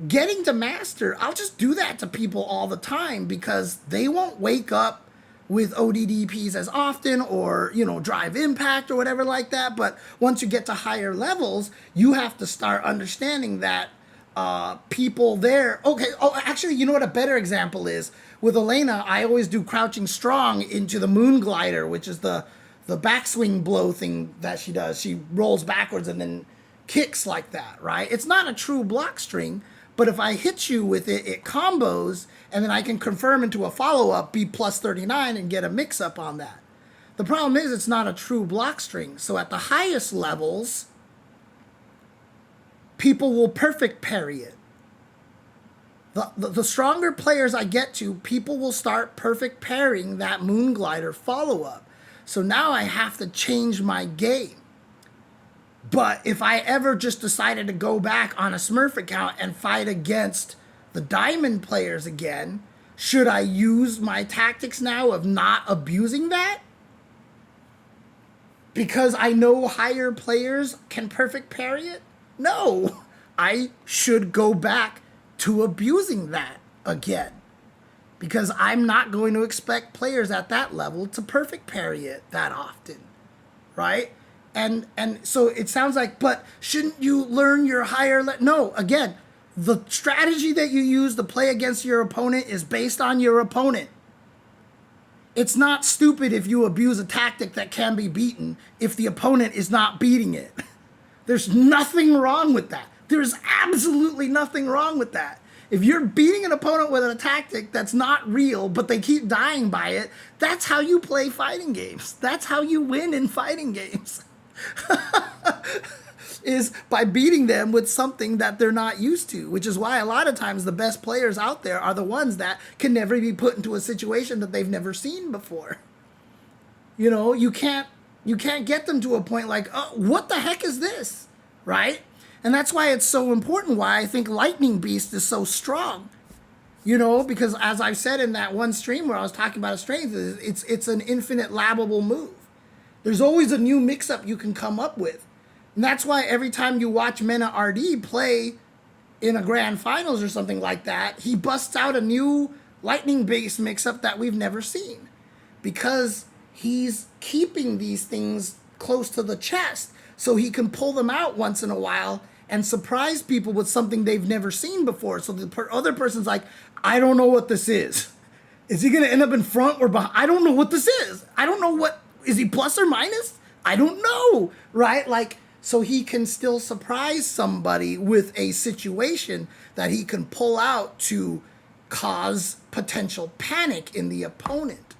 getting to master, I'll just do that to people all the time because they won't wake up with ODDPs as often or, you know, drive impact or whatever like that. But once you get to higher levels, you have to start understanding that people there. Okay. Oh, actually, you know what a better example is? With Elena, I always do crouching strong into the moon glider, which is the backswing blow thing that she does. She rolls backwards and then kicks like that, right? It's not a true block string, but if I hit you with it, it combos, and then I can confirm into a follow-up, be plus 39, and get a mix-up on that. The problem is it's not a true block string. So at the highest levels, people will perfect parry it. The stronger players I get to, people will start perfect parrying that moon glider follow-up. So now I have to change my game. But if I ever just decided to go back on a Smurf account and fight against the diamond players again, should I use my tactics now of not abusing that? Because I know higher players can perfect parry it? No, I should go back to abusing that again. Because I'm not going to expect players at that level to perfect parry it that often, right? And so it sounds like, but shouldn't you learn your higher no, again, the strategy that you use to play against your opponent is based on your opponent. It's not stupid if you abuse a tactic that can be beaten if the opponent is not beating it. There's nothing wrong with that. There's absolutely nothing wrong with that. If you're beating an opponent with a tactic that's not real, but they keep dying by it, that's how you play fighting games. That's how you win in fighting games. Is by beating them with something that they're not used to, which is why a lot of times the best players out there are the ones that can never be put into a situation that they've never seen before. You know, you can't You can't get them to a point like, oh, what the heck is this? Right? And that's why it's so important, why I think Lightning Beast is so strong. You know, because as I've said in that one stream where I was talking about a strength, it's an infinite labbable move. There's always a new mix-up you can come up with. And that's why every time you watch Mena RD play in a grand finals or something like that, he busts out a new lightning-based mix-up that we've never seen. Because he's keeping these things close to the chest so he can pull them out once in a while and surprise people with something they've never seen before. So the other person's like, I don't know what this is. Is he going to end up in front or behind? I don't know what this is. I don't know what, is he plus or minus? I don't know, right? Like, so he can still surprise somebody with a situation that he can pull out to cause potential panic in the opponent.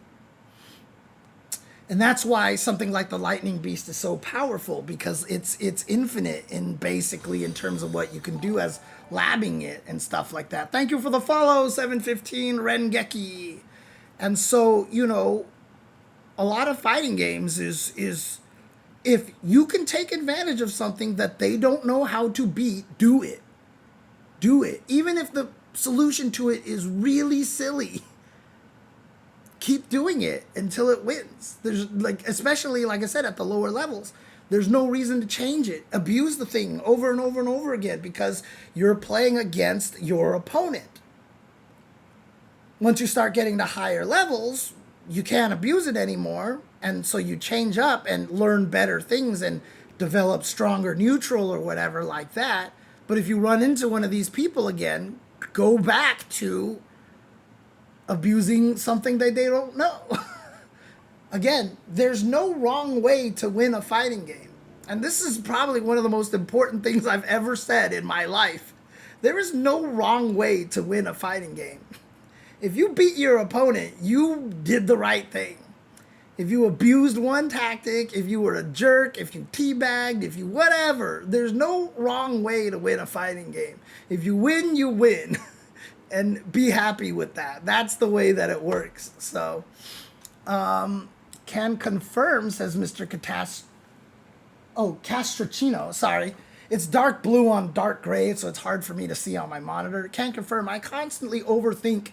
And that's why something like the Lightning Beast is so powerful, because it's infinite in basically in terms of what you can do as labbing it and stuff like that. Thank you for the follow, 715 Rengeki. And so, you know, a lot of fighting games is if you can take advantage of something that they don't know how to beat, do it. Do it. Even if the solution to it is really silly. Keep doing it until it wins. There's like, especially like I said, at the lower levels, there's no reason to change it. Abuse the thing over and over and over again because you're playing against your opponent. Once you start getting to higher levels, you can't abuse it anymore. And so you change up and learn better things and develop stronger neutral or whatever like that. But if you run into one of these people again, go back to abusing something that they don't know. Again, there's no wrong way to win a fighting game. And this is probably one of the most important things I've ever said in my life. There is no wrong way to win a fighting game. If you beat your opponent, you did the right thing. If you abused one tactic, if you were a jerk, if you teabagged, if you whatever, there's no wrong way to win a fighting game. If you win, you win. And be happy with that. That's the way that it works. So, can confirm, says Mr. Castrocino, sorry. It's dark blue on dark gray, so it's hard for me to see on my monitor. Can confirm, I constantly overthink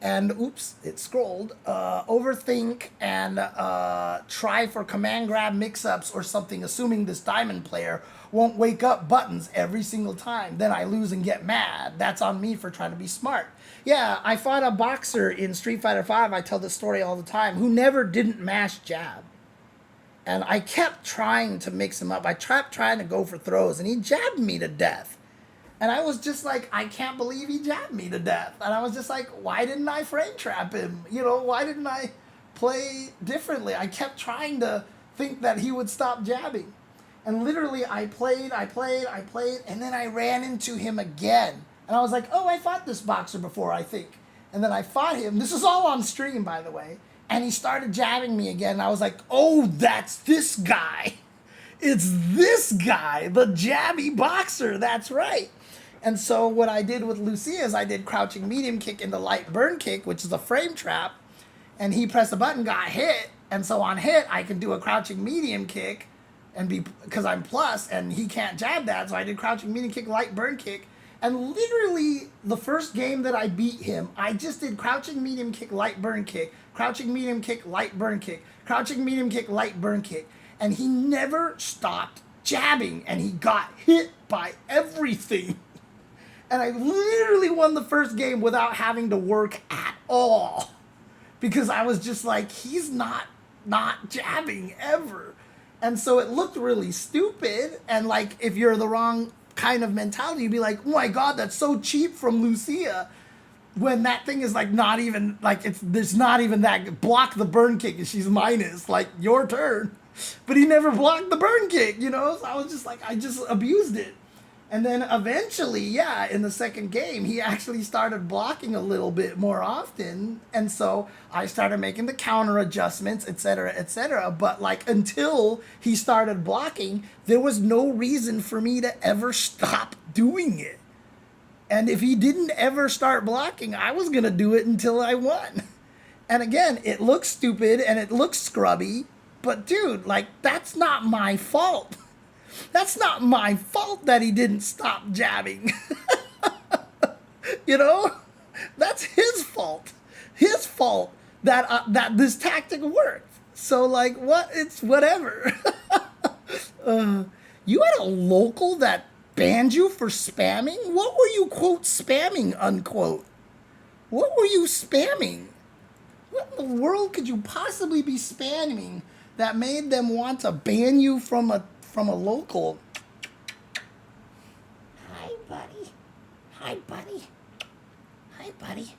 and, oops, it scrolled, overthink and try for command grab mix-ups or something, assuming this diamond player won't wake up buttons every single time. Then I lose and get mad. That's on me for trying to be smart. Yeah, I fought a boxer in Street Fighter V, I tell this story all the time, who never didn't mash jab. And I kept trying to mix him up. I kept trying to go for throws, and he jabbed me to death. And I was just like, I can't believe he jabbed me to death. And I was just like, why didn't I frame trap him? You know, why didn't I play differently? I kept trying to think that he would stop jabbing. And literally, I played, and then I ran into him again. And I was like, oh, I fought this boxer before, I think. And then I fought him. This is all on stream, by the way. And he started jabbing me again. And I was like, oh, that's this guy. It's this guy, the jabby boxer. That's right. And so what I did with Lucia is I did crouching medium kick into light burn kick, which is a frame trap. And he pressed a button, got hit. And so on hit, I can do a crouching medium kick. And because I'm plus and he can't jab that, so I did crouching medium kick, light burn kick, and literally the first game that I beat him, I just did crouching medium kick, light burn kick, crouching medium kick, light burn kick, crouching medium kick, light burn kick, and he never stopped jabbing, and he got hit by everything, and I literally won the first game without having to work at all, because I was just like, he's not jabbing ever. And so it looked really stupid. And like, if you're the wrong kind of mentality, you'd be like, oh my God, that's so cheap from Lucia. When that thing is like not even, like there's not even that, block the burn kick and she's minus, like your turn. But he never blocked the burn kick, you know? So I was just like, I just abused it. And then eventually, yeah, in the second game, he actually started blocking a little bit more often. And so I started making the counter adjustments, et cetera, et cetera. But like until he started blocking, there was no reason for me to ever stop doing it. And if he didn't ever start blocking, I was going to do it until I won. And again, it looks stupid and it looks scrubby. But dude, like, that's not my fault. That's not my fault that he didn't stop jabbing. You know? That's his fault. His fault that that this tactic worked. So like, what? It's whatever. You had a local that banned you for spamming? What were you, quote, spamming, unquote? What were you spamming? What in the world could you possibly be spamming that made them want to ban you from a local? Hi, buddy. Hi, buddy. Hi, buddy.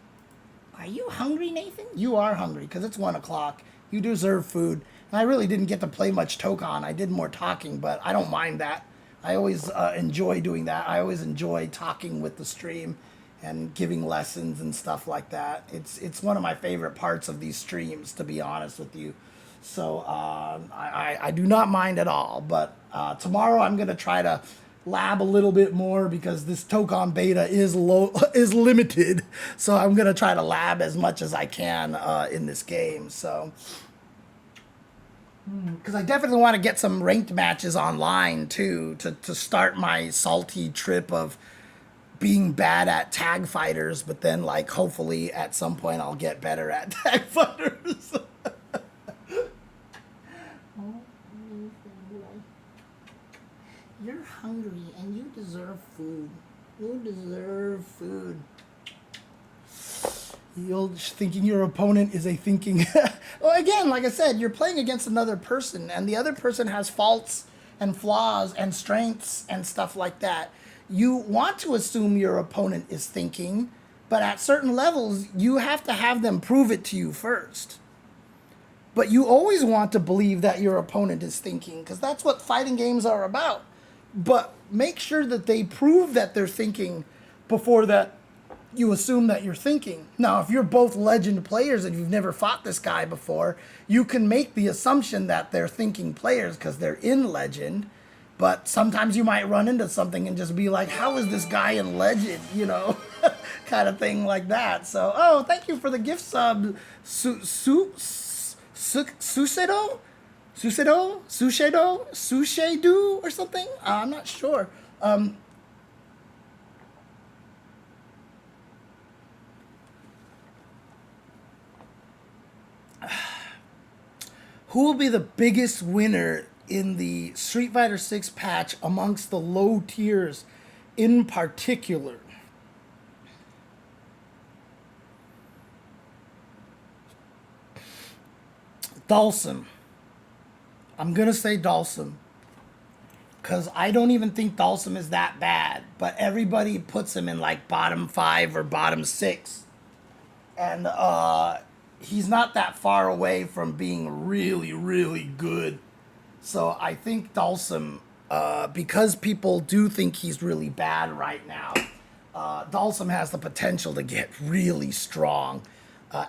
Are you hungry, Nathan? You are hungry, because it's 1 o'clock. You deserve food. And I really didn't get to play much Tokon. I did more talking, but I don't mind that. I always enjoy doing that. I always enjoy talking with the stream and giving lessons and stuff like that. It's one of my favorite parts of these streams, to be honest with you. So I do not mind at all. But tomorrow I'm going to try to lab a little bit more because this Tokon beta is limited. So I'm going to try to lab as much as I can in this game. So because I definitely want to get some ranked matches online too to start my salty trip of being bad at tag fighters, but then like hopefully at some point I'll get better at tag fighters. You're hungry and you deserve food. You deserve food. You're thinking your opponent is a thinking... Well, again, like I said, you're playing against another person, and the other person has faults and flaws and strengths and stuff like that. You want to assume your opponent is thinking, but at certain levels, you have to have them prove it to you first. But you always want to believe that your opponent is thinking, because that's what fighting games are about. But make sure that they prove that they're thinking before that you assume that you're thinking. Now, if you're both legend players and you've never fought this guy before, you can make the assumption that they're thinking players because they're in legend. But sometimes you might run into something and just be like, how is this guy in legend? You know, kind of thing like that. So, oh, thank you for the gift sub, Susedo? Sushedo or something? I'm not sure. Who will be the biggest winner in the Street Fighter 6 patch amongst the low tiers in particular? Dalsum. I'm going to say Dalsum. Because I don't even think Dalsum is that bad. But everybody puts him in like bottom 5 or bottom 6. And he's not that far away from being really, really good. So I think Dalsum, because people do think he's really bad right now, Dalsum has the potential to get really strong,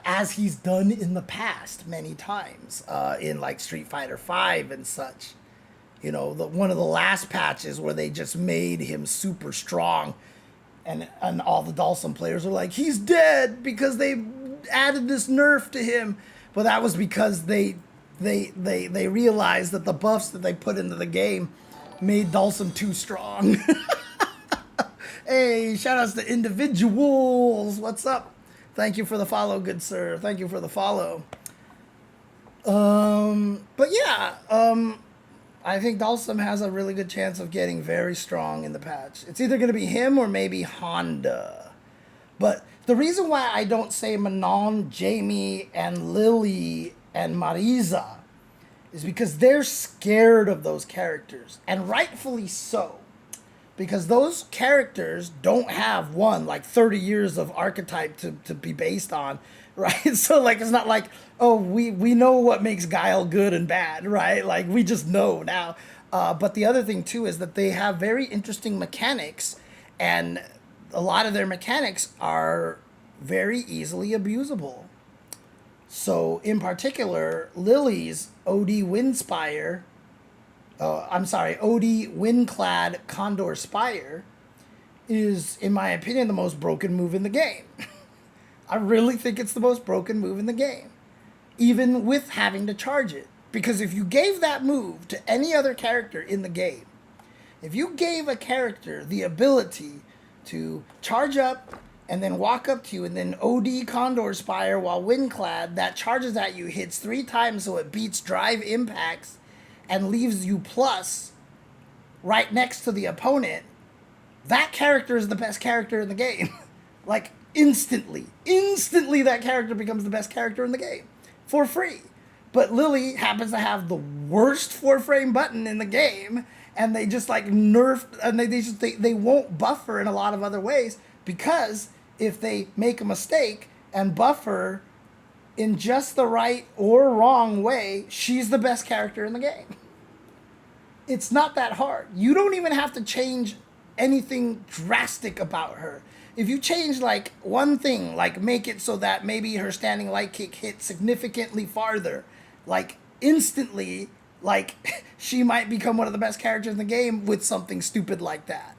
as he's done in the past many times, in like Street Fighter V and such. You know, one of the last patches where they just made him super strong, and all the Dalsum players are like, he's dead because they added this nerf to him. But that was because they realized that the buffs that they put into the game made Dalsum too strong. Hey, shout outs to individuals. What's up? Thank you for the follow, good sir. Thank you for the follow. But yeah, I think Dalsum has a really good chance of getting very strong in the patch. It's either going to be him or maybe Honda. But the reason why I don't say Manon, Jamie, and Lily, and Marisa is because they're scared of those characters. And rightfully so. Because those characters don't have, like 30 years of archetype to be based on, right? So, like, it's not like, oh, we know what makes Guile good and bad, right? Like, we just know now. But the other thing, too, is that they have very interesting mechanics, and a lot of their mechanics are very easily abusable. So, in particular, Lily's OD Windspire, OD Windclad Condor Spire is, in my opinion, the most broken move in the game. I really think it's the most broken move in the game, even with having to charge it. Because if you gave that move to any other character in the game, if you gave a character the ability to charge up and then walk up to you and then OD Condor Spire while Windclad, that charges at you, hits 3 times so it beats drive impacts and leaves you plus right next to the opponent, that character is the best character in the game. Like, instantly that character becomes the best character in the game for free. But Lily happens to have the worst 4-frame button in the game, and they just like nerfed, and they won't buff her in a lot of other ways, because if they make a mistake and buff her in just the right or wrong way, she's the best character in the game. It's not that hard. You don't even have to change anything drastic about her. If you change like one thing, like make it so that maybe her standing light kick hits significantly farther, like instantly, like she might become one of the best characters in the game with something stupid like that.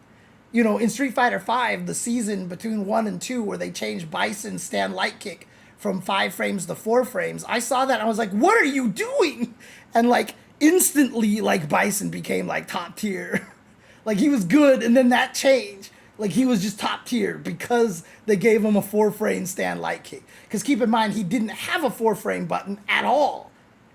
You know, in Street Fighter V, the season between 1 and 2 where they changed Bison's stand light kick from 5 frames to 4 frames, I saw that and I was like, what are you doing? And like instantly, like Bison became like top tier. Like he was good, and then that changed. Like he was just top tier because they gave him a 4-frame stand light kick. Because keep in mind, he didn't have a 4-frame button at all.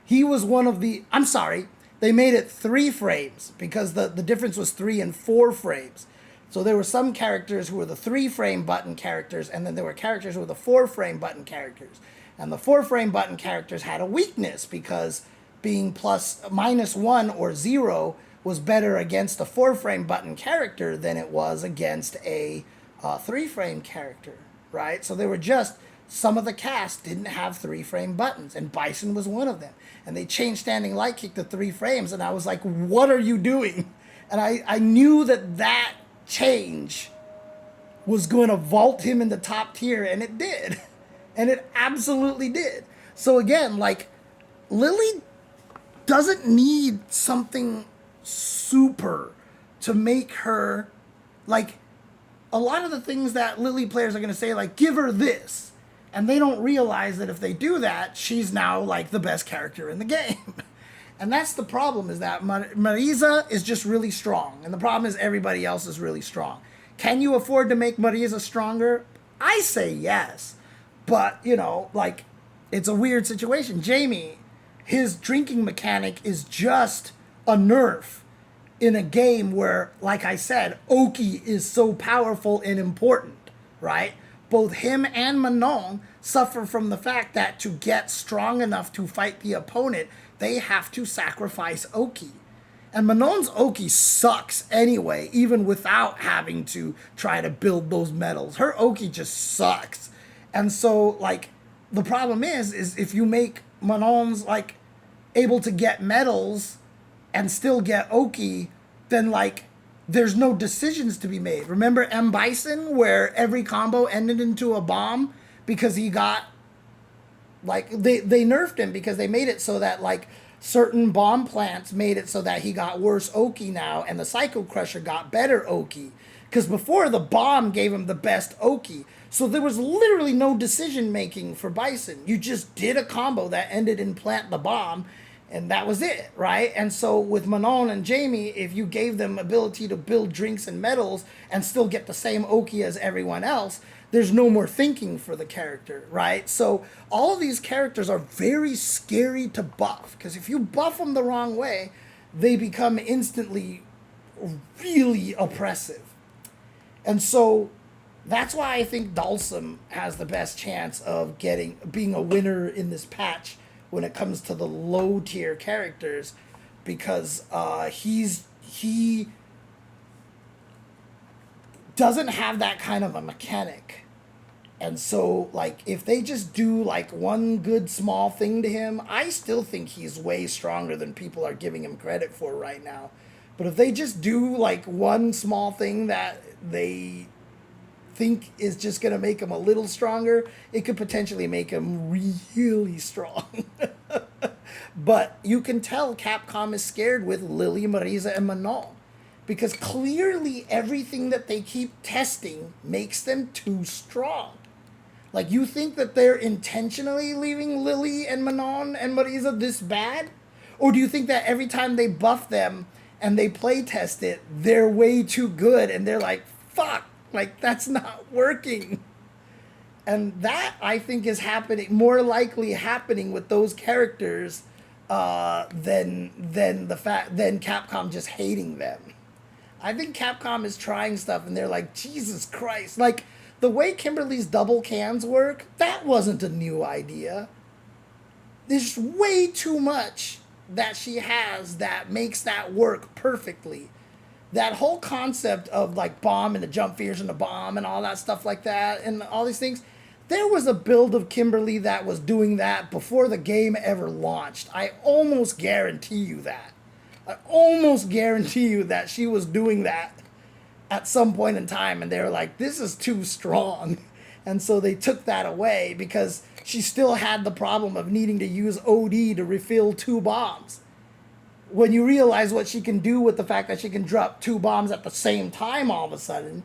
He was one of the, I'm sorry, they made it 3 frames because the difference was 3 and 4 frames. So there were some characters who were the 3-frame button characters, and then there were characters who were the 4-frame button characters. And the 4-frame button characters had a weakness because being -1 or 0 was better against a 4-frame button character than it was against a 3-frame character, right? So they were just, some of the cast didn't have 3-frame buttons, and Bison was one of them. And they changed standing light kick to 3 frames, and I was like, what are you doing? And I knew that change was going to vault him in the top tier, and it did. And it absolutely did. So again, like, Lily doesn't need something super to make her, like, a lot of the things that Lily players are going to say, like, give her this. And they don't realize that if they do that, she's now, like, the best character in the game. And that's the problem, is that Marisa is just really strong. And the problem is everybody else is really strong. Can you afford to make Marisa stronger? I say yes. But, you know, like, it's a weird situation. Jamie, his drinking mechanic is just a nerf in a game where, like I said, Oki is so powerful and important, right? Both him and Manon suffer from the fact that to get strong enough to fight the opponent, they have to sacrifice Oki. And Manon's Oki sucks anyway, even without having to try to build those medals. Her Oki just sucks. And so, like, the problem is if you make Manon's, like, able to get medals and still get Oki, then, like, there's no decisions to be made. Remember M. Bison, where every combo ended into a bomb because he got, like, they nerfed him because they made it so that, like, certain bomb plants made it so that he got worse Oki now, and the Psycho Crusher got better Oki. Because before, the bomb gave him the best Oki. So there was literally no decision making for Bison. You just did a combo that ended in plant the bomb, and that was it, right? And so with Manon and Jamie, if you gave them ability to build drinks and medals and still get the same Oki as everyone else, there's no more thinking for the character, right? So all of these characters are very scary to buff, because if you buff them the wrong way, they become instantly really oppressive. And so that's why I think Dalsum has the best chance of being a winner in this patch when it comes to the low tier characters, because he doesn't have that kind of a mechanic. And so, like, if they just do, like, one good small thing to him, I still think he's way stronger than people are giving him credit for right now. But if they just do, like, one small thing that they think is just going to make him a little stronger, it could potentially make him really strong. But you can tell Capcom is scared with Lily, Marisa, and Manon, because clearly everything that they keep testing makes them too strong. Like, you think that they're intentionally leaving Lily and Manon and Marisa this bad? Or do you think that every time they buff them and they play test it, they're way too good and they're like, fuck, like that's not working? And that, I think, is happening, more likely happening with those characters than Capcom just hating them. I think Capcom is trying stuff and they're like, Jesus Christ. Like, the way Kimberly's double cans work, that wasn't a new idea. There's way too much that she has that makes that work perfectly. That whole concept of, like, bomb and the jump fears and the bomb and all that stuff like that and all these things, there was a build of Kimberly that was doing that before the game ever launched. I almost guarantee you that. I almost guarantee you that she was doing that at some point in time, and they were like, this is too strong. And so they took that away because she still had the problem of needing to use OD to refill 2 bombs. When you realize what she can do with the fact that she can drop 2 bombs at the same time all of a sudden,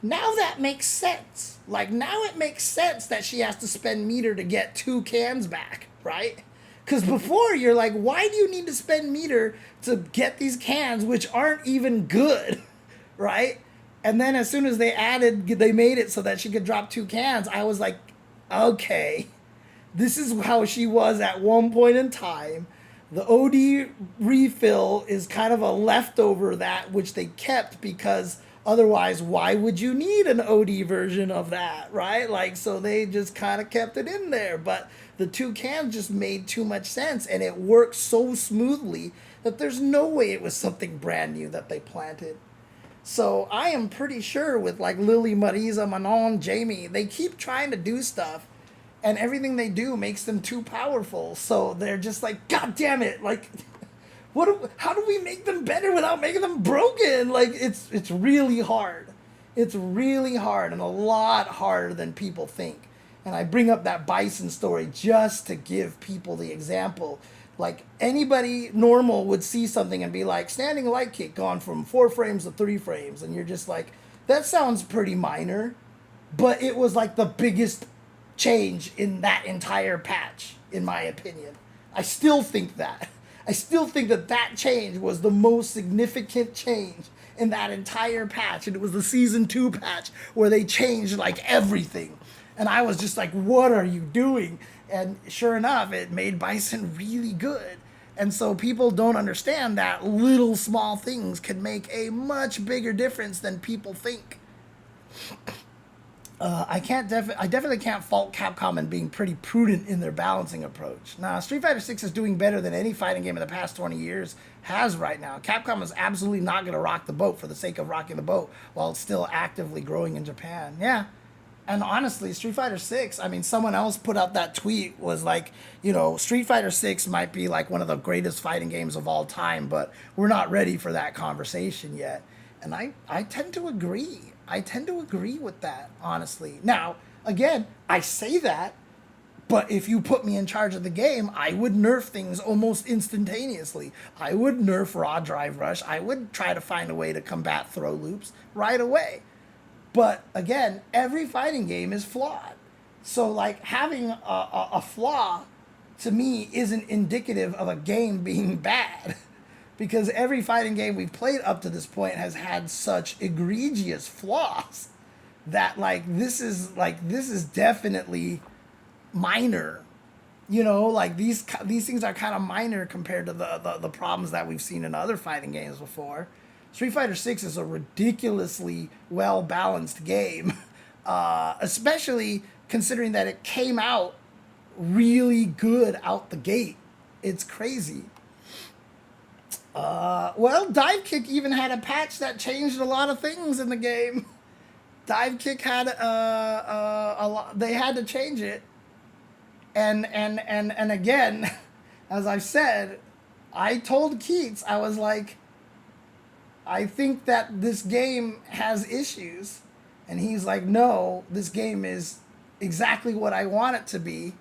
now that makes sense. Like, now it makes sense that she has to spend meter to get 2 cans back, right? Because before, you're like, why do you need to spend meter to get these cans, which aren't even good, right? And then as soon as they made it so that she could drop 2 cans, I was like, okay, this is how she was at one point in time. The OD refill is kind of a leftover that which they kept because otherwise, why would you need an OD version of that, right? Like, so they just kind of kept it in there. But the 2 cans just made too much sense, and it worked so smoothly that there's no way it was something brand new that they planted. So I am pretty sure with, like, Lily, Marisa, Manon, Jamie, they keep trying to do stuff, and everything they do makes them too powerful. So they're just like, God damn it, like... how do we make them better without making them broken? Like, it's really hard. It's really hard and a lot harder than people think. And I bring up that Bison story just to give people the example. Like, anybody normal would see something and be like, standing light kick gone from 4 frames to 3 frames. And you're just like, that sounds pretty minor. But it was like the biggest change in that entire patch, in my opinion. I still think that. I still think that change was the most significant change in that entire patch. And it was the Season 2 patch where they changed, like, everything. And I was just like, what are you doing? And sure enough, it made Bison really good. And so people don't understand that little small things can make a much bigger difference than people think. I definitely can't fault Capcom in being pretty prudent in their balancing approach. Now, Street Fighter 6 is doing better than any fighting game in the past 20 years has right now. Capcom is absolutely not going to rock the boat for the sake of rocking the boat while it's still actively growing in Japan. Yeah. And honestly, Street Fighter 6, I mean, someone else put out that tweet, was like, you know, Street Fighter 6 might be like one of the greatest fighting games of all time, but we're not ready for that conversation yet. And I tend to agree. I tend to agree with that, honestly. Now, again, I say that, but if you put me in charge of the game, I would nerf things almost instantaneously. I would nerf Raw Drive Rush. I would try to find a way to combat throw loops right away. But again, every fighting game is flawed. So, like, having a flaw, to me, isn't indicative of a game being bad. Because every fighting game we've played up to this point has had such egregious flaws that, like, this is definitely minor. You know, like, these things are kind of minor compared to the problems that we've seen in other fighting games before. Street Fighter 6 is a ridiculously well-balanced game, especially considering that it came out really good out the gate. It's crazy. Well, Dive Kick even had a patch that changed a lot of things in the game. Dive Kick had a lot. They had to change it, and again, as I said, I told Keats, I was like, I think that this game has issues, and he's like, no, this game is exactly what I want it to be.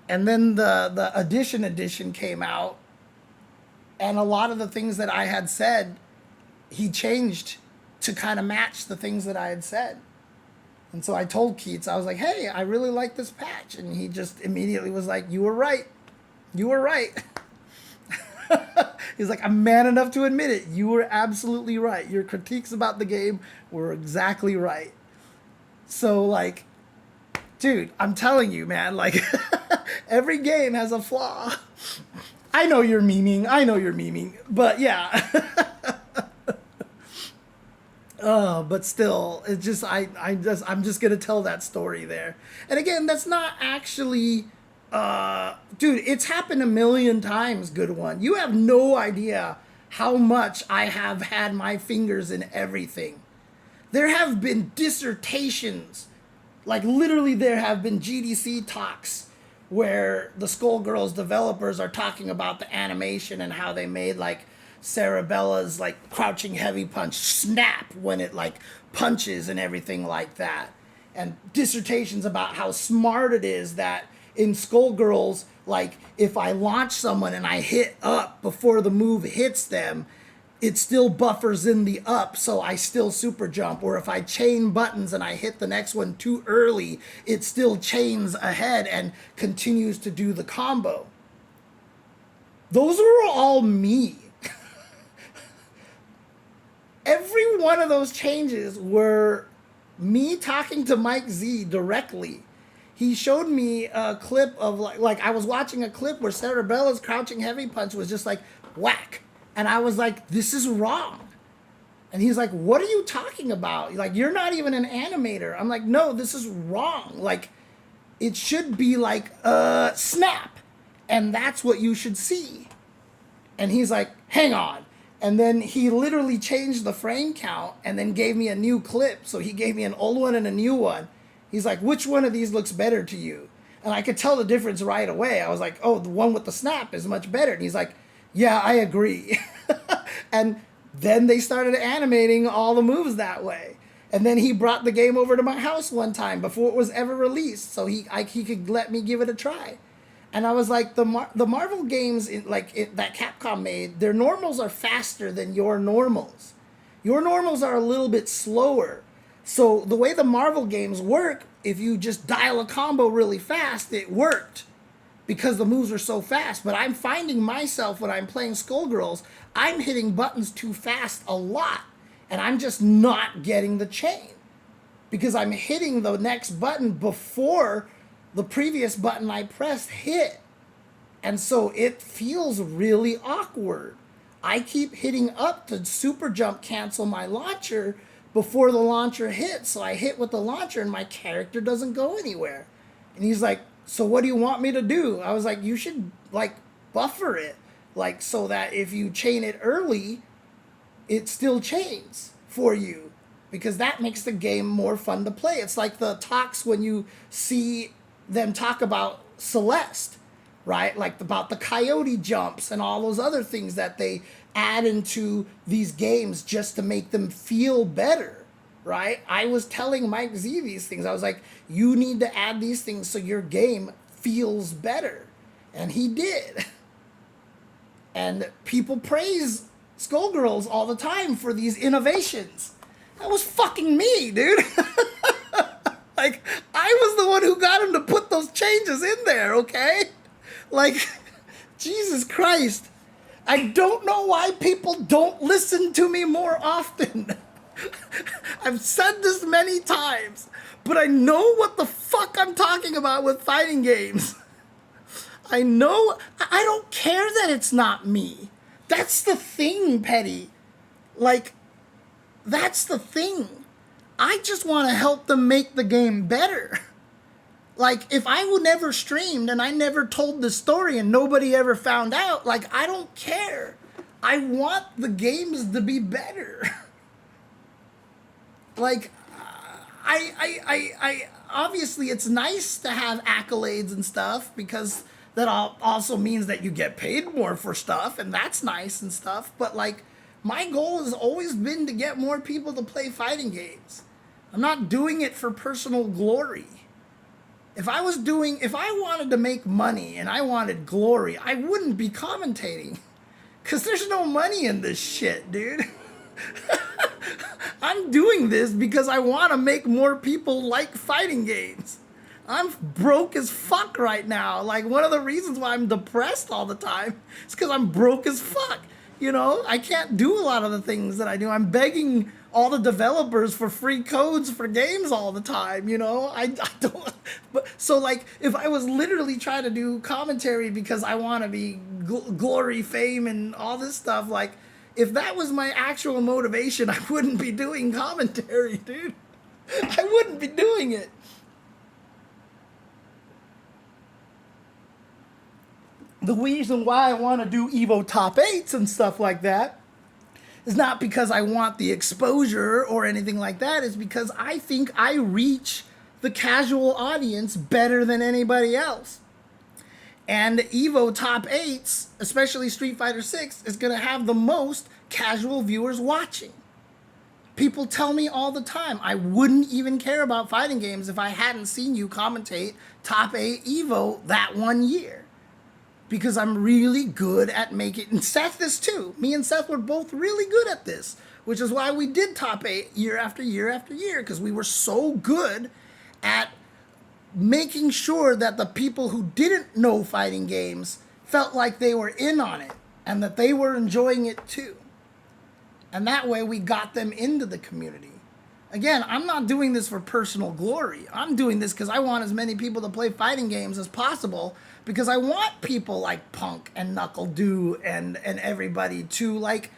And then the edition came out. And a lot of the things that I had said, he changed to kind of match the things that I had said. And so I told Keats, I was like, hey, I really like this patch. And he just immediately was like, you were right. You were right. He's like, I'm man enough to admit it. You were absolutely right. Your critiques about the game were exactly right. So, like, dude, I'm telling you, man, like, every game has a flaw. I know you're memeing, but yeah. But still, it's just, I'm just gonna tell that story there. And again, that's not actually, dude, it's happened a million times, good one. You have no idea how much I have had my fingers in everything. There have been dissertations, like literally there have been GDC talks where the Skullgirls developers are talking about the animation and how they made like Cerebella's like crouching heavy punch snap when it like punches and everything like that. And dissertations about how smart it is that in Skullgirls, like if I launch someone and I hit up before the move hits them, it still buffers in the up, so I still super jump. Or if I chain buttons and I hit the next one too early, it still chains ahead and continues to do the combo. Those were all me. Every one of those changes were me talking to Mike Z directly. He showed me a clip of like I was watching a clip where Cerebella's crouching heavy punch was just like whack. And I was like, this is wrong. And he's like, what are you talking about? Like, you're not even an animator. I'm like, no, this is wrong. Like, it should be like, snap. And that's what you should see. And he's like, hang on. And then he literally changed the frame count and then gave me a new clip. So he gave me an old one and a new one. He's like, which one of these looks better to you? And I could tell the difference right away. I was like, oh, the one with the snap is much better. And he's like, yeah, I agree. And then they started animating all the moves that way. And then he brought the game over to my house one time before it was ever released, so he could let me give it a try. And I was like, the Marvel games that Capcom made, their normals are faster than your normals. Your normals are a little bit slower. So the way the Marvel games work, if you just dial a combo really fast, it worked. Because the moves are so fast. But I'm finding myself when I'm playing Skullgirls, I'm hitting buttons too fast a lot. And I'm just not getting the chain. Because I'm hitting the next button before the previous button I pressed hit. And so it feels really awkward. I keep hitting up to super jump cancel my launcher before the launcher hits. So I hit with the launcher and my character doesn't go anywhere. And he's like, so what do you want me to do? I was like, you should like buffer it, like so that if you chain it early, it still chains for you, because that makes the game more fun to play. It's like the talks when you see them talk about Celeste, right? Like about the coyote jumps and all those other things that they add into these games just to make them feel better. Right? I was telling Mike Z these things. I was like, you need to add these things so your game feels better. And he did. And people praise Skullgirls all the time for these innovations. That was fucking me, dude. Like, I was the one who got him to put those changes in there, okay? Like, Jesus Christ. I don't know why people don't listen to me more often. I've said this many times, but I know what the fuck I'm talking about with fighting games. I know, I don't care that it's not me. That's the thing, Petty. Like, that's the thing. I just want to help them make the game better. Like, if I would never streamed and I never told the story and nobody ever found out, like, I don't care. I want the games to be better. Like, I obviously it's nice to have accolades and stuff, because that also means that you get paid more for stuff, and that's nice and stuff. But like, my goal has always been to get more people to play fighting games. I'm not doing it for personal glory. If I wanted to make money and I wanted glory, I wouldn't be commentating. Because there's no money in this shit, dude. I'm doing this because I want to make more people like fighting games. I'm broke as fuck right now. Like, one of the reasons why I'm depressed all the time is because I'm broke as fuck. You know, I can't do a lot of the things that I do. I'm begging all the developers for free codes for games all the time, you know? I don't. But, so, like, if I was literally trying to do commentary because I want to be glory, fame, and all this stuff, like, if that was my actual motivation, I wouldn't be doing commentary, dude. I wouldn't be doing it. The reason why I want to do Evo top 8s and stuff like that is not because I want the exposure or anything like that. It's because I think I reach the casual audience better than anybody else. And Evo top 8s, especially Street Fighter 6, is going to have the most casual viewers watching. People tell me all the time, I wouldn't even care about fighting games if I hadn't seen you commentate top 8 Evo that one year. Because I'm really good at making, and Seth is too. Me and Seth were both really good at this, which is why we did top 8 year after year after year, because we were so good at making sure that the people who didn't know fighting games felt like they were in on it and that they were enjoying it too. And that way we got them into the community. Again, I'm not doing this for personal glory. I'm doing this because I want as many people to play fighting games as possible, because I want people like Punk and Knuckle Doo and everybody to like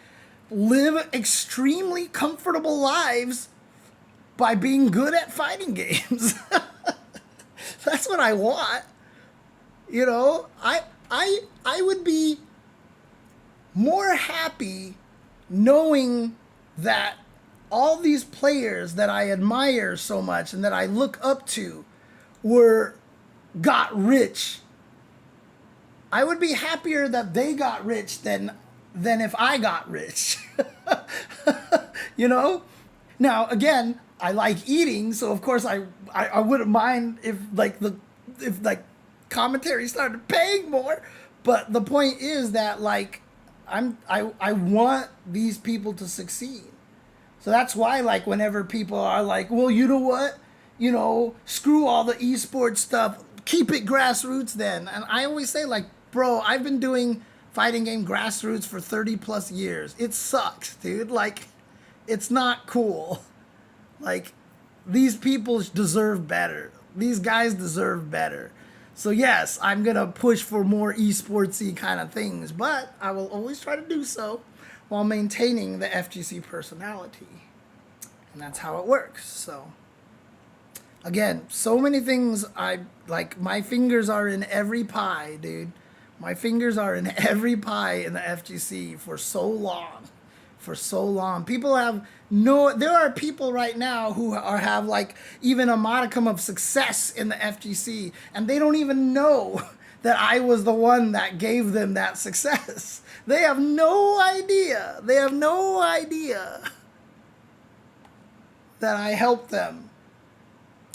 live extremely comfortable lives by being good at fighting games. That's what I want. You know, I would be more happy knowing that all these players that I admire so much and that I look up to got rich. I would be happier that they got rich than if I got rich. You know? Now, again, I like eating, so of course I wouldn't mind if commentary started paying more. But the point is that like I want these people to succeed. So that's why, like, whenever people are like, well, you know what? You know, screw all the esports stuff. Keep it grassroots then. And I always say, like, bro, I've been doing fighting game grassroots for 30 plus years. It sucks, dude. Like, it's not cool. Like, these people deserve better. These guys deserve better. So yes, I'm going to push for more esportsy kind of things, but I will always try to do so while maintaining the FGC personality. And that's how it works. So again, so many things my fingers are in every pie, dude. My fingers are in every pie in the FGC for so long. For so long. There are people right now who have like even a modicum of success in the FGC, and they don't even know that I was the one that gave them that success. They have no idea. They have no idea that I helped them.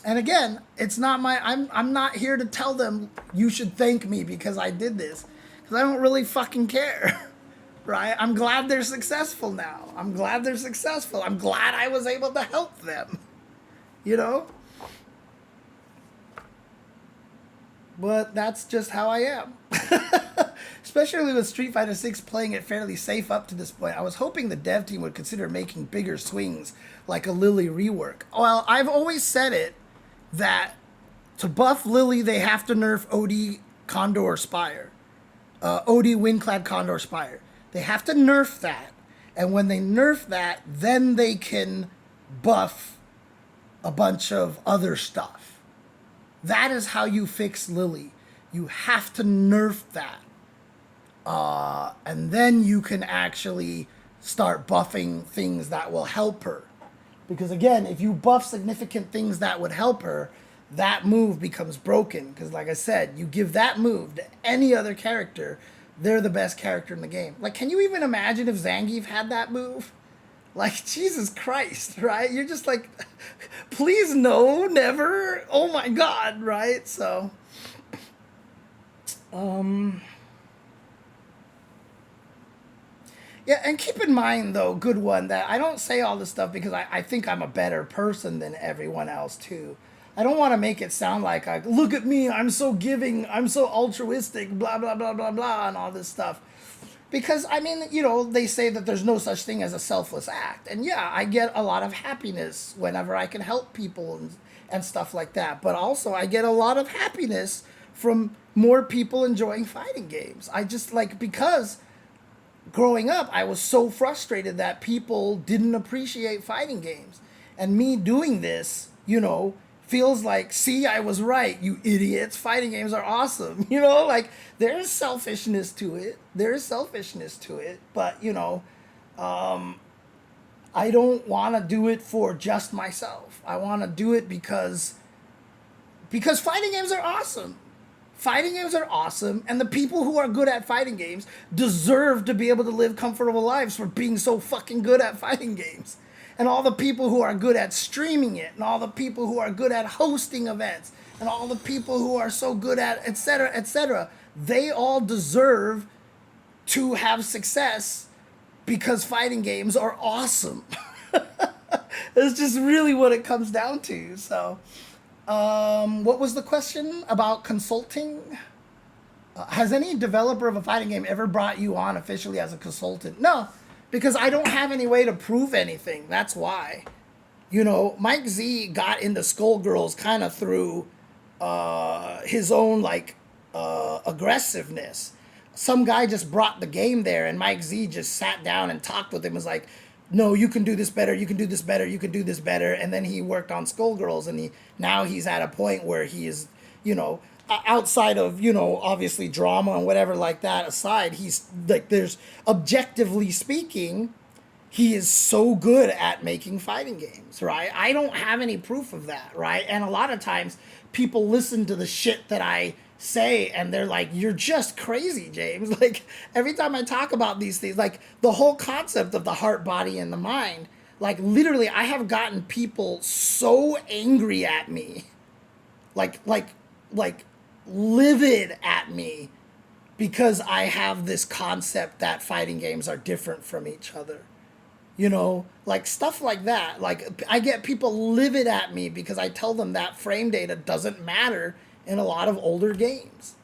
And again, it's not I'm not here to tell them you should thank me because I did this, because I don't really fucking care. Right? I'm glad they're successful now. I'm glad they're successful. I'm glad I was able to help them. You know? But that's just how I am. Especially with Street Fighter 6 playing it fairly safe up to this point. I was hoping the dev team would consider making bigger swings, like a Lily rework. Well, I've always said it, that to buff Lily, they have to nerf OD Condor Spire. OD Windclad Condor Spire. They have to nerf that. And when they nerf that, then they can buff a bunch of other stuff. That is how you fix Lily. You have to nerf that. And then you can actually start buffing things that will help her. Because again, if you buff significant things that would help her, that move becomes broken. Because like I said, you give that move to any other character, they're the best character in the game. Like, can you even imagine if Zangief had that move? Like, Jesus Christ, right? You're just like, please no, never. Oh my God, right? So, yeah, and keep in mind, though, good one, that I don't say all this stuff because I think I'm a better person than everyone else, too. I don't want to make it sound like, look at me, I'm so giving, I'm so altruistic, blah, blah, blah, blah, blah, and all this stuff. because I mean, you know, they say that there's no such thing as a selfless act. And yeah, I get a lot of happiness whenever I can help people and stuff like that. But also I get a lot of happiness from more people enjoying fighting games. I just like, because growing up, I was so frustrated that people didn't appreciate fighting games. And me doing this, you know, feels like, see, I was right, you idiots. Fighting games are awesome. You know, like, there's selfishness to it. There's selfishness to it. But, you know, I don't want to do it for just myself. I want to do it because fighting games are awesome. Fighting games are awesome, and the people who are good at fighting games deserve to be able to live comfortable lives for being so fucking good at fighting games. And all the people who are good at streaming it, and all the people who are good at hosting events, and all the people who are so good at etc., they all deserve to have success because fighting games are awesome. It's just really what it comes down to. So, what was the question about consulting? Has any developer of a fighting game ever brought you on officially as a consultant? No, because I don't have any way to prove anything. That's why. You know, Mike Z got into Skullgirls kind of through his own, like, aggressiveness. Some guy just brought the game there, and Mike Z just sat down and talked with him. Was like, no, you can do this better, you can do this better, you can do this better. And then he worked on Skullgirls, and now he's at a point where he is, you know, outside of, you know, obviously drama and whatever like that aside, he's like, there's, objectively speaking, he is so good at making fighting games, right? I don't have any proof of that, right? And a lot of times people listen to the shit that I say and they're like, you're just crazy, James. Like, every time I talk about these things, like the whole concept of the heart, body, and the mind, like literally I have gotten people so angry at me, like livid at me, because I have this concept that fighting games are different from each other. You know, like stuff like that. Like, I get people livid at me because I tell them that frame data doesn't matter in a lot of older games.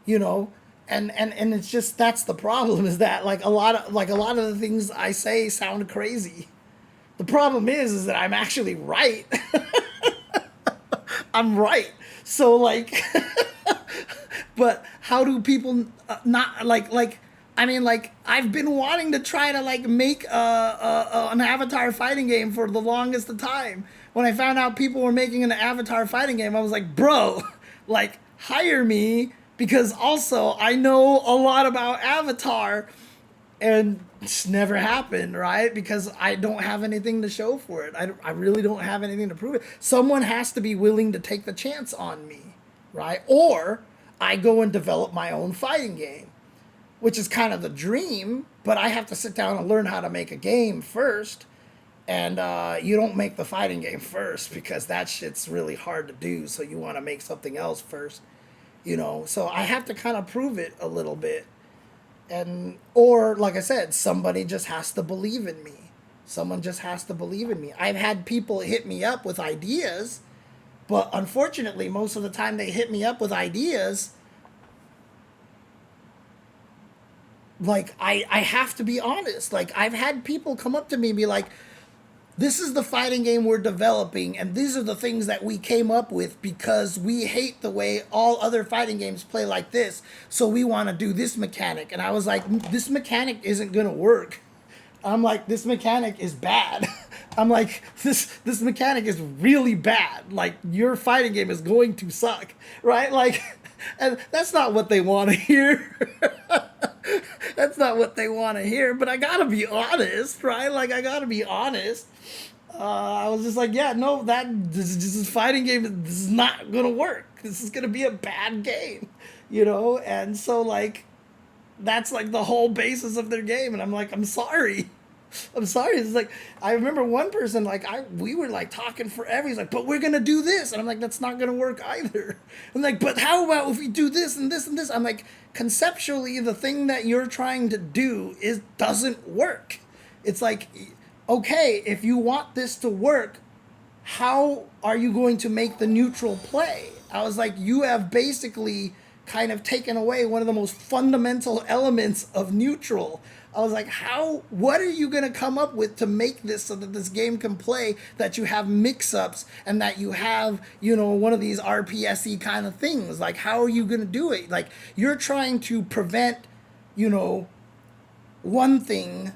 You know, and it's just, that's the problem, is that like a lot of the things I say sound crazy. The problem is that I'm actually right. I'm right. So like but how do people not like I mean, like, I've been wanting to try to, like, make an Avatar fighting game for the longest of time. When I found out people were making an Avatar fighting game, I was like, bro, like, hire me, because also I know a lot about Avatar, and it's never happened, right? Because I don't have anything to show for it. I really don't have anything to prove it. Someone has to be willing to take the chance on me, right? Or I go and develop my own fighting game, which is kind of the dream, but I have to sit down and learn how to make a game first. And you don't make the fighting game first, because that shit's really hard to do. So you want to make something else first, you know? So I have to kind of prove it a little bit. And, or like I said, somebody just has to believe in me. Someone just has to believe in me. I've had people hit me up with ideas, but unfortunately, most of the time they hit me up with ideas, like, I have to be honest. Like, I've had people come up to me and be like, this is the fighting game we're developing, and these are the things that we came up with because we hate the way all other fighting games play like this, so we want to do this mechanic. And I was like, this mechanic isn't going to work. I'm like, this mechanic is bad. I'm like, this mechanic is really bad. Like, your fighting game is going to suck, right? Like, and that's not what they want to hear. That's not what they want to hear, but I gotta be honest, right? Like, I gotta be honest. I was just like, yeah, no, this fighting game, this is not gonna work. This is gonna be a bad game, you know? And so, like, that's like the whole basis of their game, and I'm like, I'm sorry. It's like, I remember one person, like, we were like talking forever. He's like, but we're gonna do this, and I'm like, that's not gonna work either. I'm like, but how about if we do this and this and this? I'm like, conceptually, the thing that you're trying to do doesn't work. It's like, okay, if you want this to work, how are you going to make the neutral play? I was like, you have basically kind of taken away one of the most fundamental elements of neutral. I was like, what are you going to come up with to make this so that this game can play, that you have mix-ups and that you have, one of these RPSy kind of things? Like, how are you going to do it? Like, you're trying to prevent, one thing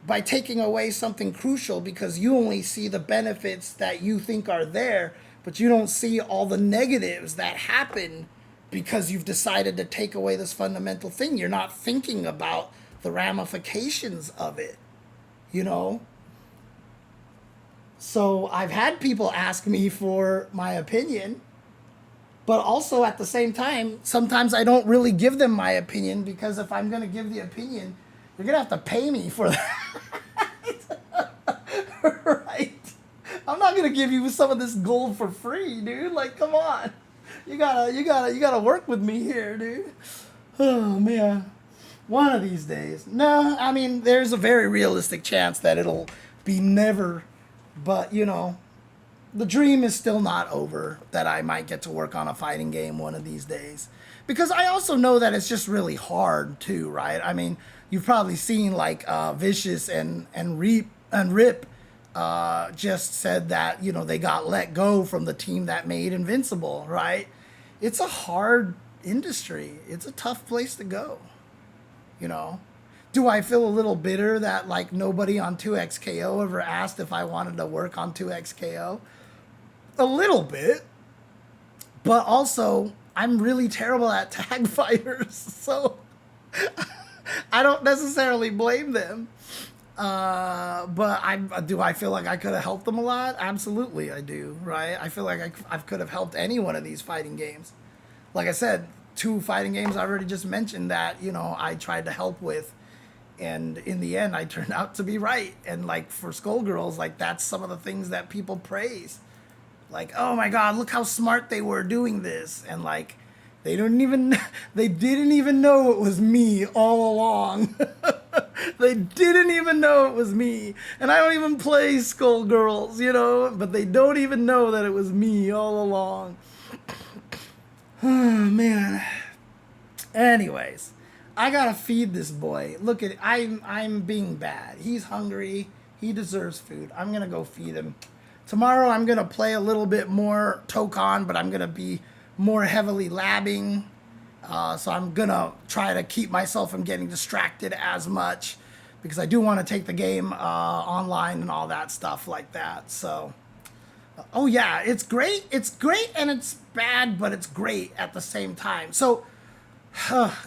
by taking away something crucial because you only see the benefits that you think are there, but you don't see all the negatives that happen because you've decided to take away this fundamental thing. You're not thinking about the ramifications of it, So I've had people ask me for my opinion, but also at the same time, sometimes I don't really give them my opinion, because if I'm going to give the opinion, you're going to have to pay me for that. Right? I'm not going to give you some of this gold for free, dude. Like, come on. You gotta work with me here, dude. Oh, man. One of these days. No, I mean, there's a very realistic chance that it'll be never. But, the dream is still not over that I might get to work on a fighting game one of these days. Because I also know that it's just really hard, too, right? I mean, you've probably seen, like, Vicious and Rip just said that, they got let go from the team that made Invincible, right? It's a hard industry. It's a tough place to go, Do I feel a little bitter that, like, nobody on 2XKO ever asked if I wanted to work on 2XKO? A little bit. But also, I'm really terrible at tag fighters, so I don't necessarily blame them. But do I feel like I could have helped them a lot? Absolutely, I do, right? I feel like I could have helped any one of these fighting games. Like I said, 2 fighting games I already just mentioned that, I tried to help with. And in the end, I turned out to be right. And, like, for Skullgirls, like, that's some of the things that people praise. Like, oh my God, look how smart they were doing this. And, like, they didn't even know it was me all along. They didn't even know it was me. And I don't even play Skullgirls, but they don't even know that it was me all along. Oh, man. Anyways, I gotta feed this boy. Look at it. I'm being bad. He's hungry. He deserves food. I'm gonna go feed him. Tomorrow I'm gonna play a little bit more Tokon, but I'm gonna be more heavily labbing. So I'm gonna try to keep myself from getting distracted as much, because I do want to take the game online and all that stuff like that. So, oh yeah, it's great. It's great and it's bad, but it's great at the same time. So,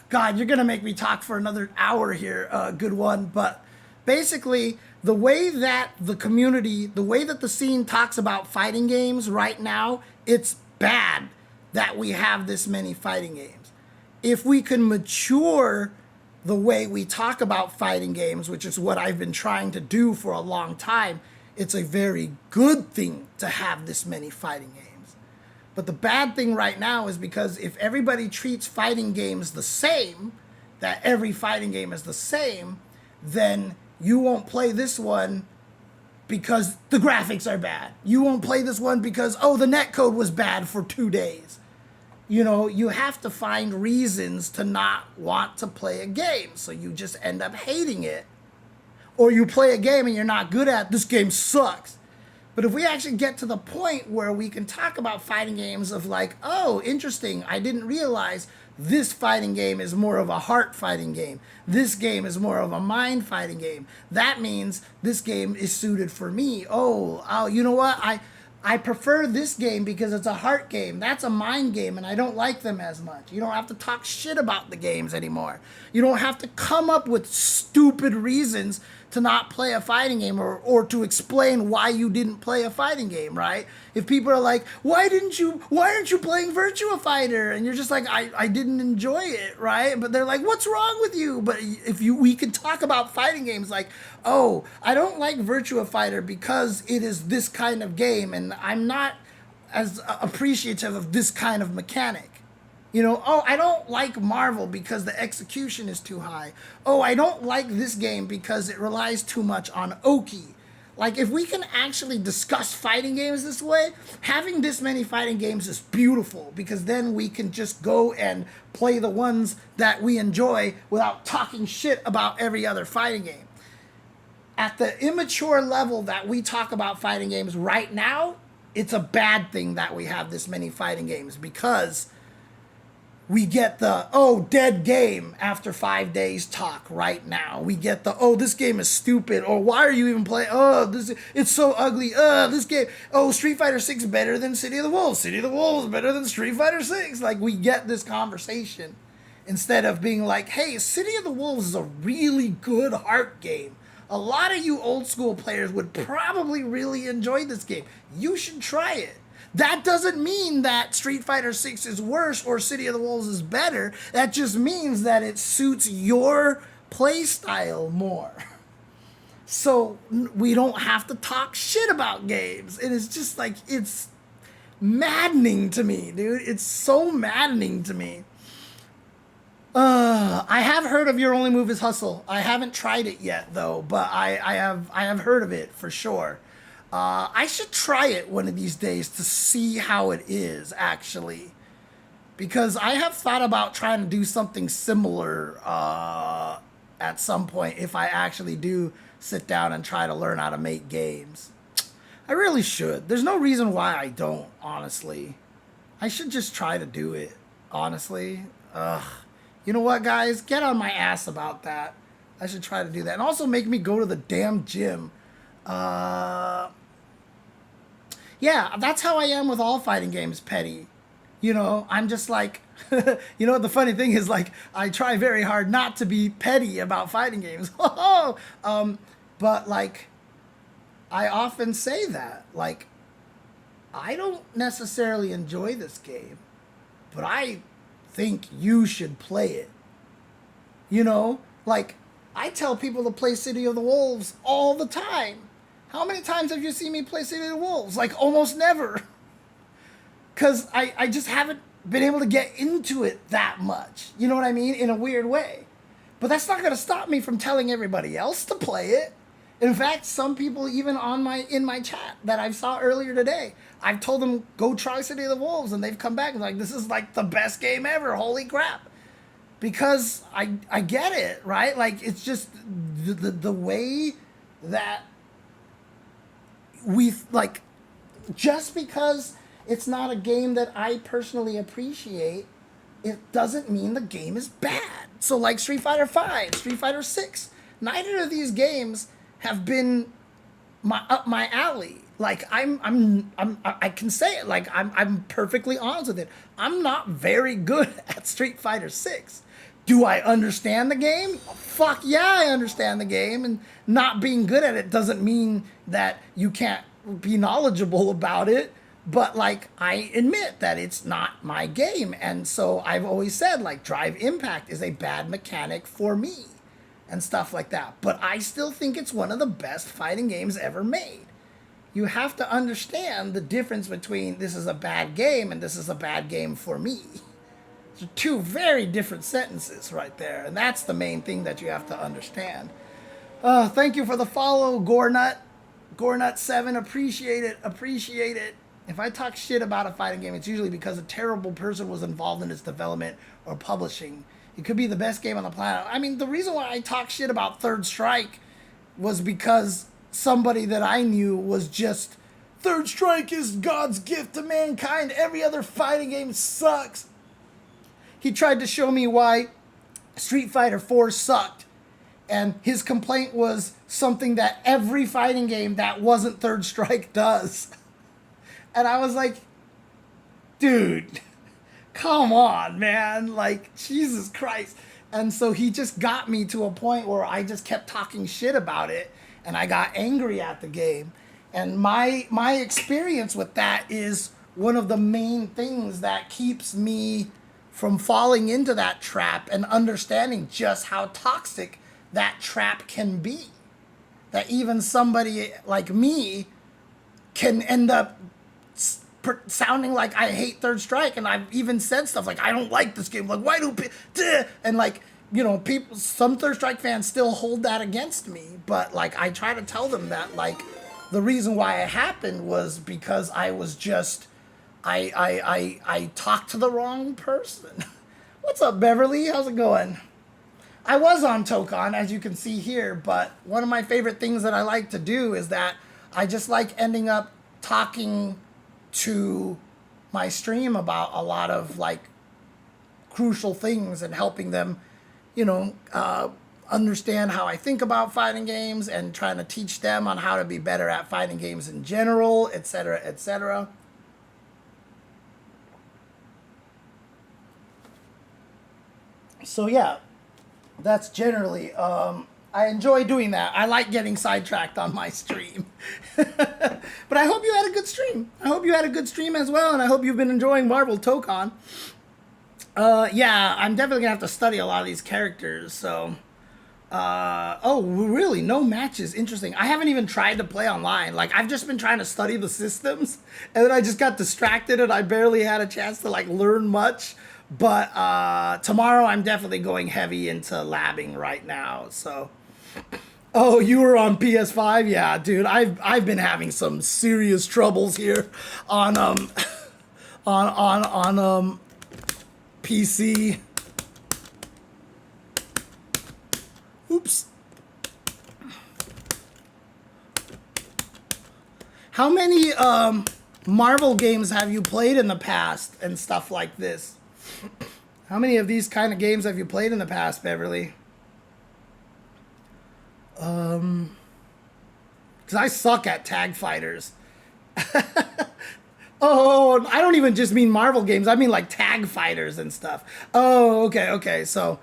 God, you're gonna make me talk for another hour here. Good one. But basically, the way that the community, the way that the scene talks about fighting games right now, it's bad that we have this many fighting games. If we can mature the way we talk about fighting games, which is what I've been trying to do for a long time, it's a very good thing to have this many fighting games. But the bad thing right now is because if everybody treats fighting games the same, that every fighting game is the same, then you won't play this one because the graphics are bad. You won't play this one because, the netcode was bad for 2 days. You have to find reasons to not want to play a game. So you just end up hating it. Or you play a game and you're not good at it. This game sucks. But if we actually get to the point where we can talk about fighting games of like, oh, interesting, I didn't realize this fighting game is more of a heart fighting game. This game is more of a mind fighting game. That means this game is suited for me. Oh, you know what? I prefer this game because it's a heart game. That's a mind game, and I don't like them as much. You don't have to talk shit about the games anymore. You don't have to come up with stupid reasons to not play a fighting game or to explain why you didn't play a fighting game, right? If people are like, why aren't you playing Virtua Fighter? And you're just like, I didn't enjoy it, right? But they're like, what's wrong with you? But we could talk about fighting games like, oh, I don't like Virtua Fighter because it is this kind of game, and I'm not as appreciative of this kind of mechanic. I don't like Marvel because the execution is too high. Oh, I don't like this game because it relies too much on Oki. Like, if we can actually discuss fighting games this way, having this many fighting games is beautiful, because then we can just go and play the ones that we enjoy without talking shit about every other fighting game. At the immature level that we talk about fighting games right now, it's a bad thing that we have this many fighting games, because we get the, oh, dead game after 5 days talk right now. We get the, oh, this game is stupid, or why are you even playing? Oh, it's so ugly. This game, oh, Street Fighter 6 better than City of the Wolves. City of the Wolves better than Street Fighter 6. Like, we get this conversation instead of being like, hey, City of the Wolves is a really good heart game. A lot of you old school players would probably really enjoy this game. You should try it. That doesn't mean that Street Fighter 6 is worse or City of the Wolves is better. That just means that it suits your play style more. So we don't have to talk shit about games. And it's just like, it's maddening to me, dude. It's so maddening to me. I have heard of Your Only Move is Hustle. I haven't tried it yet though, but I have heard of it for sure. I should try it one of these days to see how it is, actually. Because I have thought about trying to do something similar at some point if I actually do sit down and try to learn how to make games. I really should. There's no reason why I don't, honestly. I should just try to do it, honestly. You know what, guys? Get on my ass about that. I should try to do that. And also make me go to the damn gym. Yeah, that's how I am with all fighting games, Petty. You know, I'm just like, you know what the funny thing is, like, I try very hard not to be petty about fighting games. But, like, I often say that. Like, I don't necessarily enjoy this game, but I think you should play it. You know? Like, I tell people to play City of the Wolves all the time. How many times have you seen me play City of the Wolves? Like, almost never. Because I just haven't been able to get into it that much. You know what I mean? In a weird way. But that's not going to stop me from telling everybody else to play it. In fact, some people even in my chat that I saw earlier today, I've told them, go try City of the Wolves. And they've come back and like, this is like the best game ever. Holy crap. Because I get it, right? Like, it's just the way that we, like, just because it's not a game that I personally appreciate, it doesn't mean the game is bad. So like Street Fighter 5, Street Fighter 6, neither of these games have been up my alley. Like, I can say it, like, I'm perfectly honest with it. I'm not very good at Street Fighter 6. Do I understand the game? Fuck yeah, I understand the game. And not being good at it doesn't mean that you can't be knowledgeable about it. But, like, I admit that it's not my game. And so I've always said, like, Drive Impact is a bad mechanic for me and stuff like that. But I still think it's one of the best fighting games ever made. You have to understand the difference between this is a bad game and this is a bad game for me. Those are two very different sentences right there. And that's the main thing that you have to understand. Thank you for the follow, Gornut. Gornut7, appreciate it, appreciate it. If I talk shit about a fighting game, it's usually because a terrible person was involved in its development or publishing. It could be the best game on the planet. I mean, the reason why I talk shit about Third Strike was because somebody that I knew was just, Third Strike is God's gift to mankind. Every other fighting game sucks. He tried to show me why Street Fighter 4 sucked. And his complaint was something that every fighting game that wasn't Third Strike does. And I was like, dude, come on, man. Like, Jesus Christ. And so he just got me to a point where I just kept talking shit about it. And I got angry at the game. And my experience with that is one of the main things that keeps me from falling into that trap and understanding just how toxic that trap can be. That even somebody like me can end up sounding like I hate Third Strike, and I've even said stuff like, I don't like this game. Like, why do and like, you know, people, some Third Strike fans still hold that against me, but like, I try to tell them that, like, the reason why it happened was because I was just, I talked to the wrong person. What's up, Beverly? How's it going? I was on Tokon, as you can see here, but one of my favorite things that I like to do is that I just like ending up talking to my stream about a lot of like crucial things and helping them, you know, understand how I think about fighting games and trying to teach them on how to be better at fighting games in general, etc., etc. So yeah, that's generally, I enjoy doing that. I like getting sidetracked on my stream. But I hope you had a good stream. I hope you had a good stream as well, and I hope you've been enjoying Marvel Tokon. Yeah, I'm definitely gonna have to study a lot of these characters, so... oh, really? No matches? Interesting. I haven't even tried to play online. Like, I've just been trying to study the systems, and then I just got distracted, and I barely had a chance to, like, learn much. But, tomorrow I'm definitely going heavy into labbing right now, so... Oh, you were on PS5? Yeah, dude, I've been having some serious troubles here on, PC. Oops. How many Marvel games have you played in the past and stuff like this? How many of these kind of games have you played in the past, Beverly? Because I suck at tag fighters. Oh, I don't even just mean Marvel games. I mean like tag fighters and stuff. Oh, okay. So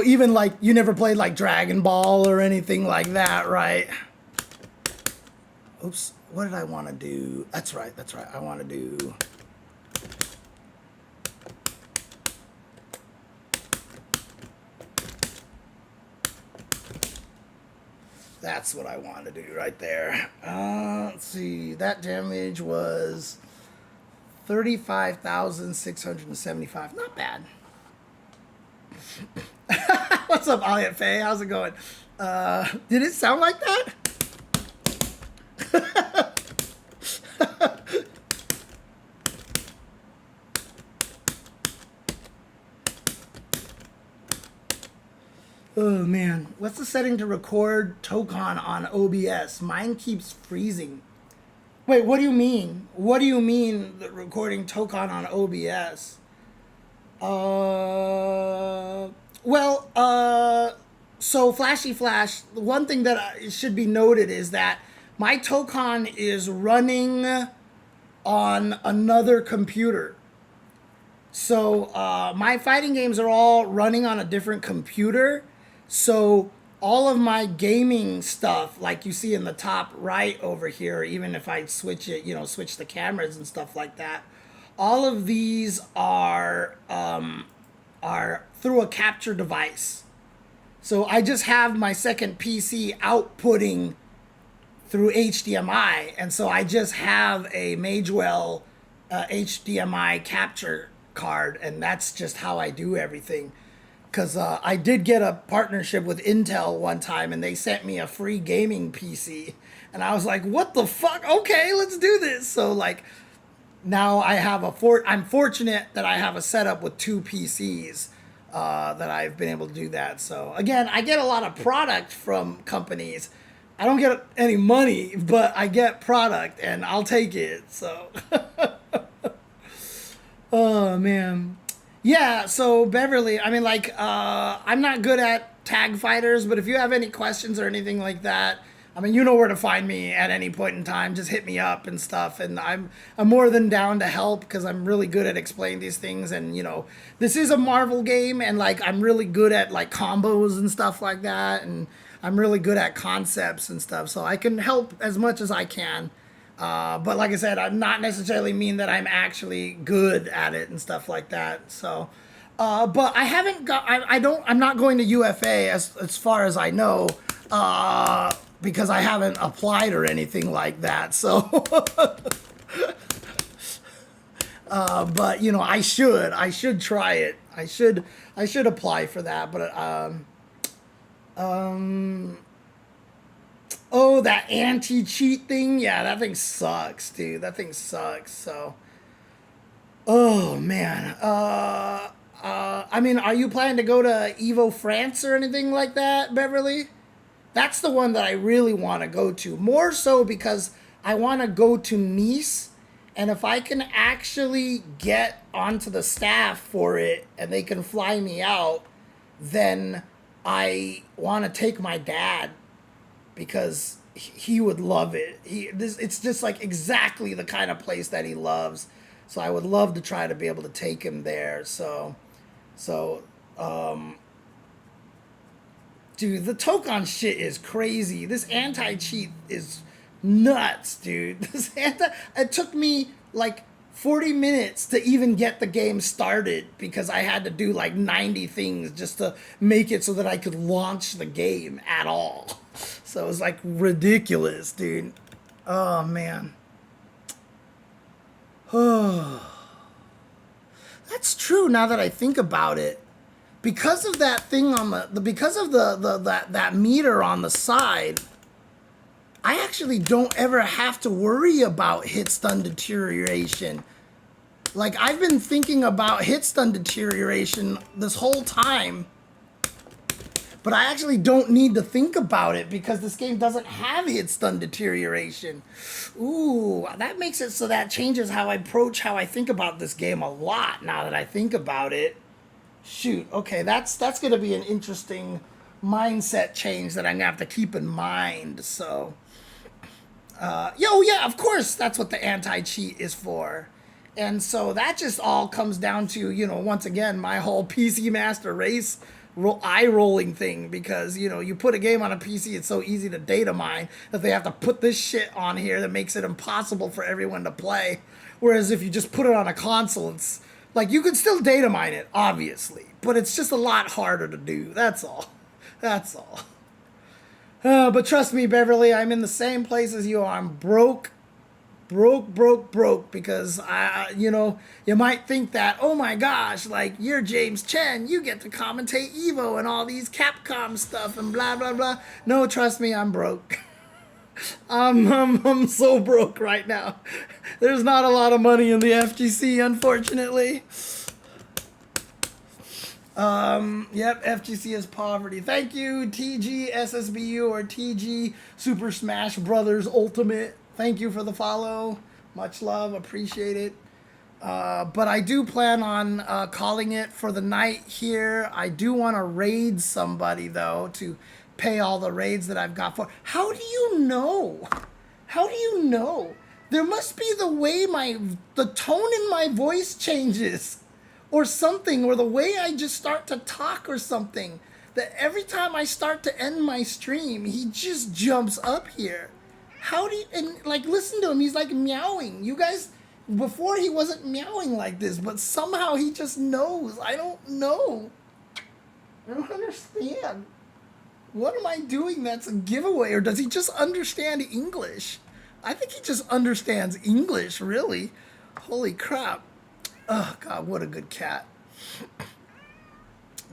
even like you never played like Dragon Ball or anything like that, right? Oops, what did I want to do? That's right. I want to do... That's what I want to do right there. Let's see. That damage was 35,675. Not bad. What's up, Elliot Faye? How's it going? Did it sound like that? Oh man, what's the setting to record Tokon on OBS? Mine keeps freezing. Wait, what do you mean? What do you mean that recording Tokon on OBS? So Flashy Flash, the one thing that should be noted is that my Tokon is running on another computer. So my fighting games are all running on a different computer. So all of my gaming stuff, like you see in the top right over here, even if I switch it, you know, switch the cameras and stuff like that, all of these are through a capture device. So I just have my second PC outputting through HDMI, and so I just have a Magewell HDMI capture card, and that's just how I do everything. Because I did get a partnership with Intel one time, and they sent me a free gaming PC, and I was like, what the fuck? Okay, let's do this. So like now I have I'm fortunate that I have a setup with two PCs that I've been able to do that. So again, I get a lot of product from companies. I don't get any money, but I get product, and I'll take it. So oh man. Yeah, so Beverly, I mean, like, I'm not good at tag fighters, but if you have any questions or anything like that, I mean, you know where to find me at any point in time. Just hit me up and stuff, and I'm more than down to help because I'm really good at explaining these things. And you know, this is a Marvel game, and like I'm really good at like combos and stuff like that, and I'm really good at concepts and stuff. So I can help as much as I can. But like I said, I'm not necessarily mean that I'm actually good at it and stuff like that. So, but I haven't got, I'm not going to UFA as far as I know, because I haven't applied or anything like that. So, but you know, I should try it. I should apply for that. But, oh Oh, that anti-cheat thing? Yeah, that thing sucks, dude. That thing sucks, so... Oh, man. I mean, are you planning to go to Evo France or anything like that, Beverly? That's the one that I really want to go to. More so because I want to go to Nice, and if I can actually get onto the staff for it and they can fly me out, then I want to take my dad because he would love it. It's just like exactly the kind of place that he loves. So I would love to try to be able to take him there. So, dude, the Tokon shit is crazy. This anti-cheat is nuts, dude. It took me like 40 minutes to even get the game started because I had to do like 90 things just to make it so that I could launch the game at all. So it was like ridiculous, dude. Oh, man. That's true now that I think about it. Because of that thing on because of that meter on the side, I actually don't ever have to worry about hit stun deterioration. Like, I've been thinking about hit stun deterioration this whole time, but I actually don't need to think about it because this game doesn't have hit stun deterioration. Ooh, that makes it so that changes how I approach, how I think about this game a lot now that I think about it. Shoot, okay, that's going to be an interesting mindset change that I'm going to have to keep in mind. So, yeah, of course, that's what the anti-cheat is for. And so that just all comes down to, you know, once again, my whole PC Master Race eye rolling thing, because, you know, you put a game on a PC, it's so easy to data mine that they have to put this shit on here that makes it impossible for everyone to play. Whereas if you just put it on a console, it's like, you could still data mine it, obviously, but it's just a lot harder to do. That's all. That's all. But trust me, Beverly, I'm in the same place as you are. I'm broke, because you know, you might think that, oh my gosh, like, you're James Chen, you get to commentate Evo and all these Capcom stuff and blah blah blah. No, trust me, I'm broke. I'm so broke right now. There's not a lot of money in the FGC, unfortunately. Yep, FGC is poverty. Thank you, TG SSBU or TG Super Smash Brothers Ultimate. Thank you for the follow. Much love, appreciate it. But I do plan on calling it for the night here. I do want to raid somebody, though, to pay all the raids that I've got for. How do you know? How do you know? There must be the way the tone in my voice changes or something, or the way I just start to talk or something, that every time I start to end my stream, he just jumps up here. How do you, and like, listen to him, he's like meowing. You guys, before he wasn't meowing like this, but somehow he just knows. I don't know. I don't understand. What am I doing that's a giveaway? Or does he just understand English? I think he just understands English, really. Holy crap. Oh, God, what a good cat.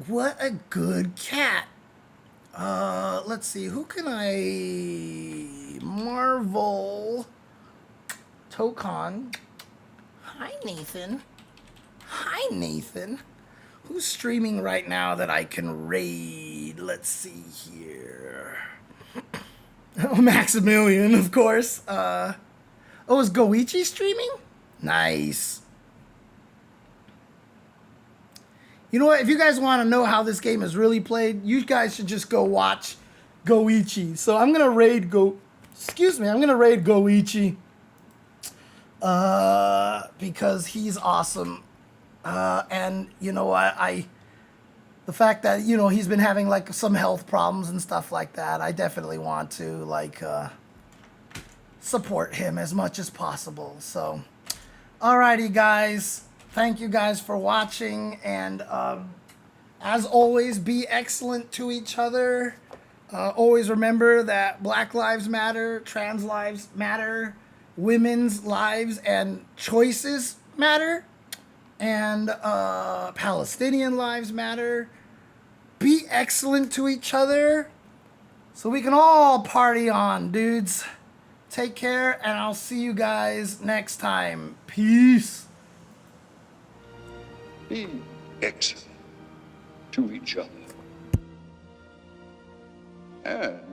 What a good cat. Let's see. Who can I... Marvel... Tokon. Hi, Nathan. Hi, Nathan. Who's streaming right now that I can raid? Let's see here. Oh, Maximilian, of course. Oh, is Goichi streaming? Nice. You know what? If you guys want to know how this game is really played, you guys should just go watch Goichi. So I'm gonna raid I'm gonna raid Goichi. Because he's awesome. And you know, the fact that, you know, he's been having like some health problems and stuff like that, I definitely want to like support him as much as possible. So, alrighty, guys. Thank you guys for watching, and as always, be excellent to each other. Always remember that Black Lives Matter, trans lives matter, women's lives and choices matter, and Palestinian lives matter. Be excellent to each other, So we can all party on, dudes. Take care, and I'll see you guys next time. Peace. Be excellent to each other. And